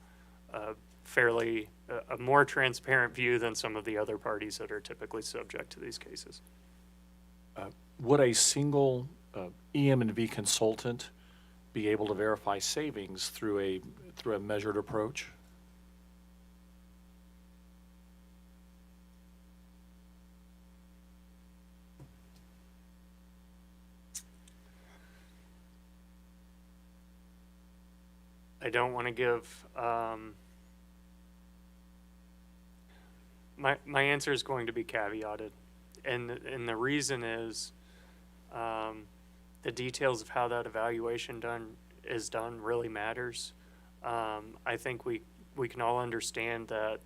fairly, a more transparent view than some of the other parties that are typically subject to these cases. Would a single EM&V consultant be able to verify savings through a measured approach? I don't want to give, my answer is going to be caveated. And the reason is, the details of how that evaluation is done really matters. I think we can all understand that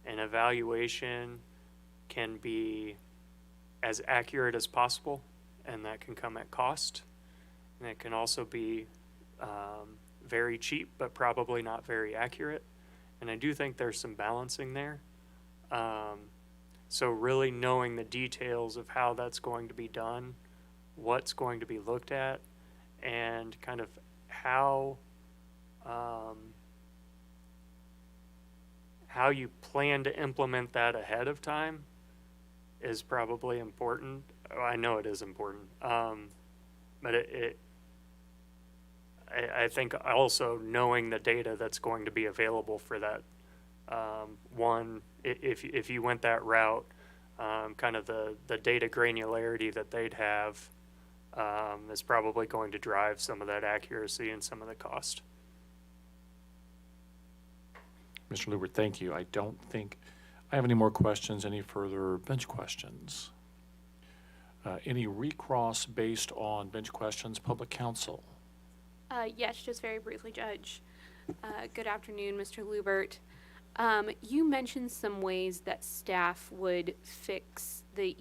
an evaluation can be as accurate as possible, and that can come at cost. And it can also be very cheap, but probably not very accurate. And I do think there's some balancing there. So really knowing the details of how that's going to be done, what's going to be looked at, and kind of how you plan to implement that ahead of time is probably important. Oh, I know it is important, but I think also knowing the data that's going to be available for that, if you went that route, kind of the data granularity that they'd have is probably going to drive some of that accuracy and some of the cost. Mr. Lubert, thank you. I don't think I have any more questions, any further bench questions. Any recross based on bench questions, public counsel? Yes, just very briefly, Judge. Good afternoon, Mr. Lubert. You mentioned some ways that staff would fix the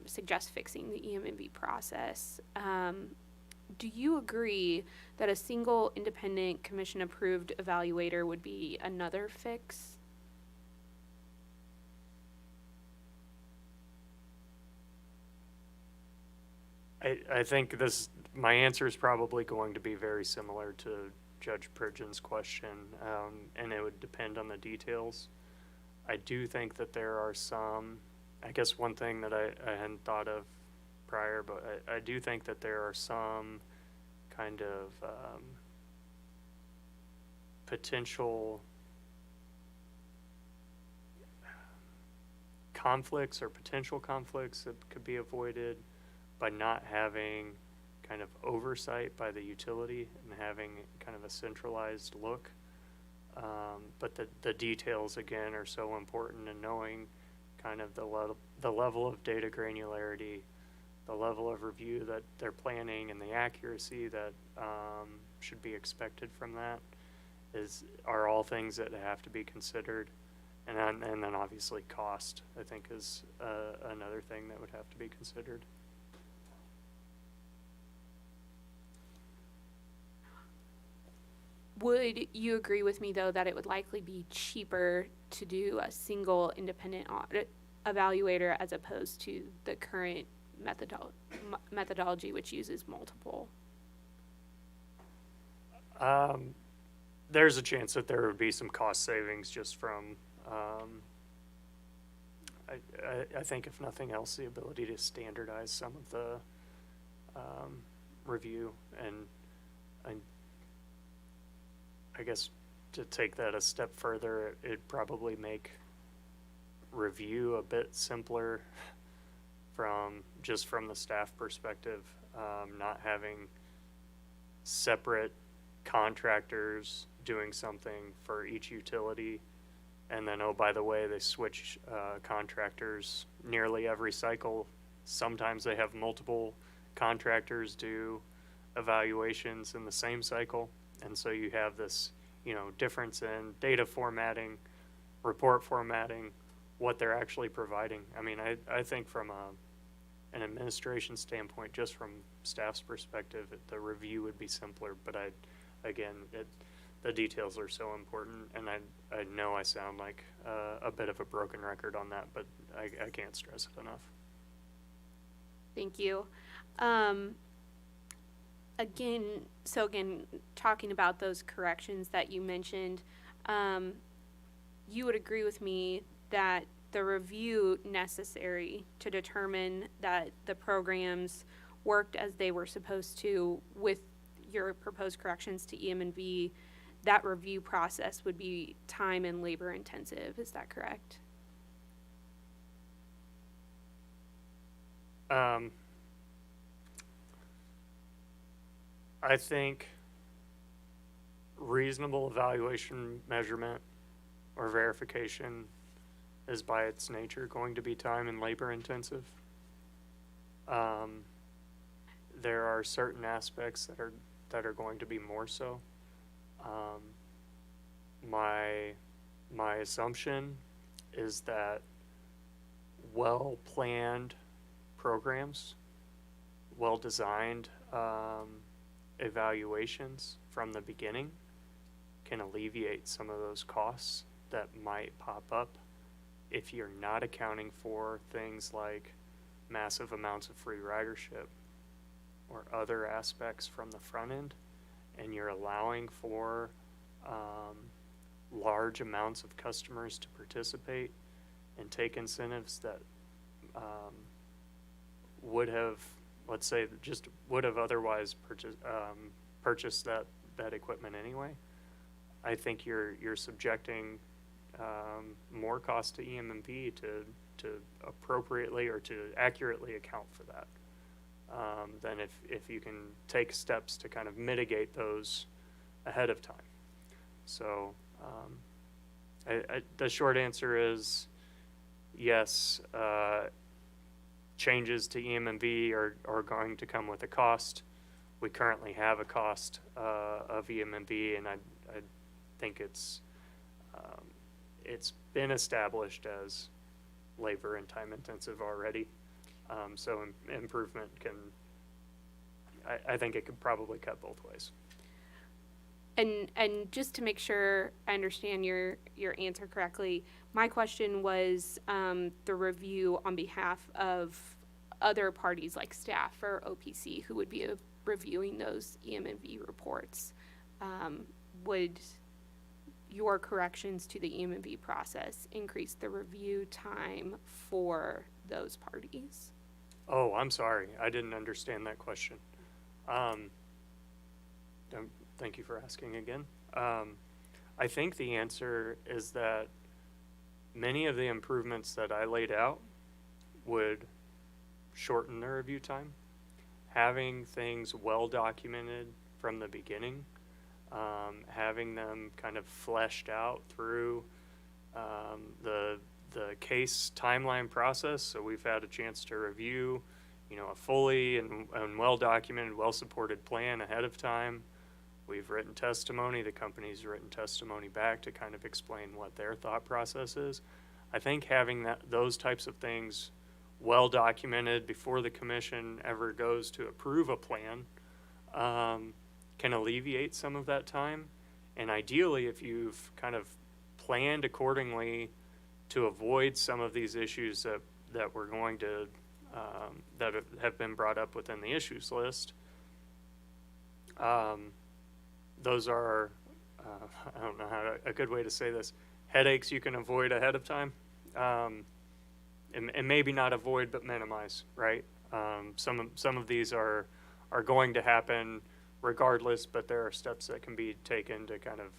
suggest fixing the EM&B process. Do you agree that a single independent commission-approved evaluator would be another fix? I think my answer is probably going to be very similar to Judge Pridgeon's question, and it would depend on the details. I do think that there are some, I guess one thing that I hadn't thought of prior, but I do think that there are some kind of potential conflicts or potential conflicts that could be avoided by not having kind of oversight by the utility and having kind of a centralized look. But the details, again, are so important, and knowing kind of the level of data granularity, the level of review that they're planning, and the accuracy that should be expected from that are all things that have to be considered. And then obviously cost, I think, is another thing that would have to be considered. Would you agree with me, though, that it would likely be cheaper to do a single independent audit evaluator as opposed to the current methodology, which uses multiple? There's a chance that there would be some cost savings just from, I think if nothing else, the ability to standardize some of the review, and I guess to take that a step further, it'd probably make review a bit simpler from the staff perspective, not having separate contractors doing something for each utility, and then, oh, by the way, they switch contractors nearly every cycle. Sometimes they have multiple contractors do evaluations in the same cycle, and so you have this, difference in data formatting, report formatting, what they're actually providing. I mean, I think from an administration standpoint, just from staff's perspective, the review would be simpler, but the details are so important, and I know I sound like a bit of a broken record on that, but I can't stress it enough. Thank you. Again, talking about those corrections that you mentioned, you would agree with me that the review necessary to determine that the programs worked as they were supposed to with your proposed corrections to EM&B, that review process would be time and labor intensive. Is that correct? I think reasonable evaluation, measurement, or verification is by its nature going to be time and labor intensive. There are certain aspects that are going to be more so. My assumption is that well-planned programs, well-designed evaluations from the beginning can alleviate some of those costs that might pop up if you're not accounting for things like massive amounts of free ridership or other aspects from the front end, and you're allowing for large amounts of customers to participate and take incentives that would have, let's say, just would have otherwise purchased that equipment anyway. I think you're subjecting more cost to EM&B to appropriately or to accurately account for that than if you can take steps to kind of mitigate those ahead of time. So the short answer is yes, changes to EM&B are going to come with a cost. We currently have a cost of EM&B, and I think it's been established as labor and time intensive already. So improvement can, I think it could probably cut both ways. And just to make sure I understand your answer correctly, my question was the review on behalf of other parties like staff or OPC who would be reviewing those EM&V reports. Would your corrections to the EM&V process increase the review time for those parties? Oh, I'm sorry. I didn't understand that question. Thank you for asking again. I think the answer is that many of the improvements that I laid out would shorten the review time. Having things well documented from the beginning, having them kind of fleshed out through the case timeline process, so we've had a chance to review, a fully and well documented, well supported plan ahead of time. We've written testimony, the company's written testimony back to kind of explain what their thought process is. I think having those types of things well documented before the commission ever goes to approve a plan can alleviate some of that time. And ideally, if you've kind of planned accordingly to avoid some of these issues that we're going to, that have been brought up within the issues list, those are, I don't know a good way to say this, headaches you can avoid ahead of time. And maybe not avoid, but minimize, right? Some of these are going to happen regardless, but there are steps that can be taken to kind of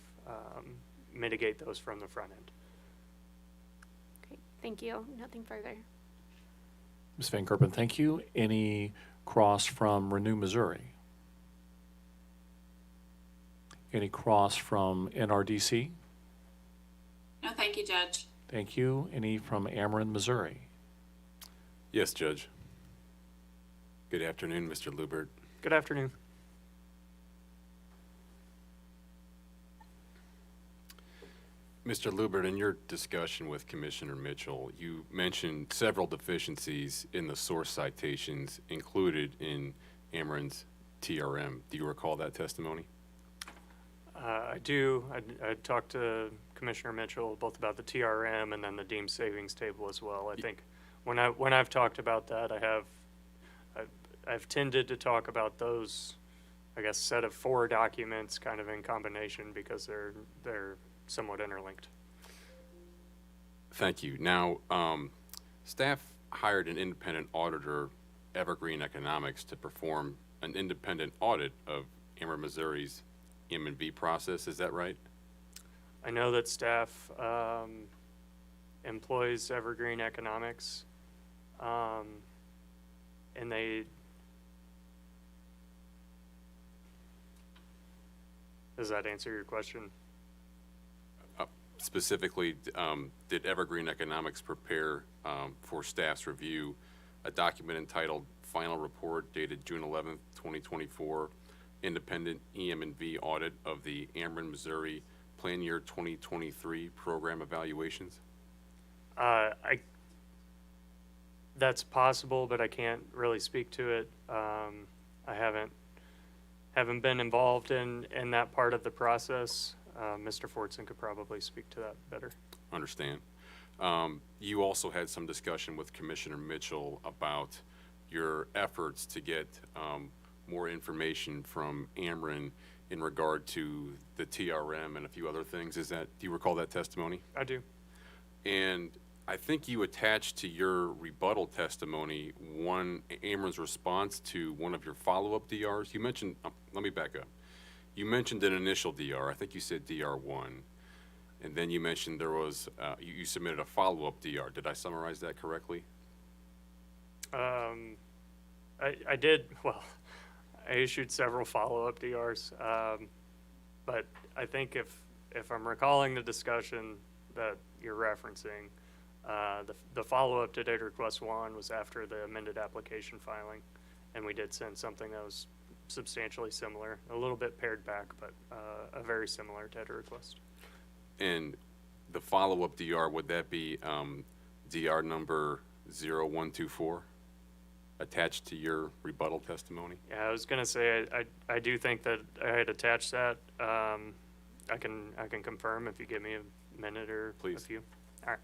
mitigate those from the front end. Great, thank you. Nothing further. Ms. Van Kerpen, thank you. Any cross from Renew Missouri? Any cross from NRDC? No, thank you, Judge. Thank you. Any from Ameren, Missouri? Yes, Judge. Good afternoon, Mr. Lubert. Good afternoon. Mr. Lubert, in your discussion with Commissioner Mitchell, you mentioned several deficiencies in the source citations included in Ameren's TRM. Do you recall that testimony? I do. I talked to Commissioner Mitchell both about the TRM and then the deemed savings table as well. I think when I've talked about that, I've tended to talk about those, I guess, set of 4 documents kind of in combination because they're somewhat interlinked. Thank you. Now, staff hired an independent auditor, Evergreen Economics, to perform an independent audit of Ameren, Missouri's M&V process. Is that right? I know that staff employs Evergreen Economics, and does that answer your question? Specifically, did Evergreen Economics prepare for staff's review a document entitled Final Report dated June 11th, 2024, Independent EM&V Audit of the Ameren, Missouri Plan Year 2023 Program Evaluations? That's possible, but I can't really speak to it. I haven't been involved in that part of the process. Mr. Fortson could probably speak to that better. Understand. You also had some discussion with Commissioner Mitchell about your efforts to get more information from Ameren in regard to the TRM and a few other things. Do you recall that testimony? I do. And I think you attached to your rebuttal testimony Ameren's response to one of your follow-up DRs. You mentioned, let me back up. You mentioned an initial DR. I think you said DR1. And then you mentioned there was, you submitted a follow-up DR. Did I summarize that correctly? I did, well, I issued several follow-up DRs. But I think if I'm recalling the discussion that you're referencing, the follow-up to data request 1 was after the amended application filing. And we did send something that was substantially similar, a little bit pared back, but a very similar data request. And the follow-up DR, would that be DR number 0124 attached to your rebuttal testimony? Yeah, I was gonna say, I do think that I had attached that. I can confirm if you give me a minute or a Please. few. All right.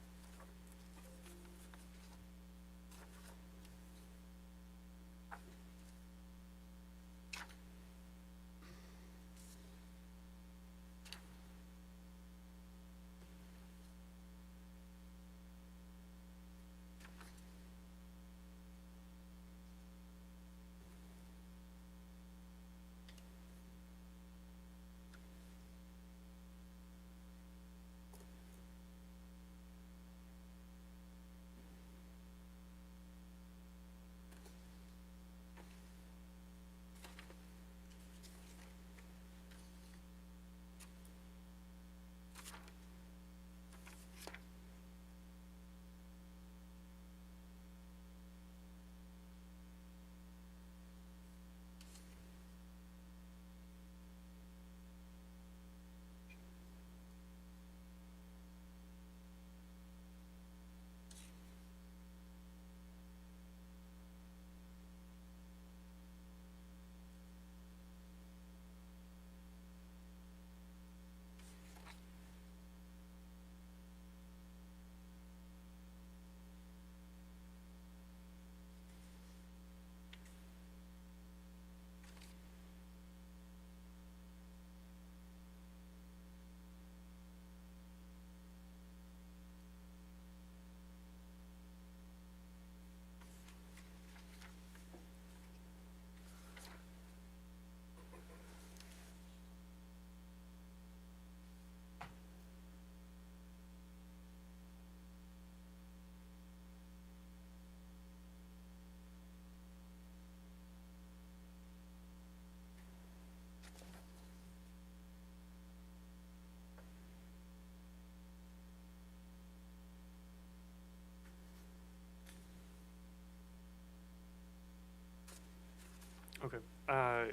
Okay.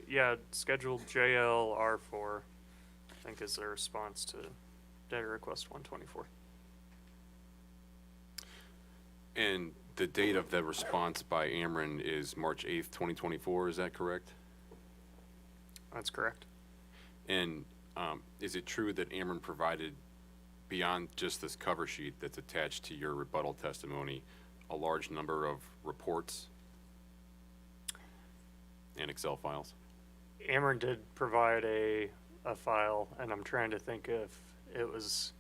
Yeah, scheduled JLR4, I think, is the response to data request 124. And the date of the response by Ameren is March 8th, 2024, is that correct? That's correct. And is it true that Ameren provided, beyond just this cover sheet that's attached to your rebuttal testimony, a large number of reports and Excel files? Ameren did provide a file, and I'm trying to think if it was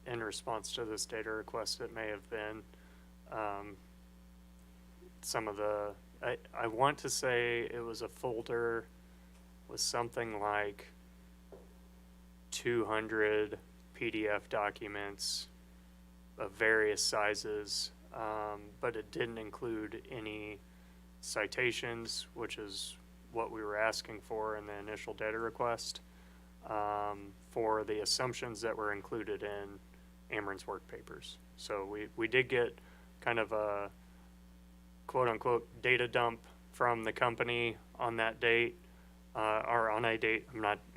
in response to this data request. It may have been some of the, I want to say it was a folder with something like 200 PDF documents of various sizes, but it didn't include any citations, which is what we were asking for in the initial data request, for the assumptions that were included in Ameren's work papers. So we did get kind of a quote-unquote data dump from the company on that date, or on a date.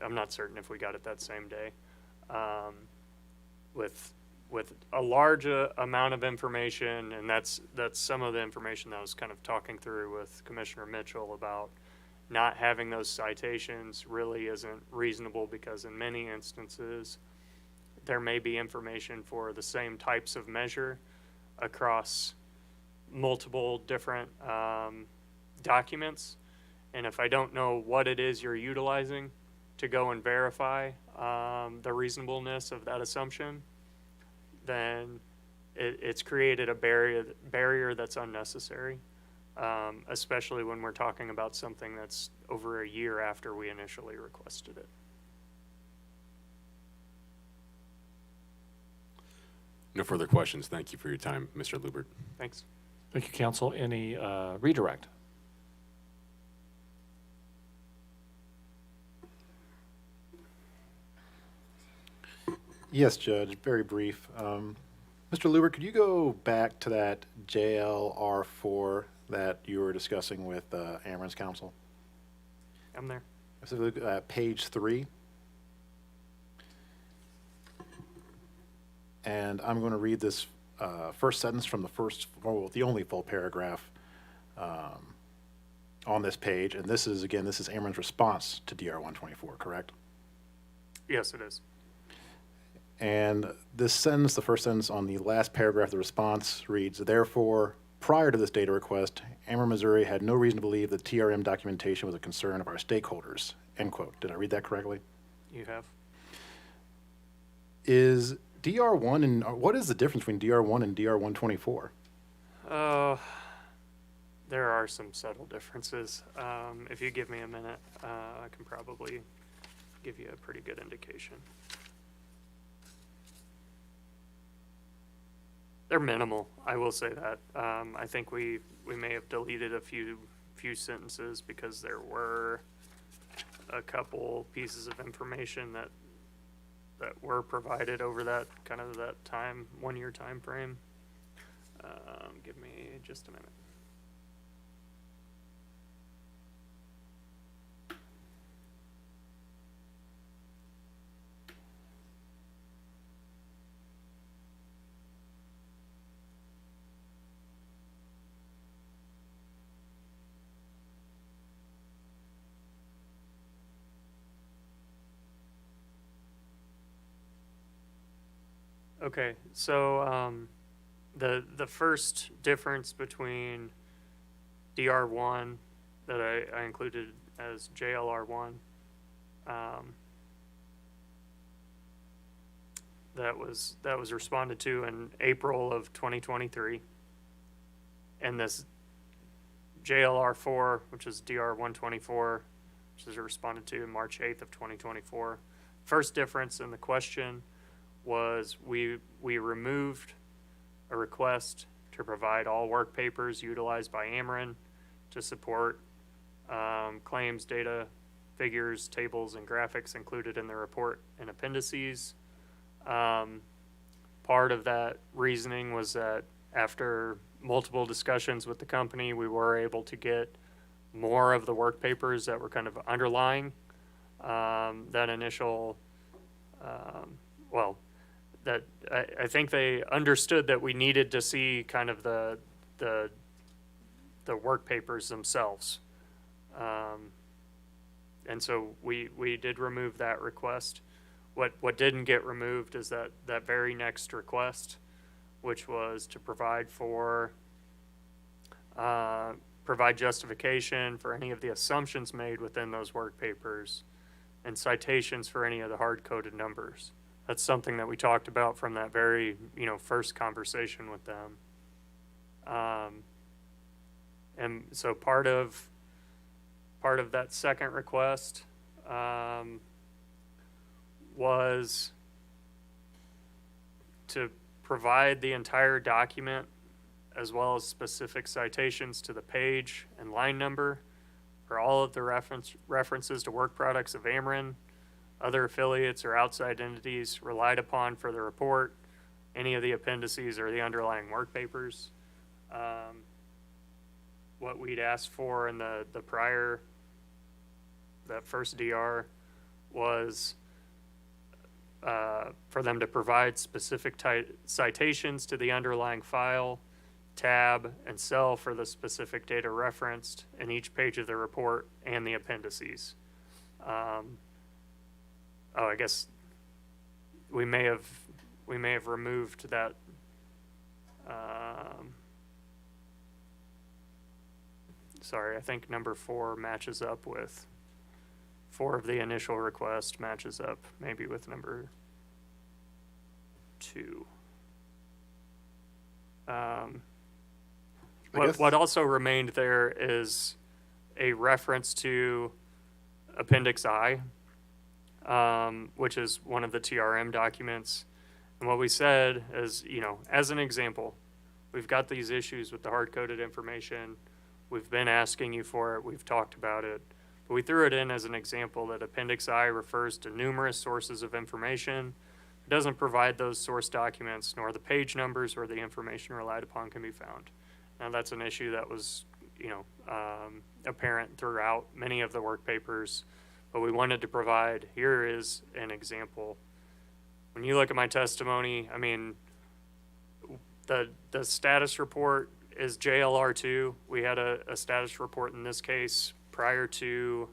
I'm not certain if we got it that same day, with a large amount of information, and that's some of the information that I was kind of talking through with Commissioner Mitchell about. Not having those citations really isn't reasonable, because in many instances there may be information for the same types of measure across multiple different documents, and if I don't know what it is you're utilizing to go and verify the reasonableness of that assumption, then it's created a barrier that's unnecessary, especially when we're talking about something that's over a year after we initially requested it. No further questions. Thank you for your time, Mr. Lubert. Thanks. Thank you, counsel. Any redirect? Yes, Judge, very brief. Mr. Lubert, could you go back to that JLR4 that you were discussing with Ameren's counsel? I'm there. Specifically, page 3. And I'm going to read this first sentence from the only full paragraph on this page. And this is Ameren's response to DR 124, correct? Yes, it is. And this sentence, the first sentence on the last paragraph of the response reads, therefore, prior to this data request, Ameren, Missouri had no reason to believe that TRM documentation was a concern of our stakeholders, end quote. Did I read that correctly? You have. Is DR1 and what is the difference between DR1 and DR 124? There are some subtle differences. If you give me a minute, I can probably give you a pretty good indication. They're minimal, I will say that. I think we may have deleted a few sentences because there were a couple pieces of information that were provided over that kind of that 1 year time frame. Give me just a minute. Okay, so the first difference between DR1 that I included as JLR1, that was responded to in April of 2023, and this JLR4, which is DR124, which is responded to March 8th of 2024. First difference in the question was we removed a request to provide all work papers utilized by Ameren to support claims, data, figures, tables, and graphics included in the report and appendices. Part of that reasoning was that after multiple discussions with the company, we were able to get more of the work papers that were kind of underlying that initial, that I think they understood that we needed to see kind of the work papers themselves. And so we did remove that request. What didn't get removed is that very next request, which was to provide justification for any of the assumptions made within those work papers and citations for any of the hard-coded numbers. That's something that we talked about from that very, first conversation with them. And so part of that second request was to provide the entire document as well as specific citations to the page and line number for all of the references to work products of Ameren, other affiliates or outside entities relied upon for the report, any of the appendices or the underlying work papers. What we'd asked for in the prior, that first DR, was for them to provide specific citations to the underlying file, tab, and cell for the specific data referenced in each page of the report and the appendices. I guess we may have removed that. Sorry, I think number 4 matches up with 4 of the initial request matches up maybe with number 2. What also remained there is a reference to Appendix I, which is one of the TRM documents. And what we said is, as an example, we've got these issues with the hard-coded information. We've been asking you for it. We've talked about it. But we threw it in as an example that Appendix I refers to numerous sources of information. It doesn't provide those source documents, nor the page numbers where the information relied upon can be found. Now, that's an issue that was, apparent throughout many of the work papers. But we wanted to provide, here is an example when you look at my testimony, I mean, the status report is JLR2. We had a status report in this case prior to,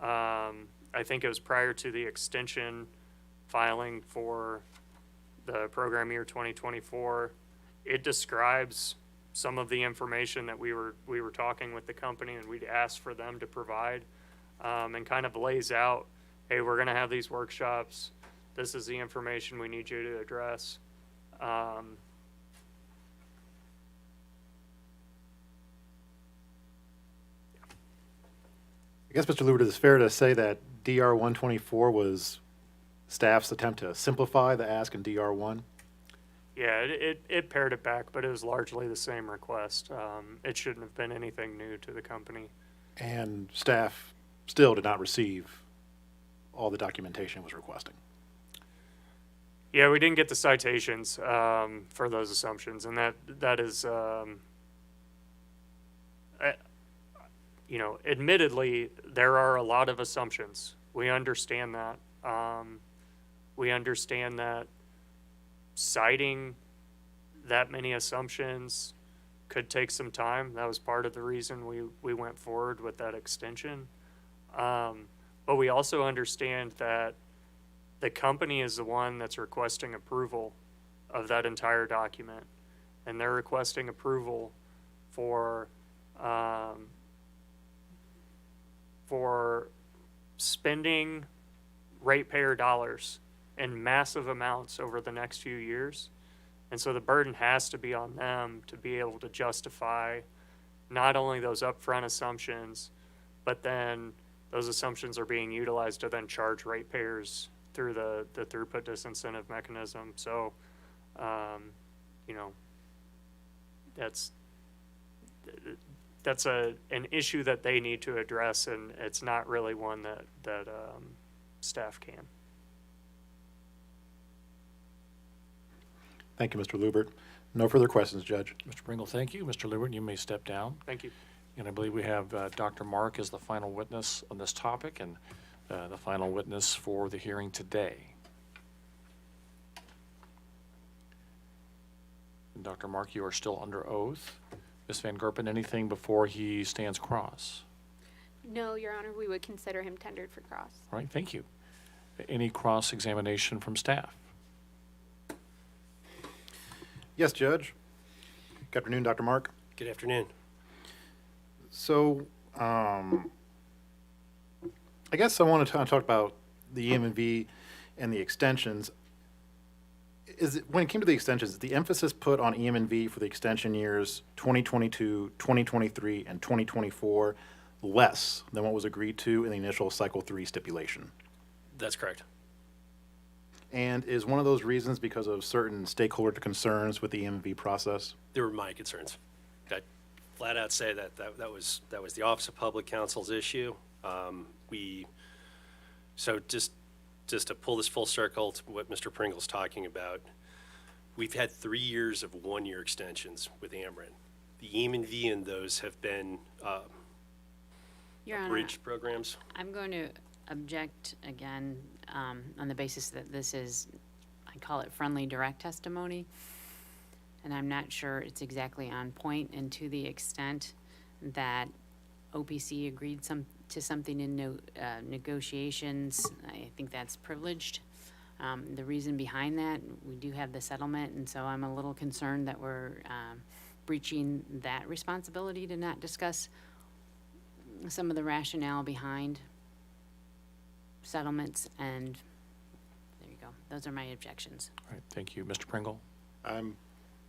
I think it was prior to the extension filing for the program year 2024. It describes some of the information that we were talking with the company and we'd asked for them to provide, and kind of lays out, hey, we're going to have these workshops. This is the information we need you to address. I guess, Mr. Lubert, it's fair to say that DR 124 was staff's attempt to simplify the ask in DR 1? Yeah, it pared it back, but it was largely the same request. It shouldn't have been anything new to the company. And staff still did not receive all the documentation it was requesting. Yeah, we didn't get the citations for those assumptions, and that is, you know, admittedly, there are a lot of assumptions. We understand that. We understand that citing that many assumptions could take some time. That was part of the reason we went forward with that extension. But we also understand that the company is the one that's requesting approval of that entire document. And they're requesting approval for spending ratepayer dollars in massive amounts over the next few years. And so the burden has to be on them to be able to justify not only those upfront assumptions, but then those assumptions are being utilized to then charge ratepayers through the throughput disincentive mechanism. So, you know, that's an issue that they need to address, and it's not really one that staff can. Thank you, Mr. Lubert. No further questions, Judge. Mr. Pringle, thank you. Mr. Lubert, you may step down. Thank you. And I believe we have Dr. Mark as the final witness on this topic and the final witness for the hearing today. And Dr. Mark, you are still under oath. Ms. Van Gerpen, anything before he stands cross? No, Your Honor, we would consider him tendered for cross. All right, thank you. Any cross-examination from staff? Yes, Judge. Good afternoon, Dr. Mark. Good afternoon. So, I guess I want to talk about the EM&V and the extensions. When it came to the extensions, is the emphasis put on EM&V for the extension years 2022, 2023, and 2024 less than what was agreed to in the initial Cycle 3 stipulation? That's correct. And is one of those reasons because of certain stakeholder concerns with the EM&V process? They were my concerns. I'd flat out say that was the Office of Public Counsel's issue. So just to pull this full circle to what Mr. Pringle's talking about, we've had 3 years of one-year extensions with Ameren. The EM&V in those have been Your Honor, bridge programs. I'm going to object again on the basis that this is, I call it friendly direct testimony, and I'm not sure it's exactly on point, and to the extent that OPC agreed to something in negotiations, I think that's privileged. The reason behind that, we do have the settlement, and so I'm a little concerned that we're breaching that responsibility to not discuss some of the rationale behind settlements, and there you go. Those are my objections. All right, thank you. Mr. Pringle? I'm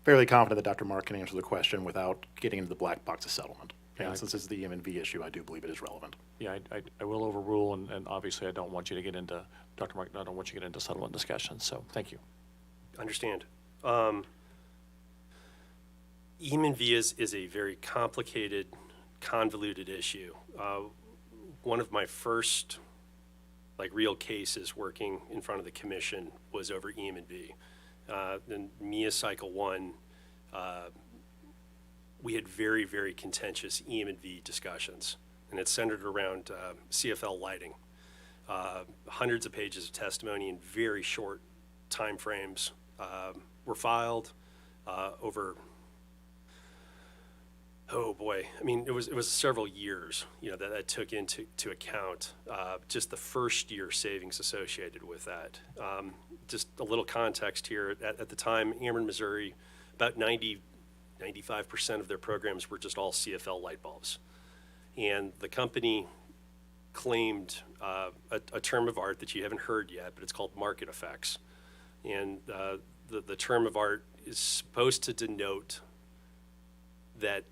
fairly confident that Dr. Mark can answer the question without getting into the black box of settlement. Yeah, And since this is the EM&V issue, I do believe it is relevant. Yeah, I will overrule, and obviously I don't want you to get into, Dr. Mark, I don't want you to get into settlement discussions, so thank you. Understand. EM&V is a very complicated, convoluted issue. One of my first real cases working in front of the commission was over EM&V. In MEEIA Cycle 1, we had very, very contentious EM&V discussions, and it centered around CFL lighting. Hundreds of pages of testimony in very short timeframes were filed over, oh boy, I mean, it was several years, that took into account just the first year savings associated with that. Just a little context here, at the time, Ameren, Missouri, about 95% of their programs were just all CFL light bulbs. And the company claimed a term of art that you haven't heard yet, but it's called market effects. And the term of art is supposed to denote that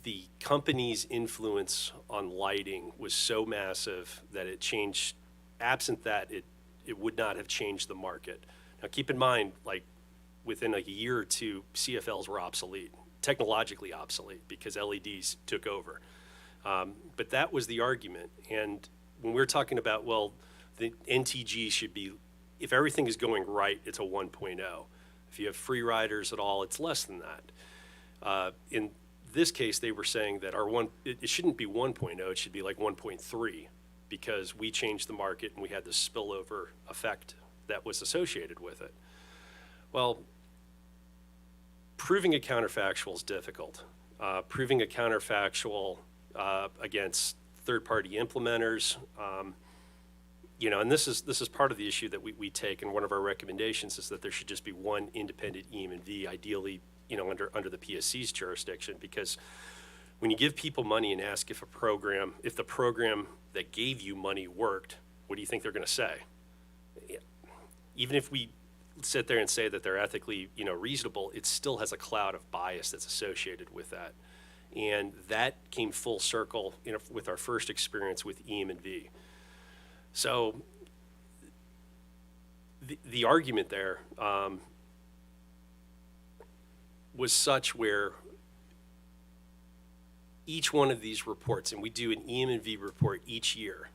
the company's influence on lighting was so massive that it changed, absent that, it would not have changed the market. Now, keep in mind, like, within a year or two, CFLs were obsolete, technologically obsolete, because LEDs took over. But that was the argument. And when we're talking about, well, the NTG should be, if everything is going right, it's a 1.0. If you have free riders at all, it's less than that. In this case, they were saying that it shouldn't be 1.0, it should be like 1.3, because we changed the market and we had this spillover effect that was associated with it. Well, proving a counterfactual is difficult. Proving a counterfactual against third-party implementers, and this is part of the issue that we take, and one of our recommendations is that there should just be one independent EM&V, ideally, under the PSC's jurisdiction, because when you give people money and ask if the program that gave you money worked, what do you think they're going to say? Even if we sit there and say that they're ethically, reasonable, it still has a cloud of bias that's associated with that. And that came full circle, with our first experience with EM&V. So the argument there was such where each one of these reports, and we do an EM&V report each year.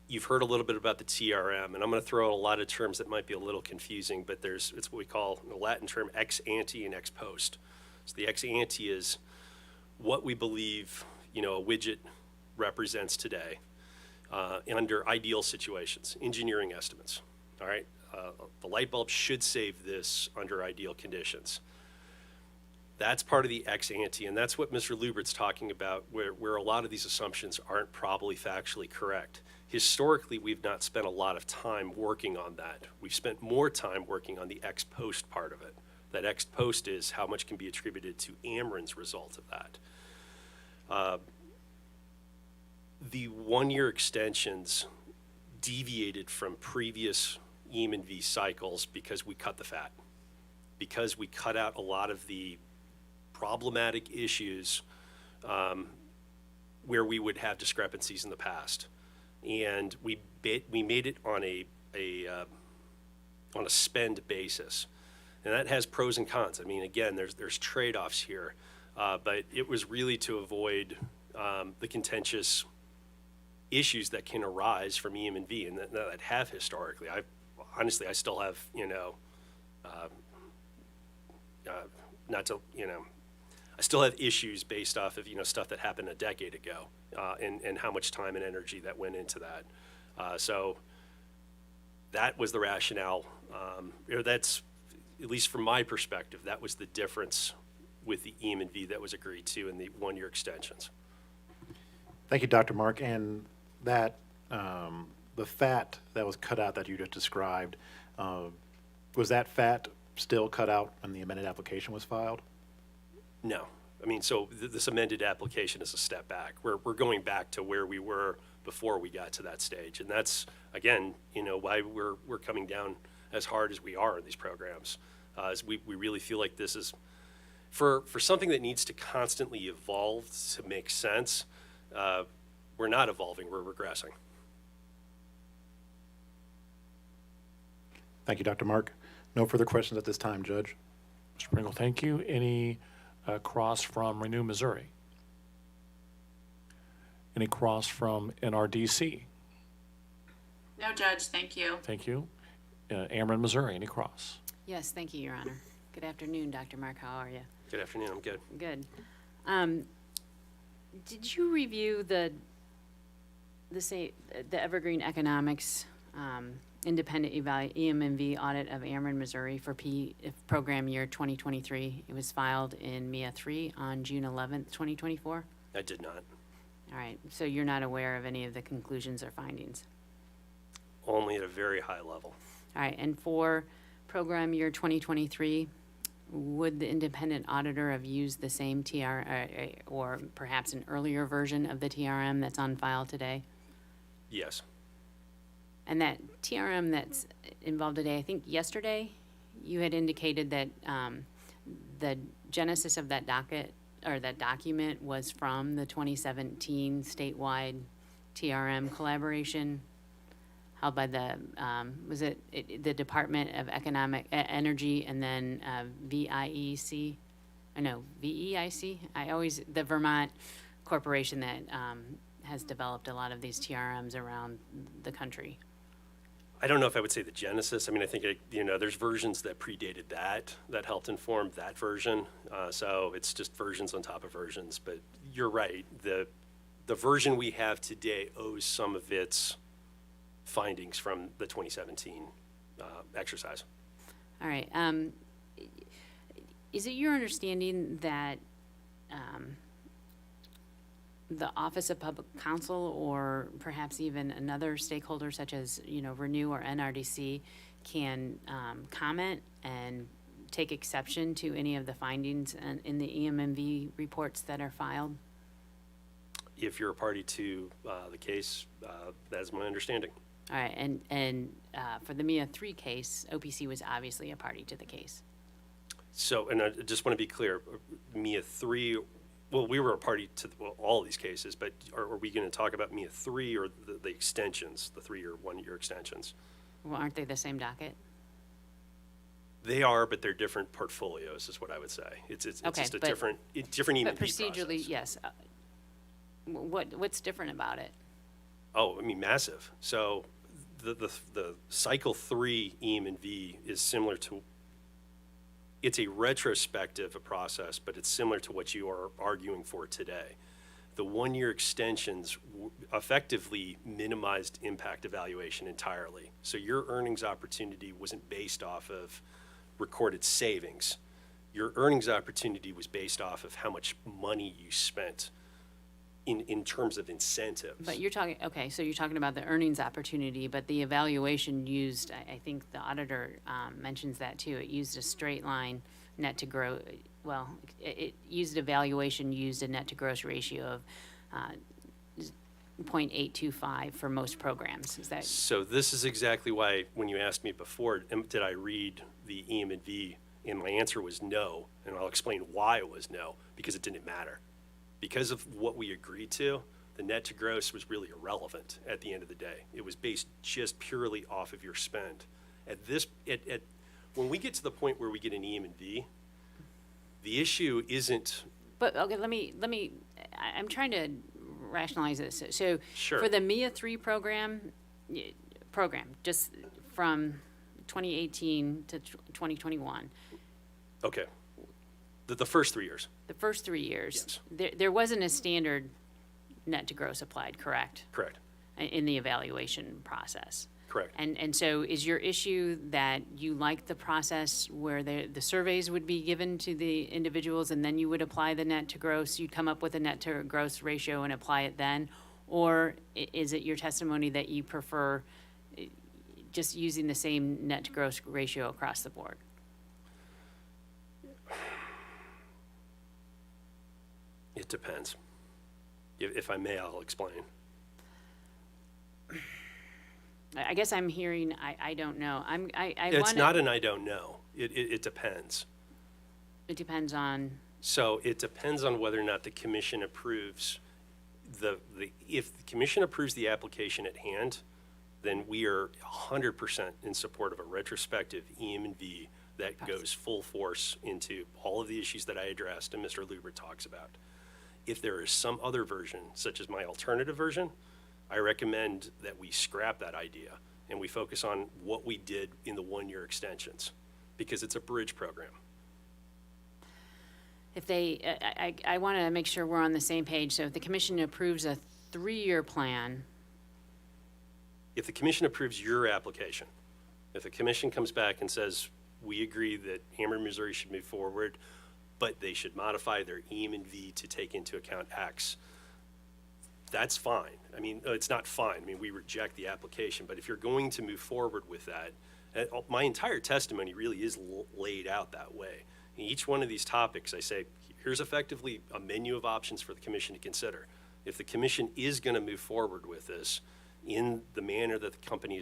You've heard a little bit about the TRM, and I'm going to throw out a lot of terms that might be a little confusing, but it's what we call, in the Latin term, ex ante and ex post. So the ex ante is what we believe, a widget represents today under ideal situations, engineering estimates, all right? The light bulb should save this under ideal conditions. That's part of the ex ante, and that's what Mr. Lubert's talking about, where a lot of these assumptions aren't probably factually correct. Historically, we've not spent a lot of time working on that. We've spent more time working on the ex post part of it. That ex post is how much can be attributed to Ameren's result of that. The one-year extensions deviated from previous EM&V cycles because we cut the fat, because we cut out a lot of the problematic issues where we would have discrepancies in the past, and we made it on a spend basis, and that has pros and cons. I mean, again, there's trade-offs here, but it was really to avoid the contentious issues that can arise from EM&V and that have historically. Honestly, I still have, I still have issues based off of, stuff that happened a decade ago, and how much time and energy that went into that. So that was the rationale, or that's, at least from my perspective, that was the difference with the EM&V that was agreed to in the one-year extensions. Thank you, Dr. Mark. And that, the fat that was cut out that you just described, was that fat still cut out when the amended application was filed? No. I mean, so this amended application is a step back. We're going back to where we were before we got to that stage. And that's, again, why we're coming down as hard as we are in these programs. Is we really feel like this is, for something that needs to constantly evolve to make sense, we're not evolving, we're regressing. Thank you, Dr. Mark. No further questions at this time, Judge. Mr. Pringle, thank you. Any cross from Renew Missouri? Any cross from NRDC? No, Judge, thank you. Thank you. Ameren, Missouri, any cross? Yes, thank you, Your Honor. Good afternoon, Dr. Mark. How are you? Good afternoon, I'm good. Good. Did you review the Evergreen Economics independent EMV audit of Ameren, Missouri for program year 2023. It was filed in MEEIA 3 on June 11th, 2024. I did not. All right, so you're not aware of any of the conclusions or findings? Only at a very high level. All right, and for program year 2023, would the independent auditor have used the same or perhaps an earlier version of the TRM that's on file today? Yes. And that TRM that's involved today, I think yesterday, you had indicated that the genesis of that docket, or that document, was from the 2017 statewide TRM collaboration held by the, was it the Department of Economic, Energy, and then VIEC? No, VEIC? The Vermont corporation that has developed a lot of these TRMs around the country. I don't know if I would say the genesis. I mean, I think, there's versions that predated that helped inform that version. So it's just versions on top of versions. But you're right. The version we have today owes some of its findings from the 2017 exercise. All right. Is it your understanding that the Office of Public Counsel, or perhaps even another stakeholder such as, Renew or NRDC, can comment and take exception to any of the findings in the EMMV reports that are filed? If you're a party to the case, that is my understanding. All right, and for the MEEIA 3 case, OPC was obviously a party to the case. So, and I just want to be clear, MEEIA 3, well, we were a party to all these cases, but are we going to talk about MEEIA 3 or the extensions, the 3 or 1 year extensions? Well, aren't they the same docket? They are, but they're different portfolios, is what I would say. It's Okay, just a but- different EMV But procedurally, process. yes. What's different about it? Oh, I mean, massive. So the cycle 3 EM&V is similar to, it's a retrospective process, but it's similar to what you are arguing for today. The 1 year extensions effectively minimized impact evaluation entirely. So your earnings opportunity wasn't based off of recorded savings. Your earnings opportunity was based off of how much money you spent in terms of incentives. But you're talking, okay, so you're talking about the earnings opportunity, but the evaluation used, I think the auditor mentions that too. It used a straight line net to grow, well, it used evaluation, used a net to gross ratio of 0.825 for most programs. Is that? So this is exactly why, when you asked me before, did I read the EM&V, and my answer was no, and I'll explain why it was no, because it didn't matter. Because of what we agreed to, the net to gross was really irrelevant at the end of the day. It was based just purely off of your spend. When we get to the point where we get an EM&V, the issue isn't. But, okay, I'm trying to rationalize this. So Sure. for the MEEIA 3 program, just from 2018 to 2021, Okay. The first 3 years. the first 3 years, there wasn't a standard net to gross applied, correct? Correct. In the evaluation process. Correct. And so is your issue that you like the process where the surveys would be given to the individuals and then you would apply the net to gross, you'd come up with a net to gross ratio and apply it then? Or is it your testimony that you prefer just using the same net to gross ratio across the board? It depends. If I may, I'll explain. I guess I'm hearing, I don't know. It's not an I don't know. It depends. It depends on, So it depends on whether or not the commission approves if the commission approves the application at hand, then we are 100% in support of a retrospective EM&V that goes full force into all of the issues that I addressed and Mr. Luber talks about. If there is some other version, such as my alternative version, I recommend that we scrap that idea and we focus on what we did in the 1 year extensions, because it's a bridge program. if I want to make sure we're on the same page. So if the commission approves a 3-year plan, 2018 to 2021, okay, the first 3 years, there wasn't a standard net to gross applied, correct? In the evaluation process. So is your issue that you like the process where the surveys would be given to the individuals and then you would apply the net to gross, you'd come up with a net to gross ratio and apply it then? Or is it your testimony that you prefer just using the same net to gross ratio across the board? It depends. if the commission approves your application, if the commission comes back and says, we agree that Ameren, Missouri should move forward, but they should modify their EM&V to take into account X, that's fine. I mean, it's not fine. I mean, we reject the application, but if you're going to move forward with that, my entire testimony really is laid out that way. In each one of these topics, I say, here's effectively a menu of options for the commission to consider. If the commission is going to move forward with this in the manner that the company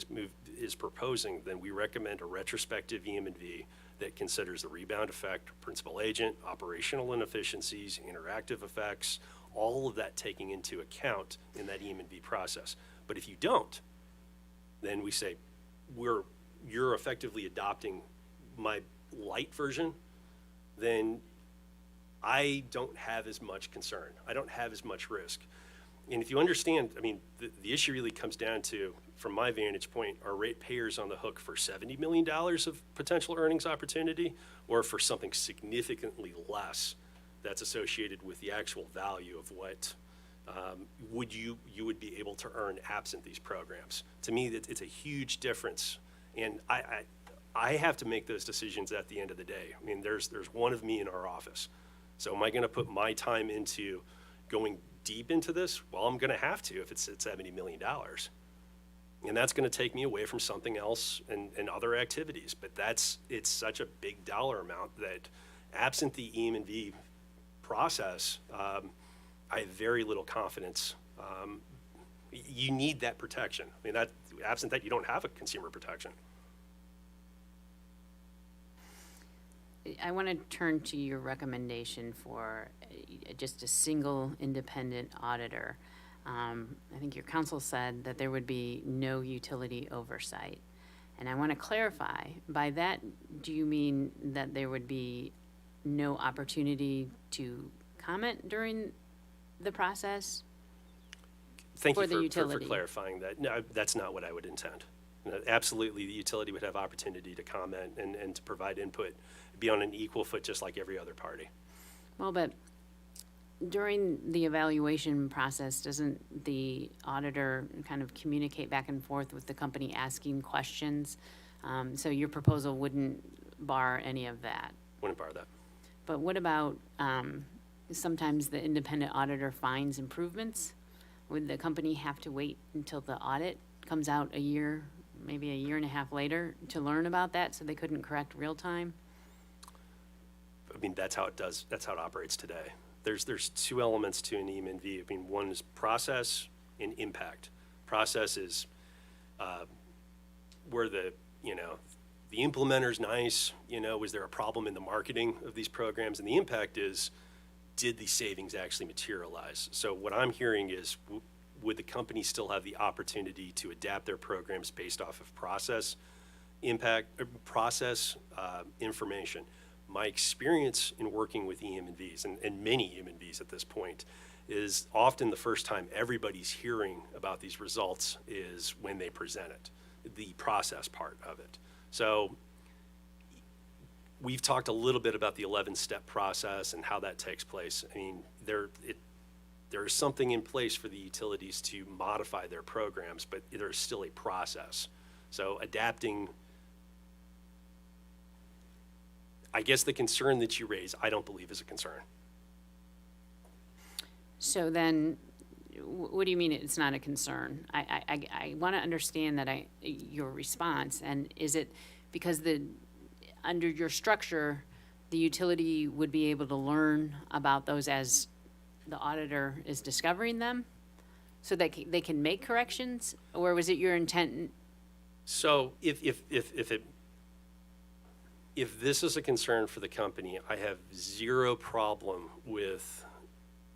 is proposing, then we recommend a retrospective EM&V that considers the rebound effect, principal agent, operational inefficiencies, interactive effects, all of that taking into account in that EM&V process. But if you don't, then we say, you're effectively adopting my light version, then I don't have as much concern. I don't have as much risk. And if you understand, I mean, the issue really comes down to, from my vantage point, are ratepayers on the hook for $70 million of potential earnings opportunity, or for something significantly less that's associated with the actual value of what you would be able to earn absent these programs? To me, it's a huge difference. And I have to make those decisions at the end of the day. I mean, there's one of me in our office. So am I going to put my time into going deep into this? Well, I'm going to have to if it's at $70 million. And that's going to take me away from something else and other activities. But it's such a big dollar amount that absent the EM&V process, I have very little confidence. You need that protection. I mean, absent that, you don't have a consumer protection. I want to turn to your recommendation for just a single independent auditor. I think your counsel said that there would be no utility oversight. And I want to clarify, by that, do you mean that there would be no opportunity to comment during the process? Thank For you the for utility. clarifying that. No, that's not what I would intend. Absolutely, the utility would have opportunity to comment and to provide input, be on an equal foot just like every other party. Well, but during the evaluation process, doesn't the auditor kind of communicate back and forth with the company asking questions? So your proposal wouldn't bar any of that. Wouldn't bar that. But what about, sometimes the independent auditor finds improvements? Would the company have to wait until the audit comes out a year, maybe a year and a half later, to learn about that, so they couldn't correct real time? I mean, that's how it operates today. There's two elements to an EM&V. I mean, one is process and impact. Process is where the implementer's nice, was there a problem in the marketing of these programs? And the impact is, did the savings actually materialize? So what I'm hearing is, would the company still have the opportunity to adapt their programs based off of process impact, process information? My experience in working with EM&Vs, and many EM&Vs at this point, is often the first time everybody's hearing about these results is when they present it, the process part of it. So we've talked a little bit about the 11-step process and how that takes place. I mean, there is something in place for the utilities to modify their programs, but there's still a process. So adapting, I guess the concern that you raise, I don't believe is a concern. So then, what do you mean it's not a concern? I want to understand that your response, and is it because under your structure, the utility would be able to learn about those as the auditor is discovering them, so that they can make corrections, or was it your intent? So if this is a concern for the company, I have zero problem with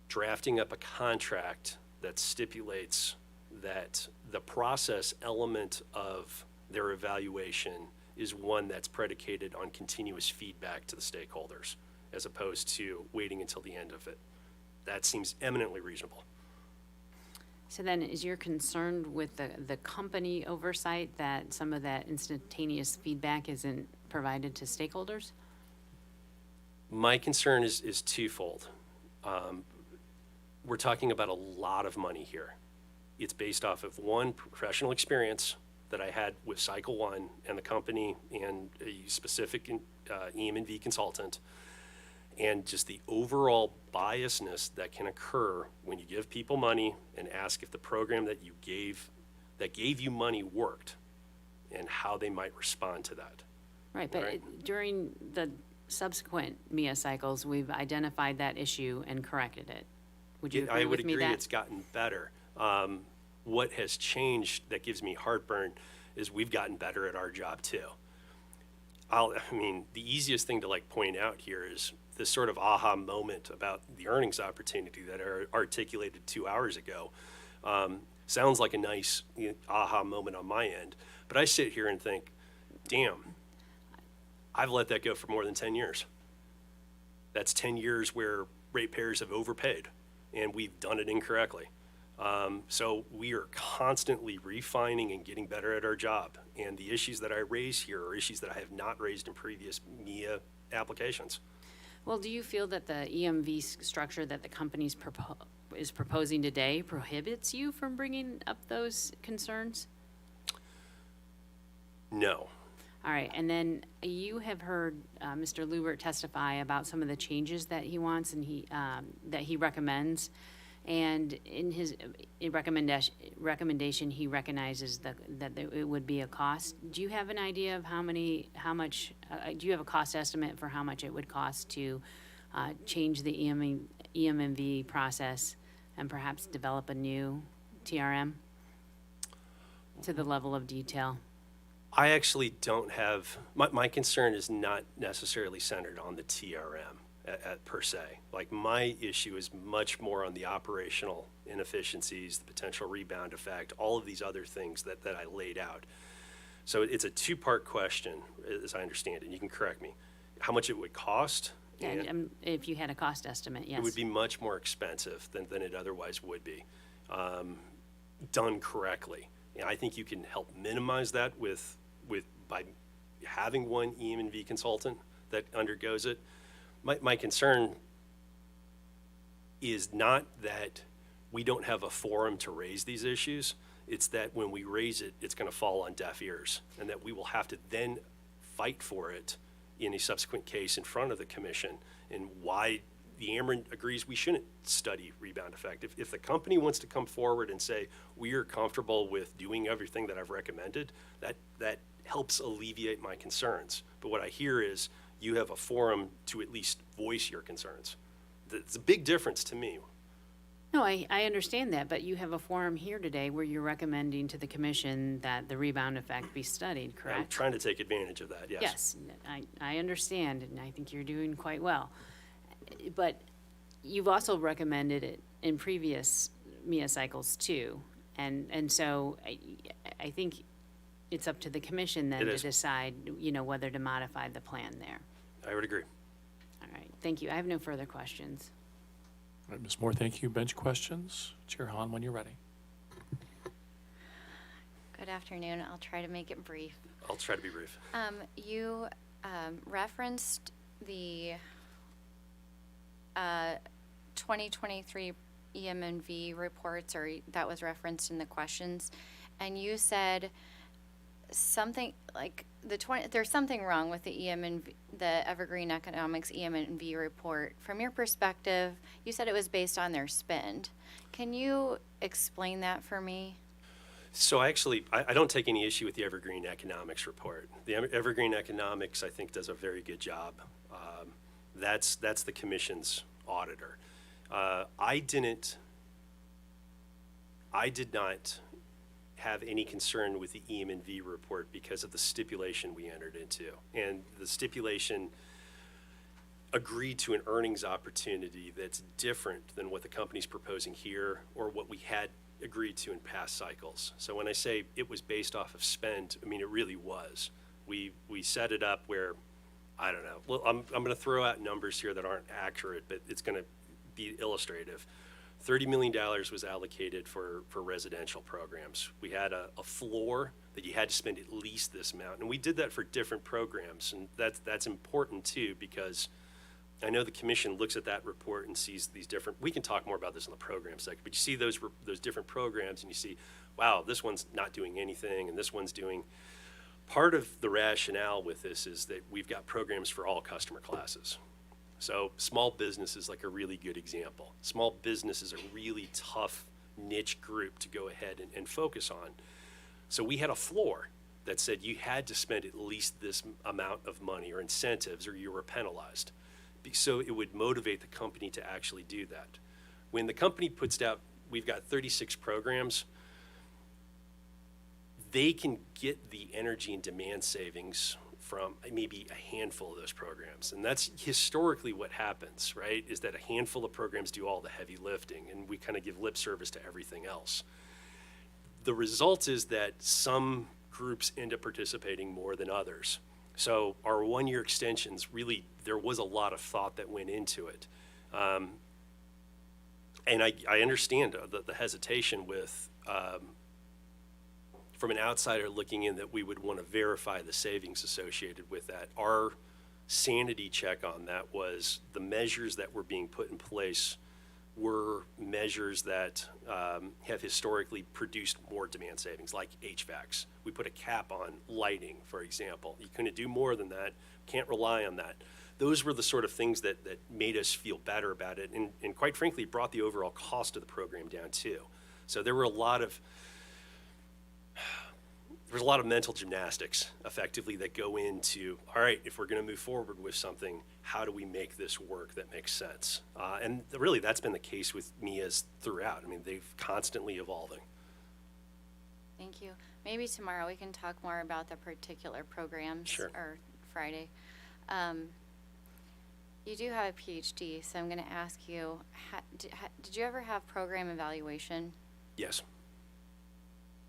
drafting up a contract that stipulates that the process element of their evaluation is one that's predicated on continuous feedback to the stakeholders, as opposed to waiting until the end of it. That seems eminently reasonable. So then, is your concern with the company oversight that some of that instantaneous feedback isn't provided to stakeholders? My concern is twofold. We're talking about a lot of money here. it's based off of one, professional experience that I had with Cycle One and the company and a specific EM&V consultant, and just the overall biasness that can occur when you give people money and ask if the program that gave you money worked and how they might respond to that. Right, but during the subsequent MEEIA cycles, we've identified that issue and corrected it. Would you agree with me I would agree that? it's gotten better. What has changed that gives me heartburn is we've gotten better at our job too. The easiest thing to point out here is this sort of aha moment about the earnings opportunity that I articulated 2 hours ago. Sounds like a nice aha moment on my end, but I sit here and think, damn, I've let that go for more than 10 years. That's 10 years where ratepayers have overpaid, and we've done it incorrectly. So we are constantly refining and getting better at our job. And the issues that I raise here are issues that I have not raised in previous MEEIA applications. Well, do you feel that the EMV structure that the company's is proposing today prohibits you from bringing up those concerns? No. All right, and then you have heard Mr. Lubert testify about some of the changes that he wants and that he recommends. And in his recommendation, he recognizes that it would be a cost. Do you have an idea of how much, do you have a cost estimate for how much it would cost to change the EMV process and perhaps develop a new TRM to the level of detail? I actually don't have, my concern is not necessarily centered on the TRM. Per se. My issue is much more on the operational inefficiencies, the potential rebound effect, all of these other things that I laid out. So it's a two-part question, as I understand it, and you can correct me. How much it would cost? And if you had a cost estimate, yes. It would be much more expensive than it otherwise would be, done correctly. And I think you can help minimize that by having one EM&V consultant that undergoes it. My concern is not that we don't have a forum to raise these issues. It's that when we raise it, it's going to fall on deaf ears, and that we will have to then fight for it in a subsequent case in front of the commission, and why the Ameren agrees we shouldn't study rebound effect. If the company wants to come forward and say, we are comfortable with doing everything that I've recommended, that helps alleviate my concerns. But what I hear is, you have a forum to at least voice your concerns. It's a big difference to me. No, I understand that, but you have a forum here today where you're recommending to the commission that the rebound effect be studied, correct? I'm trying to take advantage of that, yes. Yes, I understand, and I think you're doing quite well. But you've also recommended it in previous MEEIA cycles too. And so I think it's up to the commission then to decide, whether to modify the plan there. I would agree. All right, thank you. I have no further questions. All right, Ms. Moore, thank you. Bench questions? Chair Hahn, when you're ready. Good afternoon. I'll try to make it brief. I'll try to be brief. You referenced the 2023 EM&V reports, or that was referenced in the questions, and you said something like there's something wrong with the the Evergreen Economics EM&V report. From your perspective, you said it was based on their spend. Can you explain that for me? So I don't take any issue with the Evergreen Economics report. The Evergreen Economics, I think, does a very good job. That's the commission's auditor. I did not have any concern with the EM&V report because of the stipulation we entered into. And the stipulation agreed to an earnings opportunity that's different than what the company's proposing here or what we had agreed to in past cycles. So when I say it was based off of spend, it really was. We set it up where, I don't know, well, I'm going to throw out numbers here that aren't accurate, but it's going to be illustrative. $30 million was allocated for residential programs. We had a floor that you had to spend at least this amount, and we did that for different programs, and that's important too, because I know the commission looks at that report and sees these different, we can talk more about this in the program section, but you see those different programs and you see, wow, this one's not doing anything and this one's doing. Part of the rationale with this is that we've got programs for all customer classes. So small business is like a really good example. Small business is a really tough niche group to go ahead and focus on. So we had a floor that said you had to spend at least this amount of money or incentives or you were penalized. So it would motivate the company to actually do that. When the company puts out, we've got 36 programs, they can get the energy and demand savings from maybe a handful of those programs. And that's historically what happens, right? Is that a handful of programs do all the heavy lifting and we kind of give lip service to everything else. The result is that some groups end up participating more than others. So our one-year extensions, really, there was a lot of thought that went into it. And I understand the hesitation with, from an outsider looking in, that we would want to verify the savings associated with that. Our sanity check on that was the measures that were being put in place were measures that have historically produced more demand savings, like HVACs. We put a cap on lighting, for example. You couldn't do more than that, can't rely on that. Those were the sort of things that made us feel better about it, and quite frankly, brought the overall cost of the program down too. So there were a lot of mental gymnastics, effectively, that go into, all right, if we're going to move forward with something, how do we make this work that makes sense? And really, that's been the case with MEEIAs throughout. I mean, they've constantly evolving. Thank you. Maybe tomorrow we can talk more about the particular programs. Sure. Or Friday. You do have a PhD, so I'm going to ask you, did you ever have program evaluation? Yes.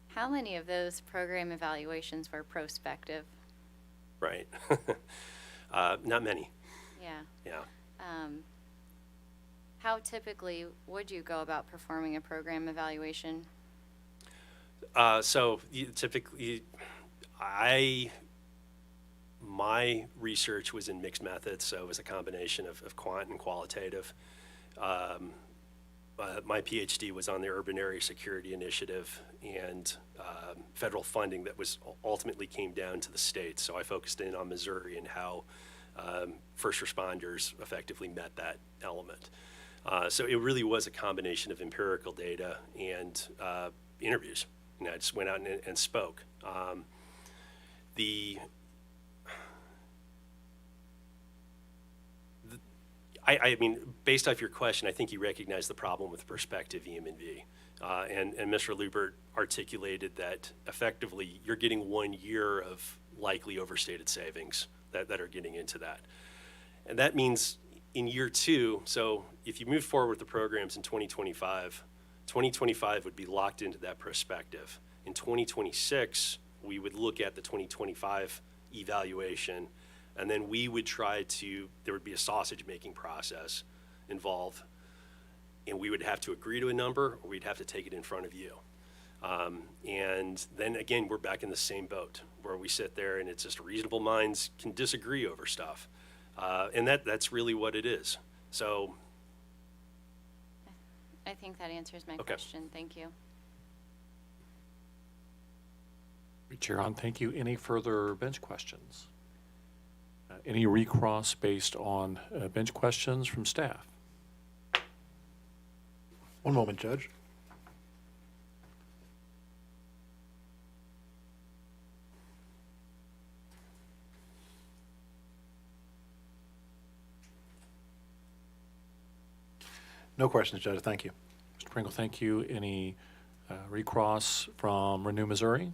How many of those program evaluations were prospective? Right. Not many. Yeah. Yeah. How typically would you go about performing a program evaluation? So typically, my research was in mixed methods, so it was a combination of quant and qualitative. My PhD was on the Urban Area Security Initiative and federal funding that was ultimately came down to the states. So I focused in on Missouri and how first responders effectively met that element. So it really was a combination of empirical data and interviews. You know, I just went out and spoke. I mean, based off your question, I think you recognize the problem with prospective EM&V. And Mr. Lubert articulated that effectively you're getting 1 year of likely overstated savings that are getting into that. And that means in year 2, so if you move forward with the programs in 2025, 2025 would be locked into that prospective. In 2026, we would look at the 2025 evaluation, and then we would there would be a sausage making process involved, and we would have to agree to a number, or we'd have to take it in front of you. And then again, we're back in the same boat where we sit there and it's just reasonable minds can disagree over stuff. And that's really what it is. So. I think that answers my Okay. question. Thank you. Chair Hahn, thank you. Any further bench questions? Any recross based on bench questions from staff? One moment, Judge. No questions, Judge. Thank you. Mr. Pringle, thank you. Any recross from Renew Missouri?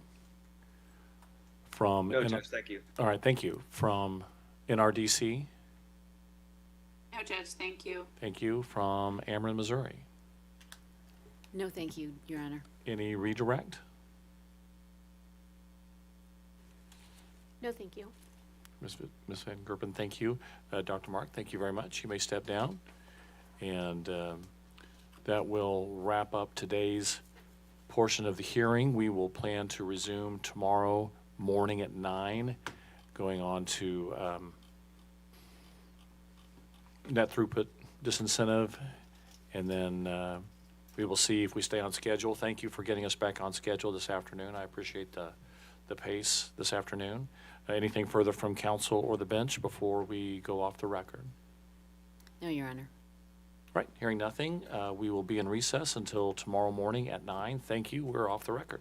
From No, Judge, thank you. All right, thank you. From NRDC? No, Judge, thank you. Thank you. From Ameren, Missouri? No, thank you, Your Honor. Any redirect? No, thank you. Ms. Van Gerpen, thank you. Dr. Mark, thank you very much. You may step down. And that will wrap up today's portion of the hearing. We will plan to resume tomorrow morning at 9, going on to net throughput disincentive, and then we will see if we stay on schedule. Thank you for getting us back on schedule this afternoon. I appreciate the pace this afternoon. Anything further from council or the bench before we go off the record? No, Your Honor. Right, hearing nothing, we will be in recess until tomorrow morning at 9. Thank you. We're off the record.